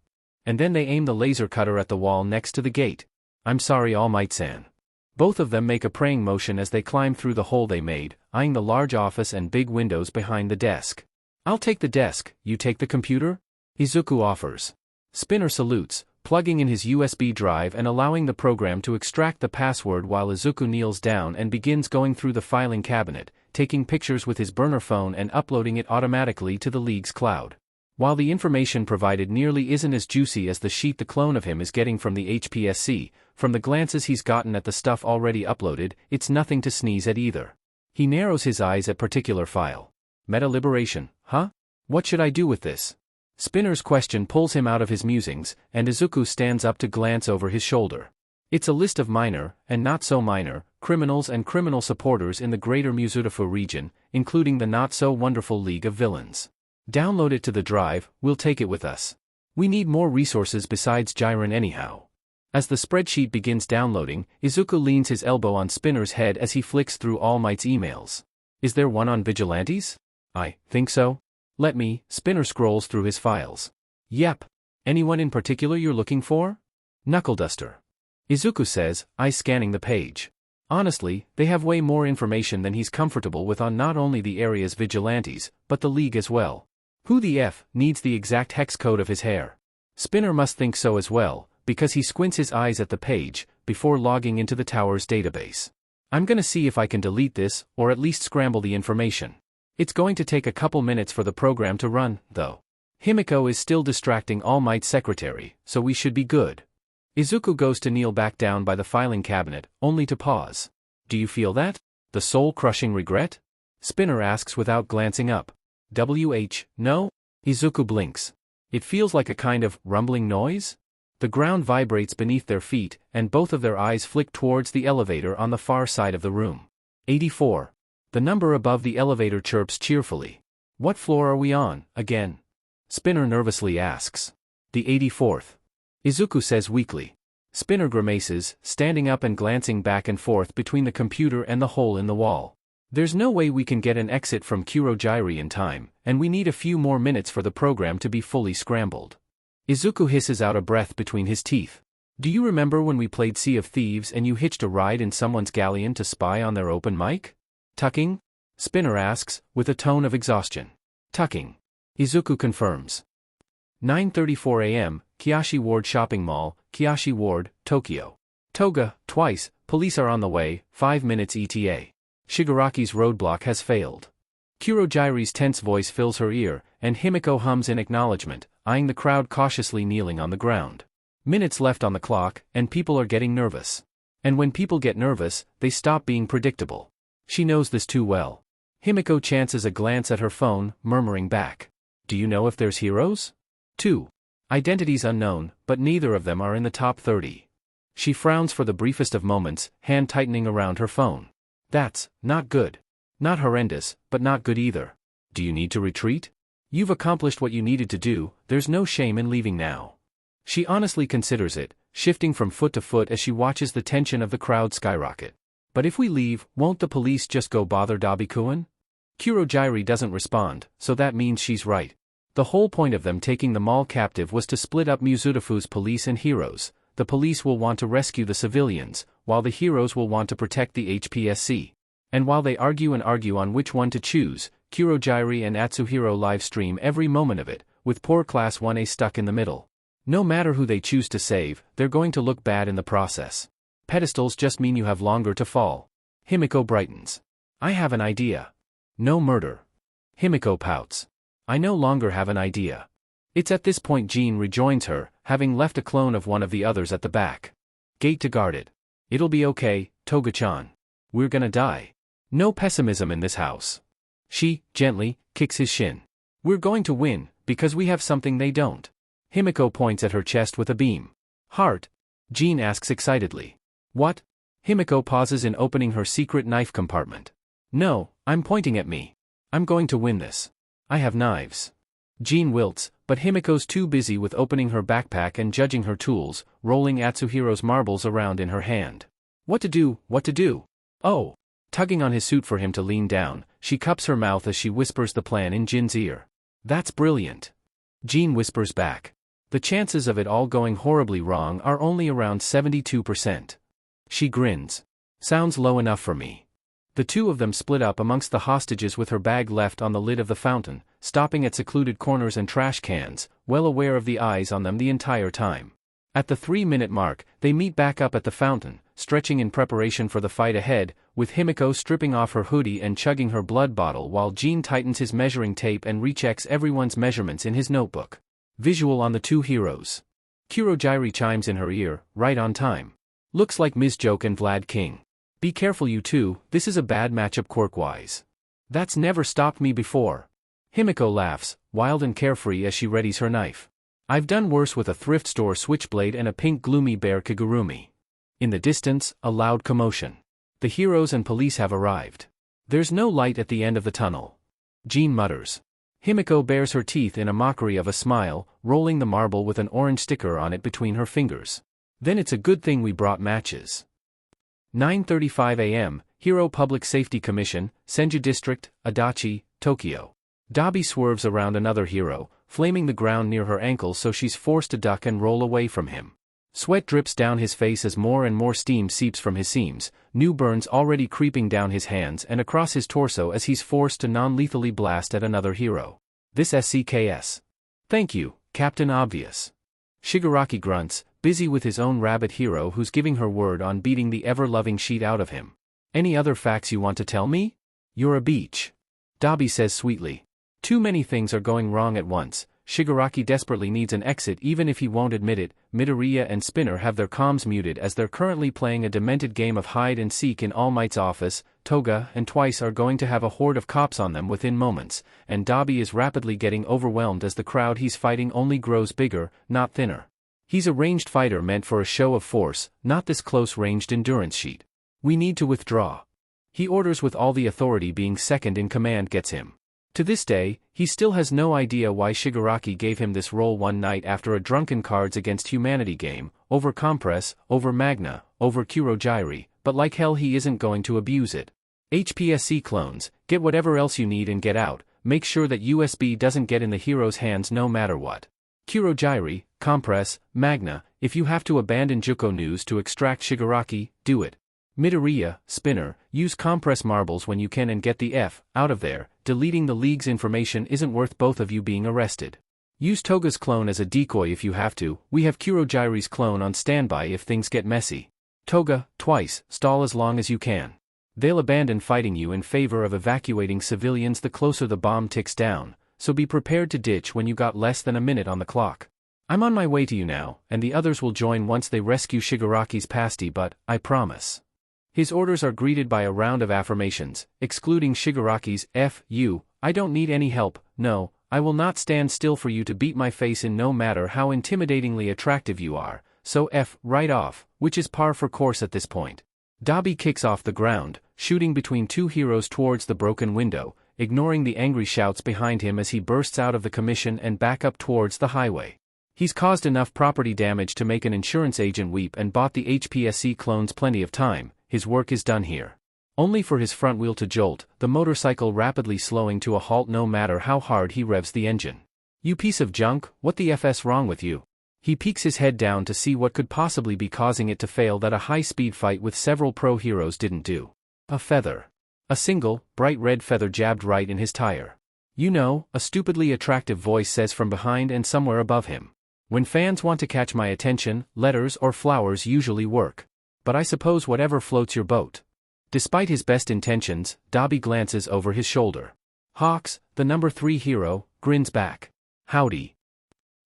And then they aim the laser cutter at the wall next to the gate. "I'm sorry, All Might-san." Both of them make a praying motion as they climb through the hole they made, eyeing the large office and big windows behind the desk. "I'll take the desk, you take the computer?" Izuku offers. Spinner salutes, plugging in his USB drive and allowing the program to extract the password while Izuku kneels down and begins going through the filing cabinet, taking pictures with his burner phone and uploading it automatically to the League's cloud. While the information provided nearly isn't as juicy as the sheet the clone of him is getting from the HPSC, from the glances he's gotten at the stuff already uploaded, it's nothing to sneeze at either. He narrows his eyes at particular file. "Meta liberation, huh? What should I do with this?" Spinner's question pulls him out of his musings, and Izuku stands up to glance over his shoulder. It's a list of minor, and not so minor, criminals and criminal supporters in the greater Muzutafu region, including the not-so-wonderful League of Villains. "Download it to the drive, we'll take it with us. We need more resources besides Jiren anyhow." As the spreadsheet begins downloading, Izuku leans his elbow on Spinner's head as he flicks through All Might's emails. "Is there one on vigilantes?" "I think so." "Let me." Spinner scrolls through his files. "Yep. Anyone in particular you're looking for?" "Knuckle Duster." Izuku says, eyes scanning the page. Honestly, they have way more information than he's comfortable with on not only the area's vigilantes, but the League as well. Who the F needs the exact hex code of his hair? Spinner must think so as well, because he squints his eyes at the page, before logging into the tower's database. "I'm gonna see if I can delete this, or at least scramble the information. It's going to take a couple minutes for the program to run, though. Himiko is still distracting All Might's secretary, so we should be good." Izuku goes to kneel back down by the filing cabinet, only to pause. "Do you feel that? The soul-crushing regret?" Spinner asks without glancing up. No? Izuku blinks. "It feels like a kind of rumbling noise?" The ground vibrates beneath their feet, and both of their eyes flick towards the elevator on the far side of the room. 84. The number above the elevator chirps cheerfully. "What floor are we on, again?" Spinner nervously asks. "The 84th. Izuku says weakly. Spinner grimaces, standing up and glancing back and forth between the computer and the hole in the wall. "There's no way we can get an exit from Kurojairi in time, and we need a few more minutes for the program to be fully scrambled." Izuku hisses out a breath between his teeth. "Do you remember when we played Sea of Thieves and you hitched a ride in someone's galleon to spy on their open mic?" "Tucking?" Spinner asks, with a tone of exhaustion. "Tucking." Izuku confirms. 9:34 a.m., Kiyoshi Ward Shopping Mall, Kiyoshi Ward, Tokyo. "Toga, twice, police are on the way, 5 minutes ETA. Shigaraki's roadblock has failed." Kurojairi's tense voice fills her ear, and Himiko hums in acknowledgement, eyeing the crowd cautiously kneeling on the ground. Minutes left on the clock, and people are getting nervous. And when people get nervous, they stop being predictable. She knows this too well. Himiko chances a glance at her phone, murmuring back. "Do you know if there's heroes?" 2. Identities unknown, but neither of them are in the top 30. She frowns for the briefest of moments, hand tightening around her phone. "That's not good. Not horrendous, but not good either. Do you need to retreat?" You've accomplished what you needed to do, there's no shame in leaving now. She honestly considers it, shifting from foot to foot as she watches the tension of the crowd skyrocket. But if we leave, won't the police just go bother Dabi-kun? Kurogyri doesn't respond, so that means she's right. The whole point of them taking the mall captive was to split up Mizutafu's police and heroes. The police will want to rescue the civilians, while the heroes will want to protect the HPSC. And while they argue on which one to choose, Kurogyri and Atsuhiro livestream every moment of it, with poor Class 1A stuck in the middle. No matter who they choose to save, they're going to look bad in the process. Pedestals just mean you have longer to fall. Himiko brightens. I have an idea. No murder. Himiko pouts. I no longer have an idea. It's at this point Jean rejoins her, having left a clone of one of the others at the back. Gate to guard it. It'll be okay, Toga-chan. We're gonna die. No pessimism in this house. She, gently, kicks his shin. We're going to win, because we have something they don't. Himiko points at her chest with a beam. Heart? Jean asks excitedly. What? Himiko pauses in opening her secret knife compartment. No, I'm pointing at me. I'm going to win this. I have knives. Jean wilts, but Himiko's too busy with opening her backpack and judging her tools, rolling Atsuhiro's marbles around in her hand. What to do, what to do? Oh. Tugging on his suit for him to lean down, she cups her mouth as she whispers the plan in Jin's ear. That's brilliant. Jean whispers back. The chances of it all going horribly wrong are only around 72%. She grins. Sounds low enough for me. The two of them split up amongst the hostages with her bag left on the lid of the fountain, stopping at secluded corners and trash cans, well aware of the eyes on them the entire time. At the 3-minute mark, they meet back up at the fountain, stretching in preparation for the fight ahead, with Himiko stripping off her hoodie and chugging her blood bottle while Jean tightens his measuring tape and rechecks everyone's measurements in his notebook. Visual on the two heroes. Kurogyri chimes in her ear, right on time. Looks like Ms. Joke and Vlad King. Be careful you two, this is a bad matchup quirk-wise. That's never stopped me before. Himiko laughs, wild and carefree as she readies her knife. I've done worse with a thrift store switchblade and a pink gloomy bear kigurumi. In the distance, a loud commotion. The heroes and police have arrived. There's no light at the end of the tunnel. Jean mutters. Himiko bares her teeth in a mockery of a smile, rolling the marble with an orange sticker on it between her fingers. Then it's a good thing we brought matches. 9:35 a.m., Hero Public Safety Commission, Senju District, Adachi, Tokyo. Dabi swerves around another hero, flaming the ground near her ankles so she's forced to duck and roll away from him. Sweat drips down his face as more and more steam seeps from his seams, new burns already creeping down his hands and across his torso as he's forced to non-lethally blast at another hero. This SCKS. Thank you, Captain Obvious. Shigaraki grunts, busy with his own rabbit hero who's giving her word on beating the ever-loving sheet out of him. Any other facts you want to tell me? You're a beach. Dabi says sweetly. Too many things are going wrong at once. Shigaraki desperately needs an exit even if he won't admit it. Midoriya and Spinner have their comms muted as they're currently playing a demented game of hide-and-seek in All Might's office. Toga and Twice are going to have a horde of cops on them within moments, and Dabi is rapidly getting overwhelmed as the crowd he's fighting only grows bigger, not thinner. He's a ranged fighter meant for a show of force, not this close-ranged endurance sheet. We need to withdraw. He orders with all the authority being second in command gets him. To this day, he still has no idea why Shigaraki gave him this role one night after a drunken Cards Against Humanity game, over Compress, over Magna, over Kurogyri, but like hell he isn't going to abuse it. HPSC clones, get whatever else you need and get out, make sure that USB doesn't get in the hero's hands no matter what. Kurogyri, Compress, Magna, if you have to abandon Juko News to extract Shigaraki, do it. Midoriya, Spinner, use Compress marbles when you can and get the F out of there. Deleting the League's information isn't worth both of you being arrested. Use Toga's clone as a decoy if you have to. We have Kurogyri's clone on standby if things get messy. Toga, Twice, stall as long as you can. They'll abandon fighting you in favor of evacuating civilians the closer the bomb ticks down, so be prepared to ditch when you got less than a minute on the clock. I'm on my way to you now, and the others will join once they rescue Shigaraki's pasty, but, I promise. His orders are greeted by a round of affirmations, excluding Shigaraki's F you, I don't need any help, no, I will not stand still for you to beat my face in no matter how intimidatingly attractive you are, so F right off, which is par for course at this point. Dabi kicks off the ground, shooting between two heroes towards the broken window, ignoring the angry shouts behind him as he bursts out of the commission and back up towards the highway. He's caused enough property damage to make an insurance agent weep and bought the HPSC clones plenty of time. His work is done here. Only for his front wheel to jolt, the motorcycle rapidly slowing to a halt no matter how hard he revs the engine. You piece of junk, what the FS wrong with you? He peeks his head down to see what could possibly be causing it to fail that a high-speed fight with several pro heroes didn't do. A feather. A single, bright red feather jabbed right in his tire. You know, a stupidly attractive voice says from behind and somewhere above him. When fans want to catch my attention, letters or flowers usually work. But I suppose whatever floats your boat. Despite his best intentions, Dabi glances over his shoulder. Hawks, the number 3 hero, grins back. Howdy.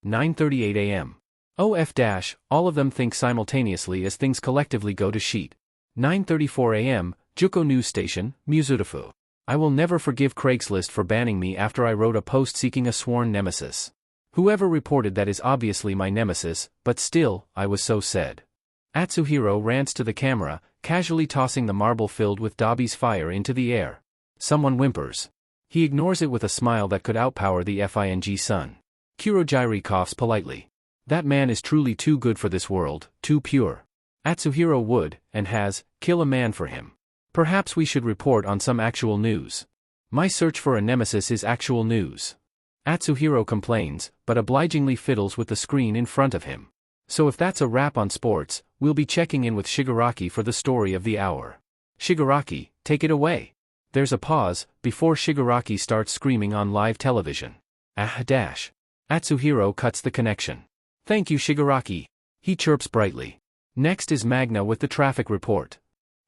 9:38 a.m. OF- all of them think simultaneously as things collectively go to sheet. 9:34 a.m., Juko News Station, Muzurifu. I will never forgive Craigslist for banning me after I wrote a post seeking a sworn nemesis. Whoever reported that is obviously my nemesis, but still, I was so sad. Atsuhiro rants to the camera, casually tossing the marble filled with Dabi's fire into the air. Someone whimpers. He ignores it with a smile that could outpower the FING sun. Kurojairi coughs politely. That man is truly too good for this world, too pure. Atsuhiro would, and has, kill a man for him. Perhaps we should report on some actual news. My search for a nemesis is actual news. Atsuhiro complains, but obligingly fiddles with the screen in front of him. So if that's a wrap on sports, we'll be checking in with Shigaraki for the story of the hour. Shigaraki, take it away. There's a pause, before Shigaraki starts screaming on live television. Atsuhiro cuts the connection. Thank you Shigaraki. He chirps brightly. Next is Magna with the traffic report.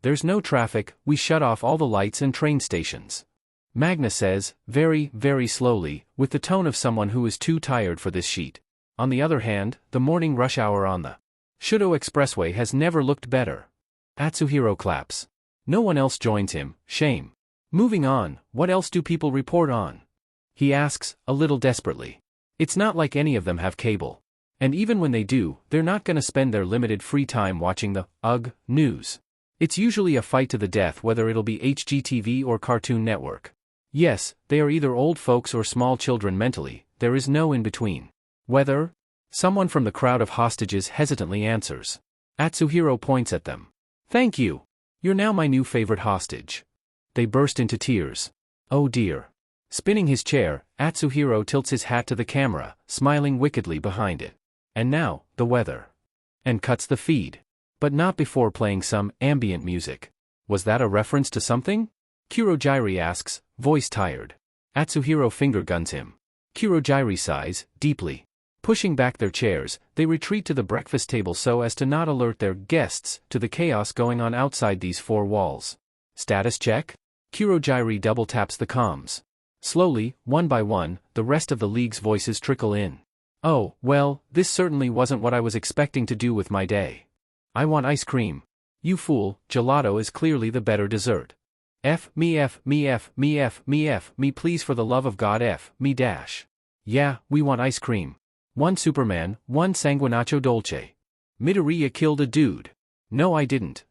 There's no traffic, we shut off all the lights and train stations. Magna says, very, very slowly, with the tone of someone who is too tired for this sheet. On the other hand, the morning rush hour on the Shouto Expressway has never looked better. Atsuhiro claps. No one else joins him, shame. Moving on, what else do people report on? He asks, a little desperately. It's not like any of them have cable. And even when they do, they're not gonna spend their limited free time watching the, news. It's usually a fight to the death whether it'll be HGTV or Cartoon Network. Yes, they are either old folks or small children mentally, there is no in between. Whether? Someone from the crowd of hostages hesitantly answers. Atsuhiro points at them. Thank you. You're now my new favorite hostage. They burst into tears. Oh dear. Spinning his chair, Atsuhiro tilts his hat to the camera, smiling wickedly behind it. And now, the weather. And cuts the feed. But not before playing some ambient music. Was that a reference to something? Kurojairi asks, voice tired. Atsuhiro finger guns him. Kurojairi sighs, deeply. Pushing back their chairs, they retreat to the breakfast table so as to not alert their guests to the chaos going on outside these four walls. Status check? Kurojairi double taps the comms. Slowly, one by one, the rest of the league's voices trickle in. Oh, well, this certainly wasn't what I was expecting to do with my day. I want ice cream. You fool, gelato is clearly the better dessert. Me please for the love of God me dash. Yeah, we want ice cream. One Superman, one Sanguinaccio Dolce. Midoriya killed a dude. No I didn't.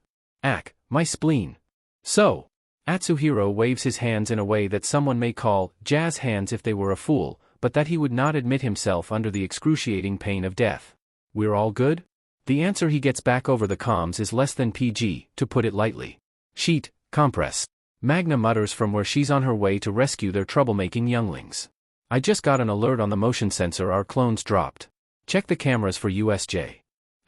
My spleen. So. Atsuhiro waves his hands in a way that someone may call jazz hands if they were a fool, but that he would not admit himself under the excruciating pain of death. We're all good? The answer he gets back over the comms is less than PG, to put it lightly. Sheet, compress. Magna mutters from where she's on her way to rescue their troublemaking younglings. I just got an alert on the motion sensor our clones dropped. Check the cameras for USJ.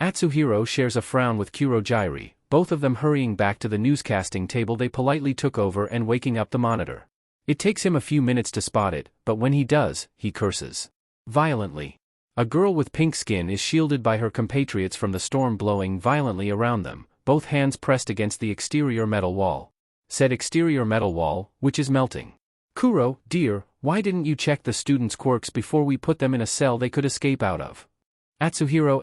Atsuhiro shares a frown with Kurojairi, both of them hurrying back to the newscasting table they politely took over and waking up the monitor. It takes him a few minutes to spot it, but when he does, he curses. Violently. A girl with pink skin is shielded by her compatriots from the storm blowing violently around them, both hands pressed against the exterior metal wall. Said exterior metal wall, which is melting. Kuro, dear, why didn't you check the students' quirks before we put them in a cell they could escape out of? Atsuhiro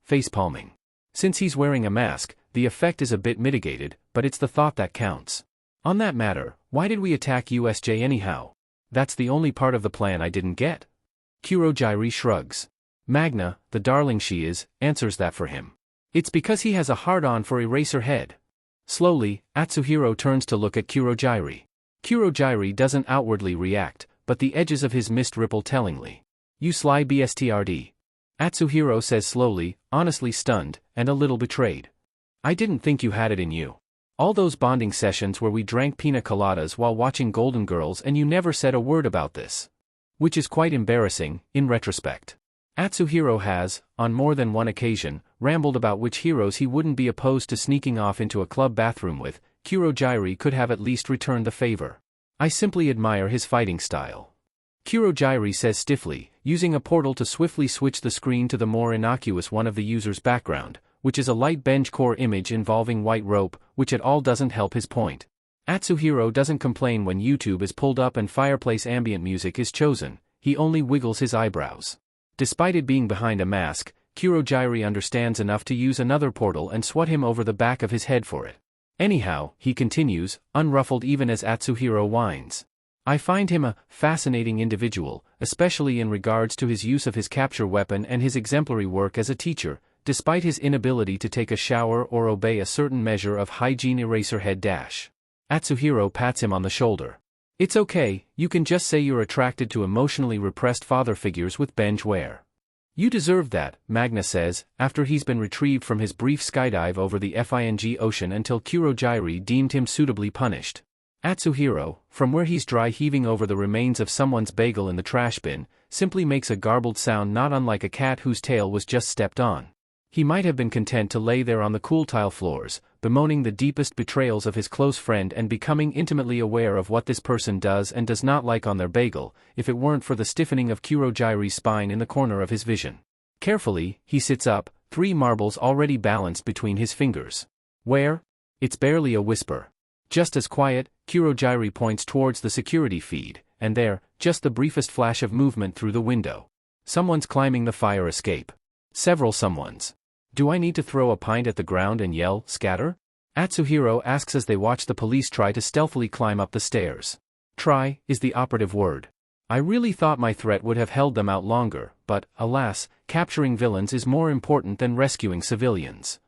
facepalming. Since he's wearing a mask, the effect is a bit mitigated, but it's the thought that counts. On that matter, why did we attack USJ anyhow? That's the only part of the plan I didn't get. Kurojairi shrugs. Magna, the darling she is, answers that for him. It's because he has a hard-on for Eraserhead. Slowly, Atsuhiro turns to look at Kurojairi. Kurogyri doesn't outwardly react, but the edges of his mist ripple tellingly. You sly bstrd. Atsuhiro says slowly, honestly stunned, and a little betrayed. I didn't think you had it in you. All those bonding sessions where we drank pina coladas while watching Golden Girls and you never said a word about this. Which is quite embarrassing, in retrospect. Atsuhiro has, on more than one occasion, rambled about which heroes he wouldn't be opposed to sneaking off into a club bathroom with. Kurogyri could have at least returned the favor. I simply admire his fighting style. Kurogyri says stiffly, using a portal to swiftly switch the screen to the more innocuous one of the user's background, which is a light bench-core image involving white rope, which at all doesn't help his point. Atsuhiro doesn't complain when YouTube is pulled up and fireplace ambient music is chosen, he only wiggles his eyebrows. Despite it being behind a mask, Kurogyri understands enough to use another portal and swat him over the back of his head for it. Anyhow, he continues, unruffled even as Atsuhiro whines. I find him a fascinating individual, especially in regards to his use of his capture weapon and his exemplary work as a teacher, despite his inability to take a shower or obey a certain measure of hygiene. Eraserhead dash. Atsuhiro pats him on the shoulder. It's okay, you can just say you're attracted to emotionally repressed father figures with bench wear. You deserve that, Magna says, after he's been retrieved from his brief skydive over the Fing ocean until Kurogyri deemed him suitably punished. Atsuhiro, from where he's dry heaving over the remains of someone's bagel in the trash bin, simply makes a garbled sound not unlike a cat whose tail was just stepped on. He might have been content to lay there on the cool tile floors, bemoaning the deepest betrayals of his close friend and becoming intimately aware of what this person does and does not like on their bagel, if it weren't for the stiffening of Kurogyri's spine in the corner of his vision. Carefully, he sits up, 3 marbles already balanced between his fingers. Where? It's barely a whisper. Just as quiet, Kurogyri points towards the security feed, and there, just the briefest flash of movement through the window. Someone's climbing the fire escape. Several someones. Do I need to throw a pint at the ground and yell, scatter? Atsuhiro asks as they watch the police try to stealthily climb up the stairs. Try, is the operative word. I really thought my threat would have held them out longer, but, alas, capturing villains is more important than rescuing civilians.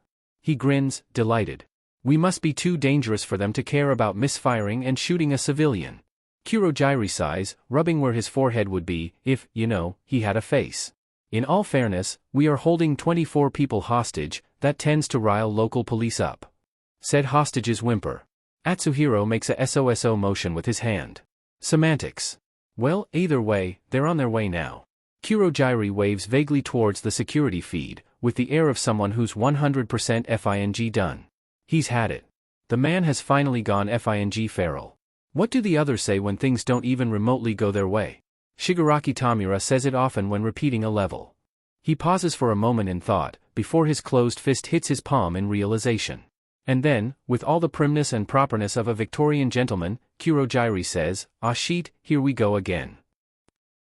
He grins, delighted. We must be too dangerous for them to care about misfiring and shooting a civilian. Kurogyri sighs, rubbing where his forehead would be, if, he had a face. In all fairness, we are holding 24 people hostage, that tends to rile local police up. Said hostages whimper. Atsuhiro makes a SOSO motion with his hand. Semantics. Well, either way, they're on their way now. Kurogyri waves vaguely towards the security feed, with the air of someone who's 100% FING done. He's had it. The man has finally gone FING feral. What do the others say when things don't even remotely go their way? Shigaraki Tomura says it often when repeating a level. He pauses for a moment in thought, before his closed fist hits his palm in realization. And then, with all the primness and properness of a Victorian gentleman, Kurogyri says, "Ah shit, here we go again."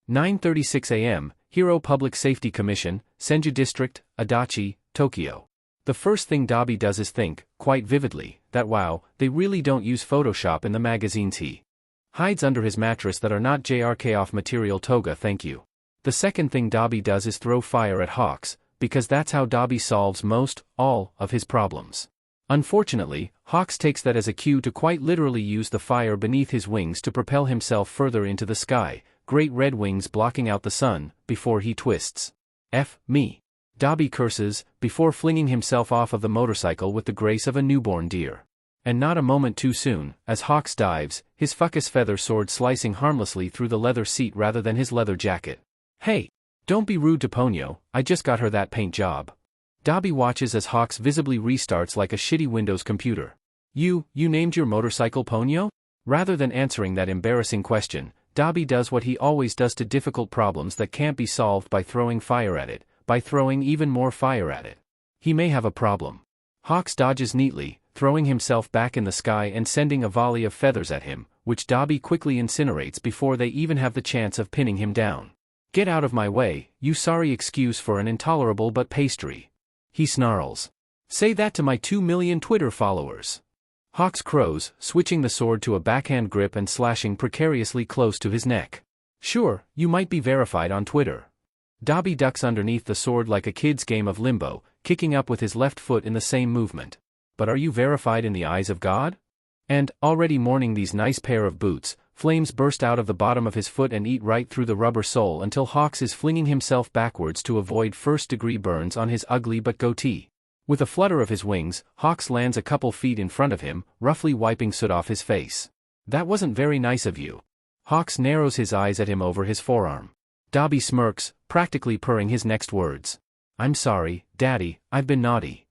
9:36 a.m., Hiro Public Safety Commission, Senju District, Adachi, Tokyo. The first thing Dabi does is think, quite vividly, that wow, they really don't use Photoshop in the magazines. He hides under his mattress that are not JRK off material toga, thank you. The second thing Dabi does is throw fire at Hawks, because that's how Dabi solves all of his problems. Unfortunately, Hawks takes that as a cue to quite literally use the fire beneath his wings to propel himself further into the sky, great red wings blocking out the sun, before he twists. F me. Dabi curses, before flinging himself off of the motorcycle with the grace of a newborn deer. And not a moment too soon, as Hawks dives, his fuckus feather sword slicing harmlessly through the leather seat rather than his leather jacket. Hey! Don't be rude to Ponyo, I just got her that paint job. Dabi watches as Hawks visibly restarts like a shitty Windows computer. You named your motorcycle Ponyo? Rather than answering that embarrassing question, Dabi does what he always does to difficult problems that can't be solved by throwing fire at it, by throwing even more fire at it. He may have a problem. Hawks dodges neatly, throwing himself back in the sky and sending a volley of feathers at him, which Dabi quickly incinerates before they even have the chance of pinning him down. Get out of my way, you sorry excuse for an intolerable but pastry. He snarls. Say that to my 2 million Twitter followers. Hawks crows, switching the sword to a backhand grip and slashing precariously close to his neck. Sure, you might be verified on Twitter. Dabi ducks underneath the sword like a kid's game of limbo, kicking up with his left foot in the same movement. But are you verified in the eyes of God? And, already mourning these nice pair of boots, flames burst out of the bottom of his foot and eat right through the rubber sole until Hawks is flinging himself backwards to avoid first-degree burns on his ugly but goatee. With a flutter of his wings, Hawks lands a couple feet in front of him, roughly wiping soot off his face. That wasn't very nice of you. Hawks narrows his eyes at him over his forearm. Dabi smirks, practically purring his next words. I'm sorry, Daddy, I've been naughty.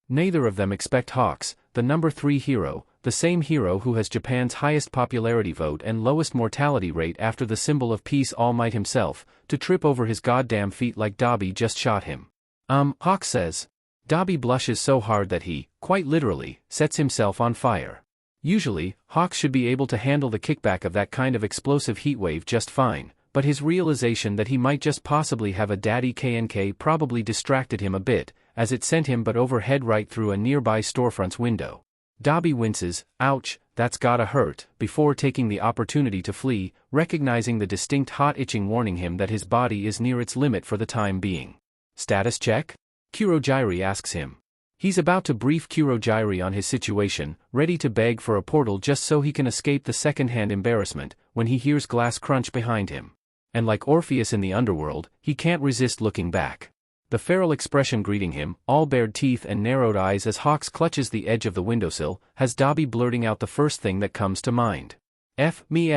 Neither of them expect Hawks, the number 3 hero, the same hero who has Japan's highest popularity vote and lowest mortality rate after the symbol of peace All Might himself, to trip over his goddamn feet like Dabi just shot him. Hawks says. Dabi blushes so hard that he, quite literally, sets himself on fire. Usually, Hawks should be able to handle the kickback of that kind of explosive heatwave just fine, but his realization that he might just possibly have a daddy KNK probably distracted him a bit, as it sent him but overhead right through a nearby storefront's window. Dabi winces, ouch, that's gotta hurt, before taking the opportunity to flee, recognizing the distinct hot itching warning him that his body is near its limit for the time being. Status check? Kurogyri asks him. He's about to brief Kurogyri on his situation, ready to beg for a portal just so he can escape the second-hand embarrassment, when he hears glass crunch behind him. And like Orpheus in the underworld, he can't resist looking back. The feral expression greeting him, all bared teeth and narrowed eyes as Hawks clutches the edge of the windowsill, has Dabi blurting out the first thing that comes to mind. F me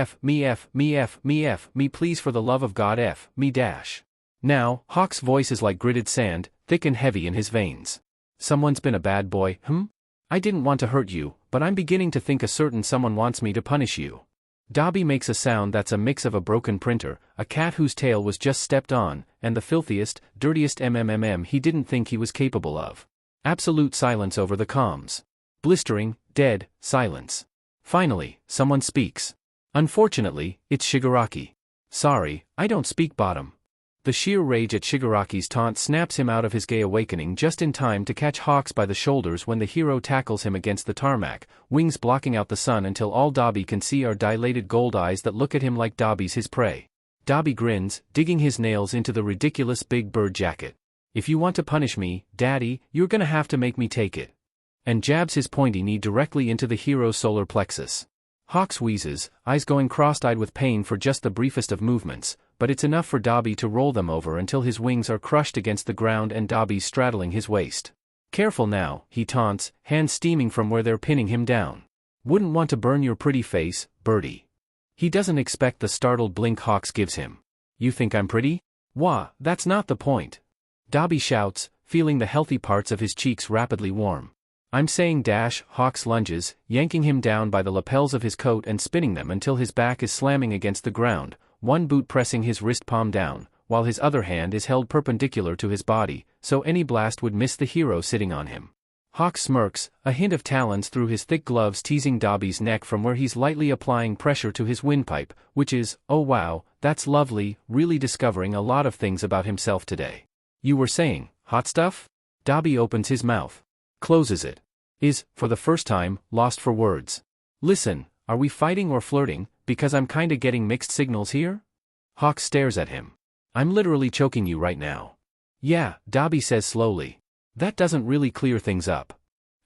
please for the love of God F me dash. Now, Hawks' voice is like gritted sand, thick and heavy in his veins. Someone's been a bad boy, I didn't want to hurt you, but I'm beginning to think a certain someone wants me to punish you. Dabi makes a sound that's a mix of a broken printer, a cat whose tail was just stepped on, and the filthiest, dirtiest he didn't think he was capable of. Absolute silence over the comms. Blistering, dead, silence. Finally, someone speaks. Unfortunately, it's Shigaraki. Sorry, I don't speak bottom. The sheer rage at Shigaraki's taunt snaps him out of his gay awakening just in time to catch Hawks by the shoulders when the hero tackles him against the tarmac, wings blocking out the sun until all Dabi can see are dilated gold eyes that look at him like Dabi's his prey. Dabi grins, digging his nails into the ridiculous big bird jacket. If you want to punish me, Daddy, you're gonna have to make me take it. And jabs his pointy knee directly into the hero's solar plexus. Hawks wheezes, eyes going cross-eyed with pain for just the briefest of movements, but it's enough for Dabi to roll them over until his wings are crushed against the ground and Dabi straddling his waist. Careful now, he taunts, hands steaming from where they're pinning him down. Wouldn't want to burn your pretty face, birdie. He doesn't expect the startled blink Hawks gives him. You think I'm pretty? Wah, that's not the point. Dabi shouts, feeling the healthy parts of his cheeks rapidly warm. I'm saying dash, Hawks lunges, yanking him down by the lapels of his coat and spinning them until his back is slamming against the ground, one boot pressing his wrist palm down, while his other hand is held perpendicular to his body, so any blast would miss the hero sitting on him. Hawks smirks, a hint of talons through his thick gloves teasing Dabi's neck from where he's lightly applying pressure to his windpipe, which is, oh wow, that's lovely, really discovering a lot of things about himself today. You were saying, hot stuff? Dabi opens his mouth. Closes it. Is, for the first time, lost for words. Listen, are we fighting or flirting, because I'm kinda getting mixed signals here? Hawks stares at him. I'm literally choking you right now. Yeah, Dabi says slowly. That doesn't really clear things up.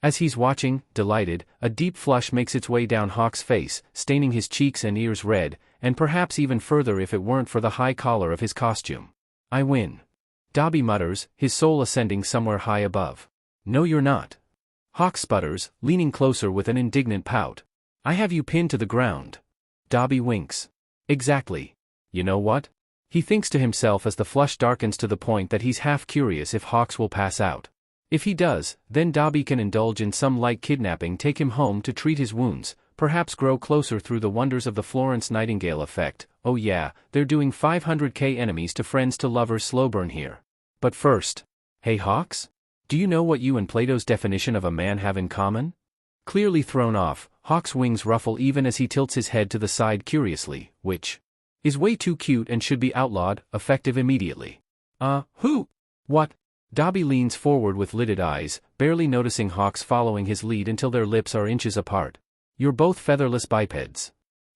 As he's watching, delighted, a deep flush makes its way down Hawks' face, staining his cheeks and ears red, and perhaps even further if it weren't for the high collar of his costume. I win. Dabi mutters, his soul ascending somewhere high above. No you're not. Hawks sputters, leaning closer with an indignant pout. I have you pinned to the ground. Dabi winks. Exactly. You know what? He thinks to himself as the flush darkens to the point that he's half curious if Hawks will pass out. If he does, then Dabi can indulge in some light kidnapping, take him home to treat his wounds, perhaps grow closer through the wonders of the Florence Nightingale effect. Oh yeah, they're doing 500k enemies to friends to lovers slow burn here. But first. Hey Hawks? Do you know what you and Plato's definition of a man have in common? Clearly thrown off, Hawks' wings ruffle even as he tilts his head to the side curiously, which is way too cute and should be outlawed, effective immediately. Who? What? Dabi leans forward with lidded eyes, barely noticing Hawks following his lead until their lips are inches apart. You're both featherless bipeds.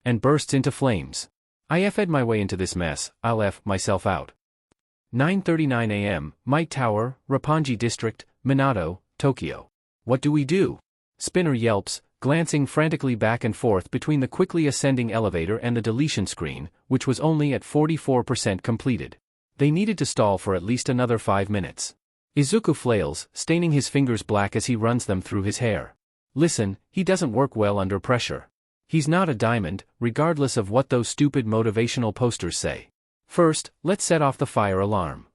And bursts into flames. I F'd my way into this mess, I'll F myself out. 9:39 a.m., Might Tower, Roppongi District, Minato, Tokyo. What do we do? Spinner yelps, glancing frantically back and forth between the quickly ascending elevator and the deletion screen, which was only at 44% completed. They needed to stall for at least another 5 minutes. Izuku flails, staining his fingers black as he runs them through his hair. Listen, he doesn't work well under pressure. He's not a diamond, regardless of what those stupid motivational posters say. First, let's set off the fire alarm,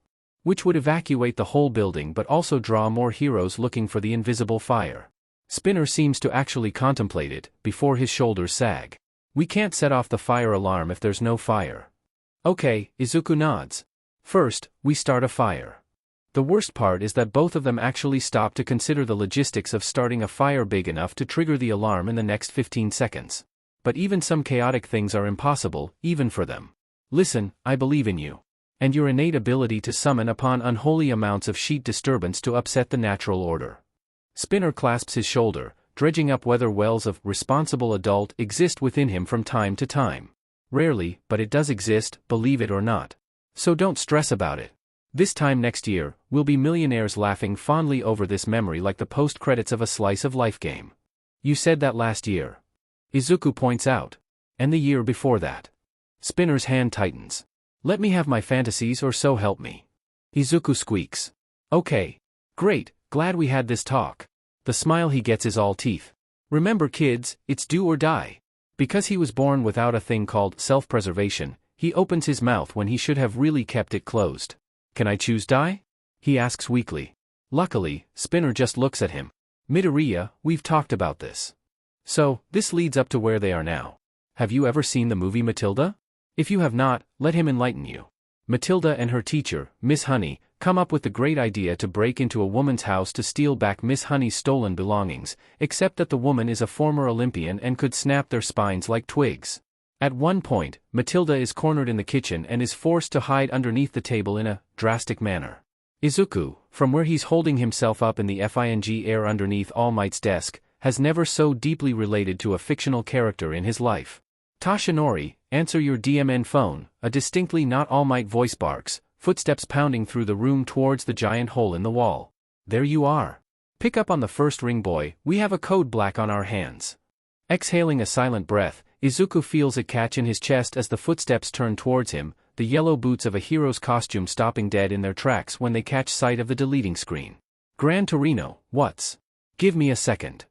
which would evacuate the whole building but also draw more heroes looking for the invisible fire. Spinner seems to actually contemplate it, before his shoulders sag. We can't set off the fire alarm if there's no fire. Okay, Izuku nods. First, we start a fire. The worst part is that both of them actually stop to consider the logistics of starting a fire big enough to trigger the alarm in the next 15 seconds. But even some chaotic things are impossible, even for them. Listen, I believe in you. And your innate ability to summon upon unholy amounts of sheet disturbance to upset the natural order. Spinner clasps his shoulder, dredging up whether wells of responsible adult exist within him from time to time. Rarely, but it does exist, believe it or not. So don't stress about it. This time next year, we'll be millionaires laughing fondly over this memory like the post-credits of a slice of life game. You said that last year. Izuku points out. And the year before that. Spinner's hand tightens. Let me have my fantasies or so help me. Izuku squeaks. Okay. Great, glad we had this talk. The smile he gets is all teeth. Remember kids, it's do or die. Because he was born without a thing called self-preservation, he opens his mouth when he should have really kept it closed. Can I choose die? He asks weakly. Luckily, Spinner just looks at him. Midoriya, we've talked about this. So, this leads up to where they are now. Have you ever seen the movie Matilda? If you have not, let him enlighten you. Matilda and her teacher, Miss Honey, come up with the great idea to break into a woman's house to steal back Miss Honey's stolen belongings, except that the woman is a former Olympian and could snap their spines like twigs. At one point, Matilda is cornered in the kitchen and is forced to hide underneath the table in a drastic manner. Izuku, from where he's holding himself up in the FING air underneath All Might's desk, has never so deeply related to a fictional character in his life. Tashinori, answer your DMN phone, a distinctly not All Might voice barks, footsteps pounding through the room towards the giant hole in the wall. There you are. Pick up on the first ring, boy, we have a code black on our hands. Exhaling a silent breath, Izuku feels it catch in his chest as the footsteps turn towards him, the yellow boots of a hero's costume stopping dead in their tracks when they catch sight of the deleting screen. Gran Torino, what's? Give me a second.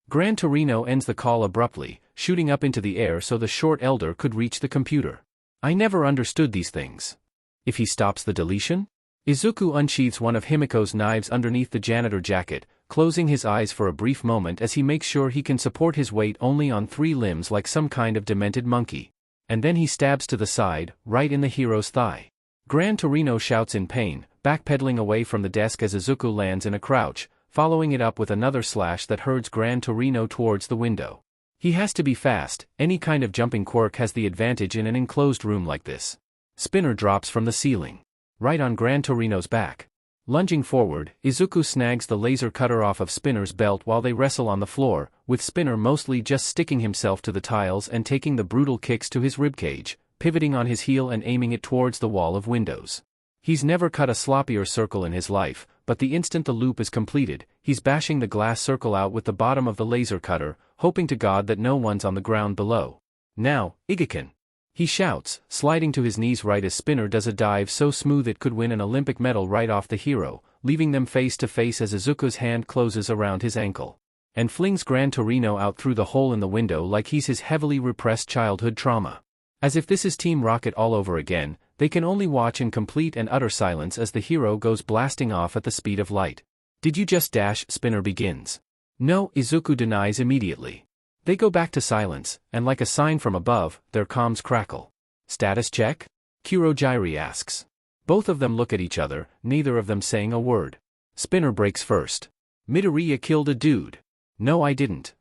Gran Torino ends the call abruptly, shooting up into the air so the short elder could reach the computer. I never understood these things. If he stops the deletion? Izuku unsheathes one of Himiko's knives underneath the janitor jacket, closing his eyes for a brief moment as he makes sure he can support his weight only on 3 limbs like some kind of demented monkey. And then he stabs to the side, right in the hero's thigh. Gran Torino shouts in pain, backpedaling away from the desk as Izuku lands in a crouch, following it up with another slash that hurls Gran Torino towards the window. He has to be fast, any kind of jumping quirk has the advantage in an enclosed room like this. Spinner drops from the ceiling. Right on Gran Torino's back. Lunging forward, Izuku snags the laser cutter off of Spinner's belt while they wrestle on the floor, with Spinner mostly just sticking himself to the tiles and taking the brutal kicks to his ribcage, pivoting on his heel and aiming it towards the wall of windows. He's never cut a sloppier circle in his life, but the instant the loop is completed, he's bashing the glass circle out with the bottom of the laser cutter, hoping to God that no one's on the ground below. Now, Igaken! He shouts, sliding to his knees right as Spinner does a dive so smooth it could win an Olympic medal right off the hero, leaving them face to face as Izuku's hand closes around his ankle. And flings Gran Torino out through the hole in the window like he's his heavily repressed childhood trauma. As if this is Team Rocket all over again, they can only watch in complete and utter silence as the hero goes blasting off at the speed of light. Did you just dash? Spinner begins. No, Izuku denies immediately. They go back to silence, and like a sign from above, their comms crackle. Status check? Kurogyri asks. Both of them look at each other, neither of them saying a word. Spinner breaks first. Midoriya killed a dude. No, I didn't.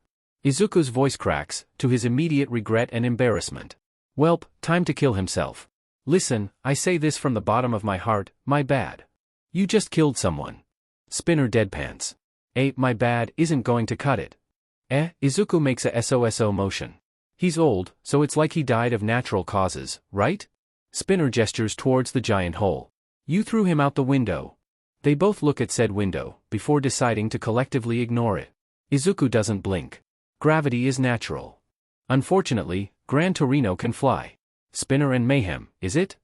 Izuku's voice cracks, to his immediate regret and embarrassment. Welp, time to kill himself. Listen, I say this from the bottom of my heart, my bad. You just killed someone. Spinner deadpans. My bad isn't going to cut it. Izuku makes a SOSO motion. He's old, so it's like he died of natural causes, right? Spinner gestures towards the giant hole. You threw him out the window. They both look at said window, before deciding to collectively ignore it. Izuku doesn't blink. Gravity is natural. Unfortunately, Gran Torino can fly. Spinner and mayhem, is it?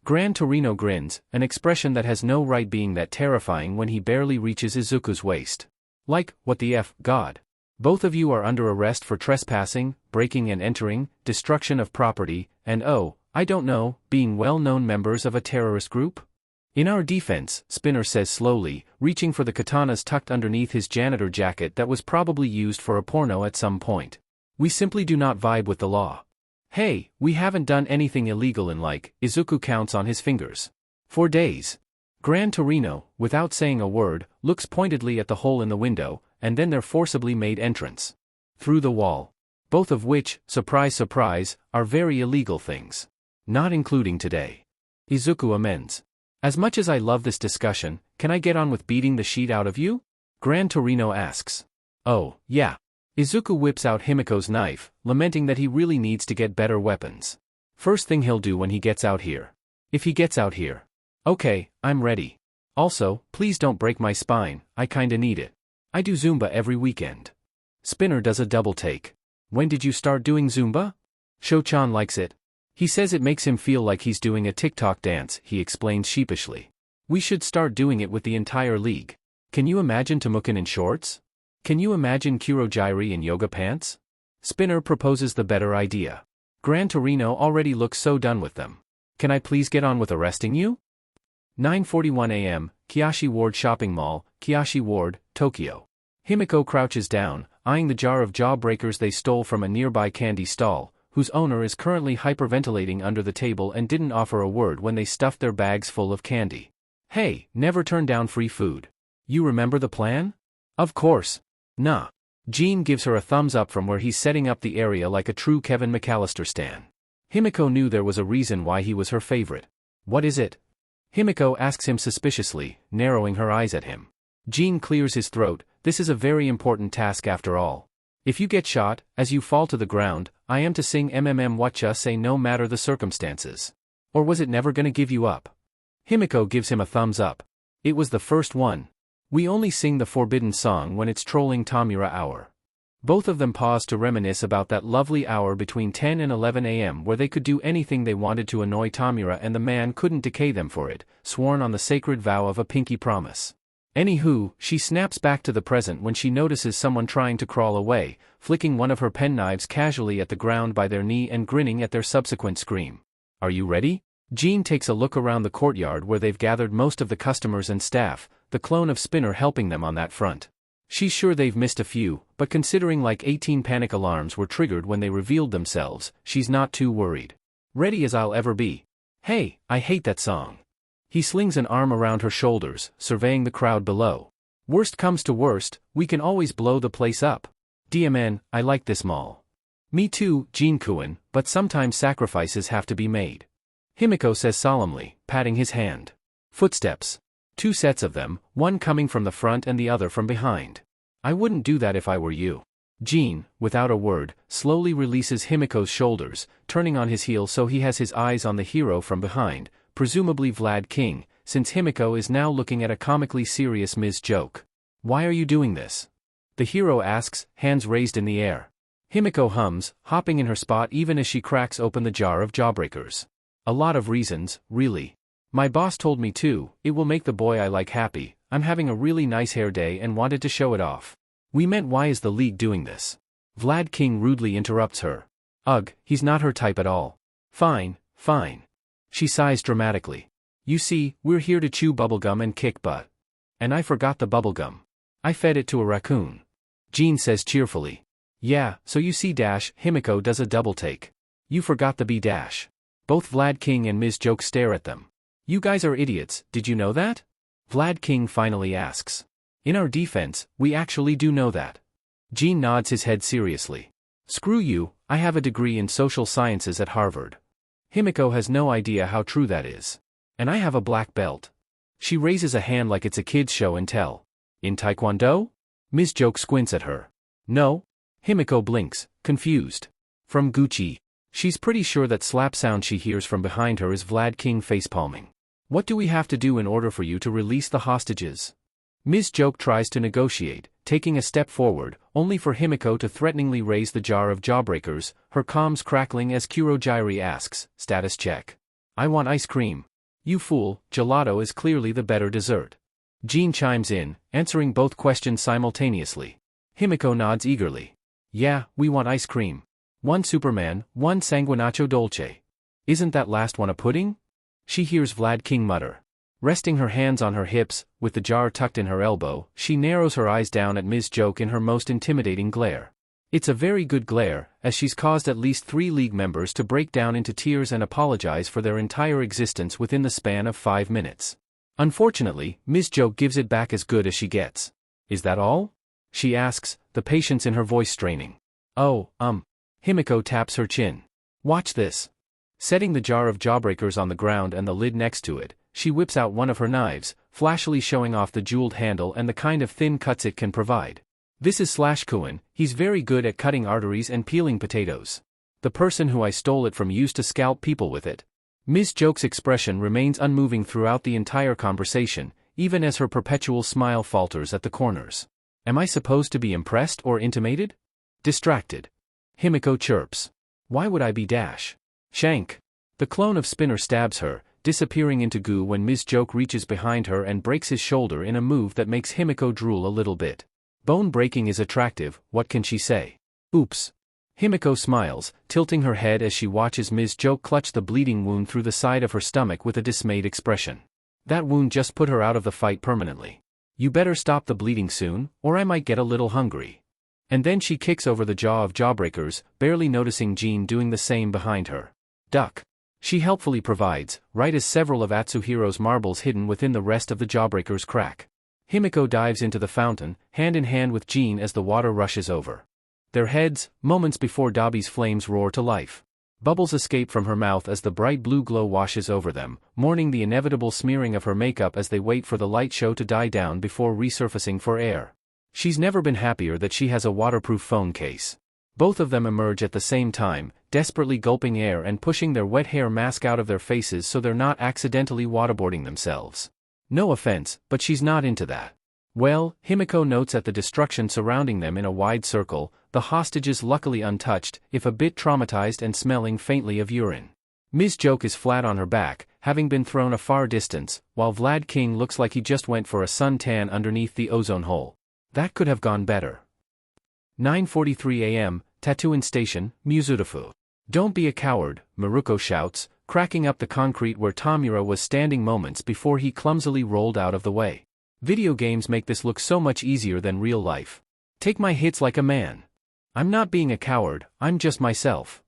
Gran Torino grins, an expression that has no right being that terrifying when he barely reaches Izuku's waist. Like, what the F, God? Both of you are under arrest for trespassing, breaking and entering, destruction of property, and oh, I don't know, being well-known members of a terrorist group? In our defense, Spinner says slowly, reaching for the katanas tucked underneath his janitor jacket that was probably used for a porno at some point. We simply do not vibe with the law. Hey, we haven't done anything illegal in Izuku counts on his fingers. 4 days. Gran Torino, without saying a word, looks pointedly at the hole in the window, and then their forcibly made entrance. Through the wall. Both of which, surprise surprise, are very illegal things. Not including today. Izuku amends. As much as I love this discussion, can I get on with beating the shit out of you? Gran Torino asks. Oh, yeah. Izuku whips out Himiko's knife, lamenting that he really needs to get better weapons. First thing he'll do when he gets out here. If he gets out here. Okay, I'm ready. Also, please don't break my spine, I kinda need it. I do Zumba every weekend. Spinner does a double take. When did you start doing Zumba? Shouchan likes it. He says it makes him feel like he's doing a TikTok dance, he explains sheepishly. We should start doing it with the entire league. Can you imagine Temukan in shorts? Can you imagine Kurogyri in yoga pants? Spinner proposes the better idea. Gran Torino already looks so done with them. Can I please get on with arresting you? 9:41 a.m., Kiyoshi Ward Shopping Mall, Kiyoshi Ward, Tokyo. Himiko crouches down, eyeing the jar of jawbreakers they stole from a nearby candy stall, whose owner is currently hyperventilating under the table and didn't offer a word when they stuffed their bags full of candy. Hey, never turn down free food. You remember the plan? Of course. Nah. Jean gives her a thumbs up from where he's setting up the area like a true Kevin McAllister stan. Himiko knew there was a reason why he was her favorite. What is it? Himiko asks him suspiciously, narrowing her eyes at him. Jean clears his throat. This is a very important task after all. If you get shot, as you fall to the ground, I am to sing Whatcha say no matter the circumstances. Or was it never gonna give you up? Himiko gives him a thumbs up. It was the first one. We only sing the forbidden song when it's trolling Tomura hour. Both of them pause to reminisce about that lovely hour between 10 and 11 a.m. where they could do anything they wanted to annoy Tomura and the man couldn't decay them for it, sworn on the sacred vow of a pinky promise. Anywho, she snaps back to the present when she notices someone trying to crawl away, flicking one of her penknives casually at the ground by their knee and grinning at their subsequent scream. Are you ready? Jean takes a look around the courtyard where they've gathered most of the customers and staff, the clone of Spinner helping them on that front. She's sure they've missed a few, but considering 18 panic alarms were triggered when they revealed themselves, she's not too worried. Ready as I'll ever be. Hey, I hate that song. He slings an arm around her shoulders, surveying the crowd below. Worst comes to worst, we can always blow the place up. DMN, I like this mall. Me too, Jean-kun, but sometimes sacrifices have to be made. Himiko says solemnly, patting his hand. Footsteps. 2 sets of them, one coming from the front and the other from behind. I wouldn't do that if I were you. Jean, without a word, slowly releases Himiko's shoulders, turning on his heel so he has his eyes on the hero from behind, presumably Vlad King, since Himiko is now looking at a comically serious Ms. Joke. Why are you doing this? The hero asks, hands raised in the air. Himiko hums, hopping in her spot even as she cracks open the jar of jawbreakers. A lot of reasons, really. My boss told me to, it will make the boy I like happy, I'm having a really nice hair day and wanted to show it off. We meant why is the league doing this? Vlad King rudely interrupts her. Ugh, he's not her type at all. Fine, fine. She sighs dramatically. You see, we're here to chew bubblegum and kick butt. And I forgot the bubblegum. I fed it to a raccoon. Jean says cheerfully. Yeah, so you see Himiko does a double take. You forgot the B dash. Both Vlad King and Ms. Joke stare at them. You guys are idiots, did you know that? Vlad King finally asks. In our defense, we actually do know that. Jean nods his head seriously. Screw you, I have a degree in social sciences at Harvard. Himiko has no idea how true that is. And I have a black belt. She raises a hand like it's a kid's show and tell. In Taekwondo? Ms. Joke squints at her. No? Himiko blinks, confused. From Gucci. She's pretty sure that slap sound she hears from behind her is Vlad King facepalming. What do we have to do in order for you to release the hostages? Ms. Joke tries to negotiate, taking a step forward, only for Himiko to threateningly raise the jar of jawbreakers, her comms crackling as Kurogyri asks, status check. I want ice cream. You fool, gelato is clearly the better dessert. Jean chimes in, answering both questions simultaneously. Himiko nods eagerly. Yeah, we want ice cream. One Superman, one Sanguinaccio Dolce. Isn't that last one a pudding? She hears Vlad King mutter. Resting her hands on her hips, with the jar tucked in her elbow, she narrows her eyes down at Ms. Joke in her most intimidating glare. It's a very good glare, as she's caused at least 3 League members to break down into tears and apologize for their entire existence within the span of 5 minutes. Unfortunately, Ms. Joke gives it back as good as she gets. Is that all? She asks, the patience in her voice straining. Oh, Himiko taps her chin. Watch this. Setting the jar of jawbreakers on the ground and the lid next to it, she whips out one of her knives, flashily showing off the jeweled handle and the kind of thin cuts it can provide. This is Kuin, he's very good at cutting arteries and peeling potatoes. The person who I stole it from used to scalp people with it. Ms. Joke's expression remains unmoving throughout the entire conversation, even as her perpetual smile falters at the corners. Am I supposed to be impressed or intimated? Distracted. Himiko chirps. Why would I be dash? Shank. The clone of Spinner stabs her, disappearing into goo when Ms. Joke reaches behind her and breaks his shoulder in a move that makes Himiko drool a little bit. Bone breaking is attractive, what can she say? Oops. Himiko smiles, tilting her head as she watches Ms. Joke clutch the bleeding wound through the side of her stomach with a dismayed expression. That wound just put her out of the fight permanently. You better stop the bleeding soon, or I might get a little hungry. And then she kicks over the jaw of jawbreakers, barely noticing Jean doing the same behind her. Duck. She helpfully provides, right as several of Atsuhiro's marbles hidden within the rest of the jawbreakers crack. Himiko dives into the fountain, hand in hand with Jean as the water rushes over their heads, moments before Dabi's flames roar to life. Bubbles escape from her mouth as the bright blue glow washes over them, mourning the inevitable smearing of her makeup as they wait for the light show to die down before resurfacing for air. She's never been happier that she has a waterproof phone case. Both of them emerge at the same time, desperately gulping air and pushing their wet hair mask out of their faces so they're not accidentally waterboarding themselves. No offense, but she's not into that. Well, Himiko notes at the destruction surrounding them in a wide circle, the hostages luckily untouched, if a bit traumatized and smelling faintly of urine. Ms. Joke is flat on her back, having been thrown a far distance, while Vlad King looks like he just went for a suntan underneath the ozone hole. That could have gone better. 9:43 a.m., Tatooine Station, Mizurufu. Don't be a coward, Maruko shouts, cracking up the concrete where Tomura was standing moments before he clumsily rolled out of the way. Video games make this look so much easier than real life. Take my hits like a man. I'm not being a coward, I'm just myself.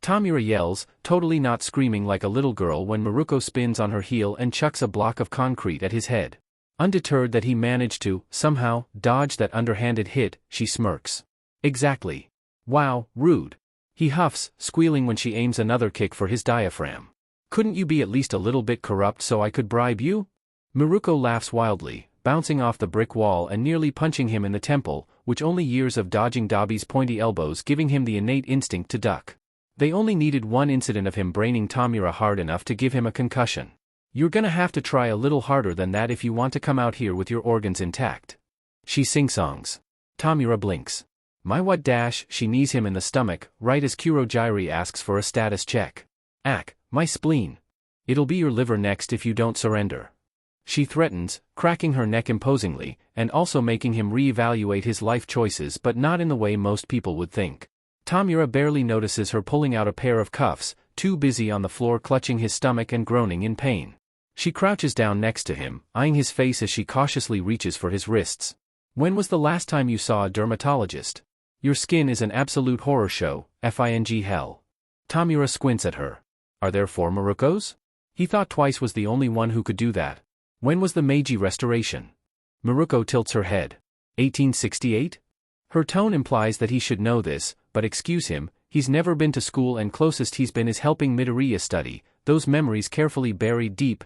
Tomura yells, totally not screaming like a little girl when Maruko spins on her heel and chucks a block of concrete at his head. Undeterred that he managed to, somehow, dodge that underhanded hit, she smirks. Exactly. Wow, rude. He huffs, squealing when she aims another kick for his diaphragm. Couldn't you be at least a little bit corrupt so I could bribe you? Maruko laughs wildly, bouncing off the brick wall and nearly punching him in the temple, which only years of dodging Dabi's pointy elbows giving him the innate instinct to duck. They only needed one incident of him braining Tomura hard enough to give him a concussion. You're gonna have to try a little harder than that if you want to come out here with your organs intact. She sing-songs. Tomura blinks. My what dash, she knees him in the stomach, right as Kurogyri asks for a status check. Ack, my spleen. It'll be your liver next if you don't surrender. She threatens, cracking her neck imposingly, and also making him re-evaluate his life choices but not in the way most people would think. Tomura barely notices her pulling out a pair of cuffs, too busy on the floor clutching his stomach and groaning in pain. She crouches down next to him, eyeing his face as she cautiously reaches for his wrists. When was the last time you saw a dermatologist? Your skin is an absolute horror show, FING hell. Tomura squints at her. Are there 4 Marukos? He thought Twice was the only one who could do that. When was the Meiji Restoration? Maruko tilts her head. 1868? Her tone implies that he should know this, but excuse him, he's never been to school and closest he's been is helping Midoriya study, those memories carefully buried deep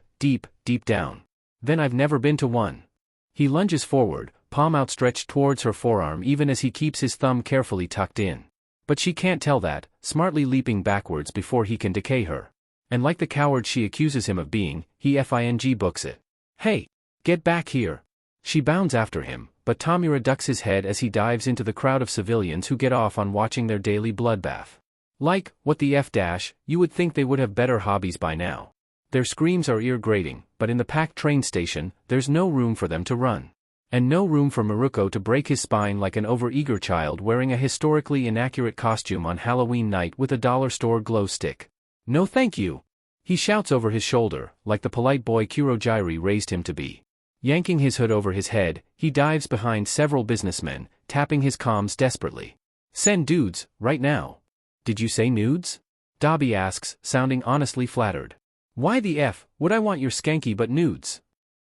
down. Then I've never been to one. He lunges forward, palm outstretched towards her forearm even as he keeps his thumb carefully tucked in. But she can't tell that, smartly leaping backwards before he can decay her. And like the coward she accuses him of being, he FING books it. Hey! Get back here! She bounds after him, but Tomura ducks his head as he dives into the crowd of civilians who get off on watching their daily bloodbath. Like, what the F dash, you would think they would have better hobbies by now. Their screams are ear-grating, but in the packed train station, there's no room for them to run. And no room for Miruko to break his spine like an over-eager child wearing a historically inaccurate costume on Halloween night with a dollar store glow stick. No thank you! He shouts over his shoulder, like the polite boy Kurojairi raised him to be. Yanking his hood over his head, he dives behind several businessmen, tapping his comms desperately. Send dudes, right now. Did you say nudes? Dabi asks, sounding honestly flattered. Why the F would I want your skanky but nudes?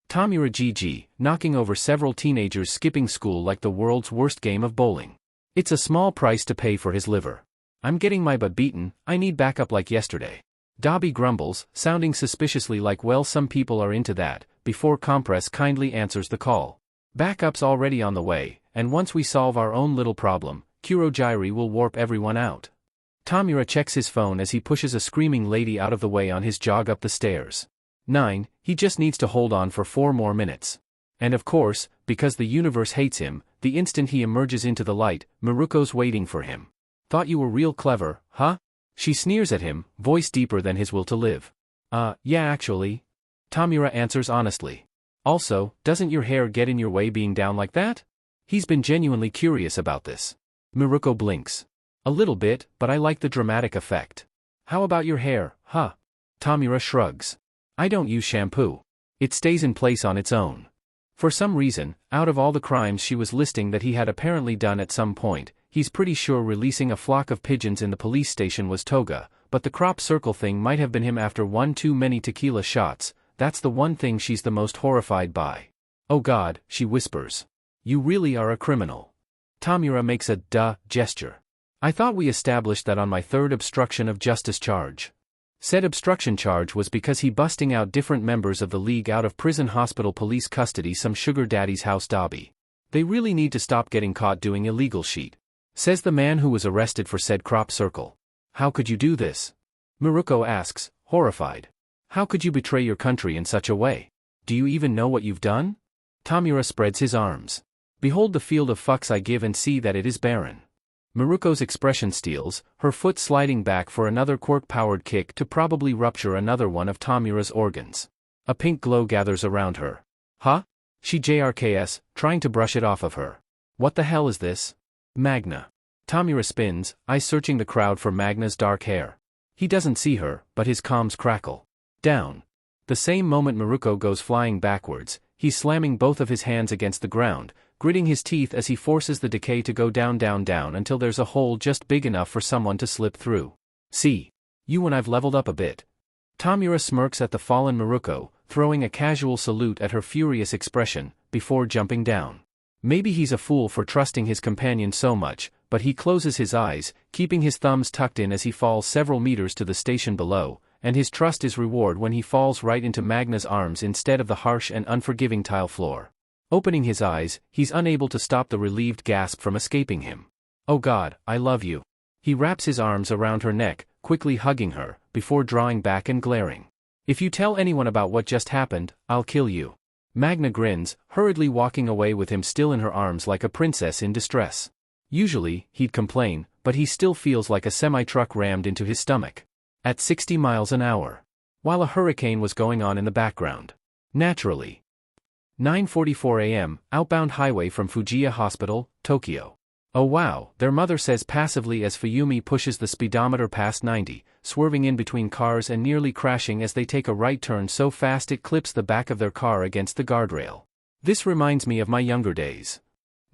Tomura GG, knocking over several teenagers skipping school like the world's worst game of bowling. It's a small price to pay for his liver. I'm getting my butt beaten, I need backup like yesterday. Dabi grumbles, sounding suspiciously like well some people are into that, before Compress kindly answers the call. Backup's already on the way, and once we solve our own little problem, Kurojairi will warp everyone out. Tomura checks his phone as he pushes a screaming lady out of the way on his jog up the stairs. 9, he just needs to hold on for 4 more minutes. And of course, because the universe hates him, the instant he emerges into the light, Miruko's waiting for him. Thought you were real clever, huh? She sneers at him, voice deeper than his will to live. Yeah actually. Tomura answers honestly. Also, doesn't your hair get in your way being down like that? He's been genuinely curious about this. Miruko blinks. A little bit, but I like the dramatic effect. How about your hair, huh? Tomura shrugs. I don't use shampoo. It stays in place on its own. For some reason, out of all the crimes she was listing that he had apparently done at some point, he's pretty sure releasing a flock of pigeons in the police station was toga, but the crop circle thing might have been him after one too many tequila shots. That's the one thing she's the most horrified by. Oh God, she whispers. You really are a criminal. Tomura makes a duh gesture. I thought we established that on my 3rd obstruction of justice charge. Said obstruction charge was because he busting out different members of the League out of prison hospital police custody some sugar daddy's house Dabi. They really need to stop getting caught doing illegal shit. Says the man who was arrested for said crop circle. How could you do this? Miruko asks, horrified. How could you betray your country in such a way? Do you even know what you've done? Tomura spreads his arms. Behold the field of fucks I give and see that it is barren. Miruko's expression steals, her foot sliding back for another quirk-powered kick to probably rupture another one of Tomura's organs. A pink glow gathers around her. Huh? She JRKS, trying to brush it off of her. What the hell is this? Magna. Tomura spins, eyes searching the crowd for Magna's dark hair. He doesn't see her, but his comms crackle. Down. The same moment Miruko goes flying backwards, he's slamming both of his hands against the ground, gritting his teeth as he forces the decay to go down until there's a hole just big enough for someone to slip through. See? You and I've leveled up a bit. Tomura smirks at the fallen Miruko, throwing a casual salute at her furious expression, before jumping down. Maybe he's a fool for trusting his companion so much, but he closes his eyes, keeping his thumbs tucked in as he falls several meters to the station below, and his trust is reward when he falls right into Magna's arms instead of the harsh and unforgiving tile floor. Opening his eyes, he's unable to stop the relieved gasp from escaping him. Oh God, I love you. He wraps his arms around her neck, quickly hugging her, before drawing back and glaring. If you tell anyone about what just happened, I'll kill you. Magna grins, hurriedly walking away with him still in her arms like a princess in distress. Usually, he'd complain, but he still feels like a semi-truck rammed into his stomach. At 60 miles an hour. While a hurricane was going on in the background. Naturally. 9:44 a.m., outbound highway from Fujiya Hospital, Tokyo. Oh wow, their mother says passively as Fuyumi pushes the speedometer past 90, swerving in between cars and nearly crashing as they take a right turn so fast it clips the back of their car against the guardrail. This reminds me of my younger days.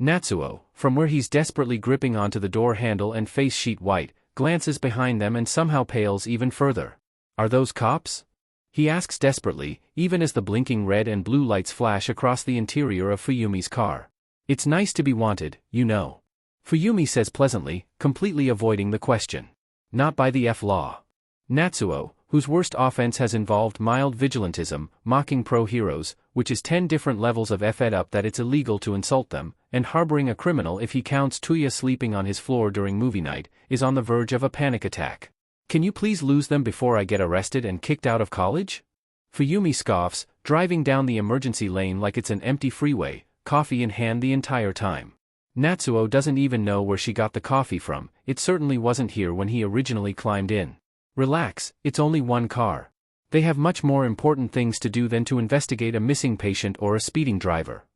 Natsuo, from where he's desperately gripping onto the door handle and face sheet white, glances behind them and somehow pales even further. Are those cops? He asks desperately, even as the blinking red and blue lights flash across the interior of Fuyumi's car. It's nice to be wanted, you know. Fuyumi says pleasantly, completely avoiding the question. Not by the F-law. Natsuo, whose worst offense has involved mild vigilantism, mocking pro-heroes, which is 10 different levels of F-ed up that it's illegal to insult them, and harboring a criminal if he counts Tuya sleeping on his floor during movie night, is on the verge of a panic attack. Can you please lose them before I get arrested and kicked out of college? Fuyumi scoffs, driving down the emergency lane like it's an empty freeway, coffee in hand the entire time. Natsuo doesn't even know where she got the coffee from, it certainly wasn't here when he originally climbed in. Relax, it's only one car. They have much more important things to do than to investigate a missing patient or a speeding driver.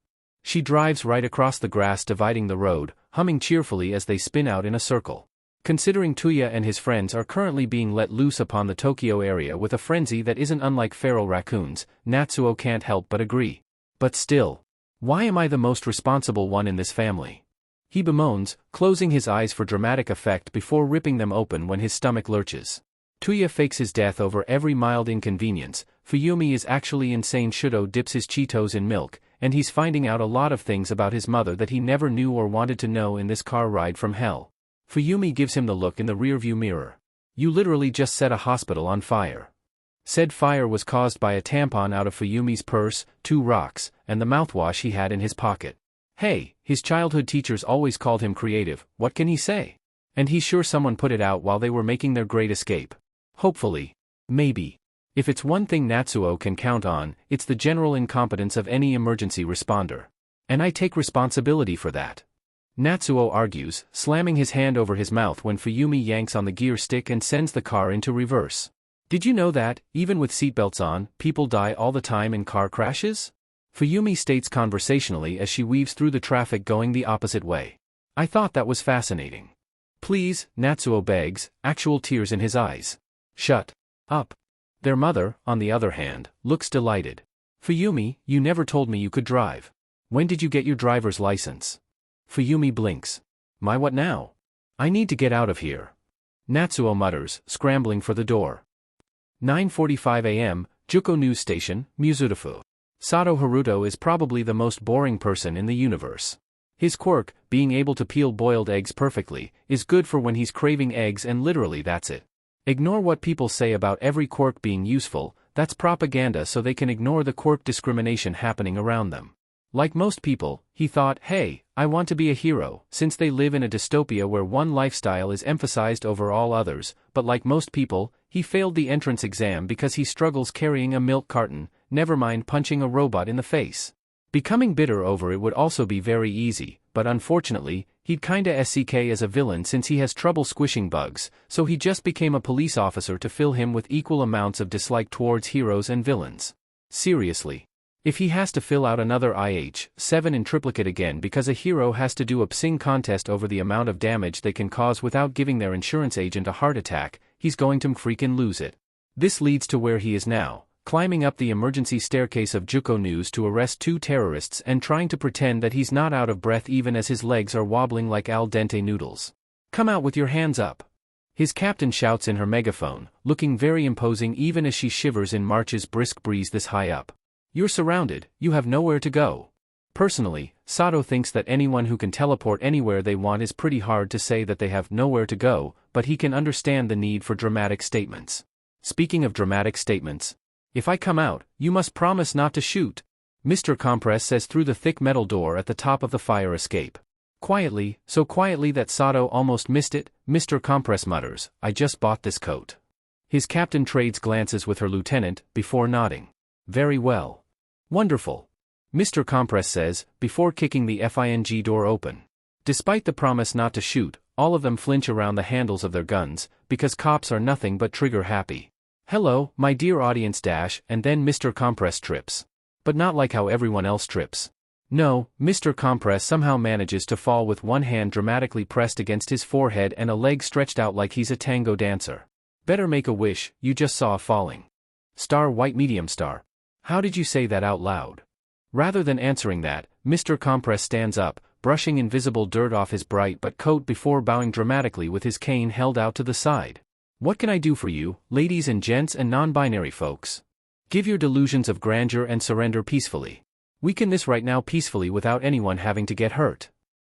She drives right across the grass dividing the road, humming cheerfully as they spin out in a circle. Considering Tuya and his friends are currently being let loose upon the Tokyo area with a frenzy that isn't unlike feral raccoons, Natsuo can't help but agree. But still, why am I the most responsible one in this family? He bemoans, closing his eyes for dramatic effect before ripping them open when his stomach lurches. Tuya fakes his death over every mild inconvenience. Fuyumi is actually insane. Shouto dips his Cheetos in milk, and he's finding out a lot of things about his mother that he never knew or wanted to know in this car ride from hell. Fuyumi gives him the look in the rearview mirror. You literally just set a hospital on fire. Said fire was caused by a tampon out of Fuyumi's purse, 2 rocks, and the mouthwash he had in his pocket. Hey, his childhood teachers always called him creative, what can he say? And he's sure someone put it out while they were making their great escape. Hopefully. Maybe. If it's one thing Natsuo can count on, it's the general incompetence of any emergency responder. And I take responsibility for that. Natsuo argues, slamming his hand over his mouth when Fuyumi yanks on the gear stick and sends the car into reverse. Did you know that, even with seatbelts on, people die all the time in car crashes? Fuyumi states conversationally as she weaves through the traffic going the opposite way. I thought that was fascinating. Please, Natsuo begs, actual tears in his eyes. Shut up. Their mother, on the other hand, looks delighted. Fuyumi, you never told me you could drive. When did you get your driver's license? Fuyumi blinks. My what now? I need to get out of here. Natsuo mutters, scrambling for the door. 9:45 a.m., Juko News Station, Mizutofu. Sato Haruto is probably the most boring person in the universe. His quirk, being able to peel boiled eggs perfectly, is good for when he's craving eggs and literally that's it. Ignore what people say about every quirk being useful, that's propaganda so they can ignore the quirk discrimination happening around them. Like most people, he thought, hey, I want to be a hero, since they live in a dystopia where one lifestyle is emphasized over all others, but like most people, he failed the entrance exam because he struggles carrying a milk carton, never mind punching a robot in the face. Becoming bitter over it would also be very easy, but unfortunately, he'd kinda SCK as a villain since he has trouble squishing bugs, so he just became a police officer to fill him with equal amounts of dislike towards heroes and villains. Seriously. If he has to fill out another IH-7 in triplicate again because a hero has to do a psing contest over the amount of damage they can cause without giving their insurance agent a heart attack, he's going to freaking lose it. This leads to where he is now, climbing up the emergency staircase of Juko News to arrest 2 terrorists and trying to pretend that he's not out of breath even as his legs are wobbling like al dente noodles. Come out with your hands up. His captain shouts in her megaphone, looking very imposing even as she shivers in March's brisk breeze this high up. You're surrounded, you have nowhere to go. Personally, Sato thinks that anyone who can teleport anywhere they want is pretty hard to say that they have nowhere to go, but he can understand the need for dramatic statements. Speaking of dramatic statements, if I come out, you must promise not to shoot, Mr. Compress says through the thick metal door at the top of the fire escape. Quietly, so quietly that Sato almost missed it, Mr. Compress mutters, I just bought this coat. His captain trades glances with her lieutenant, before nodding. Very well. Wonderful. Mr. Compress says, before kicking the FING door open. Despite the promise not to shoot, all of them flinch around the handles of their guns, because cops are nothing but trigger happy. Hello, my dear audience and then Mr. Compress trips. But not like how everyone else trips. No, Mr. Compress somehow manages to fall with one hand dramatically pressed against his forehead and a leg stretched out like he's a tango dancer. Better make a wish, you just saw a falling star white medium star. How did you say that out loud? Rather than answering that, Mr. Compress stands up, brushing invisible dirt off his bright but coat before bowing dramatically with his cane held out to the side. What can I do for you, ladies and gents and non-binary folks? Give your delusions of grandeur and surrender peacefully. We can this right now peacefully without anyone having to get hurt.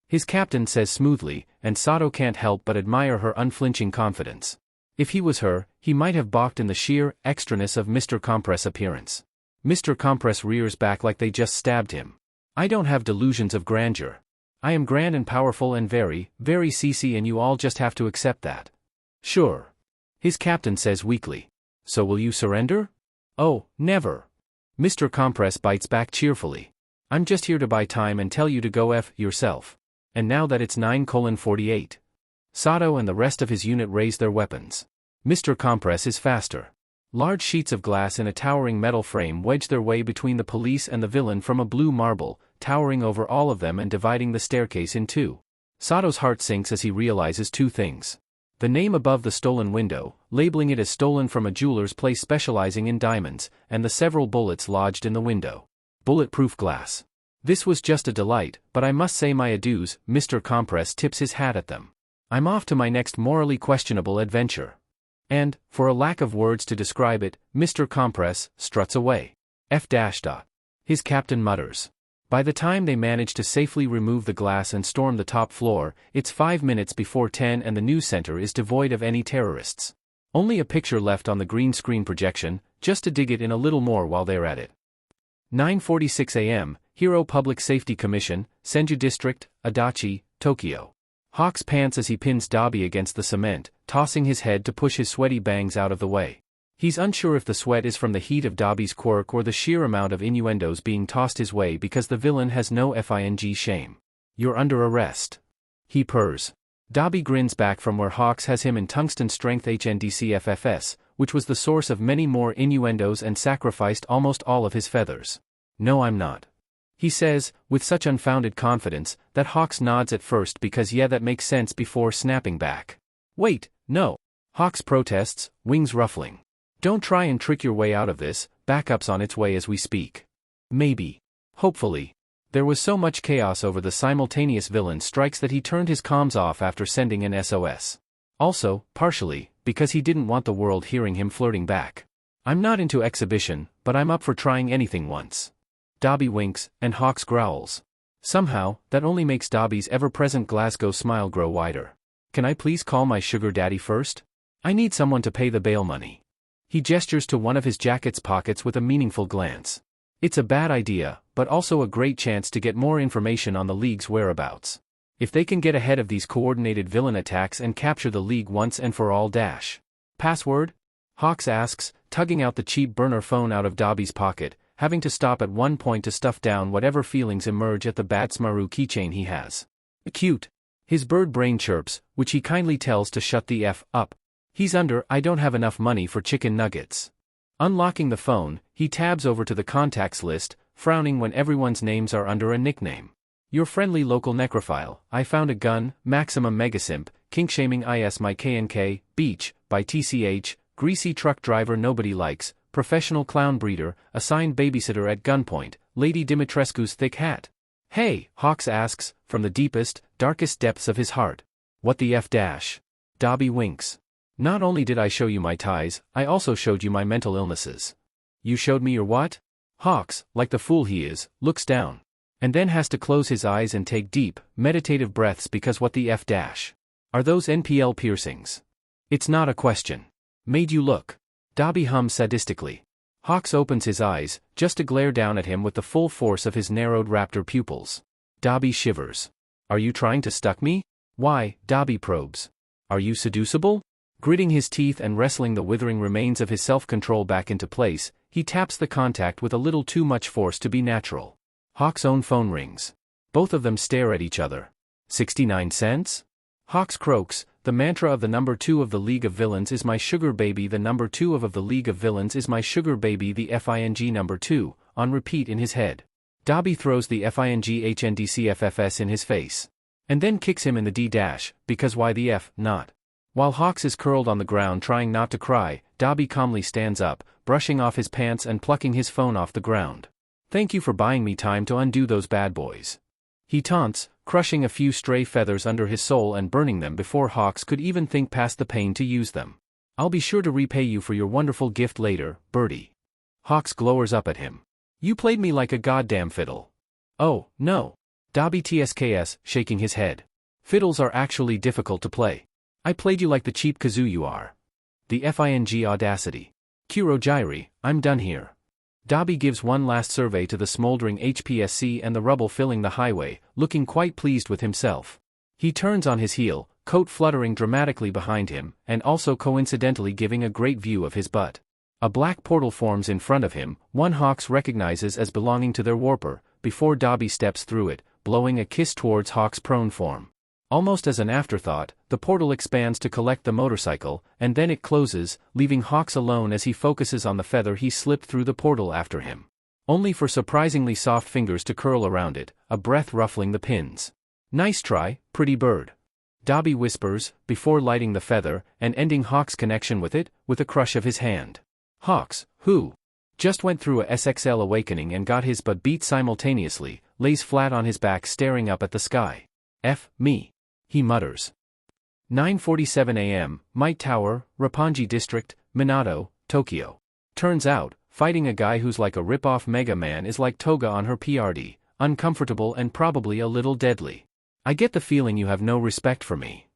His captain says smoothly, and Sato can't help but admire her unflinching confidence. If he was her, he might have balked in the sheer extraness of Mr. Compress' appearance. Mr. Compress rears back like they just stabbed him. I don't have delusions of grandeur. I am grand and powerful and very, very CC and you all just have to accept that. Sure. His captain says weakly. So will you surrender? Oh, never. Mr. Compress bites back cheerfully. I'm just here to buy time and tell you to go F yourself. And now that it's 9:48. Shouto and the rest of his unit raise their weapons. Mr. Compress is faster. Large sheets of glass in a towering metal frame wedge their way between the police and the villain from a blue marble, towering over all of them and dividing the staircase in two. Shouto's heart sinks as he realizes two things. The name above the stolen window, labeling it as stolen from a jeweler's place specializing in diamonds, and the several bullets lodged in the window. Bulletproof glass. This was just a delight, but I must say my adieus. Mr. Compress tips his hat at them. I'm off to my next morally questionable adventure. And, for a lack of words to describe it, Mr. Compress struts away. F-. His captain mutters. By the time they manage to safely remove the glass and storm the top floor, it's 5 minutes before 10 and the news center is devoid of any terrorists. Only a picture left on the green screen projection, just to dig it in a little more while they're at it. 9:46 a.m., Hero Public Safety Commission, Senju District, Adachi, Tokyo. Hawks pants as he pins Dabi against the cement, tossing his head to push his sweaty bangs out of the way. He's unsure if the sweat is from the heat of Dabi's quirk or the sheer amount of innuendos being tossed his way because the villain has no fing shame. You're under arrest. He purrs. Dabi grins back from where Hawks has him in tungsten strength HNDCFFS, which was the source of many more innuendos and sacrificed almost all of his feathers. No, I'm not. He says, with such unfounded confidence, that Hawks nods at first because yeah, that makes sense before snapping back. Wait, no. Hawks protests, wings ruffling. Don't try and trick your way out of this, backup's on its way as we speak. Maybe. Hopefully. There was so much chaos over the simultaneous villain strikes that he turned his comms off after sending an SOS. Also, partially, because he didn't want the world hearing him flirting back. I'm not into exhibition, but I'm up for trying anything once. Dabi winks, and Hawks growls. Somehow, that only makes Dabi's ever-present Glasgow smile grow wider. Can I please call my sugar daddy first? I need someone to pay the bail money. He gestures to one of his jacket's pockets with a meaningful glance. It's a bad idea, but also a great chance to get more information on the League's whereabouts. If they can get ahead of these coordinated villain attacks and capture the League once and for all. Password? Hawks asks, tugging out the cheap burner phone out of Dabi's pocket, having to stop at one point to stuff down whatever feelings emerge at the Batsmaru keychain he has. Cute. His bird brain chirps, which he kindly tells to shut the F up. He's under, I don't have enough money for chicken nuggets. Unlocking the phone, he tabs over to the contacts list, frowning when everyone's names are under a nickname. Your friendly local necrophile, I found a gun, maximum megasimp, kink-shaming is my KNK, beach, by TCH, greasy truck driver nobody likes, professional clown breeder, assigned babysitter at gunpoint, Lady Dimitrescu's thick hat. Hey, Hawks asks, from the deepest, darkest depths of his heart. What the F-? Dabi winks. Not only did I show you my ties, I also showed you my mental illnesses. You showed me your what? Hawks, like the fool he is, looks down. And then has to close his eyes and take deep, meditative breaths because what the F-? Are those NPL piercings? It's not a question. Made you look. Dabi hums sadistically. Hawks opens his eyes, just to glare down at him with the full force of his narrowed raptor pupils. Dabi shivers. Are you trying to stuck me? Why, Dabi probes. Are you seducible? Gritting his teeth and wrestling the withering remains of his self-control back into place, he taps the contact with a little too much force to be natural. Hawks' own phone rings. Both of them stare at each other. 69 cents? Hawks croaks, the mantra of the number 2 of the League of Villains is my sugar baby, the number 2 of the League of Villains is my sugar baby, the FING number 2, on repeat in his head. Dabi throws the FING HNDCFFS in his face. And then kicks him in the D-, because why the F, not? While Hawks is curled on the ground trying not to cry, Dabi calmly stands up, brushing off his pants and plucking his phone off the ground. Thank you for buying me time to undo those bad boys. He taunts, crushing a few stray feathers under his soul and burning them before Hawks could even think past the pain to use them. I'll be sure to repay you for your wonderful gift later, Birdie. Hawks glowers up at him. You played me like a goddamn fiddle. Oh, no. Dabi TSKS, shaking his head. Fiddles are actually difficult to play. I played you like the cheap kazoo you are. The FING audacity. Kurogyri, I'm done here. Dabi gives one last survey to the smoldering HPSC and the rubble filling the highway, looking quite pleased with himself. He turns on his heel, coat fluttering dramatically behind him, and also coincidentally giving a great view of his butt. A black portal forms in front of him, one Hawks recognizes as belonging to their warper, before Dabi steps through it, blowing a kiss towards Hawks' prone form. Almost as an afterthought, the portal expands to collect the motorcycle, and then it closes, leaving Hawks alone as he focuses on the feather he slipped through the portal after him. Only for surprisingly soft fingers to curl around it, a breath ruffling the pins. "Nice try, pretty bird," Dabi whispers, before lighting the feather, and ending Hawks' connection with it, with a crush of his hand. Hawks, who just went through a SXL awakening and got his butt beat simultaneously, lays flat on his back staring up at the sky. "F, me," he mutters. 9:47 a.m., Might Tower, Roppongi District, Minato, Tokyo. Turns out, fighting a guy who's like a rip-off Mega Man is like Toga on her PRD, uncomfortable and probably a little deadly. "I get the feeling you have no respect for me,"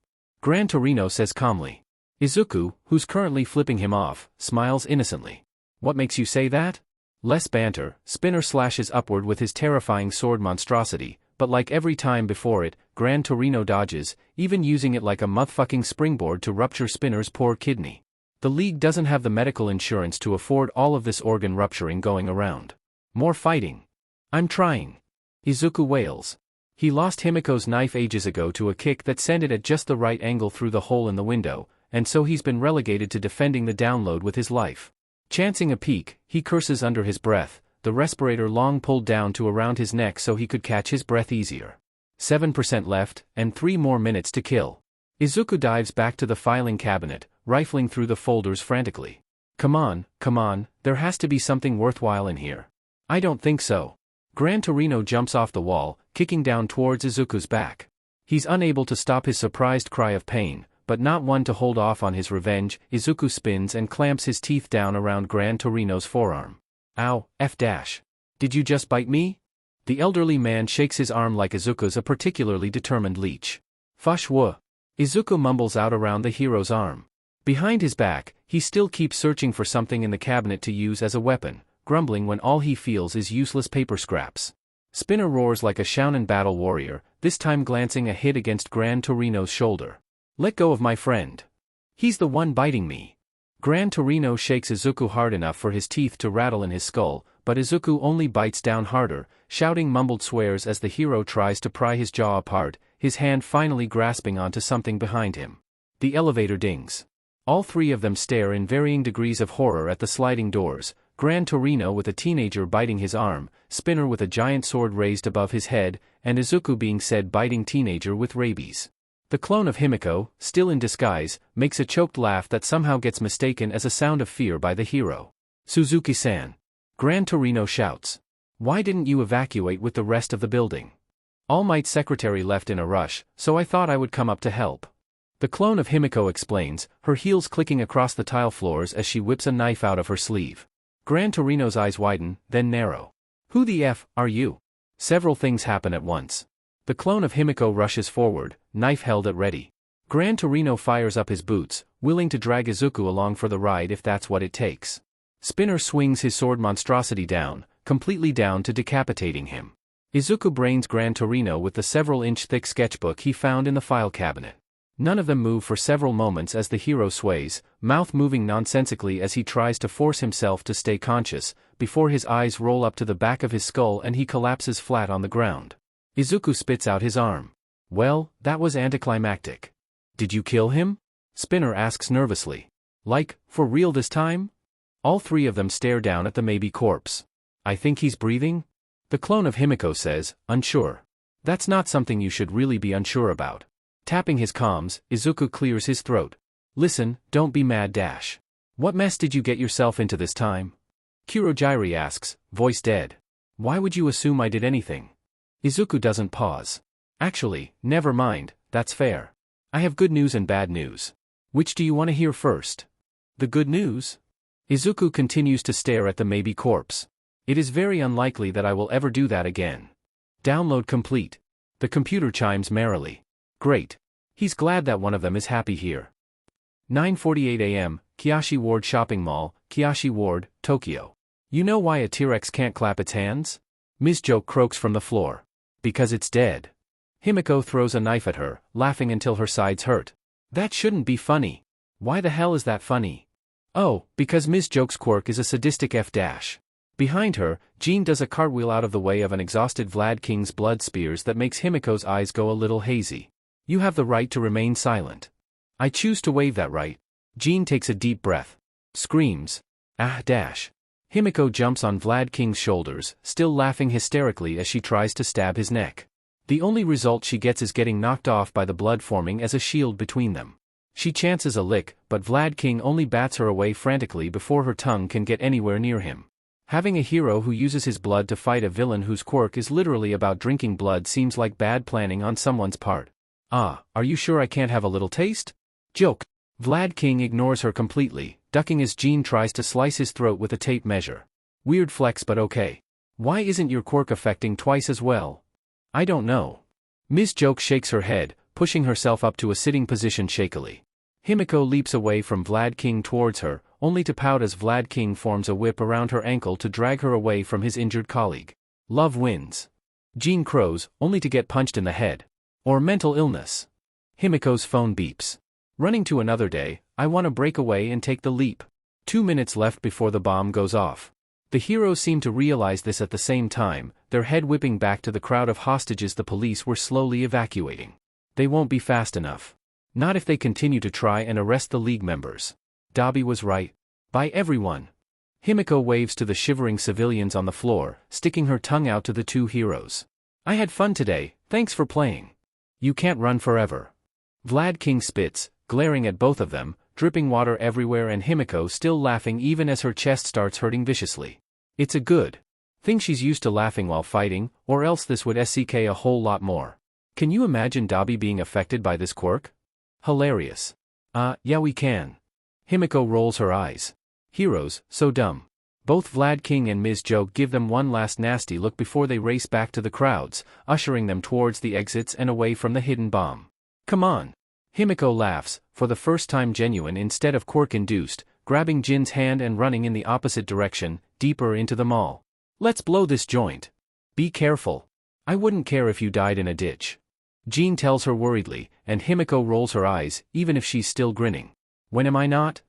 Gran Torino says calmly. Izuku, who's currently flipping him off, smiles innocently. "What makes you say that?" Less banter, Spinner slashes upward with his terrifying sword monstrosity, but like every time before it, Gran Torino dodges, even using it like a motherfucking springboard to rupture Spinner's poor kidney. The League doesn't have the medical insurance to afford all of this organ rupturing going around. More fighting. "I'm trying," Izuku wails. He lost Himiko's knife ages ago to a kick that sent it at just the right angle through the hole in the window, and so he's been relegated to defending the download with his life. Chancing a peek, he curses under his breath, the respirator long pulled down to around his neck so he could catch his breath easier. 7% left, and 3 more minutes to kill. Izuku dives back to the filing cabinet, rifling through the folders frantically. Come on, there has to be something worthwhile in here." "I don't think so." Gran Torino jumps off the wall, kicking down towards Izuku's back. He's unable to stop his surprised cry of pain, but not one to hold off on his revenge. Izuku spins and clamps his teeth down around Gran Torino's forearm. "Ow, F-. Did you just bite me?" The elderly man shakes his arm like Izuku's a particularly determined leech. "Fush wuh." Izuku mumbles out around the hero's arm. Behind his back, he still keeps searching for something in the cabinet to use as a weapon, grumbling when all he feels is useless paper scraps. Spinner roars like a Shounen battle warrior, this time glancing a hit against Gran Torino's shoulder. "Let go of my friend. He's the one biting me." Gran Torino shakes Izuku hard enough for his teeth to rattle in his skull, but Izuku only bites down harder, shouting mumbled swears as the hero tries to pry his jaw apart, his hand finally grasping onto something behind him. The elevator dings. All 3 of them stare in varying degrees of horror at the sliding doors, Gran Torino with a teenager biting his arm, Spinner with a giant sword raised above his head, and Izuku being said biting teenager with rabies. The clone of Himiko, still in disguise, makes a choked laugh that somehow gets mistaken as a sound of fear by the hero. "Suzuki-san." Gran Torino shouts. "Why didn't you evacuate with the rest of the building?" "All Might's secretary left in a rush, so I thought I would come up to help." The clone of Himiko explains, her heels clicking across the tile floors as she whips a knife out of her sleeve. Gran Torino's eyes widen, then narrow. "Who the F are you?" Several things happen at once. The clone of Himiko rushes forward, knife held at ready. Gran Torino fires up his boots, willing to drag Izuku along for the ride if that's what it takes. Spinner swings his sword monstrosity down, completely down to decapitating him. Izuku brains Gran Torino with the several-inch thick sketchbook he found in the file cabinet. None of them move for several moments as the hero sways, mouth moving nonsensically as he tries to force himself to stay conscious, before his eyes roll up to the back of his skull and he collapses flat on the ground. Izuku spits out his arm. "Well, that was anticlimactic." "Did you kill him?" Spinner asks nervously. "Like, for real this time?" All 3 of them stare down at the maybe corpse. "I think he's breathing?" The clone of Himiko says, unsure. "That's not something you should really be unsure about." Tapping his comms, Izuku clears his throat. "Listen, don't be mad. What mess did you get yourself into this time?" Kurogiri asks, voice dead. "Why would you assume I did anything?" Izuku doesn't pause. "Actually, never mind, that's fair. I have good news and bad news. Which do you want to hear first?" "The good news?" Izuku continues to stare at the maybe corpse. "It is very unlikely that I will ever do that again." Download complete. The computer chimes merrily. Great. He's glad that one of them is happy here. 9:48 a.m., Kiyoshi Ward Shopping Mall, Kiyoshi Ward, Tokyo. "You know why a T-Rex can't clap its hands?" Ms. Joke croaks from the floor. "Because it's dead." Himiko throws a knife at her, laughing until her sides hurt. "That shouldn't be funny." "Why the hell is that funny?" "Oh, because Ms. Joke's quirk is a sadistic F-. Behind her, Jean does a cartwheel out of the way of an exhausted Vlad King's blood spears that makes Himiko's eyes go a little hazy. You have the right to remain silent. I choose to waive that right. Jean takes a deep breath. Screams. Ah dash. Himiko jumps on Vlad King's shoulders, still laughing hysterically as she tries to stab his neck. The only result she gets is getting knocked off by the blood forming as a shield between them. She chances a lick, but Vlad King only bats her away frantically before her tongue can get anywhere near him. Having a hero who uses his blood to fight a villain whose quirk is literally about drinking blood seems like bad planning on someone's part. Ah, are you sure I can't have a little taste? Joke. Vlad King ignores her completely, ducking as Jean tries to slice his throat with a tape measure. Weird flex but okay. Why isn't your quirk affecting twice as well? I don't know. Ms. Joke shakes her head, pushing herself up to a sitting position shakily. Himiko leaps away from Vlad King towards her, only to pout as Vlad King forms a whip around her ankle to drag her away from his injured colleague. Love wins. Jean crows, only to get punched in the head. Or mental illness. Himiko's phone beeps. Running to another day, I want to break away and take the leap. 2 minutes left before the bomb goes off. The heroes seem to realize this at the same time, their head whipping back to the crowd of hostages the police were slowly evacuating. They won't be fast enough. Not if they continue to try and arrest the League members. Dabi was right. By everyone. Himiko waves to the shivering civilians on the floor, sticking her tongue out to the two heroes. I had fun today, thanks for playing. You can't run forever. Vlad King spits, glaring at both of them, dripping water everywhere and Himiko still laughing even as her chest starts hurting viciously. It's a good thing she's used to laughing while fighting, or else this would SCK a whole lot more. Can you imagine Dabi being affected by this quirk? Hilarious. Yeah we can. Himiko rolls her eyes. Heroes, so dumb. Both Vlad King and Ms. Joke give them one last nasty look before they race back to the crowds, ushering them towards the exits and away from the hidden bomb. Come on. Himiko laughs, for the first time genuine instead of quirk-induced, grabbing Jin's hand and running in the opposite direction, deeper into the mall. Let's blow this joint. Be careful. I wouldn't care if you died in a ditch. Jin tells her worriedly, and Himiko rolls her eyes, even if she's still grinning. When am I not?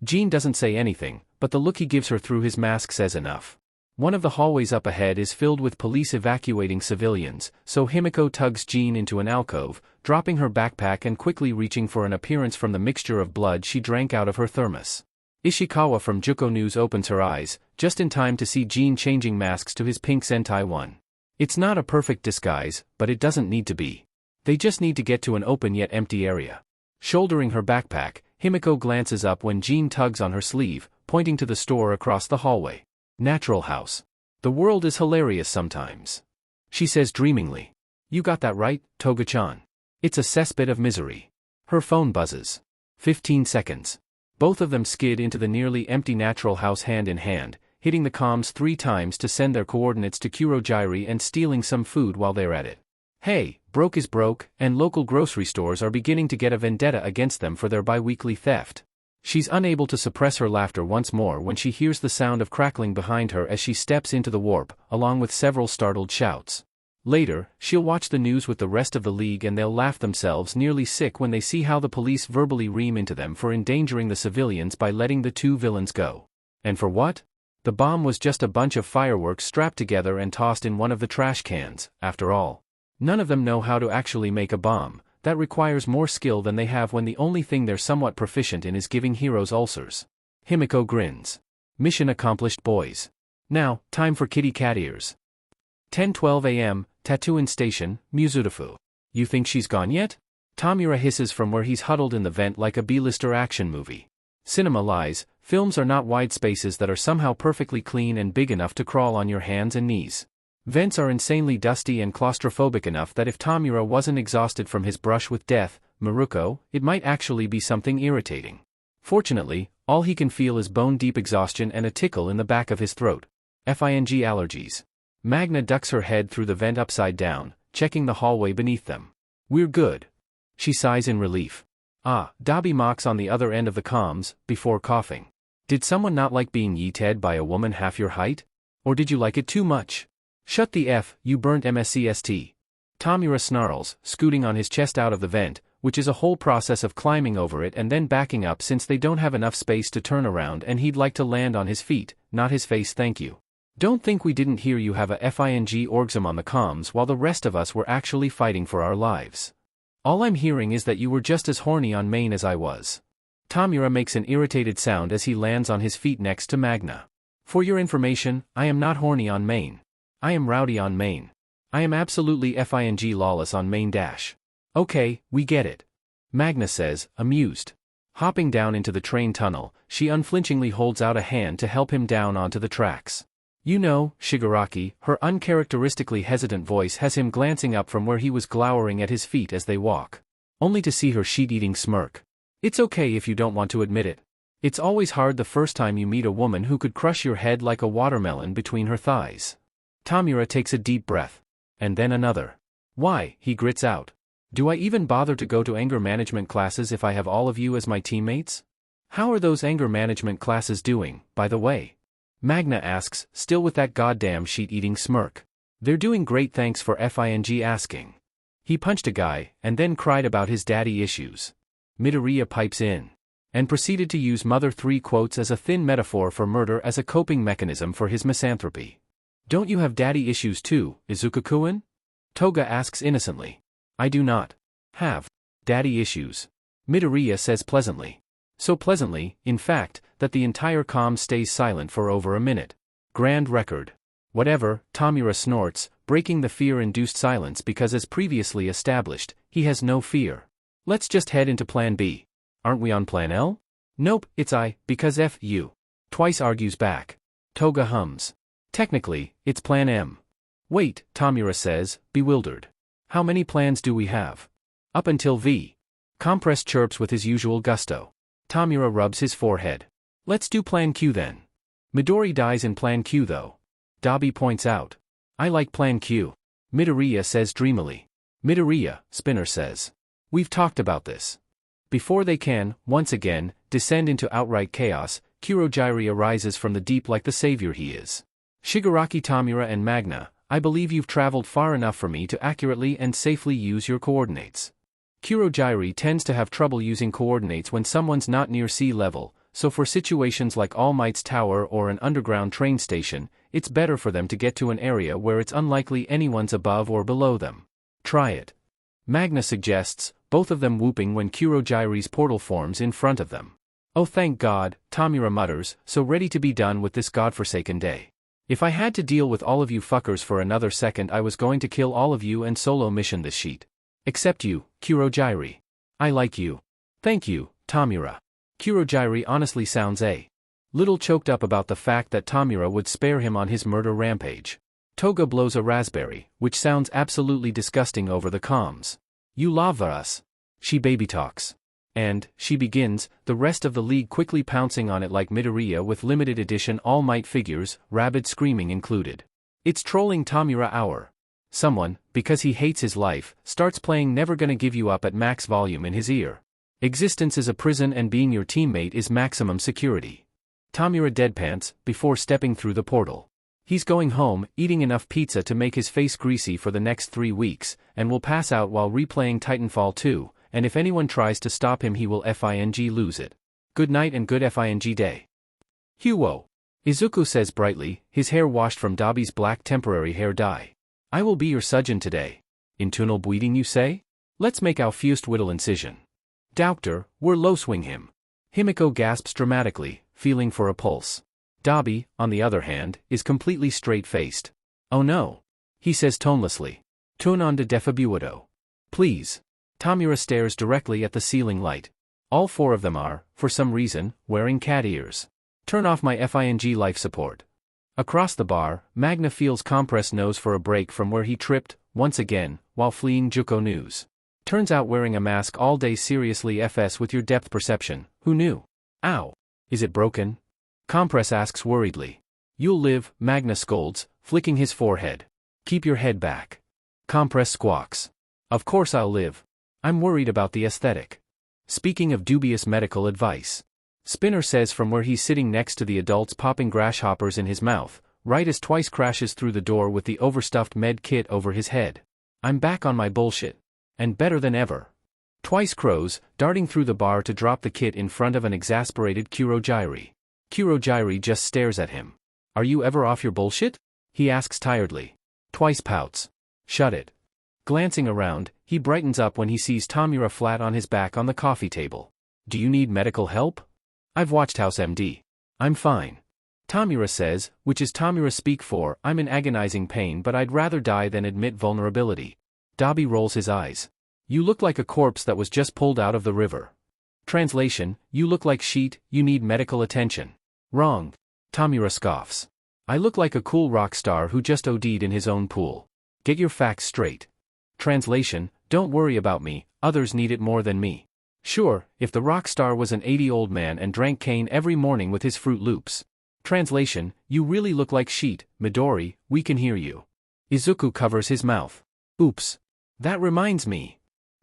Jin doesn't say anything, but the look he gives her through his mask says enough. One of the hallways up ahead is filled with police evacuating civilians, so Himiko tugs Jin into an alcove, dropping her backpack and quickly reaching for an appearance from the mixture of blood she drank out of her thermos. Ishikawa from Juko News opens her eyes, just in time to see Jin changing masks to his pink Sentai one. It's not a perfect disguise, but it doesn't need to be. They just need to get to an open yet empty area. Shouldering her backpack, Himiko glances up when Jin tugs on her sleeve, pointing to the store across the hallway. Natural House. The world is hilarious sometimes. She says dreamingly. You got that right, Toga-chan. It's a cesspit of misery. Her phone buzzes. 15 seconds. Both of them skid into the nearly empty Natural House hand in hand, hitting the comms 3 times to send their coordinates to Kurojiri and stealing some food while they're at it. Hey, broke is broke, and local grocery stores are beginning to get a vendetta against them for their bi-weekly theft. She's unable to suppress her laughter once more when she hears the sound of crackling behind her as she steps into the warp, along with several startled shouts. Later, she'll watch the news with the rest of the league and they'll laugh themselves nearly sick when they see how the police verbally ream into them for endangering the civilians by letting the 2 villains go. And for what? The bomb was just a bunch of fireworks strapped together and tossed in one of the trash cans, after all. None of them know how to actually make a bomb. That requires more skill than they have when the only thing they're somewhat proficient in is giving heroes ulcers. Himiko grins. Mission accomplished, boys. Now, time for kitty cat ears. 10:12 a.m., Tatooine Station, Muzutafu. You think she's gone yet? Tomura hisses from where he's huddled in the vent like a B-lister action movie. Cinema lies, films are not wide spaces that are somehow perfectly clean and big enough to crawl on your hands and knees. Vents are insanely dusty and claustrophobic enough that if Tomura wasn't exhausted from his brush with death, Maruko, it might actually be something irritating. Fortunately, all he can feel is bone-deep exhaustion and a tickle in the back of his throat. FING allergies. Magna ducks her head through the vent upside down, checking the hallway beneath them. We're good. She sighs in relief. Dabi mocks on the other end of the comms, before coughing. Did someone not like being yeeted by a woman half your height? Or did you like it too much? Shut the F, you burnt MSCST. Tomura snarls, scooting on his chest out of the vent, which is a whole process of climbing over it and then backing up since they don't have enough space to turn around and he'd like to land on his feet, not his face thank you. Don't think we didn't hear you have a FING orgasm on the comms while the rest of us were actually fighting for our lives. All I'm hearing is that you were just as horny on main as I was. Tomura makes an irritated sound as he lands on his feet next to Magna. For your information, I am not horny on main. I am rowdy on main. I am absolutely FING lawless on main dash. Okay, we get it. Magna says, amused. Hopping down into the train tunnel, she unflinchingly holds out a hand to help him down onto the tracks. You know, Shigaraki, her uncharacteristically hesitant voice has him glancing up from where he was glowering at his feet as they walk. Only to see her sheet-eating smirk. It's okay if you don't want to admit it. It's always hard the first time you meet a woman who could crush your head like a watermelon between her thighs. Tomura takes a deep breath. And then another. Why, he grits out. Do I even bother to go to anger management classes if I have all of you as my teammates? How are those anger management classes doing, by the way? Magna asks, still with that goddamn sheet-eating smirk. They're doing great, thanks for FING asking. He punched a guy, and then cried about his daddy issues. Midoriya pipes in. And proceeded to use Mother 3 quotes as a thin metaphor for murder as a coping mechanism for his misanthropy. Don't you have daddy issues too, Izuku-kun? Toga asks innocently. I do not have daddy issues. Midoriya says pleasantly. So pleasantly, in fact, that the entire comm stays silent for over a minute. Grand record. Whatever, Tomura snorts, breaking the fear-induced silence because as previously established, he has no fear. Let's just head into Plan B. Aren't we on Plan L? Nope, it's I, because F you. Twice argues back. Toga hums. Technically, it's Plan M. Wait, Tomura says, bewildered. How many plans do we have? Up until V. Compress chirps with his usual gusto. Tomura rubs his forehead. Let's do Plan Q then. Midori dies in Plan Q though. Dabi points out. I like Plan Q. Midoriya says dreamily. Midoriya, Spinner says. We've talked about this. Before they can, once again, descend into outright chaos, Kurogyri arises from the deep like the savior he is. Shigaraki, Tomura and Magna, I believe you've traveled far enough for me to accurately and safely use your coordinates. Kurogyri tends to have trouble using coordinates when someone's not near sea level, so for situations like All Might's tower or an underground train station, it's better for them to get to an area where it's unlikely anyone's above or below them. Try it. Magna suggests, both of them whooping when Kurogyri's portal forms in front of them. Oh thank God, Tomura mutters, so ready to be done with this godforsaken day. If I had to deal with all of you fuckers for another second, I was going to kill all of you and solo mission this sheet. Except you, Kurogyri. I like you. Thank you, Tomura. Kurogyri honestly sounds a little choked up about the fact that Tomura would spare him on his murder rampage. Toga blows a raspberry, which sounds absolutely disgusting over the comms. You love us. She baby talks. And, she begins, the rest of the league quickly pouncing on it like Midoriya with limited edition All Might figures, rabid screaming included. It's trolling Tomura hour. Someone, because he hates his life, starts playing Never Gonna Give You Up at max volume in his ear. Existence is a prison and being your teammate is maximum security. Tomura deadpants, before stepping through the portal. He's going home, eating enough pizza to make his face greasy for the next 3 weeks, and will pass out while replaying Titanfall 2, and if anyone tries to stop him he will FING lose it. Good night and good FING day. Huo. Izuku says brightly, his hair washed from Dabi's black temporary hair dye. I will be your surgeon today. In tunnel bleeding you say? Let's make our fused whittle incision. Doctor, we're low swing him. Himiko gasps dramatically, feeling for a pulse. Dabi, on the other hand, is completely straight-faced. Oh no. He says tonelessly. Turn on de defibuito. Please. Tomura stares directly at the ceiling light. All 4 of them are, for some reason, wearing cat ears. Turn off my FING life support. Across the bar, Magna feels compressed nose for a break from where he tripped, once again, while fleeing Juko News. Turns out wearing a mask all day seriously FS with your depth perception, who knew? Ow. Is it broken? Compress asks worriedly. You'll live, Magna scolds, flicking his forehead. Keep your head back. Compress squawks. Of course I'll live. I'm worried about the aesthetic. Speaking of dubious medical advice. Spinner says from where he's sitting next to the adults popping grasshoppers in his mouth, right as Twice crashes through the door with the overstuffed med kit over his head. I'm back on my bullshit. And better than ever. Twice crows, darting through the bar to drop the kit in front of an exasperated Kurogyri. Kurogyri just stares at him. Are you ever off your bullshit? He asks tiredly. Twice pouts. Shut it. Glancing around, he brightens up when he sees Tomura flat on his back on the coffee table. Do you need medical help? I've watched House MD. I'm fine. Tomura says, which is Tomura speak for, I'm in agonizing pain but I'd rather die than admit vulnerability. Dabi rolls his eyes. You look like a corpse that was just pulled out of the river. Translation, you look like sheet, you need medical attention. Wrong. Tomura scoffs. I look like a cool rock star who just OD'd in his own pool. Get your facts straight. Translation, don't worry about me, others need it more than me. Sure, if the rock star was an 80-old man and drank cane every morning with his Fruit Loops. Translation, you really look like sheet, Midori, we can hear you. Izuku covers his mouth. Oops. That reminds me.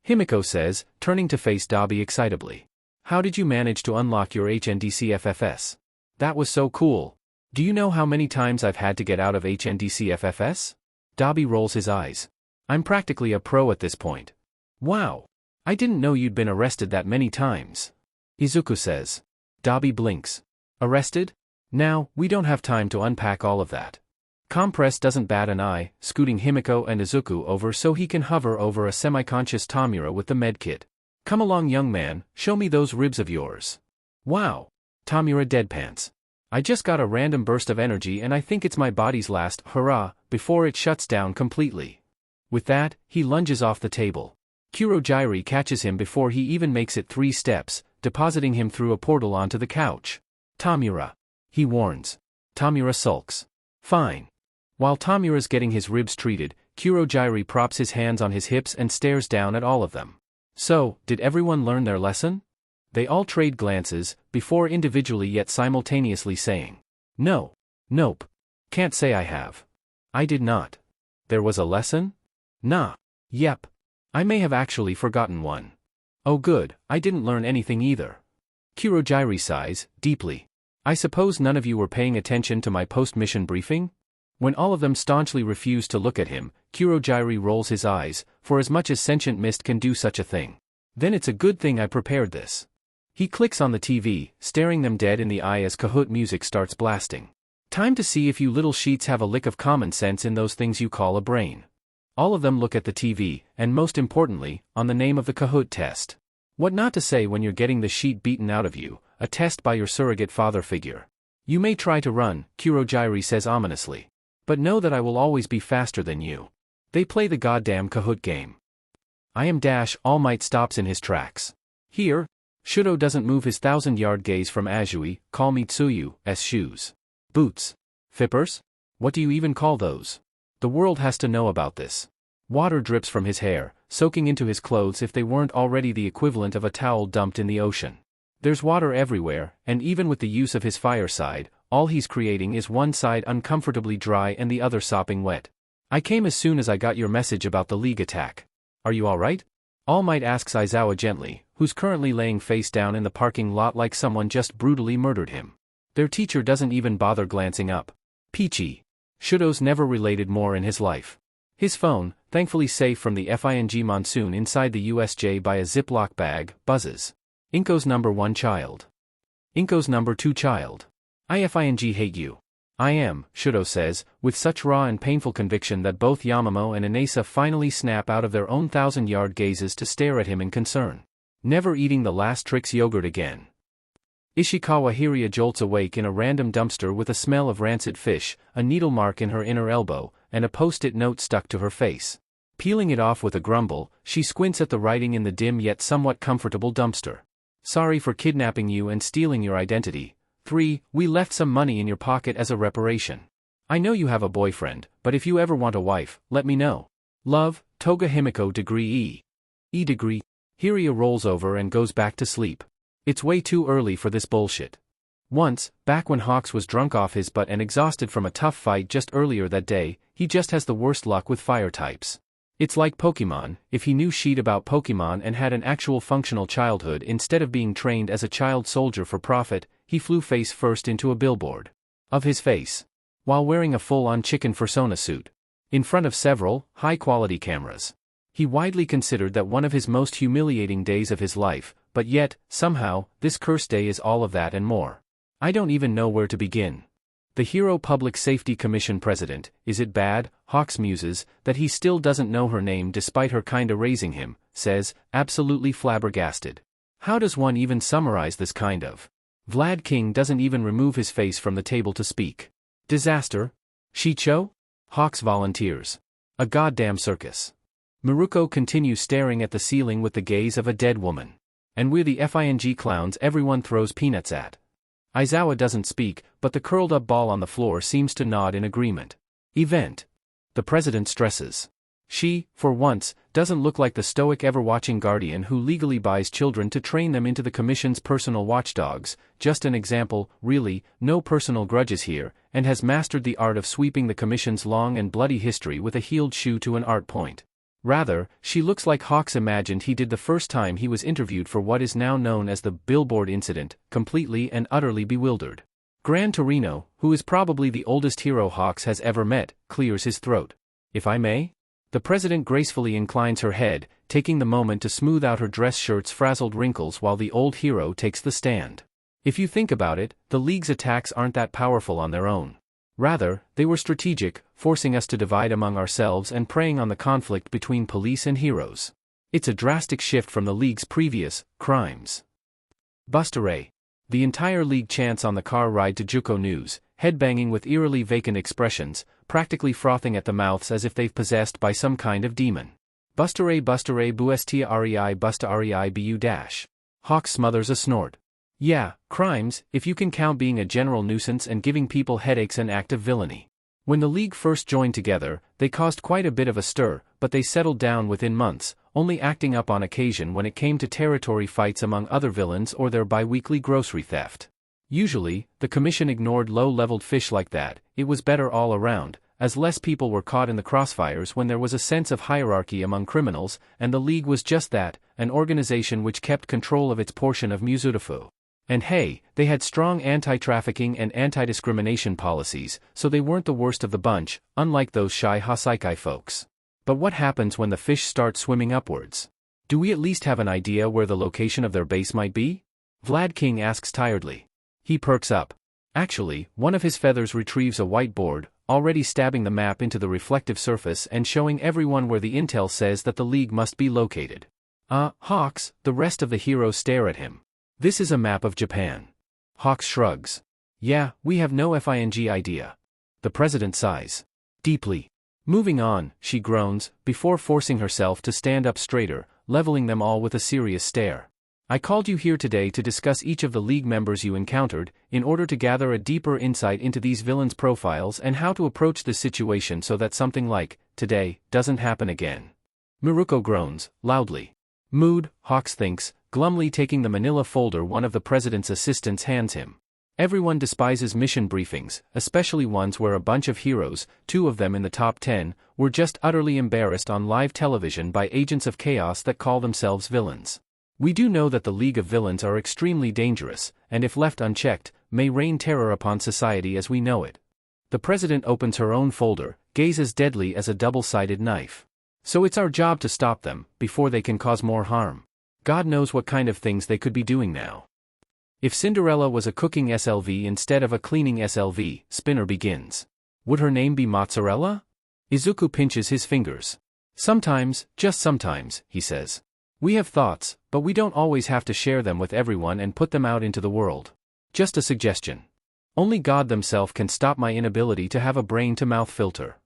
Himiko says, turning to face Dabi excitably. How did you manage to unlock your HNDCFFS? That was so cool. Do you know how many times I've had to get out of HNDCFFS? Dabi rolls his eyes. I'm practically a pro at this point. Wow. I didn't know you'd been arrested that many times. Izuku says. Dabi blinks. Arrested? Now, we don't have time to unpack all of that. Compress doesn't bat an eye, scooting Himiko and Izuku over so he can hover over a semi-conscious Tomura with the medkit. Come along young man, show me those ribs of yours. Wow. Tomura deadpants. I just got a random burst of energy and I think it's my body's last hurrah before it shuts down completely. With that, he lunges off the table. Kurogyri catches him before he even makes it 3 steps, depositing him through a portal onto the couch. Tomura. He warns. Tomura sulks. Fine. While Tomura's getting his ribs treated, Kurogyri props his hands on his hips and stares down at all of them. So, did everyone learn their lesson? They all trade glances, before individually yet simultaneously saying, no. Nope. Can't say I have. I did not. There was a lesson? Nah. Yep. I may have actually forgotten one. Oh good, I didn't learn anything either. Kurogyri sighs, deeply. I suppose none of you were paying attention to my post-mission briefing? When all of them staunchly refuse to look at him, Kurogyri rolls his eyes, for as much as sentient mist can do such a thing. Then it's a good thing I prepared this. He clicks on the TV, staring them dead in the eye as Kahoot music starts blasting. Time to see if you little sheets have a lick of common sense in those things you call a brain. All of them look at the TV, and most importantly, on the name of the Kahoot test. What not to say when you're getting the sheet beaten out of you, a test by your surrogate father figure. You may try to run, Kurogyri says ominously. But know that I will always be faster than you. They play the goddamn Kahoot game. I am Dash. All Might stops in his tracks. Here, Shouto doesn't move his 1,000-yard gaze from Azui, call me Tsuyu's shoes. Boots. Fippers? What do you even call those? The world has to know about this. Water drips from his hair, soaking into his clothes if they weren't already the equivalent of a towel dumped in the ocean. There's water everywhere, and even with the use of his fireside, all he's creating is one side uncomfortably dry and the other sopping wet. I came as soon as I got your message about the League attack. Are you alright? All Might asks Aizawa gently, who's currently laying face down in the parking lot like someone just brutally murdered him. Their teacher doesn't even bother glancing up. Peachy. Shouto's never related more in his life. His phone, thankfully safe from the FING monsoon inside the USJ by a Ziploc bag, buzzes. Inko's number 1 child. Inko's number 2 child. IFING hate you. I am, Shouto says, with such raw and painful conviction that both Yamamo and Inesa finally snap out of their own 1,000-yard gazes to stare at him in concern. Never eating the last Trix yogurt again. Ishikawa Hiria jolts awake in a random dumpster with a smell of rancid fish, a needle mark in her inner elbow, and a post-it note stuck to her face. Peeling it off with a grumble, she squints at the writing in the dim yet somewhat comfortable dumpster. Sorry for kidnapping you and stealing your identity. 3. We left some money in your pocket as a reparation. I know you have a boyfriend, but if you ever want a wife, let me know. Love, Toga Himiko degree E. E degree. Hiria rolls over and goes back to sleep. It's way too early for this bullshit. Once, back when Hawks was drunk off his butt and exhausted from a tough fight just earlier that day, he just has the worst luck with fire types. It's like Pokemon. If he knew shit about Pokemon and had an actual functional childhood instead of being trained as a child soldier for profit, he flew face first into a billboard. Of his face. While wearing a full-on chicken fursona suit. In front of several, high-quality cameras. He widely considered that one of his most humiliating days of his life, but yet, somehow, this cursed day is all of that and more. I don't even know where to begin. The Hero Public Safety Commission president, is it bad, Hawks muses, that he still doesn't know her name despite her kinda raising him, says, absolutely flabbergasted. How does one even summarize this kind of? Vlad King doesn't even remove his face from the table to speak. Disaster? Shicho? Hawks volunteers. A goddamn circus. Miruko continues staring at the ceiling with the gaze of a dead woman. And we're the FING clowns everyone throws peanuts at. Aizawa doesn't speak, but the curled-up ball on the floor seems to nod in agreement. Event. The president stresses. She, for once, doesn't look like the stoic ever-watching guardian who legally buys children to train them into the commission's personal watchdogs, just an example, really, no personal grudges here, and has mastered the art of sweeping the commission's long and bloody history with a heeled shoe to an art point. Rather, she looks like Hawks imagined he did the first time he was interviewed for what is now known as the Billboard incident, completely and utterly bewildered. Gran Torino, who is probably the oldest hero Hawks has ever met, clears his throat. If I may? The president gracefully inclines her head, taking the moment to smooth out her dress shirt's frazzled wrinkles while the old hero takes the stand. If you think about it, the League's attacks aren't that powerful on their own. Rather, they were strategic, forcing us to divide among ourselves and preying on the conflict between police and heroes. It's a drastic shift from the League's previous crimes. Busteray. The entire League chants on the car ride to Juko News, headbanging with eerily vacant expressions, practically frothing at the mouths as if they've possessed by some kind of demon. Busteray buestia rei busta rei bu dash. Hawks smothers a snort. Yeah, crimes, if you can count being a general nuisance and giving people headaches an act of villainy. When the League first joined together, they caused quite a bit of a stir, but they settled down within months, only acting up on occasion when it came to territory fights among other villains or their bi-weekly grocery theft. Usually, the Commission ignored low-leveled fish like that. It was better all around, as less people were caught in the crossfires when there was a sense of hierarchy among criminals, and the League was just that, an organization which kept control of its portion of Muzutafu. And hey, they had strong anti-trafficking and anti-discrimination policies, so they weren't the worst of the bunch, unlike those shy Hasaikai folks. But what happens when the fish start swimming upwards? Do we at least have an idea where the location of their base might be? Vlad King asks tiredly. He perks up. Actually, one of his feathers retrieves a whiteboard, already stabbing the map into the reflective surface and showing everyone where the intel says that the League must be located. Hawks, the rest of the heroes stare at him. This is a map of Japan. Hawks shrugs. Yeah, we have no FING idea. The president sighs. Deeply. Moving on, she groans, before forcing herself to stand up straighter, leveling them all with a serious stare. I called you here today to discuss each of the League members you encountered, in order to gather a deeper insight into these villains' profiles and how to approach this situation so that something like today doesn't happen again. Miruko groans, loudly. Mood, Hawks thinks, glumly taking the manila folder one of the president's assistants hands him. Everyone despises mission briefings, especially ones where a bunch of heroes, 2 of them in the top 10, were just utterly embarrassed on live television by agents of chaos that call themselves villains. We do know that the League of Villains are extremely dangerous, and if left unchecked, may rain terror upon society as we know it. The president opens her own folder, gaze as deadly as a double-sided knife. So it's our job to stop them, before they can cause more harm. God knows what kind of things they could be doing now. If Cinderella was a cooking SLV instead of a cleaning SLV, Spinner begins. Would her name be Mozzarella? Izuku pinches his fingers. Sometimes, just sometimes, he says. We have thoughts, but we don't always have to share them with everyone and put them out into the world. Just a suggestion. Only God himself can stop my inability to have a brain-to-mouth filter.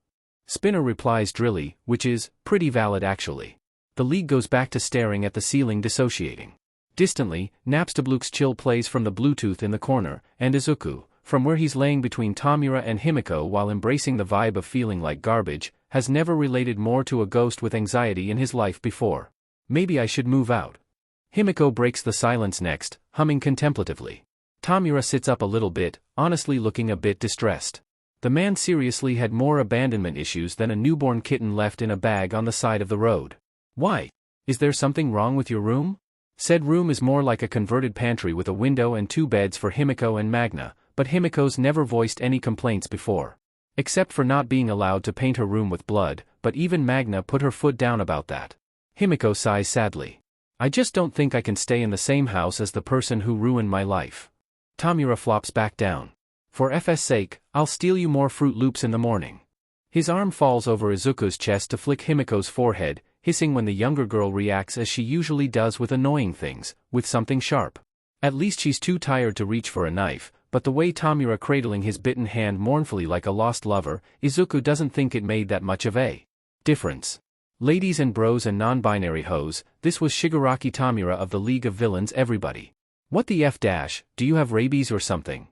Spinner replies drily, which is pretty valid actually. The League goes back to staring at the ceiling dissociating. Distantly, Napstabluke's chill plays from the Bluetooth in the corner, and Izuku, from where he's laying between Tomura and Himiko while embracing the vibe of feeling like garbage, has never related more to a ghost with anxiety in his life before. Maybe I should move out. Himiko breaks the silence next, humming contemplatively. Tomura sits up a little bit, honestly looking a bit distressed. The man seriously had more abandonment issues than a newborn kitten left in a bag on the side of the road. Why? Is there something wrong with your room? Said room is more like a converted pantry with a window and 2 beds for Himiko and Magna, but Himiko's never voiced any complaints before. Except for not being allowed to paint her room with blood, but even Magna put her foot down about that. Himiko sighs sadly. I just don't think I can stay in the same house as the person who ruined my life. Tomura flops back down. For FS sake, I'll steal you more Fruit Loops in the morning. His arm falls over Izuku's chest to flick Himiko's forehead, hissing when the younger girl reacts as she usually does with annoying things, with something sharp. At least she's too tired to reach for a knife, but the way Tomura cradling his bitten hand mournfully like a lost lover, Izuku doesn't think it made that much of a difference. Ladies and bros and non-binary hoes, this was Shigaraki Tomura of the League of Villains everybody. What the F dash, do you have rabies or something?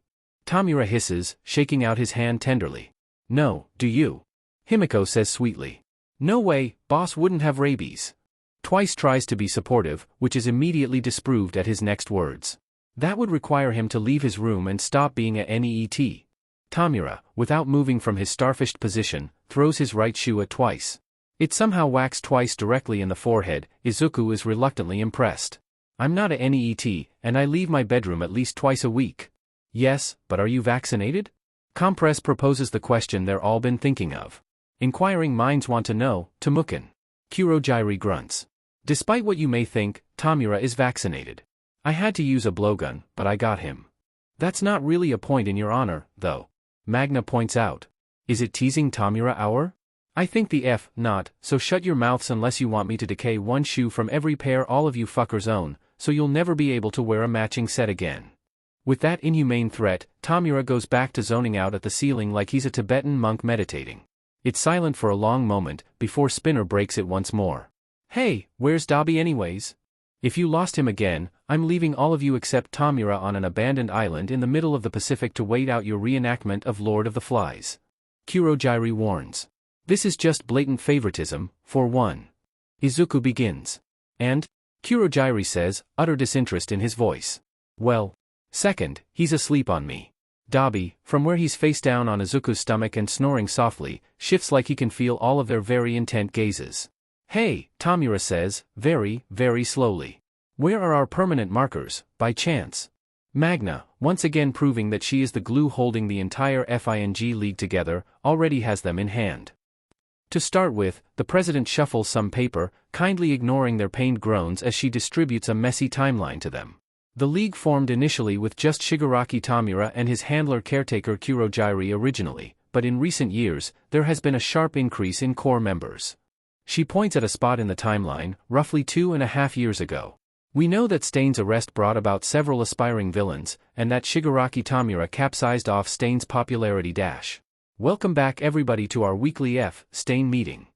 Tomura hisses, shaking out his hand tenderly. No, do you? Himiko says sweetly. No way, boss wouldn't have rabies. Twice tries to be supportive, which is immediately disproved at his next words. That would require him to leave his room and stop being a NEET. Tomura, without moving from his starfished position, throws his right shoe at Twice. It somehow whacks Twice directly in the forehead. Izuku is reluctantly impressed. I'm not a NEET, and I leave my bedroom at least twice a week. Yes, but are you vaccinated? Compress proposes the question they're all been thinking of. Inquiring minds want to know, Temukan. Kurogyri grunts. Despite what you may think, Tomura is vaccinated. I had to use a blowgun, but I got him. That's not really a point in your honor, though. Magna points out. Is it teasing Tomura hour? I think the F, not, so shut your mouths unless you want me to decay one shoe from every pair all of you fuckers own, so you'll never be able to wear a matching set again. With that inhumane threat, Tomura goes back to zoning out at the ceiling like he's a Tibetan monk meditating. It's silent for a long moment, before Spinner breaks it once more. Hey, where's Dabi anyways? If you lost him again, I'm leaving all of you except Tomura on an abandoned island in the middle of the Pacific to wait out your reenactment of Lord of the Flies. Kurogyri warns. This is just blatant favoritism, for one. Izuku begins. And? Kurogyri says, utter disinterest in his voice. Well. Second, he's asleep on me. Dabi, from where he's face down on Izuku's stomach and snoring softly, shifts like he can feel all of their very intent gazes. Hey, Tomura says, very, very slowly. Where are our permanent markers, by chance? Magna, once again proving that she is the glue holding the entire FING League together, already has them in hand. To start with, the president shuffles some paper, kindly ignoring their pained groans as she distributes a messy timeline to them. The League formed initially with just Shigaraki Tomura and his handler caretaker Kurogyri originally, but in recent years, there has been a sharp increase in core members. She points at a spot in the timeline, roughly 2.5 years ago. We know that Stain's arrest brought about several aspiring villains, and that Shigaraki Tomura capsized off Stain's popularity dash. Welcome back everybody to our weekly Stain meeting.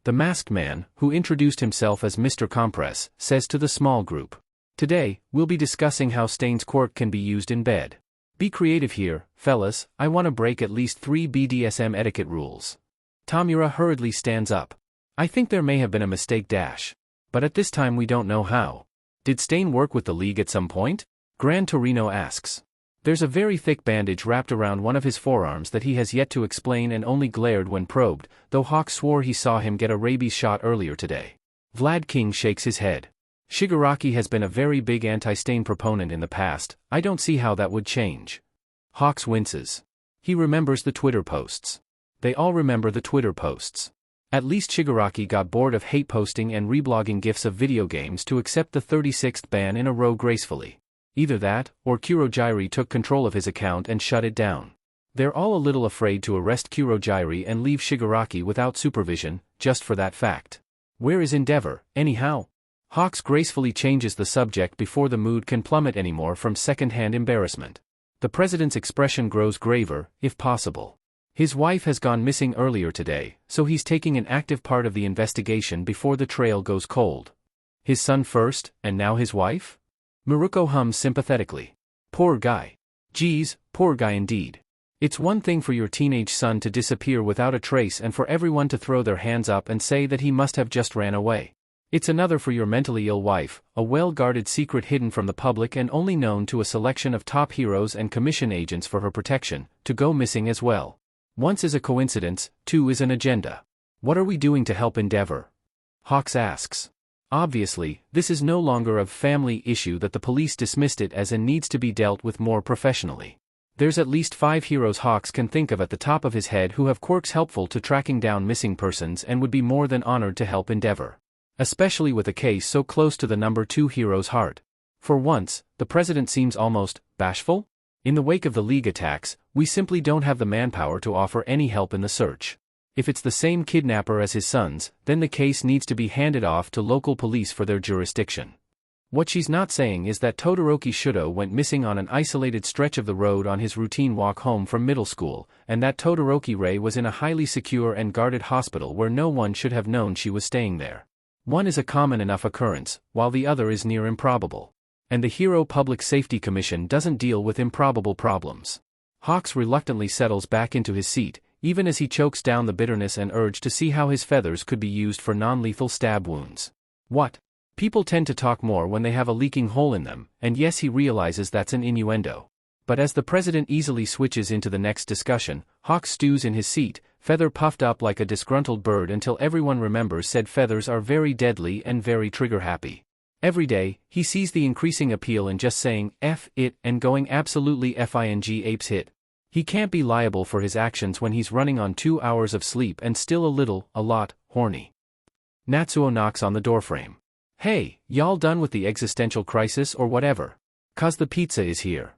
The masked man, who introduced himself as Mr. Compress, says to the small group. Today, we'll be discussing how Stain's quirk can be used in bed. Be creative here, fellas, I want to break at least 3 BDSM etiquette rules. Tomura hurriedly stands up. I think there may have been a mistake dash. But at this time we don't know how. Did Stain work with the League at some point? Gran Torino asks. There's a very thick bandage wrapped around one of his forearms that he has yet to explain and only glared when probed, though Hawks swore he saw him get a rabies shot earlier today. Vlad King shakes his head. Shigaraki has been a very big anti-Stain proponent in the past, I don't see how that would change. Hawks winces. He remembers the Twitter posts. They all remember the Twitter posts. At least Shigaraki got bored of hate posting and reblogging gifs of video games to accept the 36th ban in a row gracefully. Either that, or Kurogyri took control of his account and shut it down. They're all a little afraid to arrest Kurogyri and leave Shigaraki without supervision, just for that fact. Where is Endeavor, anyhow? Hawks gracefully changes the subject before the mood can plummet anymore from second-hand embarrassment. The president's expression grows graver, if possible. His wife has gone missing earlier today, so he's taking an active part of the investigation before the trail goes cold. His son first, and now his wife? Miruko hums sympathetically. Poor guy. Geez, poor guy indeed. It's one thing for your teenage son to disappear without a trace and for everyone to throw their hands up and say that he must have just ran away. It's another for your mentally ill wife, a well-guarded secret hidden from the public and only known to a selection of top heroes and commission agents for her protection, to go missing as well. Once is a coincidence, two is an agenda. What are we doing to help Endeavor? Hawks asks. Obviously, this is no longer a family issue that the police dismissed it as and needs to be dealt with more professionally. There's at least 5 heroes Hawks can think of at the top of his head who have quirks helpful to tracking down missing persons and would be more than honored to help Endeavor. Especially with a case so close to the number 2 hero's heart. For once, the president seems almost bashful? In the wake of the League attacks, we simply don't have the manpower to offer any help in the search. If it's the same kidnapper as his sons, then the case needs to be handed off to local police for their jurisdiction. What she's not saying is that Todorokis Shouto went missing on an isolated stretch of the road on his routine walk home from middle school, and that Todoroki Rei was in a highly secure and guarded hospital where no one should have known she was staying there. One is a common enough occurrence, while the other is near improbable. And the Hero Public Safety Commission doesn't deal with improbable problems. Hawks reluctantly settles back into his seat, even as he chokes down the bitterness and urge to see how his feathers could be used for non-lethal stab wounds. What? People tend to talk more when they have a leaking hole in them, and yes, he realizes that's an innuendo. But as the president easily switches into the next discussion, Hawks stews in his seat, feather puffed up like a disgruntled bird until everyone remembers said feathers are very deadly and very trigger-happy. Every day, he sees the increasing appeal in just saying, F it, and going absolutely FING apes hit. He can't be liable for his actions when he's running on 2 hours of sleep and still a lot, horny. Natsuo knocks on the doorframe. Hey, y'all done with the existential crisis or whatever? 'Cause the pizza is here.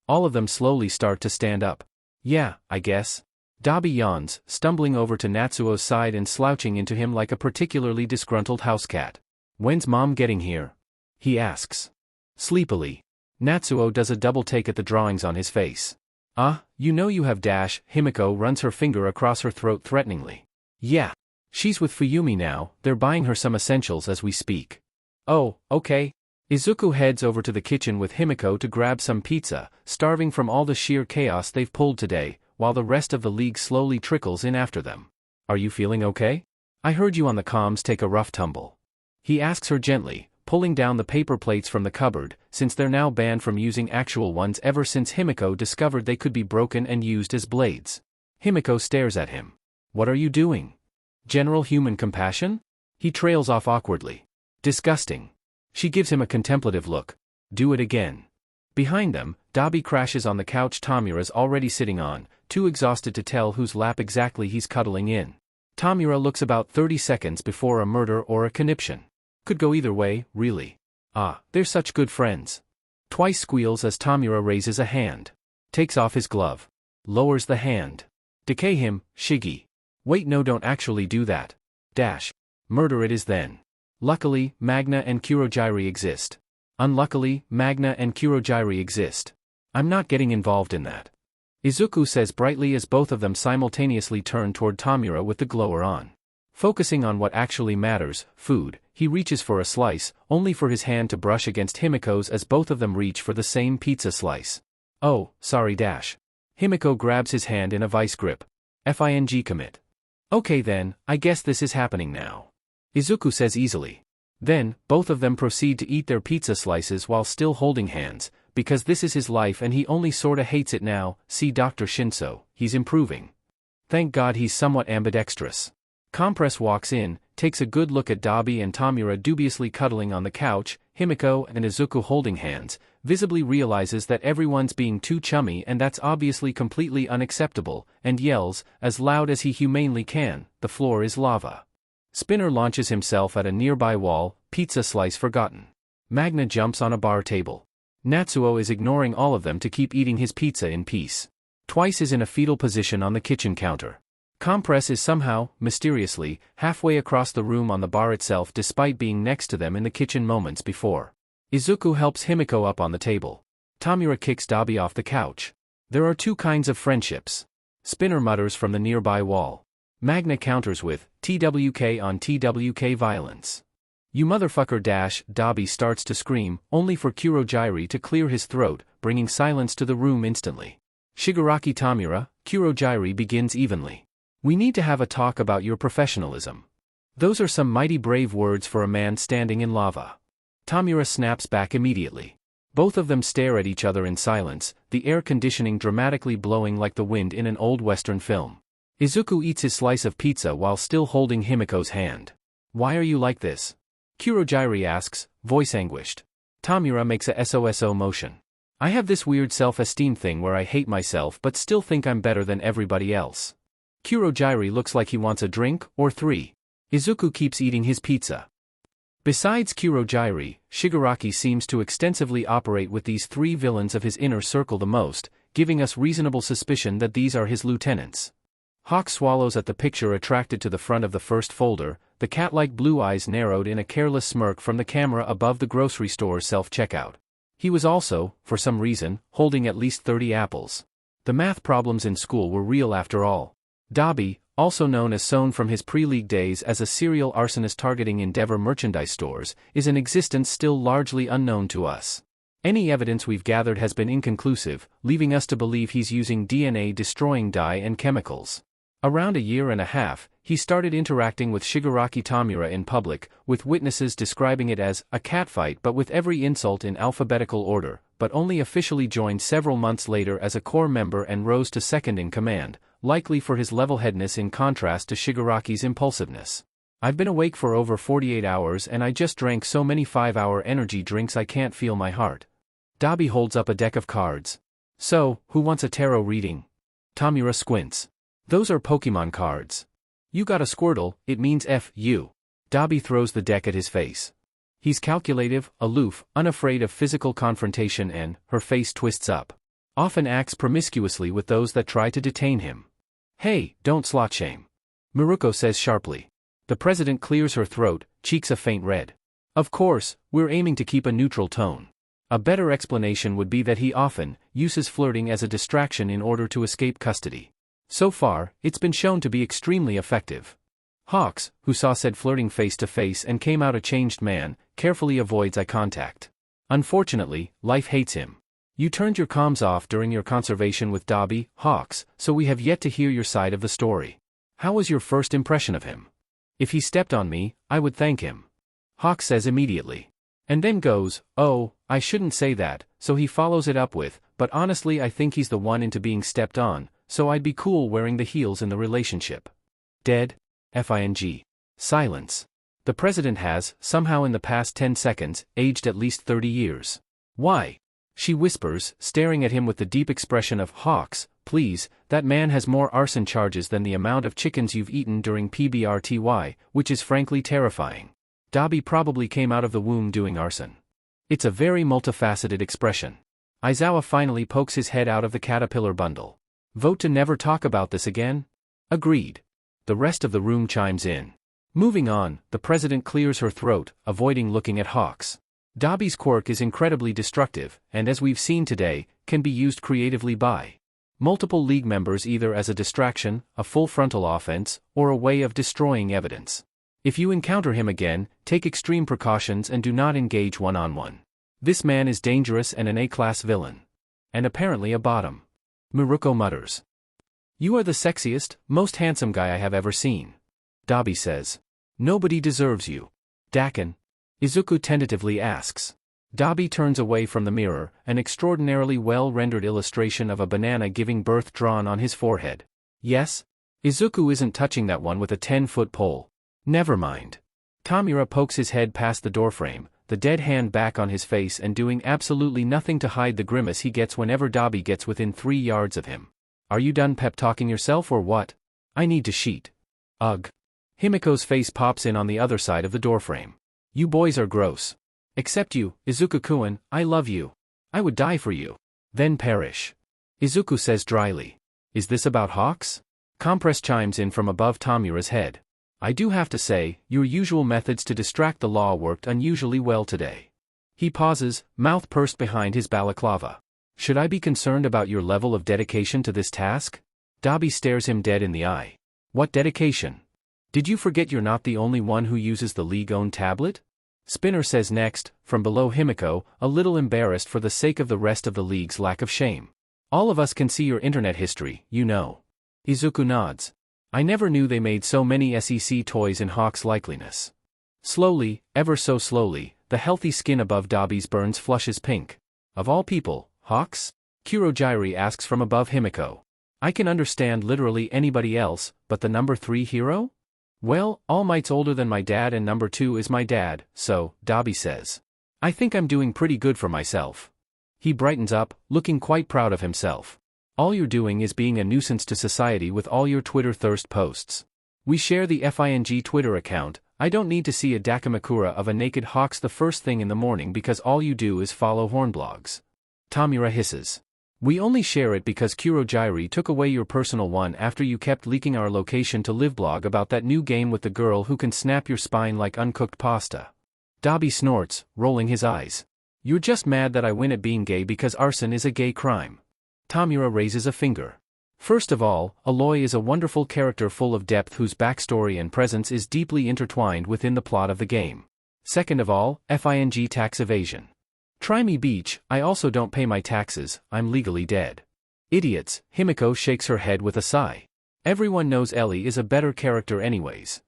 All of them slowly start to stand up. Yeah, I guess. Dabi yawns, stumbling over to Natsuo's side and slouching into him like a particularly disgruntled house cat. When's mom getting here? He asks. Sleepily. Natsuo does a double take at the drawings on his face. You know you have dash. Himiko runs her finger across her throat threateningly. Yeah. She's with Fuyumi now, they're buying her some essentials as we speak. Oh, okay. Izuku heads over to the kitchen with Himiko to grab some pizza, starving from all the sheer chaos they've pulled today, while the rest of the league slowly trickles in after them. Are you feeling okay? I heard you on the comms take a rough tumble. He asks her gently, pulling down the paper plates from the cupboard, since they're now banned from using actual ones ever since Himiko discovered they could be broken and used as blades. Himiko stares at him. What are you doing? General human compassion? He trails off awkwardly. Disgusting. She gives him a contemplative look. Do it again. Behind them, Dabi crashes on the couch Tomura's already sitting on, too exhausted to tell whose lap exactly he's cuddling in. Tomura looks about 30 seconds before a murder or a conniption. Could go either way, really. They're such good friends. Twice squeals as Tomura raises a hand. Takes off his glove. Lowers the hand. Decay him, Shiggy. Wait, no, don't actually do that. Dash. Murder it is then. Luckily, Magna and Kurogiri exist. Unluckily, Magna and Kurogiri exist. I'm not getting involved in that. Izuku says brightly as both of them simultaneously turn toward Tomura with the glower on. Focusing on what actually matters, food, he reaches for a slice, only for his hand to brush against Himiko's as both of them reach for the same pizza slice. Oh, sorry dash. Himiko grabs his hand in a vice grip. FING commit. Okay then, I guess this is happening now. Izuku says easily. Then, both of them proceed to eat their pizza slices while still holding hands, because this is his life and he only sorta hates it now. See Dr. Shinso, he's improving. Thank God he's somewhat ambidextrous. Compress walks in, takes a good look at Dabi and Tomura dubiously cuddling on the couch, Himiko and Izuku holding hands, visibly realizes that everyone's being too chummy and that's obviously completely unacceptable, and yells, as loud as he humanely can, the floor is lava. Spinner launches himself at a nearby wall, pizza slice forgotten. Magna jumps on a bar table. Natsuo is ignoring all of them to keep eating his pizza in peace. Twice is in a fetal position on the kitchen counter. Compress is somehow, mysteriously, halfway across the room on the bar itself despite being next to them in the kitchen moments before. Izuku helps Himiko up on the table. Tomura kicks Dabi off the couch. There are two kinds of friendships. Spinner mutters from the nearby wall. Magna counters with, TWK on TWK violence. You motherfucker dash, Dabi starts to scream, only for Kurogiri to clear his throat, bringing silence to the room instantly. Shigaraki Tomura, Kurogiri begins evenly. We need to have a talk about your professionalism. Those are some mighty brave words for a man standing in lava. Tomura snaps back immediately. Both of them stare at each other in silence, the air conditioning dramatically blowing like the wind in an old Western film. Izuku eats his slice of pizza while still holding Himiko's hand. Why are you like this? Kurogiri asks, voice anguished. Tomura makes a SOSO motion. I have this weird self-esteem thing where I hate myself but still think I'm better than everybody else. Kurogiri looks like he wants a drink, or three. Izuku keeps eating his pizza. Besides Kurogyri, Shigaraki seems to extensively operate with these three villains of his inner circle the most, giving us reasonable suspicion that these are his lieutenants. Hawk swallows at the picture attracted to the front of the first folder, the cat-like blue eyes narrowed in a careless smirk from the camera above the grocery store self-checkout. He was also, for some reason, holding at least 30 apples. The math problems in school were real after all. Dabi, also known as Son from his pre-league days as a serial arsonist targeting Endeavor merchandise stores, is an existence still largely unknown to us. Any evidence we've gathered has been inconclusive, leaving us to believe he's using DNA-destroying dye and chemicals. Around a year and a half, he started interacting with Shigaraki Tomura in public, with witnesses describing it as a catfight but with every insult in alphabetical order, but only officially joined several months later as a core member and rose to second in command, likely for his level-headedness in contrast to Shigaraki's impulsiveness. I've been awake for over 48 hours and I just drank so many 5-hour energy drinks I can't feel my heart. Dabi holds up a deck of cards. So, who wants a tarot reading? Tomura squints. Those are Pokemon cards. You got a Squirtle, it means F you. Dabi throws the deck at his face. He's calculative, aloof, unafraid of physical confrontation and, her face twists up. Often acts promiscuously with those that try to detain him. Hey, don't slut-shame. Miruko says sharply. The president clears her throat, cheeks a faint red. Of course, we're aiming to keep a neutral tone. A better explanation would be that he often uses flirting as a distraction in order to escape custody. So far, it's been shown to be extremely effective. Hawks, who saw said flirting face to face and came out a changed man, carefully avoids eye contact. Unfortunately, life hates him. You turned your comms off during your conversation with Dabi, Hawks, so we have yet to hear your side of the story. How was your first impression of him? If he stepped on me, I would thank him. Hawks says immediately. And then goes, oh, I shouldn't say that, so he follows it up with, but honestly I think he's the one into being stepped on, so I'd be cool wearing the heels in the relationship. Dead? Fing. Silence. The president has, somehow in the past 10 seconds, aged at least 30 years. Why? She whispers, staring at him with the deep expression of, Hawks, please, that man has more arson charges than the amount of chickens you've eaten during PBRTY, which is frankly terrifying. Dabi probably came out of the womb doing arson. It's a very multifaceted expression. Aizawa finally pokes his head out of the caterpillar bundle. Vote to never talk about this again? Agreed. The rest of the room chimes in. Moving on, the president clears her throat, avoiding looking at Hawks. Dabi's quirk is incredibly destructive, and as we've seen today, can be used creatively by multiple league members either as a distraction, a full frontal offense, or a way of destroying evidence. If you encounter him again, take extreme precautions and do not engage one-on-one. This man is dangerous and an A-class villain. And apparently a bottom. Miruko mutters. You are the sexiest, most handsome guy I have ever seen. Dabi says. Nobody deserves you. Kacchan. Izuku tentatively asks. Dabi turns away from the mirror, an extraordinarily well-rendered illustration of a banana giving birth drawn on his forehead. Yes? Izuku isn't touching that one with a 10-foot pole. Never mind. Tomura pokes his head past the doorframe, the dead hand back on his face and doing absolutely nothing to hide the grimace he gets whenever Dabi gets within 3 yards of him. Are you done pep-talking yourself or what? I need to sheet. Ugh. Himiko's face pops in on the other side of the doorframe. You boys are gross. Except you, Izuku-kun, I love you. I would die for you. Then perish. Izuku says dryly. Is this about Hawks? Compress chimes in from above Tomura's head. I do have to say, your usual methods to distract the law worked unusually well today. He pauses, mouth pursed behind his balaclava. Should I be concerned about your level of dedication to this task? Dabi stares him dead in the eye. What dedication? Did you forget you're not the only one who uses the league-owned tablet? Spinner says next, from below Himiko, a little embarrassed for the sake of the rest of the league's lack of shame. All of us can see your internet history, you know. Izuku nods. I never knew they made so many SEC toys in Hawk's likeliness. Slowly, ever so slowly, the healthy skin above Dabi's burns flushes pink. Of all people, Hawks? Kurogyri asks from above Himiko. I can understand literally anybody else, but the number 3 hero? Well, All Might's older than my dad and number 2 is my dad, so, Dabi says. I think I'm doing pretty good for myself. He brightens up, looking quite proud of himself. All you're doing is being a nuisance to society with all your Twitter thirst posts. We share the FING Twitter account, I don't need to see a Dakimakura of a naked Hawks the first thing in the morning because all you do is follow hornblogs. Tomura hisses. We only share it because Kurojairi took away your personal one after you kept leaking our location to liveblog about that new game with the girl who can snap your spine like uncooked pasta. Dabi snorts, rolling his eyes. You're just mad that I win at being gay because arson is a gay crime. Tomura raises a finger. First of all, Aloy is a wonderful character full of depth whose backstory and presence is deeply intertwined within the plot of the game. Second of all, FING tax evasion. Try me beach, I also don't pay my taxes, I'm legally dead. Idiots, Himiko shakes her head with a sigh. Everyone knows Ellie is a better character anyways.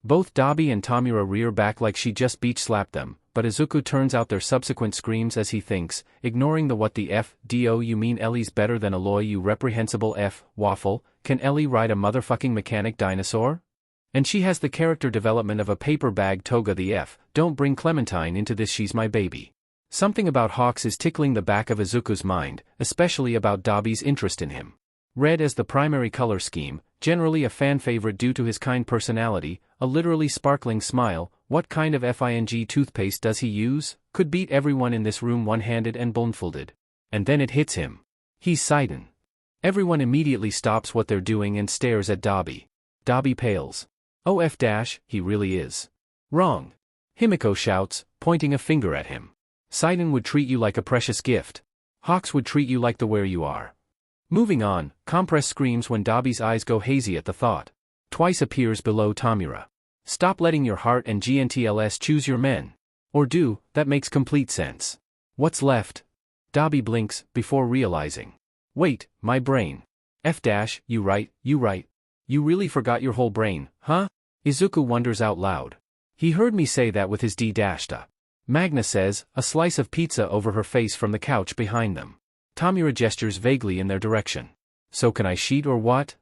Both Dabi and Tomura rear back like she just beach slapped them, but Izuku turns out their subsequent screams as he thinks, ignoring the what the F, do you mean Ellie's better than Aloy you reprehensible F, waffle, can Ellie ride a motherfucking mechanic dinosaur? And she has the character development of a paper bag toga the F, don't bring Clementine into this she's my baby. Something about Hawks is tickling the back of Izuku's mind, especially about Dabi's interest in him. Red as the primary color scheme, generally a fan favorite due to his kind personality, a literally sparkling smile, what kind of FING toothpaste does he use? Could beat everyone in this room one-handed and blindfolded. And then it hits him. He's Sidon. Everyone immediately stops what they're doing and stares at Dabi. Dabi pales. Oh he really is. Wrong. Himiko shouts, pointing a finger at him. Sidon would treat you like a precious gift. Hawks would treat you like the where you are. Moving on, Compress screams when Dabi's eyes go hazy at the thought. Twice appears below Tomura. Stop letting your heart and GNTLS choose your men. Or do, that makes complete sense. What's left? Dabi blinks, before realizing. Wait, my brain. You right. You really forgot your whole brain, huh? Izuku wonders out loud. He heard me say that with his D-ta. Magna says, a slice of pizza over her face from the couch behind them. Tomura gestures vaguely in their direction. So can I sheet or what?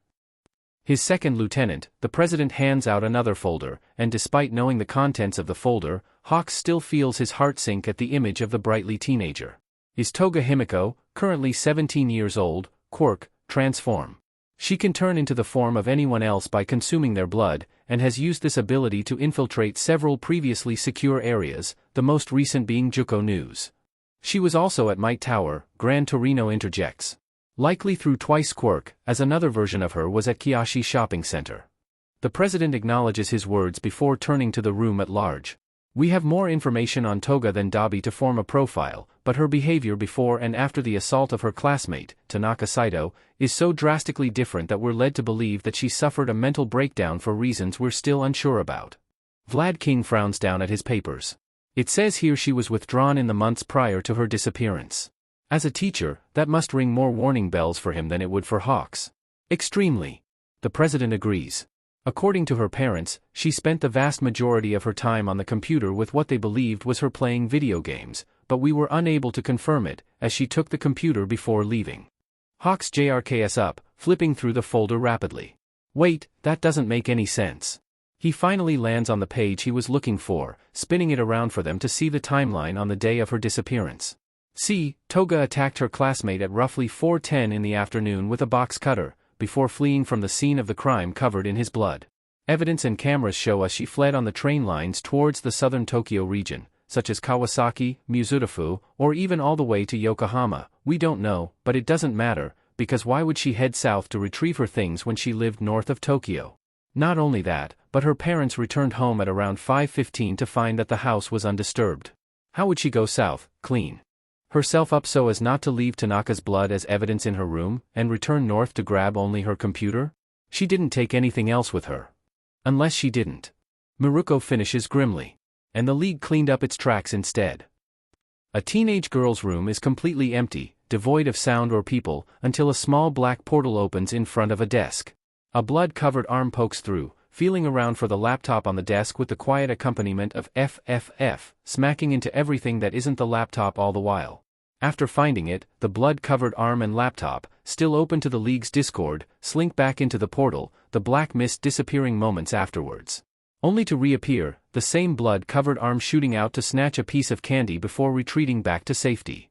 His second lieutenant, the president hands out another folder, and despite knowing the contents of the folder, Hawks still feels his heart sink at the image of the brightly teenager. Is Toga Himiko, currently 17 years old, Quirk, transform? She can turn into the form of anyone else by consuming their blood, and has used this ability to infiltrate several previously secure areas, the most recent being Juko News. She was also at Might Tower, Gran Torino interjects. Likely through twice Quirk, as another version of her was at Kiyoshi Shopping Center. The president acknowledges his words before turning to the room at large. We have more information on Toga than Dabi to form a profile, but her behavior before and after the assault of her classmate, Tanaka Saito, is so drastically different that we're led to believe that she suffered a mental breakdown for reasons we're still unsure about. Vlad King frowns down at his papers. It says here she was withdrawn in the months prior to her disappearance. As a teacher, that must ring more warning bells for him than it would for Hawks. Extremely. The president agrees. According to her parents, she spent the vast majority of her time on the computer with what they believed was her playing video games, but we were unable to confirm it, as she took the computer before leaving. Hawks JRKS up, flipping through the folder rapidly. Wait, that doesn't make any sense. He finally lands on the page he was looking for, spinning it around for them to see the timeline on the day of her disappearance. See, Toga attacked her classmate at roughly 4:10 in the afternoon with a box cutter, before fleeing from the scene of the crime covered in his blood. Evidence and cameras show us she fled on the train lines towards the southern Tokyo region, such as Kawasaki, Mizurufu, or even all the way to Yokohama. We don't know, but it doesn't matter, because why would she head south to retrieve her things when she lived north of Tokyo? Not only that, but her parents returned home at around 5:15 to find that the house was undisturbed. How would she go south, clean herself up so as not to leave Tanaka's blood as evidence in her room, and return north to grab only her computer? She didn't take anything else with her. Unless she didn't. Miruko finishes grimly. And the League cleaned up its tracks instead. A teenage girl's room is completely empty, devoid of sound or people, until a small black portal opens in front of a desk. A blood-covered arm pokes through, feeling around for the laptop on the desk with the quiet accompaniment of FFF, smacking into everything that isn't the laptop all the while. After finding it, the blood-covered arm and laptop, still open to the League's Discord, slink back into the portal, the black mist disappearing moments afterwards. Only to reappear, the same blood-covered arm shooting out to snatch a piece of candy before retreating back to safety.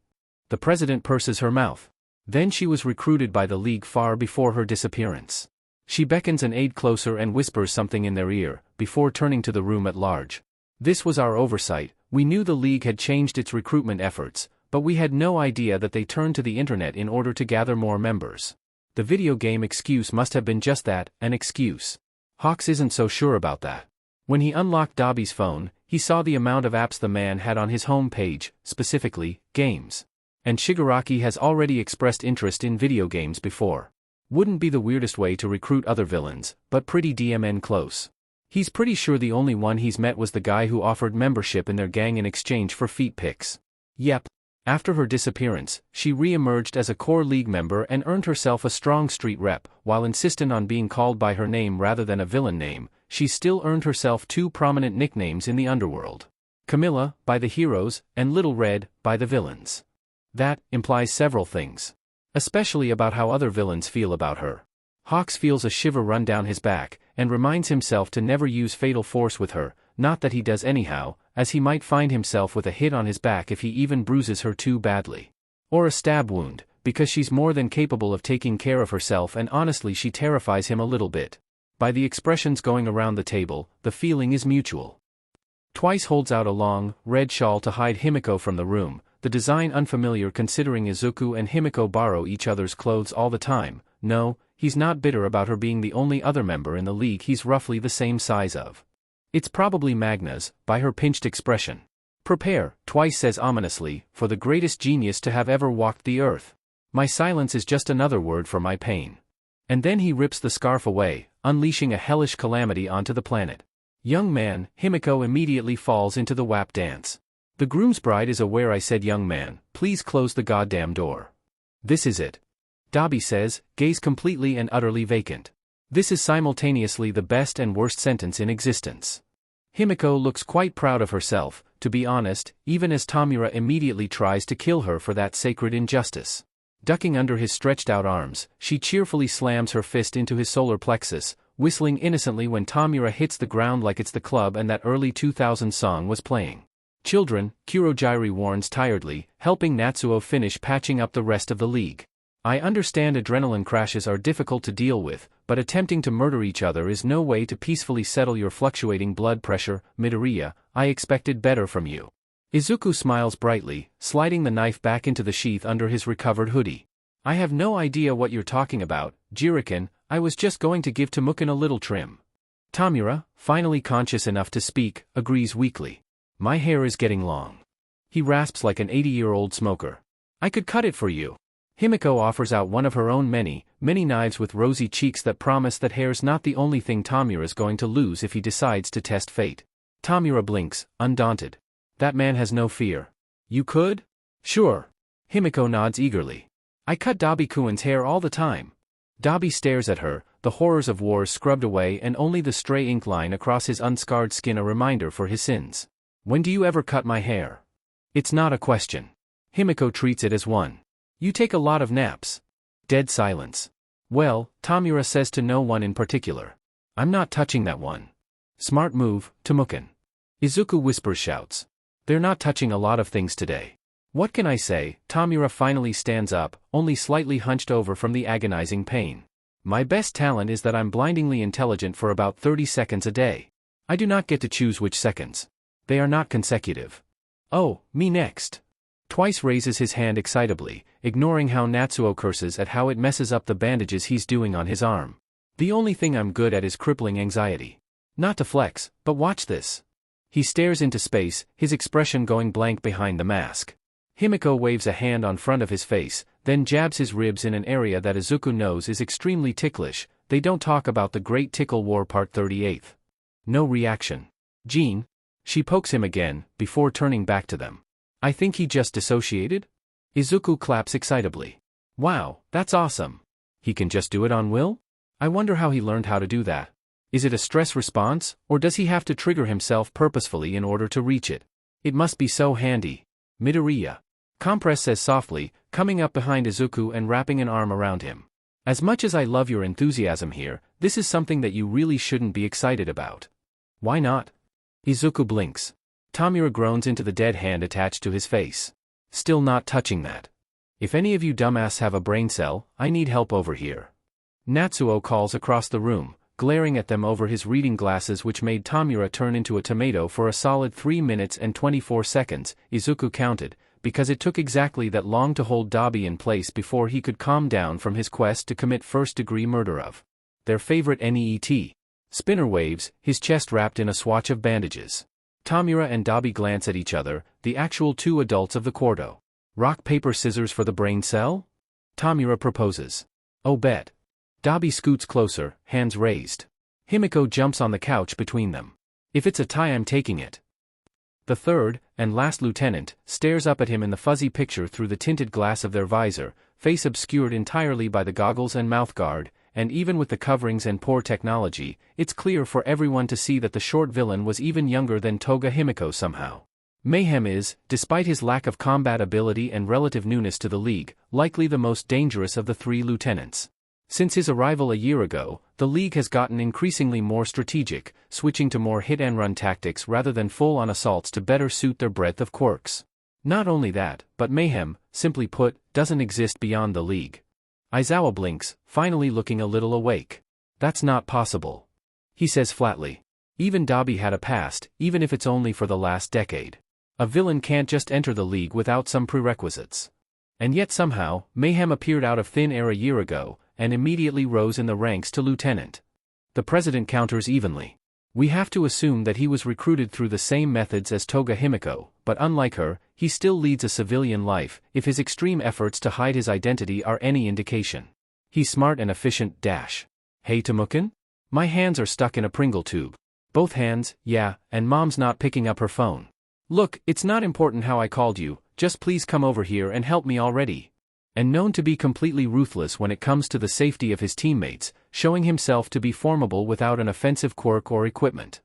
The president purses her mouth. Then she was recruited by the League far before her disappearance. She beckons an aide closer and whispers something in their ear, before turning to the room at large. This was our oversight. We knew the league had changed its recruitment efforts, but we had no idea that they turned to the internet in order to gather more members. The video game excuse must have been just that, an excuse. Hawks isn't so sure about that. When he unlocked Dabi's phone, he saw the amount of apps the man had on his home page, specifically, games. And Shigaraki has already expressed interest in video games before. Wouldn't be the weirdest way to recruit other villains, but pretty DMN close. He's pretty sure the only one he's met was the guy who offered membership in their gang in exchange for feet pics. Yep. After her disappearance, she re-emerged as a core league member and earned herself a strong street rep. While insistent on being called by her name rather than a villain name, she still earned herself 2 prominent nicknames in the underworld. Camilla, by the heroes, and Little Red, by the villains. That implies several things. Especially about how other villains feel about her. Hawks feels a shiver run down his back, and reminds himself to never use fatal force with her, not that he does anyhow, as he might find himself with a hit on his back if he even bruises her too badly. Or a stab wound, because she's more than capable of taking care of herself, and honestly she terrifies him a little bit. By the expressions going around the table, the feeling is mutual. Twice holds out a long, red shawl to hide Himiko from the room, the design unfamiliar considering Izuku and Himiko borrow each other's clothes all the time. No, he's not bitter about her being the only other member in the league he's roughly the same size of. It's probably Magna's, by her pinched expression. Prepare, Twice says ominously, for the greatest genius to have ever walked the earth. My silence is just another word for my pain. And then he rips the scarf away, unleashing a hellish calamity onto the planet. Young man, Himiko immediately falls into the WAP dance. The groom's bride is aware I said young man, please close the goddamn door. This is it. Dabi says, gaze completely and utterly vacant. This is simultaneously the best and worst sentence in existence. Himiko looks quite proud of herself, to be honest, even as Tomura immediately tries to kill her for that sacred injustice. Ducking under his stretched out arms, she cheerfully slams her fist into his solar plexus, whistling innocently when Tomura hits the ground like it's the club and that early 2000 song was playing. Children, Kurogiri warns tiredly, helping Natsuo finish patching up the rest of the league. I understand adrenaline crashes are difficult to deal with, but attempting to murder each other is no way to peacefully settle your fluctuating blood pressure. Midoriya, I expected better from you. Izuku smiles brightly, sliding the knife back into the sheath under his recovered hoodie. I have no idea what you're talking about, Jiriken, I was just going to give Temukan a little trim. Tomura, finally conscious enough to speak, agrees weakly. My hair is getting long. He rasps like an 80-year-old smoker. I could cut it for you. Himiko offers out one of her own many knives with rosy cheeks that promise that hair's not the only thing Tomura's going to lose if he decides to test fate. Tomura blinks, undaunted. That man has no fear. You could? Sure. Himiko nods eagerly. I cut Dabi-kun's hair all the time. Dabi stares at her, the horrors of war scrubbed away and only the stray ink line across his unscarred skin a reminder for his sins. When do you ever cut my hair? It's not a question. Himiko treats it as one. You take a lot of naps. Dead silence. Well, Tomura says to no one in particular. I'm not touching that one. Smart move, Temukan. Izuku whispers shouts. They're not touching a lot of things today. What can I say? Tomura finally stands up, only slightly hunched over from the agonizing pain. My best talent is that I'm blindingly intelligent for about 30 seconds a day. I do not get to choose which seconds. They are not consecutive. Oh, me next. Twice raises his hand excitably, ignoring how Natsuo curses at how it messes up the bandages he's doing on his arm. The only thing I'm good at is crippling anxiety. Not to flex, but watch this. He stares into space, his expression going blank behind the mask. Himiko waves a hand on front of his face, then jabs his ribs in an area that Izuku knows is extremely ticklish. They don't talk about the Great Tickle War Part 38. No reaction. Jean? She pokes him again, before turning back to them. I think he just dissociated? Izuku claps excitably. Wow, that's awesome. He can just do it on will? I wonder how he learned how to do that. Is it a stress response, or does he have to trigger himself purposefully in order to reach it? It must be so handy. Midoriya. Compress says softly, coming up behind Izuku and wrapping an arm around him. As much as I love your enthusiasm here, this is something that you really shouldn't be excited about. Why not? Izuku blinks. Tomura groans into the dead hand attached to his face. Still not touching that. If any of you dumbass have a brain cell, I need help over here. Natsuo calls across the room, glaring at them over his reading glasses, which made Tomura turn into a tomato for a solid 3 minutes and 24 seconds, Izuku counted, because it took exactly that long to hold Dabi in place before he could calm down from his quest to commit first-degree murder of their favorite NEET. Spinner waves, his chest wrapped in a swatch of bandages. Tomura and Dabi glance at each other, the actual two adults of the quarto. Rock, paper, scissors for the brain cell? Tomura proposes. Oh, bet. Dabi scoots closer, hands raised. Himiko jumps on the couch between them. If it's a tie, I'm taking it. The third, and last lieutenant, stares up at him in the fuzzy picture through the tinted glass of their visor, face obscured entirely by the goggles and mouthguard, and even with the coverings and poor technology, it's clear for everyone to see that the short villain was even younger than Toga Himiko somehow. Mayhem is, despite his lack of combat ability and relative newness to the League, likely the most dangerous of the three lieutenants. Since his arrival a year ago, the League has gotten increasingly more strategic, switching to more hit-and-run tactics rather than full-on assaults to better suit their breadth of quirks. Not only that, but Mayhem, simply put, doesn't exist beyond the League. Aizawa blinks, finally looking a little awake. That's not possible, he says flatly. Even Dabi had a past, even if it's only for the last decade. A villain can't just enter the League without some prerequisites. And yet somehow, Mayhem appeared out of thin air a year ago, and immediately rose in the ranks to lieutenant. The president counters evenly. We have to assume that he was recruited through the same methods as Toga Himiko, but unlike her, he still leads a civilian life, if his extreme efforts to hide his identity are any indication. He's smart and efficient. Hey Temukin? My hands are stuck in a Pringle tube. Both hands, yeah, and Mom's not picking up her phone. Look, it's not important how I called you, just please come over here and help me already. And known to be completely ruthless when it comes to the safety of his teammates, showing himself to be formidable without an offensive quirk or equipment.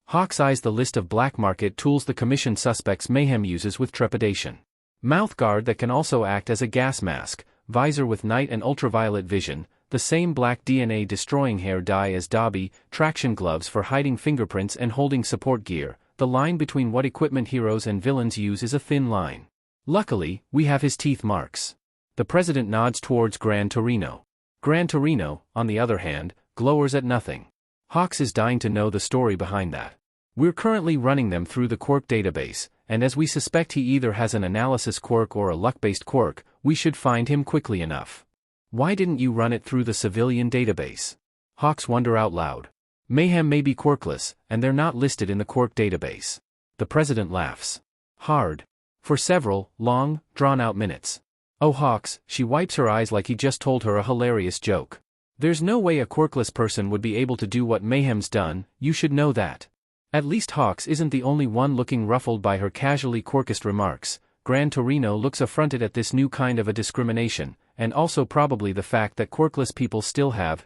Hawks eyes the list of black market tools the commissioned suspects Mayhem uses with trepidation. Mouth guard that can also act as a gas mask, visor with night and ultraviolet vision, the same black DNA-destroying hair dye as Dabi, traction gloves for hiding fingerprints and holding support gear. The line between what equipment heroes and villains use is a thin line. Luckily, we have his teeth marks. The president nods towards Gran Torino. Gran Torino, on the other hand, glowers at nothing. Hawks is dying to know the story behind that. We're currently running them through the quirk database, and as we suspect he either has an analysis quirk or a luck-based quirk, we should find him quickly enough. Why didn't you run it through the civilian database? Hawks wonder out loud. Mayhem may be quirkless, and they're not listed in the quirk database. The president laughs. Hard. For several, long, drawn-out minutes. Oh Hawks, she wipes her eyes like he just told her a hilarious joke. There's no way a quirkless person would be able to do what Mayhem's done, you should know that. At least Hawks isn't the only one looking ruffled by her casually quirkist remarks. Gran Torino looks affronted at this new kind of a discrimination, and also probably the fact that quirkless people still have,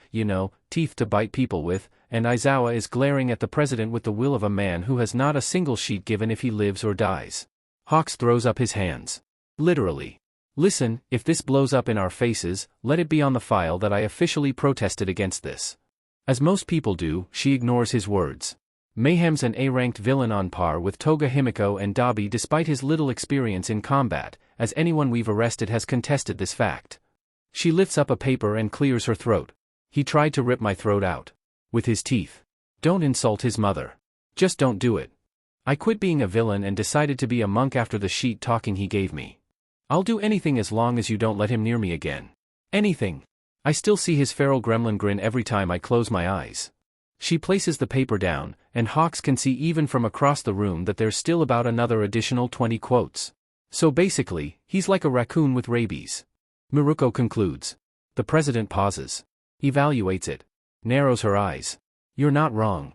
teeth to bite people with, and Aizawa is glaring at the president with the will of a man who has not a single sheet given if he lives or dies. Hawks throws up his hands. Literally. Listen, if this blows up in our faces, let it be on the file that I officially protested against this. As most people do, she ignores his words. Mayhem's an A-ranked villain on par with Toga Himiko and Dabi despite his little experience in combat, as anyone we've arrested has contested this fact. She lifts up a paper and clears her throat. He tried to rip my throat out. With his teeth. Don't insult his mother. Just don't do it. I quit being a villain and decided to be a monk after the sheet talking he gave me. I'll do anything as long as you don't let him near me again. Anything. I still see his feral gremlin grin every time I close my eyes. She places the paper down, and Hawks can see even from across the room that there's still about another additional 20 quotes. So basically, he's like a raccoon with rabies. Miruko concludes. The president pauses. Evaluates it. Narrows her eyes. You're not wrong.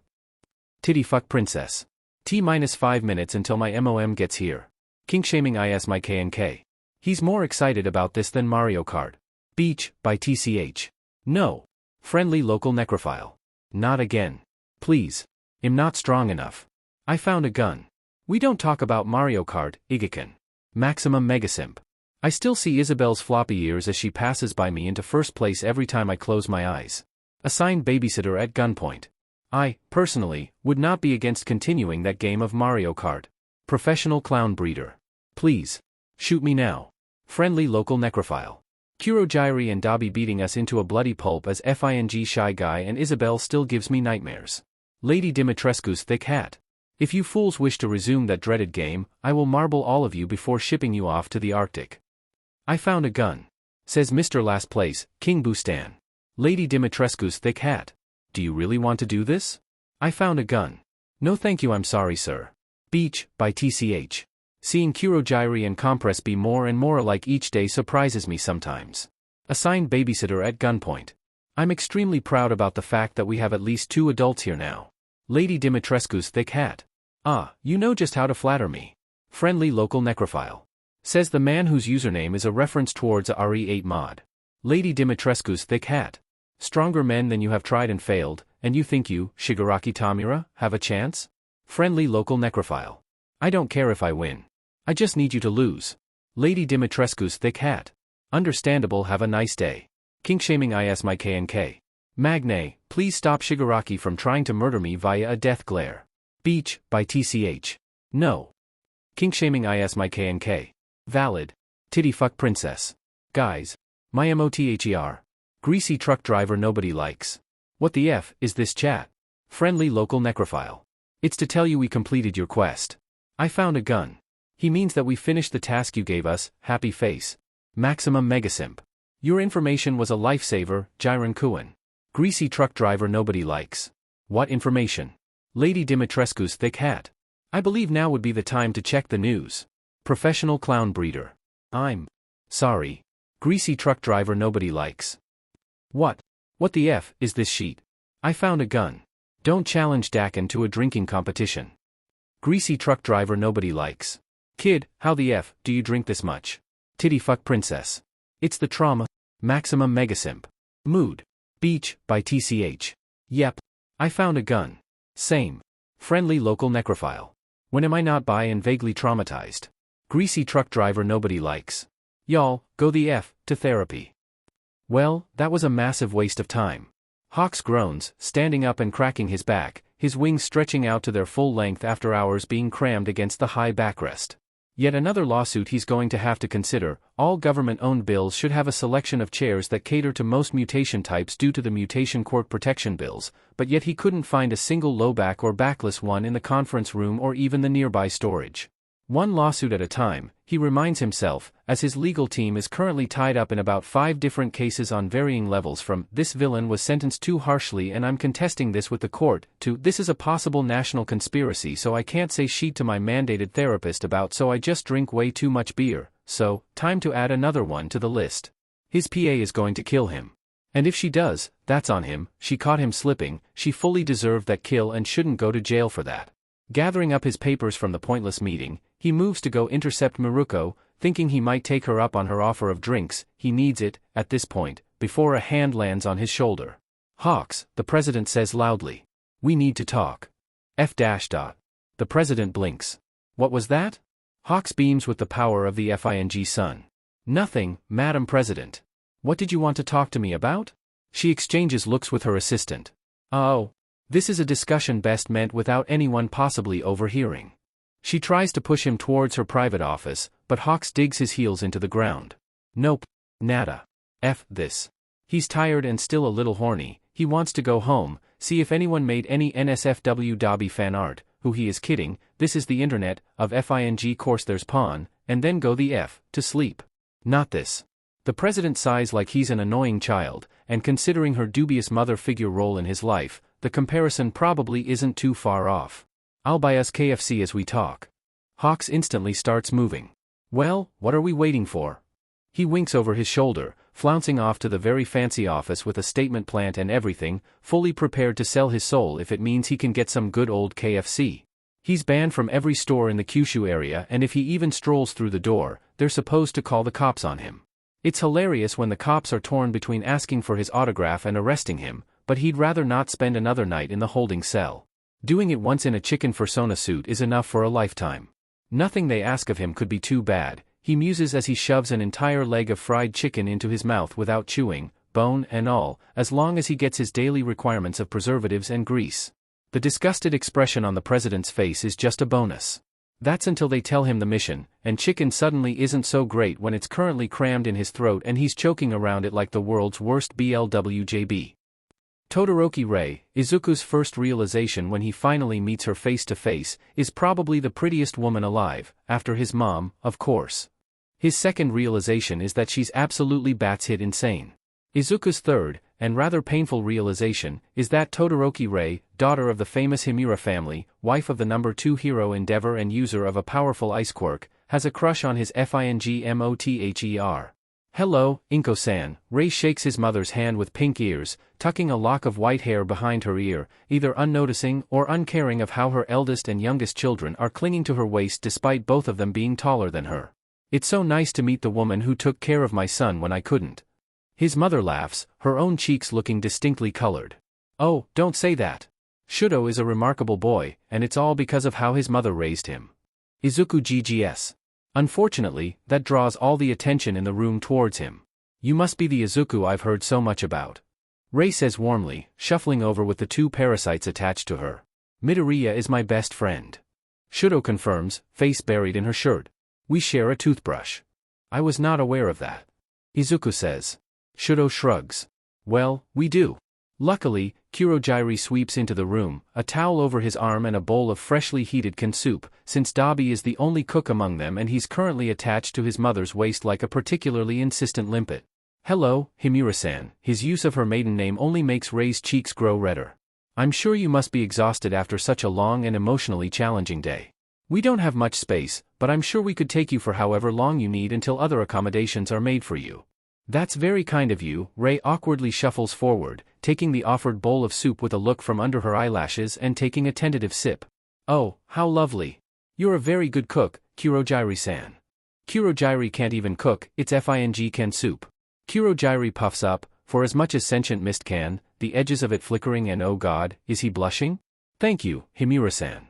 Titty fuck princess. T-5 minutes until my MOM gets here. Kink-shaming is my KNK. He's more excited about this than Mario Kart. Beach, by TCH. No. Friendly local necrophile. Not again. Please. I'm not strong enough. I found a gun. We don't talk about Mario Kart, Igaken. Maximum Megasimp. I still see Isabel's floppy ears as she passes by me into first place every time I close my eyes. Assigned babysitter at gunpoint. I, personally, would not be against continuing that game of Mario Kart. Professional clown breeder. Please. Shoot me now. Friendly local necrophile. Kurogyri and Dabi beating us into a bloody pulp as Fing Shy Guy and Isabel still gives me nightmares. Lady Dimitrescu's thick hat. If you fools wish to resume that dreaded game, I will marble all of you before shipping you off to the Arctic. I found a gun. Says Mr. Last Place, King Bustan. Lady Dimitrescu's thick hat. Do you really want to do this? I found a gun. No thank you, I'm sorry sir. Beach, by TCH. Seeing Kurogyri and Compress be more and more alike each day surprises me sometimes. Assigned babysitter at gunpoint. I'm extremely proud about the fact that we have at least 2 adults here now. Lady Dimitrescu's thick hat. Ah, you know just how to flatter me. Friendly local necrophile. Says the man whose username is a reference towards a RE8 mod. Lady Dimitrescu's thick hat. Stronger men than you have tried and failed, and you think you, Shigaraki Tomura, have a chance? Friendly local necrophile. I don't care if I win. I just need you to lose. Lady Dimitrescu's thick hat. Understandable, have a nice day. Kink-shaming is my KNK. Magne, please stop Shigaraki from trying to murder me via a death glare. Beach, by TCH. No. Kink-shaming is my KNK. Valid. Titty fuck princess. Guys. My MOTHER. Greasy truck driver nobody likes. What the F is this chat? Friendly local necrophile. It's to tell you we completed your quest. I found a gun. He means that we finished the task you gave us, happy face. Maximum megasimp. Your information was a lifesaver, Jiren Kuan. Greasy truck driver nobody likes. What information? Lady Dimitrescu's thick hat. I believe now would be the time to check the news. Professional clown breeder. I'm sorry. Greasy truck driver nobody likes. What the F is this sheet? I found a gun. Don't challenge Dakin to a drinking competition. Greasy truck driver nobody likes. Kid, how the F do you drink this much? Titty fuck princess. It's the trauma. Maximum megasimp. Mood. Beach, by TCH. Yep. I found a gun. Same. Friendly local necrophile. When am I not bi and vaguely traumatized? Greasy truck driver nobody likes. Y'all, go the F to therapy. Well, that was a massive waste of time. Hawks groans, standing up and cracking his back, his wings stretching out to their full length after hours being crammed against the high backrest. Yet another lawsuit he's going to have to consider. All government-owned bills should have a selection of chairs that cater to most mutation types due to the mutation court protection bills, but yet he couldn't find a single low-back or backless one in the conference room or even the nearby storage. One lawsuit at a time, he reminds himself, as his legal team is currently tied up in about 5 different cases on varying levels from, "This villain was sentenced too harshly and I'm contesting this with the court," to, "This is a possible national conspiracy so I can't say shit to my mandated therapist about so I just drink way too much beer, so, time to add another one to the list. His PA is going to kill him. And if she does, that's on him, she caught him slipping, she fully deserved that kill and shouldn't go to jail for that." Gathering up his papers from the pointless meeting, he moves to go intercept Miruko, thinking he might take her up on her offer of drinks. He needs it, at this point, before a hand lands on his shoulder. "Hawks," the president says loudly. "We need to talk." F-. The president blinks. "What was that?" Hawks beams with the power of the Fing sun. "Nothing, Madam President. What did you want to talk to me about?" She exchanges looks with her assistant. "Oh. This is a discussion best meant without anyone possibly overhearing." She tries to push him towards her private office, but Hawks digs his heels into the ground. "Nope. Nada. F this." He's tired and still a little horny. He wants to go home, see if anyone made any NSFW Dabi fan art, who he is kidding, this is the internet, of Fing course there's pawn, and then go the F to sleep. Not this. The president sighs like he's an annoying child, and considering her dubious mother figure role in his life, the comparison probably isn't too far off. "I'll buy us KFC as we talk." Hawks instantly starts moving. "Well, what are we waiting for?" He winks over his shoulder, flouncing off to the very fancy office with a statement plant and everything, fully prepared to sell his soul if it means he can get some good old KFC. He's banned from every store in the Kyushu area, and if he even strolls through the door, they're supposed to call the cops on him. It's hilarious when the cops are torn between asking for his autograph and arresting him, but he'd rather not spend another night in the holding cell. Doing it once in a chicken fursona suit is enough for a lifetime. Nothing they ask of him could be too bad, he muses as he shoves an entire leg of fried chicken into his mouth without chewing, bone and all, as long as he gets his daily requirements of preservatives and grease. The disgusted expression on the president's face is just a bonus. That's until they tell him the mission, and chicken suddenly isn't so great when it's currently crammed in his throat and he's choking around it like the world's worst BLWJB. Todoroki Rei, Izuku's first realization when he finally meets her face to face, is probably the prettiest woman alive, after his mom, of course. His second realization is that she's absolutely bats-hit insane. Izuku's third, and rather painful realization, is that Todoroki Rei, daughter of the famous Himura family, wife of the number 2 hero Endeavor and user of a powerful ice quirk, has a crush on his Fingmother. Hello, Inko-san. Rei shakes his mother's hand with pink ears, tucking a lock of white hair behind her ear, either unnoticing or uncaring of how her eldest and youngest children are clinging to her waist despite both of them being taller than her. It's so nice to meet the woman who took care of my son when I couldn't. His mother laughs, her own cheeks looking distinctly colored. Oh, don't say that. Shouto is a remarkable boy, and it's all because of how his mother raised him. Izuku GGS. Unfortunately, that draws all the attention in the room towards him. You must be the Izuku I've heard so much about. Rei says warmly, shuffling over with the 2 parasites attached to her. Midoriya is my best friend. Shouto confirms, face buried in her shirt. We share a toothbrush. I was not aware of that. Izuku says. Shouto shrugs. Well, we do. Luckily, Kurogiri sweeps into the room, a towel over his arm and a bowl of freshly heated can soup, since Dabi is the only cook among them and he's currently attached to his mother's waist like a particularly insistent limpet. Hello, Himura-san. His use of her maiden name only makes Rei's cheeks grow redder. I'm sure you must be exhausted after such a long and emotionally challenging day. We don't have much space, but I'm sure we could take you for however long you need until other accommodations are made for you. That's very kind of you. Rei awkwardly shuffles forward, taking the offered bowl of soup with a look from under her eyelashes and taking a tentative sip. Oh, how lovely. You're a very good cook, Kurogiri-san. Kurogiri can't even cook, it's Fing can soup. Kurogiri puffs up, for as much as sentient mist can, the edges of it flickering and oh god, is he blushing? Thank you, Himura-san.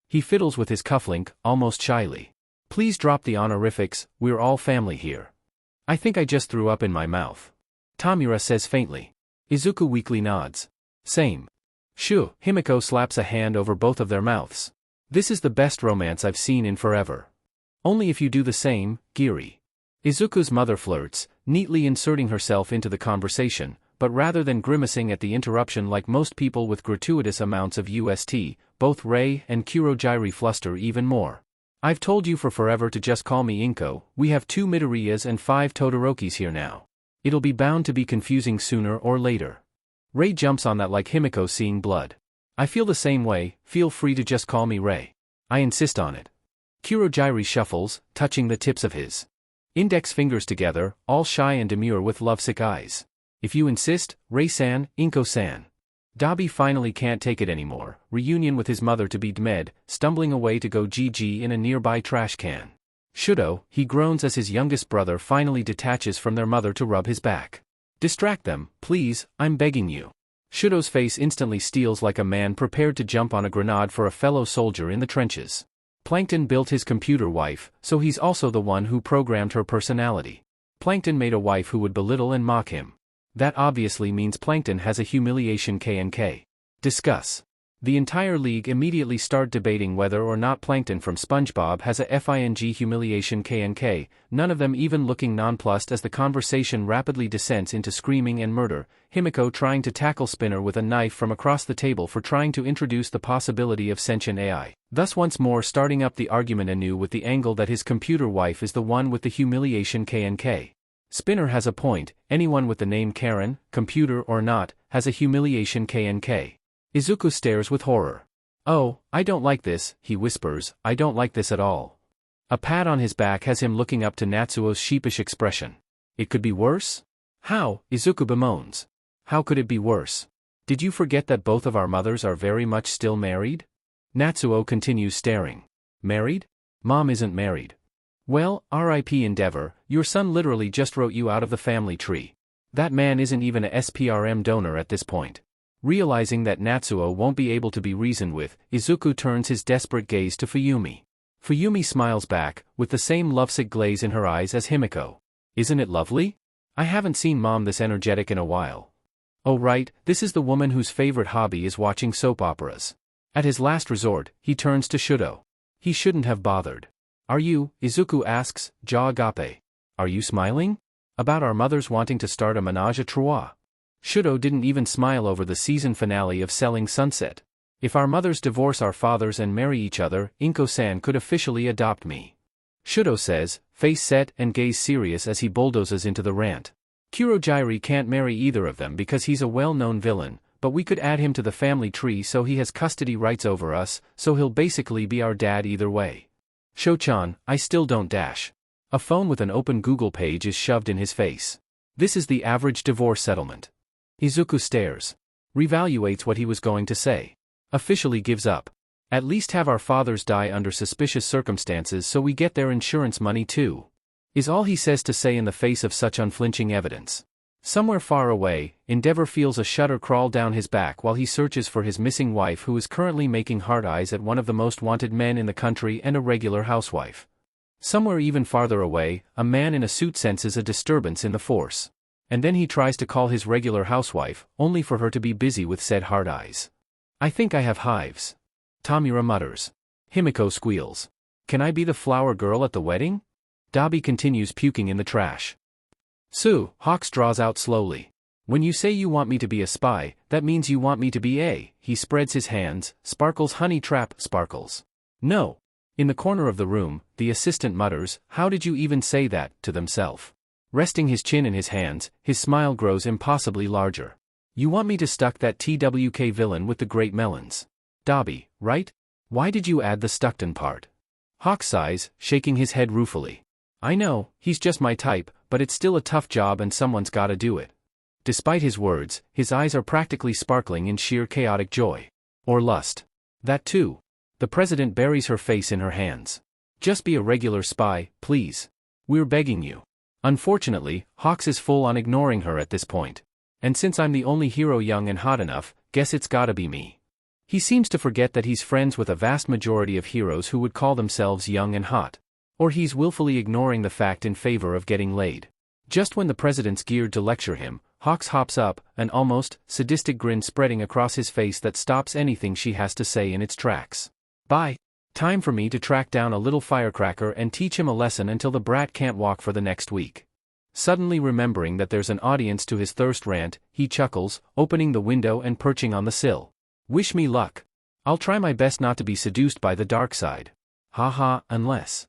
He fiddles with his cufflink, almost shyly. Please drop the honorifics, we're all family here. I think I just threw up in my mouth. Tomura says faintly. Izuku weakly nods. Same. Shoo, Himiko slaps a hand over both of their mouths. This is the best romance I've seen in forever. Only if you do the same, Giri. Izuku's mother flirts, neatly inserting herself into the conversation, but rather than grimacing at the interruption like most people with gratuitous amounts of UST, both Rei and Kurogiri fluster even more. I've told you for forever to just call me Inko. We have 2 Midoriyas and 5 Todorokis here now. It'll be bound to be confusing sooner or later. Rei jumps on that like Himiko seeing blood. I feel the same way, feel free to just call me Rei. I insist on it. Kurogiri shuffles, touching the tips of his index fingers together, all shy and demure with lovesick eyes. If you insist, Rei-san, Inko-san. Dabi finally can't take it anymore, reunion with his mother to be dmed, stumbling away to go GG in a nearby trash can. Shouto, he groans as his youngest brother finally detaches from their mother to rub his back. Distract them, please, I'm begging you. Shouto's face instantly steels like a man prepared to jump on a grenade for a fellow soldier in the trenches. Plankton built his computer wife, so he's also the one who programmed her personality. Plankton made a wife who would belittle and mock him. That obviously means Plankton has a humiliation K&K. Discuss. The entire league immediately start debating whether or not Plankton from SpongeBob has a Fing humiliation K&K, none of them even looking nonplussed as the conversation rapidly descends into screaming and murder, Himiko trying to tackle Spinner with a knife from across the table for trying to introduce the possibility of sentient AI, thus once more starting up the argument anew with the angle that his computer wife is the one with the humiliation K&K. Spinner has a point, anyone with the name Karen, computer or not, has a humiliation K&K. Izuku stares with horror. Oh, I don't like this, he whispers, I don't like this at all. A pat on his back has him looking up to Natsuo's sheepish expression. It could be worse? How? Izuku bemoans. How could it be worse? Did you forget that both of our mothers are very much still married? Natsuo continues staring. Married? Mom isn't married. Well, RIP Endeavor, your son literally just wrote you out of the family tree. That man isn't even a SPRM donor at this point. Realizing that Natsuo won't be able to be reasoned with, Izuku turns his desperate gaze to Fuyumi. Fuyumi smiles back, with the same lovesick glaze in her eyes as Himiko. Isn't it lovely? I haven't seen Mom this energetic in a while. Oh right, this is the woman whose favorite hobby is watching soap operas. At his last resort, he turns to Shouto. He shouldn't have bothered. Are you, Izuku asks, jaw agape. Are you smiling? About our mothers wanting to start a menage a trois. Shouto didn't even smile over the season finale of Selling Sunset. If our mothers divorce our fathers and marry each other, Inko-san could officially adopt me. Shouto says, face set and gaze serious as he bulldozes into the rant. Kurogiri can't marry either of them because he's a well-known villain, but we could add him to the family tree so he has custody rights over us, so he'll basically be our dad either way. Shouchan, I still don't dash. A phone with an open Google page is shoved in his face. This is the average divorce settlement. Izuku stares. Reevaluates what he was going to say. Officially gives up. At least have our fathers die under suspicious circumstances so we get their insurance money too. Is all he says to say in the face of such unflinching evidence. Somewhere far away, Endeavor feels a shudder crawl down his back while he searches for his missing wife who is currently making hard eyes at one of the most wanted men in the country and a regular housewife. Somewhere even farther away, a man in a suit senses a disturbance in the force. And then he tries to call his regular housewife, only for her to be busy with said hard eyes. I think I have hives. Tomura mutters. Himiko squeals. Can I be the flower girl at the wedding? Dabi continues puking in the trash. Sue, Hawks draws out slowly. When you say you want me to be a spy, that means you want me to be a. He spreads his hands, sparkles honey trap, sparkles. No. In the corner of the room, the assistant mutters, how did you even say that, to themself. Resting his chin in his hands, his smile grows impossibly larger. You want me to stuck that TWK villain with the great melons. Dabi, right? Why did you add the Stuckton part? Hawk sighs, shaking his head ruefully. I know, he's just my type, but it's still a tough job and someone's gotta do it. Despite his words, his eyes are practically sparkling in sheer chaotic joy. Or lust. That too. The president buries her face in her hands. Just be a regular spy, please. We're begging you. Unfortunately, Hawks is full on ignoring her at this point. And since I'm the only hero young and hot enough, guess it's gotta be me. He seems to forget that he's friends with a vast majority of heroes who would call themselves young and hot. Or he's willfully ignoring the fact in favor of getting laid. Just when the president's geared to lecture him, Hawks hops up, an almost sadistic grin spreading across his face that stops anything she has to say in its tracks. Bye. Time for me to track down a little firecracker and teach him a lesson until the brat can't walk for the next week. Suddenly remembering that there's an audience to his thirst rant, he chuckles, opening the window and perching on the sill. Wish me luck. I'll try my best not to be seduced by the dark side. Haha, unless.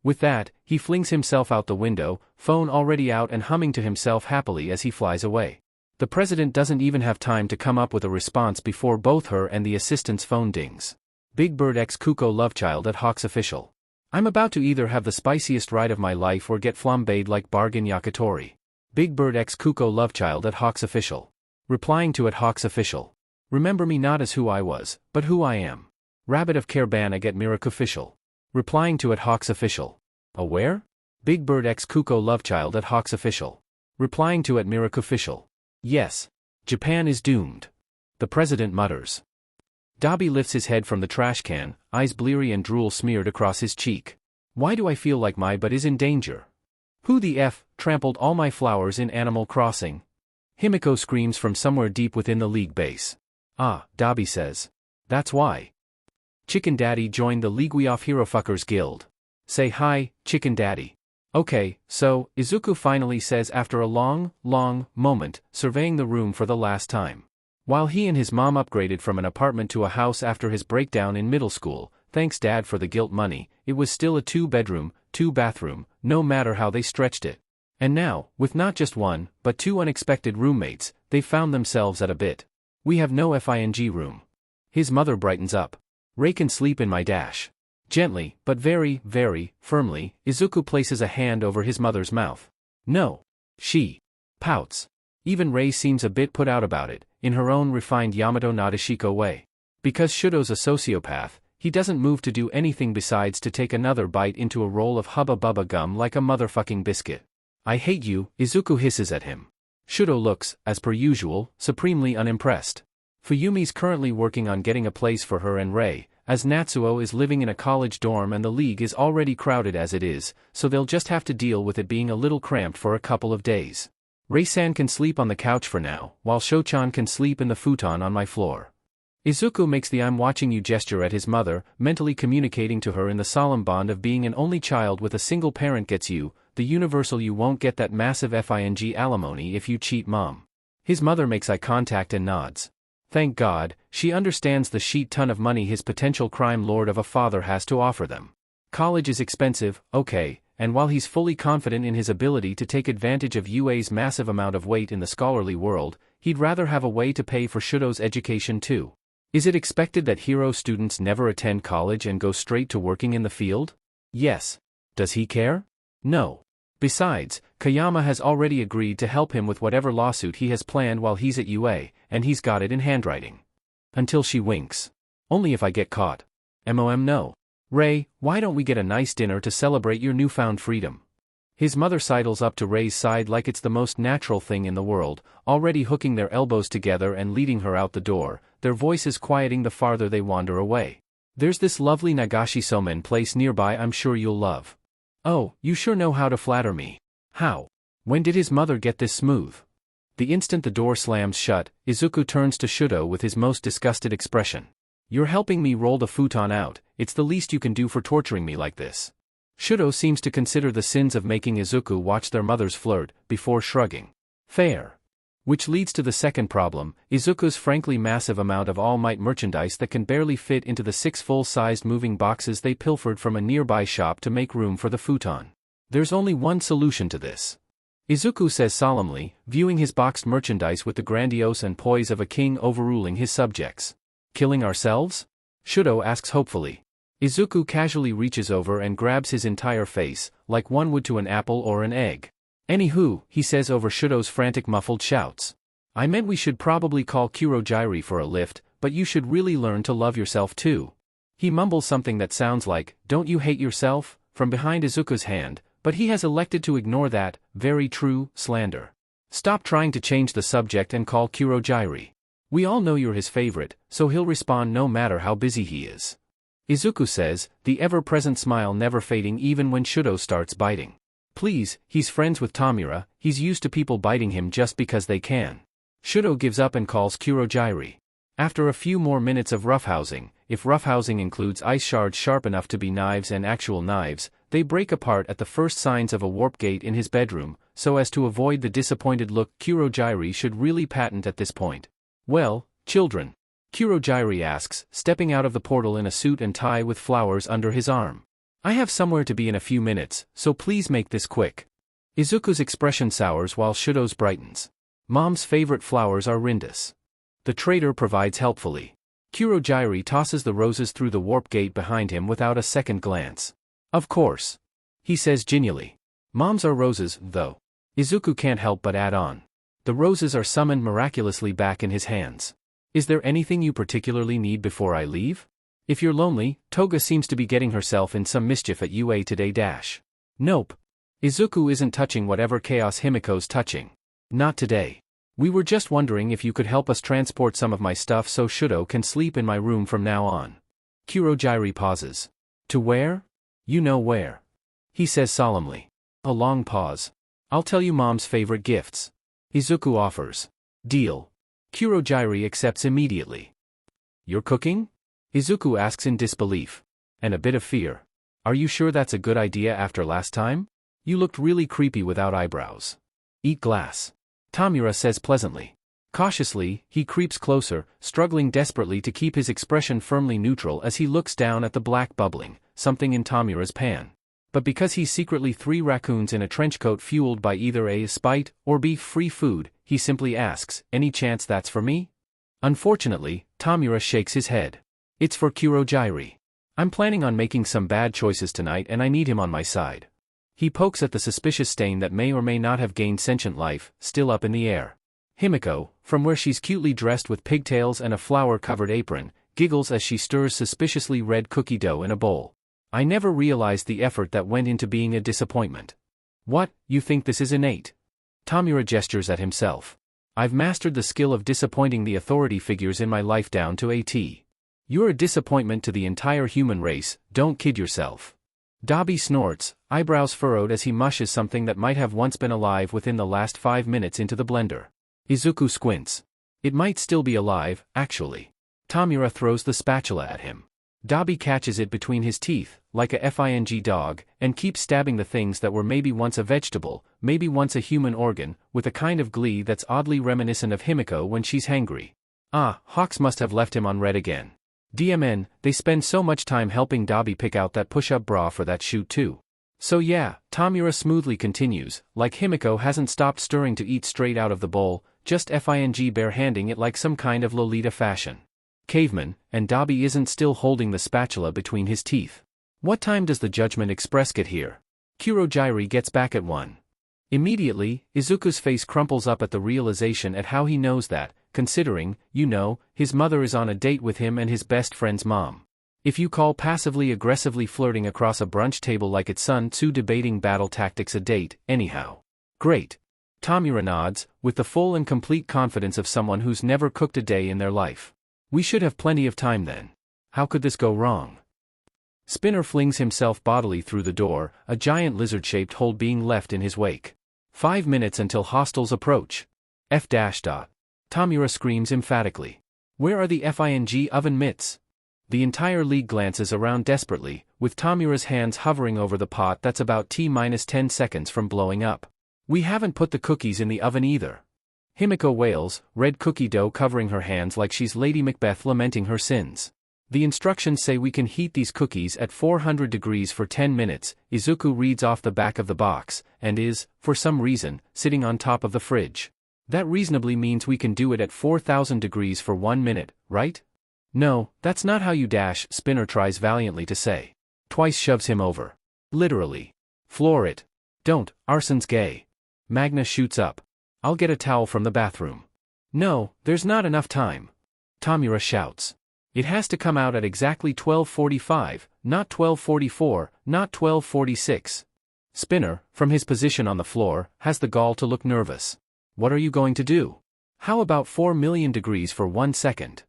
With that, he flings himself out the window, phone already out and humming to himself happily as he flies away. The president doesn't even have time to come up with a response before both her and the assistant's phone dings. Big Bird X Kuko Lovechild at Hawks official. I'm about to either have the spiciest ride of my life or get flambéed like Bargain Yakitori. Big Bird X Kuko Lovechild at Hawks official. Replying to at Hawks official. Remember me not as who I was, but who I am. Rabbit of Carebana at Miraku official. Replying to at Hawks official. Aware? Big Bird X Kuko Lovechild at Hawks official. Replying to at Miraku official. Yes. Japan is doomed. The president mutters. Dabi lifts his head from the trash can, eyes bleary and drool smeared across his cheek. Why do I feel like my butt is in danger? Who the F trampled all my flowers in Animal Crossing? Himiko screams from somewhere deep within the league base. Ah, Dabi says. That's why. Chicken Daddy joined the League Off Hero Fuckers Guild. Say hi, Chicken Daddy. Okay, so, Izuku finally says after a long moment, surveying the room for the last time. While he and his mom upgraded from an apartment to a house after his breakdown in middle school, thanks Dad for the guilt money, it was still a 2-bedroom, 2-bathroom, no matter how they stretched it. And now, with not just one, but 2 unexpected roommates, they found themselves at a bit. We have no FING room. His mother brightens up. Ray can sleep in my dash. Gently, but very firmly, Izuku places a hand over his mother's mouth. No. She pouts. Even Ray seems a bit put out about it, in her own refined Yamato Nadeshiko way. Because Shuto's a sociopath, he doesn't move to do anything besides to take another bite into a roll of Hubba Bubba gum like a motherfucking biscuit. I hate you, Izuku hisses at him. Shouto looks, as per usual, supremely unimpressed. Fuyumi's currently working on getting a place for her and Ray, as Natsuo is living in a college dorm and the league is already crowded as it is, so they'll just have to deal with it being a little cramped for a couple of days. Ray-san can sleep on the couch for now, while Shouchan can sleep in the futon on my floor. Izuku makes the I'm watching you gesture at his mother, mentally communicating to her in the solemn bond of being an only child with a single parent gets you, the universal you won't get that massive FING alimony if you cheat mom. His mother makes eye contact and nods. Thank God, she understands the sheet ton of money his potential crime lord of a father has to offer them. College is expensive, okay, and while he's fully confident in his ability to take advantage of UA's massive amount of weight in the scholarly world, he'd rather have a way to pay for Shouto's education too. Is it expected that hero students never attend college and go straight to working in the field? Yes. Does he care? No. Besides, Kayama has already agreed to help him with whatever lawsuit he has planned while he's at UA, and he's got it in handwriting. Until she winks. Only if I get caught. MOM no. Ray, why don't we get a nice dinner to celebrate your newfound freedom? His mother sidles up to Ray's side like it's the most natural thing in the world, already hooking their elbows together and leading her out the door, their voices quieting the farther they wander away. There's this lovely Nagashi somen place nearby I'm sure you'll love. Oh, you sure know how to flatter me. How? When did his mother get this smooth? The instant the door slams shut, Izuku turns to Shouto with his most disgusted expression. You're helping me roll the futon out, it's the least you can do for torturing me like this. Shouto seems to consider the sins of making Izuku watch their mothers flirt, before shrugging. Fair. Which leads to the second problem, Izuku's frankly massive amount of All Might merchandise that can barely fit into the 6 full-sized moving boxes they pilfered from a nearby shop to make room for the futon. There's only one solution to this. Izuku says solemnly, viewing his boxed merchandise with the grandiose and poise of a king overruling his subjects. Killing ourselves? Shouto asks hopefully. Izuku casually reaches over and grabs his entire face, like one would to an apple or an egg. Anywho, he says over Shouto's frantic muffled shouts. I meant we should probably call Kurogyri for a lift, but you should really learn to love yourself too. He mumbles something that sounds like, don't you hate yourself, from behind Izuku's hand, but he has elected to ignore that, very true, slander. Stop trying to change the subject and call Kurogyri. We all know you're his favorite, so he'll respond no matter how busy he is. Izuku says, the ever-present smile never fading even when Shouto starts biting. Please, he's friends with Tomura, he's used to people biting him just because they can. Shouto gives up and calls Kurogyri. After a few more minutes of roughhousing, if roughhousing includes ice shards sharp enough to be knives and actual knives, they break apart at the first signs of a warp gate in his bedroom, so as to avoid the disappointed look Kurogyri should really patent at this point. Well, children? Kurogyri asks, stepping out of the portal in a suit and tie with flowers under his arm. I have somewhere to be in a few minutes, so please make this quick. Izuku's expression sours while Shouto's brightens. Mom's favorite flowers are rindus. The traitor provides helpfully. Kurogyri tosses the roses through the warp gate behind him without a second glance. Of course. He says genially. Moms are roses, though. Izuku can't help but add on. The roses are summoned miraculously back in his hands. Is there anything you particularly need before I leave? If you're lonely, Toga seems to be getting herself in some mischief at UA today. Nope. Izuku isn't touching whatever chaos Himiko's touching. Not today. We were just wondering if you could help us transport some of my stuff so Shouto can sleep in my room from now on. Kurogyri pauses. To where? You know where. He says solemnly. A long pause. I'll tell you Mom's favorite gifts. Izuku offers. Deal. Kurogyri accepts immediately. You're cooking? Izuku asks in disbelief. And a bit of fear. Are you sure that's a good idea after last time? You looked really creepy without eyebrows. Eat glass. Tomura says pleasantly. Cautiously, he creeps closer, struggling desperately to keep his expression firmly neutral as he looks down at the black bubbling, something in Tomura's pan. But because he's secretly 3 raccoons in a trenchcoat fueled by either A, spite, or B, free food, he simply asks, any chance that's for me? Unfortunately, Tomura shakes his head. It's for Kurogyri. I'm planning on making some bad choices tonight and I need him on my side. He pokes at the suspicious stain that may or may not have gained sentient life, still up in the air. Himiko, from where she's cutely dressed with pigtails and a flower-covered apron, giggles as she stirs suspiciously red cookie dough in a bowl. I never realized the effort that went into being a disappointment. What, you think this is innate? Tomura gestures at himself. I've mastered the skill of disappointing the authority figures in my life down to a T. You're a disappointment to the entire human race, don't kid yourself. Dabi snorts, eyebrows furrowed as he mushes something that might have once been alive within the last 5 minutes into the blender. Izuku squints. It might still be alive, actually. Tomura throws the spatula at him. Dabi catches it between his teeth, like a fing dog, and keeps stabbing the things that were maybe once a vegetable, maybe once a human organ, with a kind of glee that's oddly reminiscent of Himiko when she's hangry. Ah, Hawks must have left him on red again. DMN, they spend so much time helping Dabi pick out that push-up bra for that shoot too. So yeah, Tomura smoothly continues, like Himiko hasn't stopped stirring to eat straight out of the bowl, just fing bare-handing it like some kind of Lolita fashion. Caveman, and Dabi isn't still holding the spatula between his teeth. What time does the Judgment Express get here? Kurogyri gets back at 1. Immediately, Izuku's face crumples up at the realization at how he knows that, considering, his mother is on a date with him and his best friend's mom. If you call passively aggressively flirting across a brunch table like it's Sun Tzu debating battle tactics a date, anyhow. Great. Tomura nods, with the full and complete confidence of someone who's never cooked a day in their life. We should have plenty of time then. How could this go wrong? Spinner flings himself bodily through the door, a giant lizard-shaped hole being left in his wake. 5 minutes until hostiles approach. Tomura screams emphatically. Where are the fing oven mitts? The entire league glances around desperately, with Tomura's hands hovering over the pot that's about T-10 seconds from blowing up. We haven't put the cookies in the oven either. Himiko wails, red cookie dough covering her hands like she's Lady Macbeth lamenting her sins. The instructions say we can heat these cookies at 400 degrees for 10 minutes, Izuku reads off the back of the box, and is, for some reason, sitting on top of the fridge. That reasonably means we can do it at 4,000 degrees for 1 minute, right? No, that's not how you dash, Spinner tries valiantly to say. Twice shoves him over. Literally. Floor it. Don't, arson's gay. Magna shoots up. I'll get a towel from the bathroom. No, there's not enough time. Tomura shouts. It has to come out at exactly 12:45, not 12:44, not 12:46. Spinner, from his position on the floor, has the gall to look nervous. What are you going to do? How about 4 million degrees for 1 second?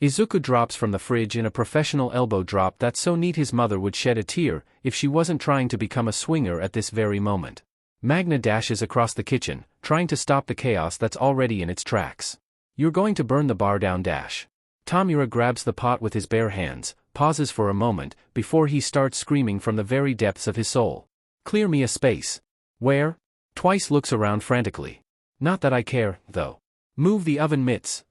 Izuku drops from the fridge in a professional elbow drop that's so neat his mother would shed a tear if she wasn't trying to become a swinger at this very moment. Magna dashes across the kitchen, trying to stop the chaos that's already in its tracks. You're going to burn the bar down. Tomura grabs the pot with his bare hands, pauses for a moment, before he starts screaming from the very depths of his soul. Clear me a space. Where? Twice looks around frantically. Not that I care, though. Move the oven mitts.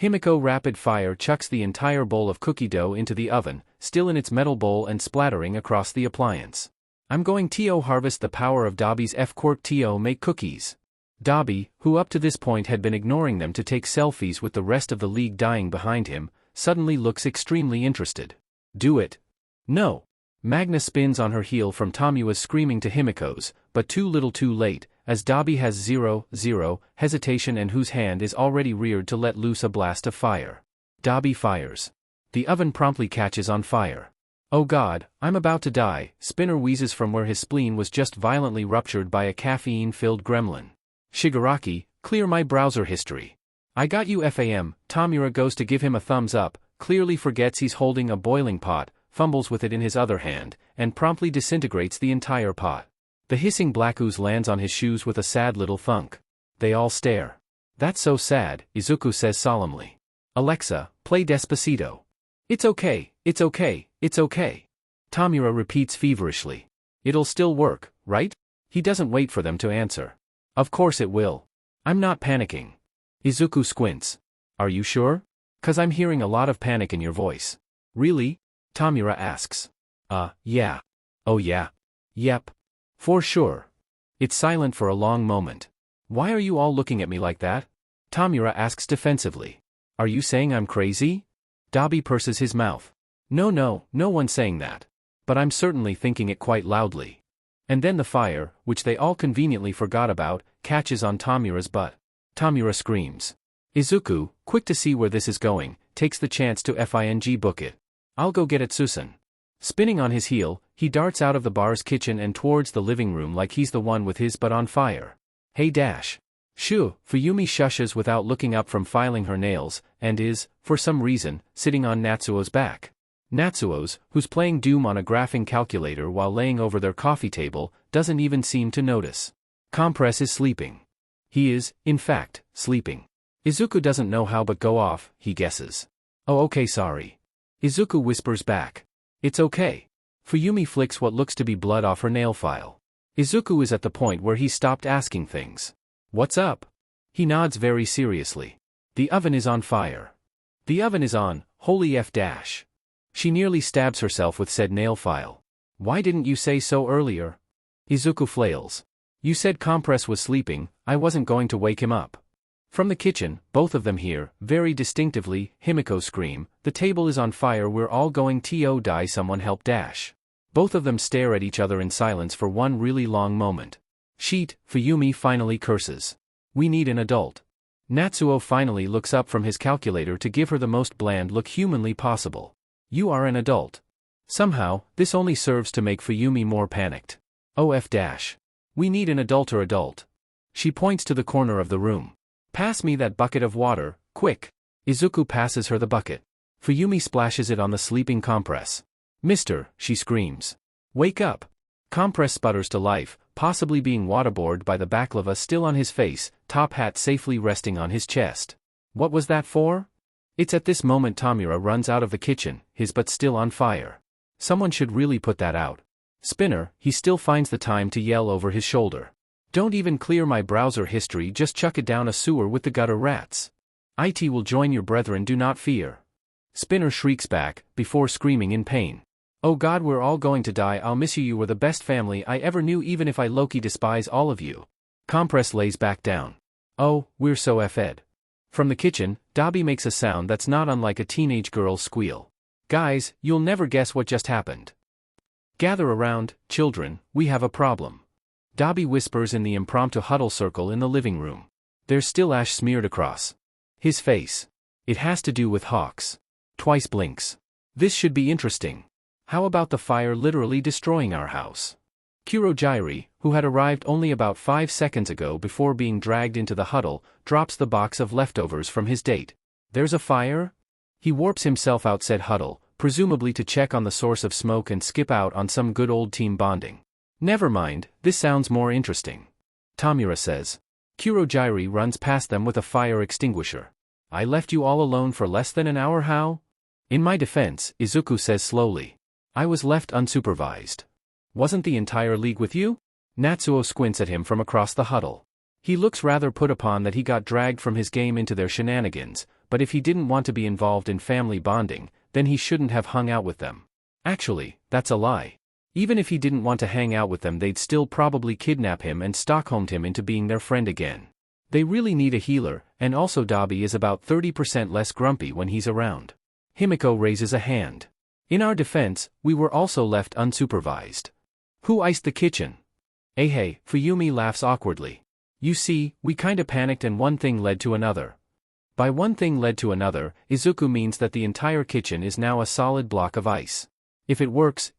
Himiko rapid fire chucks the entire bowl of cookie dough into the oven, still in its metal bowl and splattering across the appliance. I'm going to harvest the power of Dabi's Quirk to make cookies. Dabi, who up to this point had been ignoring them to take selfies with the rest of the league dying behind him, suddenly looks extremely interested. Do it. No. Magna spins on her heel from Tomura's screaming to Himiko's, but too little too late, as Dabi has zero hesitation and whose hand is already reared to let loose a blast of fire. Dabi fires. The oven promptly catches on fire. Oh God, I'm about to die, Spinner wheezes from where his spleen was just violently ruptured by a caffeine-filled gremlin. Shigaraki, clear my browser history. I got you fam, Tomura goes to give him a thumbs up, clearly forgets he's holding a boiling pot, fumbles with it in his other hand, and promptly disintegrates the entire pot. The hissing black ooze lands on his shoes with a sad little thunk. They all stare. That's so sad, Izuku says solemnly. Alexa, play Despacito. It's okay, it's okay, it's okay. Tomura repeats feverishly. It'll still work, right? He doesn't wait for them to answer. Of course it will. I'm not panicking. Izuku squints. Are you sure? 'Cause I'm hearing a lot of panic in your voice. Really? Tomura asks. Yeah. Oh yeah. Yep. For sure. It's silent for a long moment. Why are you all looking at me like that? Tomura asks defensively. Are you saying I'm crazy? Dabi purses his mouth. No one's saying that. But I'm certainly thinking it quite loudly. And then the fire, which they all conveniently forgot about, catches on Tomura's butt. Tomura screams. Izuku, quick to see where this is going, takes the chance to fing book it. I'll go get it Susan. Spinning on his heel, he darts out of the bar's kitchen and towards the living room like he's the one with his butt on fire. Hey Dash. Shoo, Fuyumi shushes without looking up from filing her nails, and is, for some reason, sitting on Natsuo's back. Natsuo's, who's playing Doom on a graphing calculator while laying over their coffee table, doesn't even seem to notice. Compress is sleeping. He is, in fact, sleeping. Izuku doesn't know how but go off, he guesses. Oh okay sorry. Izuku whispers back. It's okay. Fuyumi flicks what looks to be blood off her nail file. Izuku is at the point where he stopped asking things. What's up? He nods very seriously. The oven is on fire. The oven is on, holy F dash. She nearly stabs herself with said nail file. Why didn't you say so earlier? Izuku flails. You said Compress was sleeping, I wasn't going to wake him up. From the kitchen, both of them hear, very distinctively, Himiko scream, the table is on fire, we're all going to die, someone help dash. Both of them stare at each other in silence for one really long moment. Sheet, Fuyumi finally curses. We need an adult. Natsuo finally looks up from his calculator to give her the most bland look humanly possible. You are an adult. Somehow, this only serves to make Fuyumi more panicked. OF dash. We need an adult or adult. She points to the corner of the room. Pass me that bucket of water, quick. Izuku passes her the bucket. Fuyumi splashes it on the sleeping Compress. Mister, she screams. Wake up. Compress sputters to life, possibly being waterboarded by the baklava still on his face, top hat safely resting on his chest. What was that for? It's at this moment Tomura runs out of the kitchen, his butt still on fire. Someone should really put that out. Spinner, he still finds the time to yell over his shoulder. Don't even clear my browser history, just chuck it down a sewer with the gutter rats. IT will join your brethren, do not fear. Spinner shrieks back, before screaming in pain. Oh God, we're all going to die, I'll miss you, you were the best family I ever knew, even if I low-key despise all of you. Compress lays back down. Oh, we're so effed. From the kitchen, Dabi makes a sound that's not unlike a teenage girl's squeal. Guys, you'll never guess what just happened. Gather around, children, we have a problem. Dabi whispers in the impromptu huddle circle in the living room. There's still ash smeared across his face. It has to do with Hawks. Twice blinks. This should be interesting. How about the fire literally destroying our house? Kurojairi, who had arrived only about 5 seconds ago before being dragged into the huddle, drops the box of leftovers from his date. There's a fire? He warps himself out said huddle, presumably to check on the source of smoke and skip out on some good old team bonding. Never mind, this sounds more interesting. Tomura says. Kurojairi runs past them with a fire extinguisher. I left you all alone for less than an hour, how? In my defense, Izuku says slowly. I was left unsupervised. Wasn't the entire league with you? Natsuo squints at him from across the huddle. He looks rather put upon that he got dragged from his game into their shenanigans, but if he didn't want to be involved in family bonding, then he shouldn't have hung out with them. Actually, that's a lie. Even if he didn't want to hang out with them, they'd still probably kidnap him and Stockholmed him into being their friend again. They really need a healer, and also Dabi is about 30% less grumpy when he's around. Himiko raises a hand. In our defense, we were also left unsupervised. Who iced the kitchen? Hey, Fuyumi laughs awkwardly. You see, we kinda panicked and one thing led to another. By one thing led to another, Izuku means that the entire kitchen is now a solid block of ice. If it works,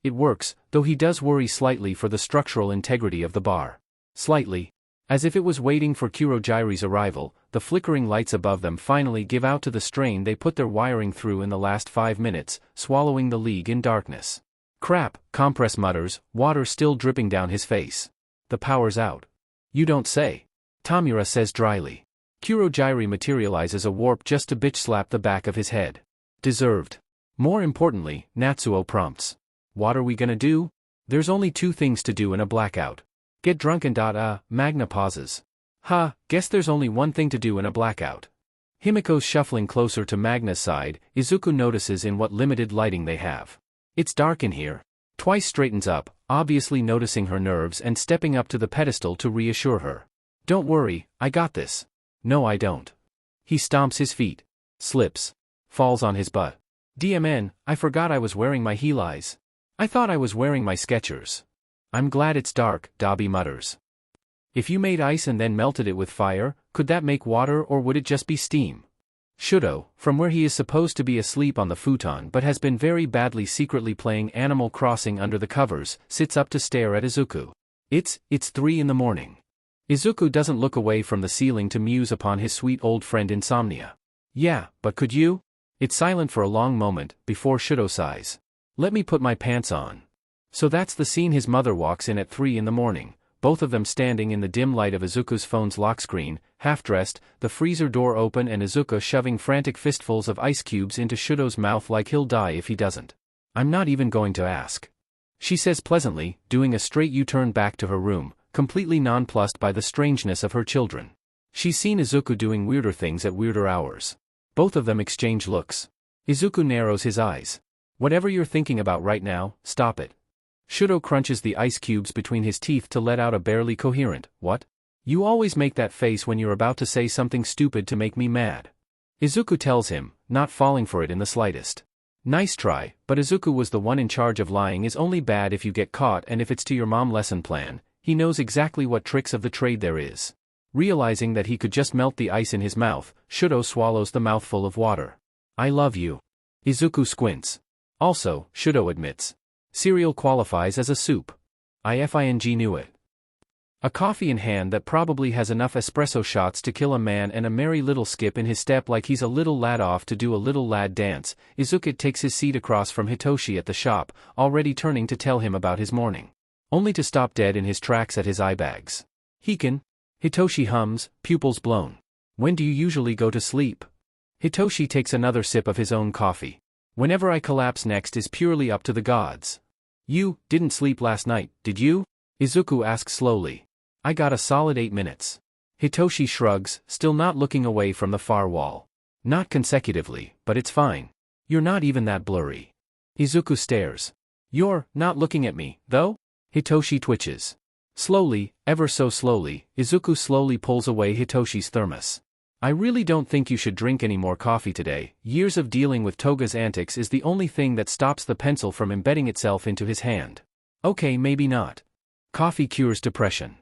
though he does worry slightly for the structural integrity of the bar. Slightly. As if it was waiting for Kurojairi's arrival, the flickering lights above them finally give out to the strain they put their wiring through in the last 5 minutes, swallowing the league in darkness. Crap, Compress mutters, water still dripping down his face. The power's out. You don't say. Tomura says dryly. Kurojairi materializes a warp just to bitch slap the back of his head. Deserved. More importantly, Natsuo prompts. What are we gonna do? There's only 2 things to do in a blackout. Get drunk and Magna pauses. Guess there's only one thing to do in a blackout. Himiko's shuffling closer to Magna's side, Izuku notices in what limited lighting they have. It's dark in here. Twice straightens up, obviously noticing her nerves and stepping up to the pedestal to reassure her. Don't worry, I got this. No I don't. He stomps his feet. Slips. Falls on his butt. DMN, I forgot I was wearing my Heelys. I thought I was wearing my Skechers. I'm glad it's dark, Dabi mutters. If you made ice and then melted it with fire, could that make water or would it just be steam? Shouto, from where he is supposed to be asleep on the futon but has been very badly secretly playing Animal Crossing under the covers, sits up to stare at Izuku. It's 3 in the morning. Izuku doesn't look away from the ceiling to muse upon his sweet old friend Insomnia. Yeah, but could you? It's silent for a long moment, before Shouto sighs. Let me put my pants on. So that's the scene his mother walks in at 3 in the morning, both of them standing in the dim light of Izuku's phone's lock screen, half-dressed, the freezer door open and Izuku shoving frantic fistfuls of ice cubes into Shouto's mouth like he'll die if he doesn't. I'm not even going to ask. She says pleasantly, doing a straight U-turn back to her room, completely nonplussed by the strangeness of her children. She's seen Izuku doing weirder things at weirder hours. Both of them exchange looks. Izuku narrows his eyes. Whatever you're thinking about right now, stop it. Shouto crunches the ice cubes between his teeth to let out a barely coherent, "What?" You always make that face when you're about to say something stupid to make me mad. Izuku tells him, not falling for it in the slightest. Nice try, but Izuku was the one in charge of lying is only bad if you get caught and if it's to your mom lesson plan, he knows exactly what tricks of the trade there is. Realizing that he could just melt the ice in his mouth, Shouto swallows the mouthful of water. I love you. Izuku squints. Also, Shouto admits. Cereal qualifies as a soup. I knew it. A coffee in hand that probably has enough espresso shots to kill a man and a merry little skip in his step like he's a little lad off to do a little lad dance, Izuku takes his seat across from Hitoshi at the shop, already turning to tell him about his morning. Only to stop dead in his tracks at his eye bags. Hikin? Hitoshi hums, pupils blown. When do you usually go to sleep? Hitoshi takes another sip of his own coffee. Whenever I collapse next is purely up to the gods. You didn't sleep last night, did you? Izuku asks slowly. I got a solid 8 minutes. Hitoshi shrugs, still not looking away from the far wall. Not consecutively, but it's fine. You're not even that blurry. Izuku stares. You're not looking at me, though? Hitoshi twitches. Slowly, ever so slowly, Izuku slowly pulls away Hitoshi's thermos. I really don't think you should drink any more coffee today. Years of dealing with Toga's antics is the only thing that stops the pencil from embedding itself into his hand. Okay, maybe not. Coffee cures depression.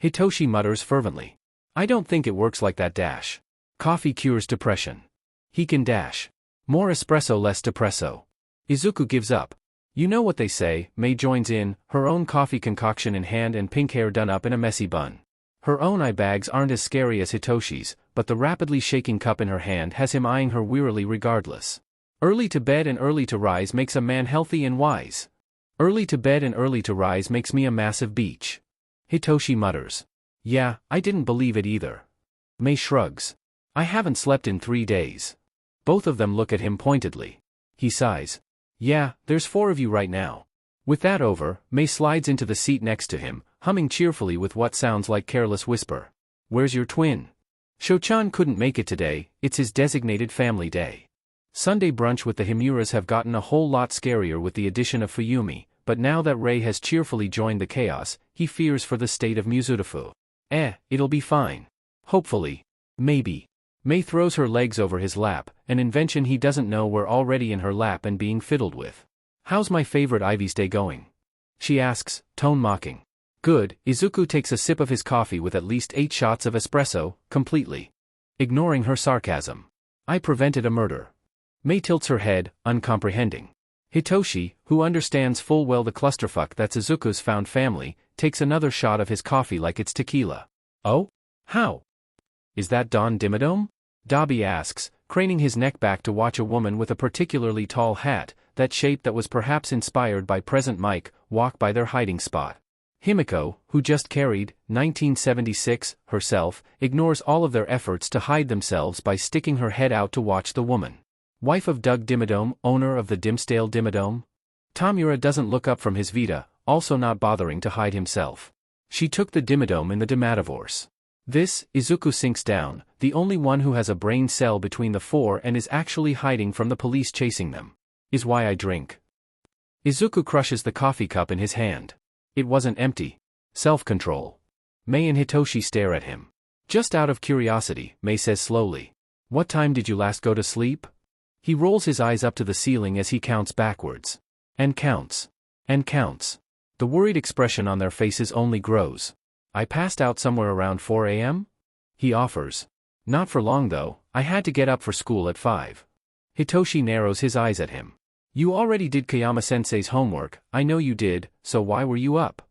Hitoshi mutters fervently. I don't think it works like that dash. Coffee cures depression. He can dash. More espresso, less depresso. Izuku gives up. You know what they say, Mei joins in, her own coffee concoction in hand and pink hair done up in a messy bun. Her own eye bags aren't as scary as Hitoshi's, but the rapidly shaking cup in her hand has him eyeing her wearily regardless. Early to bed and early to rise makes a man healthy and wise. Early to bed and early to rise makes me a massive beach. Hitoshi mutters. Yeah, I didn't believe it either. Mei shrugs. I haven't slept in 3 days. Both of them look at him pointedly. He sighs. Yeah, there's 4 of you right now. With that over, Mei slides into the seat next to him, humming cheerfully with what sounds like careless whisper. Where's your twin? Shouchan couldn't make it today, it's his designated family day. Sunday brunch with the Himuras have gotten a whole lot scarier with the addition of Fuyumi, but now that Rei has cheerfully joined the chaos, he fears for the state of Mizutofuu. It'll be fine. Hopefully. Maybe. Mei throws her legs over his lap, an invention he doesn't know we're already in her lap and being fiddled with. How's my favorite Ivy's day going? She asks, tone mocking. Good. Izuku takes a sip of his coffee with at least 8 shots of espresso, completely ignoring her sarcasm. I prevented a murder. Mei tilts her head, uncomprehending. Hitoshi, who understands full well the clusterfuck that's Izuku's found family, takes another shot of his coffee like it's tequila. Oh? How? Is that Don Dimmadome? Dabi asks, craning his neck back to watch a woman with a particularly tall hat, that shape that was perhaps inspired by present Mike, walk by their hiding spot. Himiko, who just carried, 1976, herself, ignores all of their efforts to hide themselves by sticking her head out to watch the woman. Wife of Doug Dimmadome, owner of the Dimsdale Dimmadome? Tomura doesn't look up from his Vita, also not bothering to hide himself. She took the Dimmadome in the Dimativorce. This, Izuku sinks down, the only one who has a brain cell between the 4 and is actually hiding from the police chasing them. Is why I drink. Izuku crushes the coffee cup in his hand. It wasn't empty. Self-control. Mei and Hitoshi stare at him. Just out of curiosity, Mei says slowly. What time did you last go to sleep? He rolls his eyes up to the ceiling as he counts backwards. And counts. And counts. The worried expression on their faces only grows. I passed out somewhere around 4 a.m.? He offers. Not for long though, I had to get up for school at 5. Hitoshi narrows his eyes at him. You already did Kayama-sensei's homework, I know you did, so why were you up?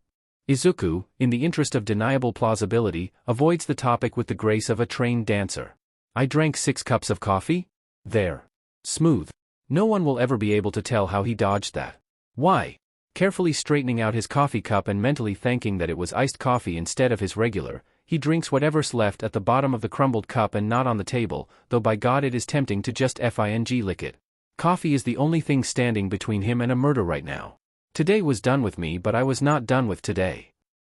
Izuku, in the interest of deniable plausibility, avoids the topic with the grace of a trained dancer. I drank 6 cups of coffee? There. Smooth. No one will ever be able to tell how he dodged that. Why? Carefully straightening out his coffee cup and mentally thanking that it was iced coffee instead of his regular, He drinks whatever's left at the bottom of the crumbled cup and not on the table, though by God it is tempting to just FING lick it. Coffee is the only thing standing between him and a murder right now. Today was done with me, but I was not done with today.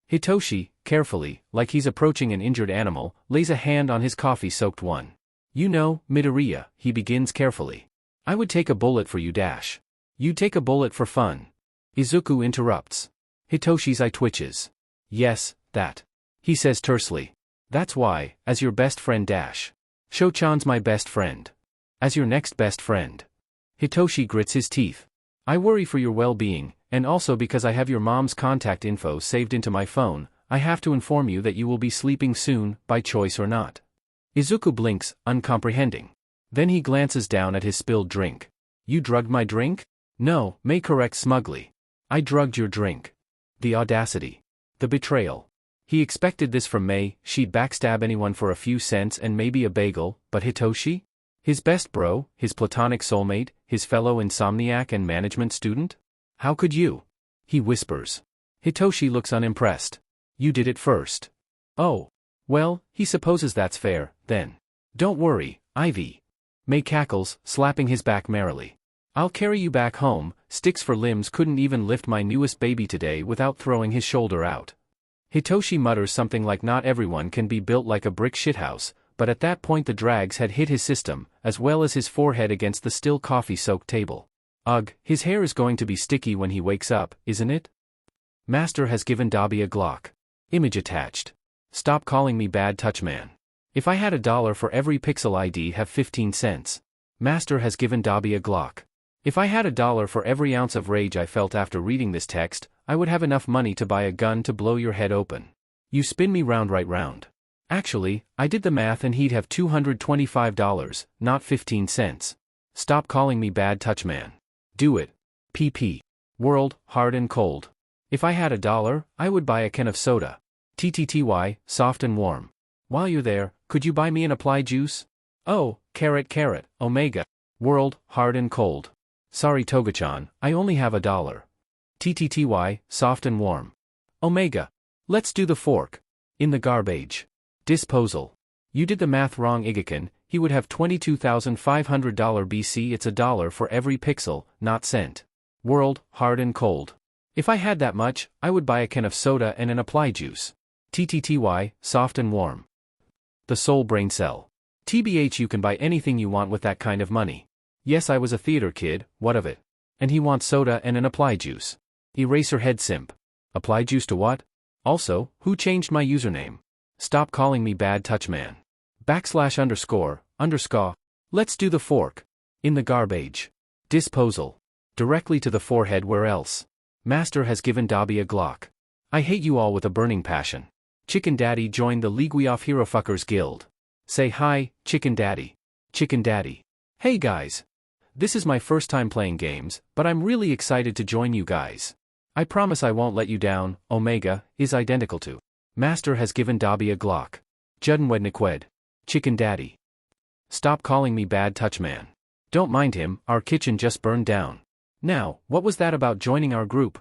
Hitoshi, carefully, like he's approaching an injured animal, lays a hand on his coffee-soaked one. You know, Midoriya, he begins carefully. I would take a bullet for you dash. You take a bullet for fun. Izuku interrupts. Hitoshi's eye twitches. Yes, that. He says tersely. That's why, as your best friend dash. Shouchan's my best friend. As your next best friend. Hitoshi grits his teeth. I worry for your well-being, and also because I have your mom's contact info saved into my phone, I have to inform you that you will be sleeping soon, by choice or not. Izuku blinks, uncomprehending. Then he glances down at his spilled drink. You drugged my drink? No, May corrects smugly. I drugged your drink. The audacity. The betrayal. He expected this from May, she'd backstab anyone for a few cents and maybe a bagel, but Hitoshi? His best bro, his platonic soulmate, his fellow insomniac and management student? How could you? He whispers. Hitoshi looks unimpressed. You did it first. Oh. Well, he supposes that's fair, then. Don't worry, Ivy. May cackles, slapping his back merrily. I'll carry you back home. Sticks for Limbs couldn't even lift my newest baby today without throwing his shoulder out. Hitoshi mutters something like not everyone can be built like a brick shithouse, but at that point the drags had hit his system, as well as his forehead against the still coffee-soaked table. Ugh, his hair is going to be sticky when he wakes up, isn't it? Master has given Dabi a Glock. Image attached. Stop calling me bad touch man. If I had $1 for every pixel ID have 15 cents. Master has given Dabi a Glock. If I had $1 for every ounce of rage I felt after reading this text, I would have enough money to buy a gun to blow your head open. You spin me round right round. Actually, I did the math and he'd have $225, not 15 cents. Stop calling me bad touch man. Do it. PP. World, hard and cold. If I had $1, I would buy a can of soda. TTTY, soft and warm. While you're there, could you buy me an apply juice? Oh, carrot, omega. World, hard and cold. Sorry Toga-chan, I only have $1. TTTY, soft and warm. Omega. Let's do the fork. In the garbage. Disposal. You did the math wrong Igaken, he would have $22,500 BC. It's $1 for every pixel, not cent. World, hard and cold. If I had that much, I would buy a can of soda and an apply juice. TTTY, soft and warm. The soul brain cell. TBH, you can buy anything you want with that kind of money. Yes, I was a theater kid, what of it? And he wants soda and an apply juice. Eraserhead simp. Apply juice to what? Also, who changed my username? Stop calling me bad touch man. ___. Let's do the fork. In the garbage. Disposal. Directly to the forehead, where else? Master has given Dabi a Glock. I hate you all with a burning passion. Chicken Daddy joined the Leagueoff Hero Fuckers Guild. Say hi, Chicken Daddy. Chicken Daddy. Hey guys. This is my first time playing games, but I'm really excited to join you guys. I promise I won't let you down. Omega is identical to. Master has given Dabi a Glock. Judenwednikwed. Chicken Daddy. Stop calling me bad touch man. Don't mind him, our kitchen just burned down. Now, what was that about joining our group?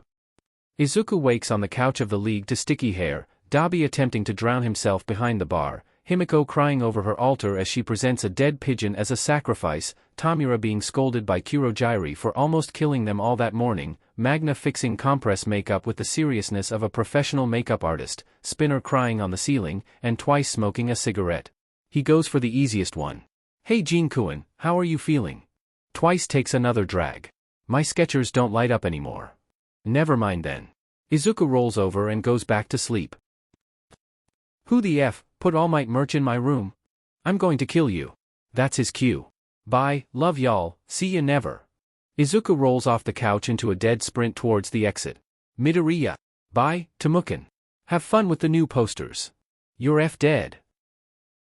Izuku wakes on the couch of the league to sticky hair, Dabi attempting to drown himself behind the bar, Himiko crying over her altar as she presents a dead pigeon as a sacrifice, Tomura being scolded by Kurogiri for almost killing them all that morning, Magna fixing compress makeup with the seriousness of a professional makeup artist, Spinner crying on the ceiling, and Twice smoking a cigarette. He goes for the easiest one. Hey Jinkuin, how are you feeling? Twice takes another drag. My Skechers don't light up anymore. Never mind then. Izuku rolls over and goes back to sleep. Who the F put All Might merch in my room? I'm going to kill you. That's his cue. Bye, love y'all, see ya never. Izuku rolls off the couch into a dead sprint towards the exit. Midoriya. Bye, Temukin. Have fun with the new posters. You're F dead.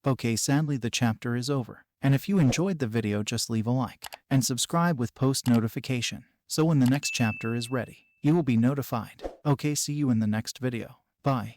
Okay, sadly the chapter is over. And if you enjoyed the video, just leave a like and subscribe with post notification, so when the next chapter is ready, you will be notified. Okay, see you in the next video. Bye.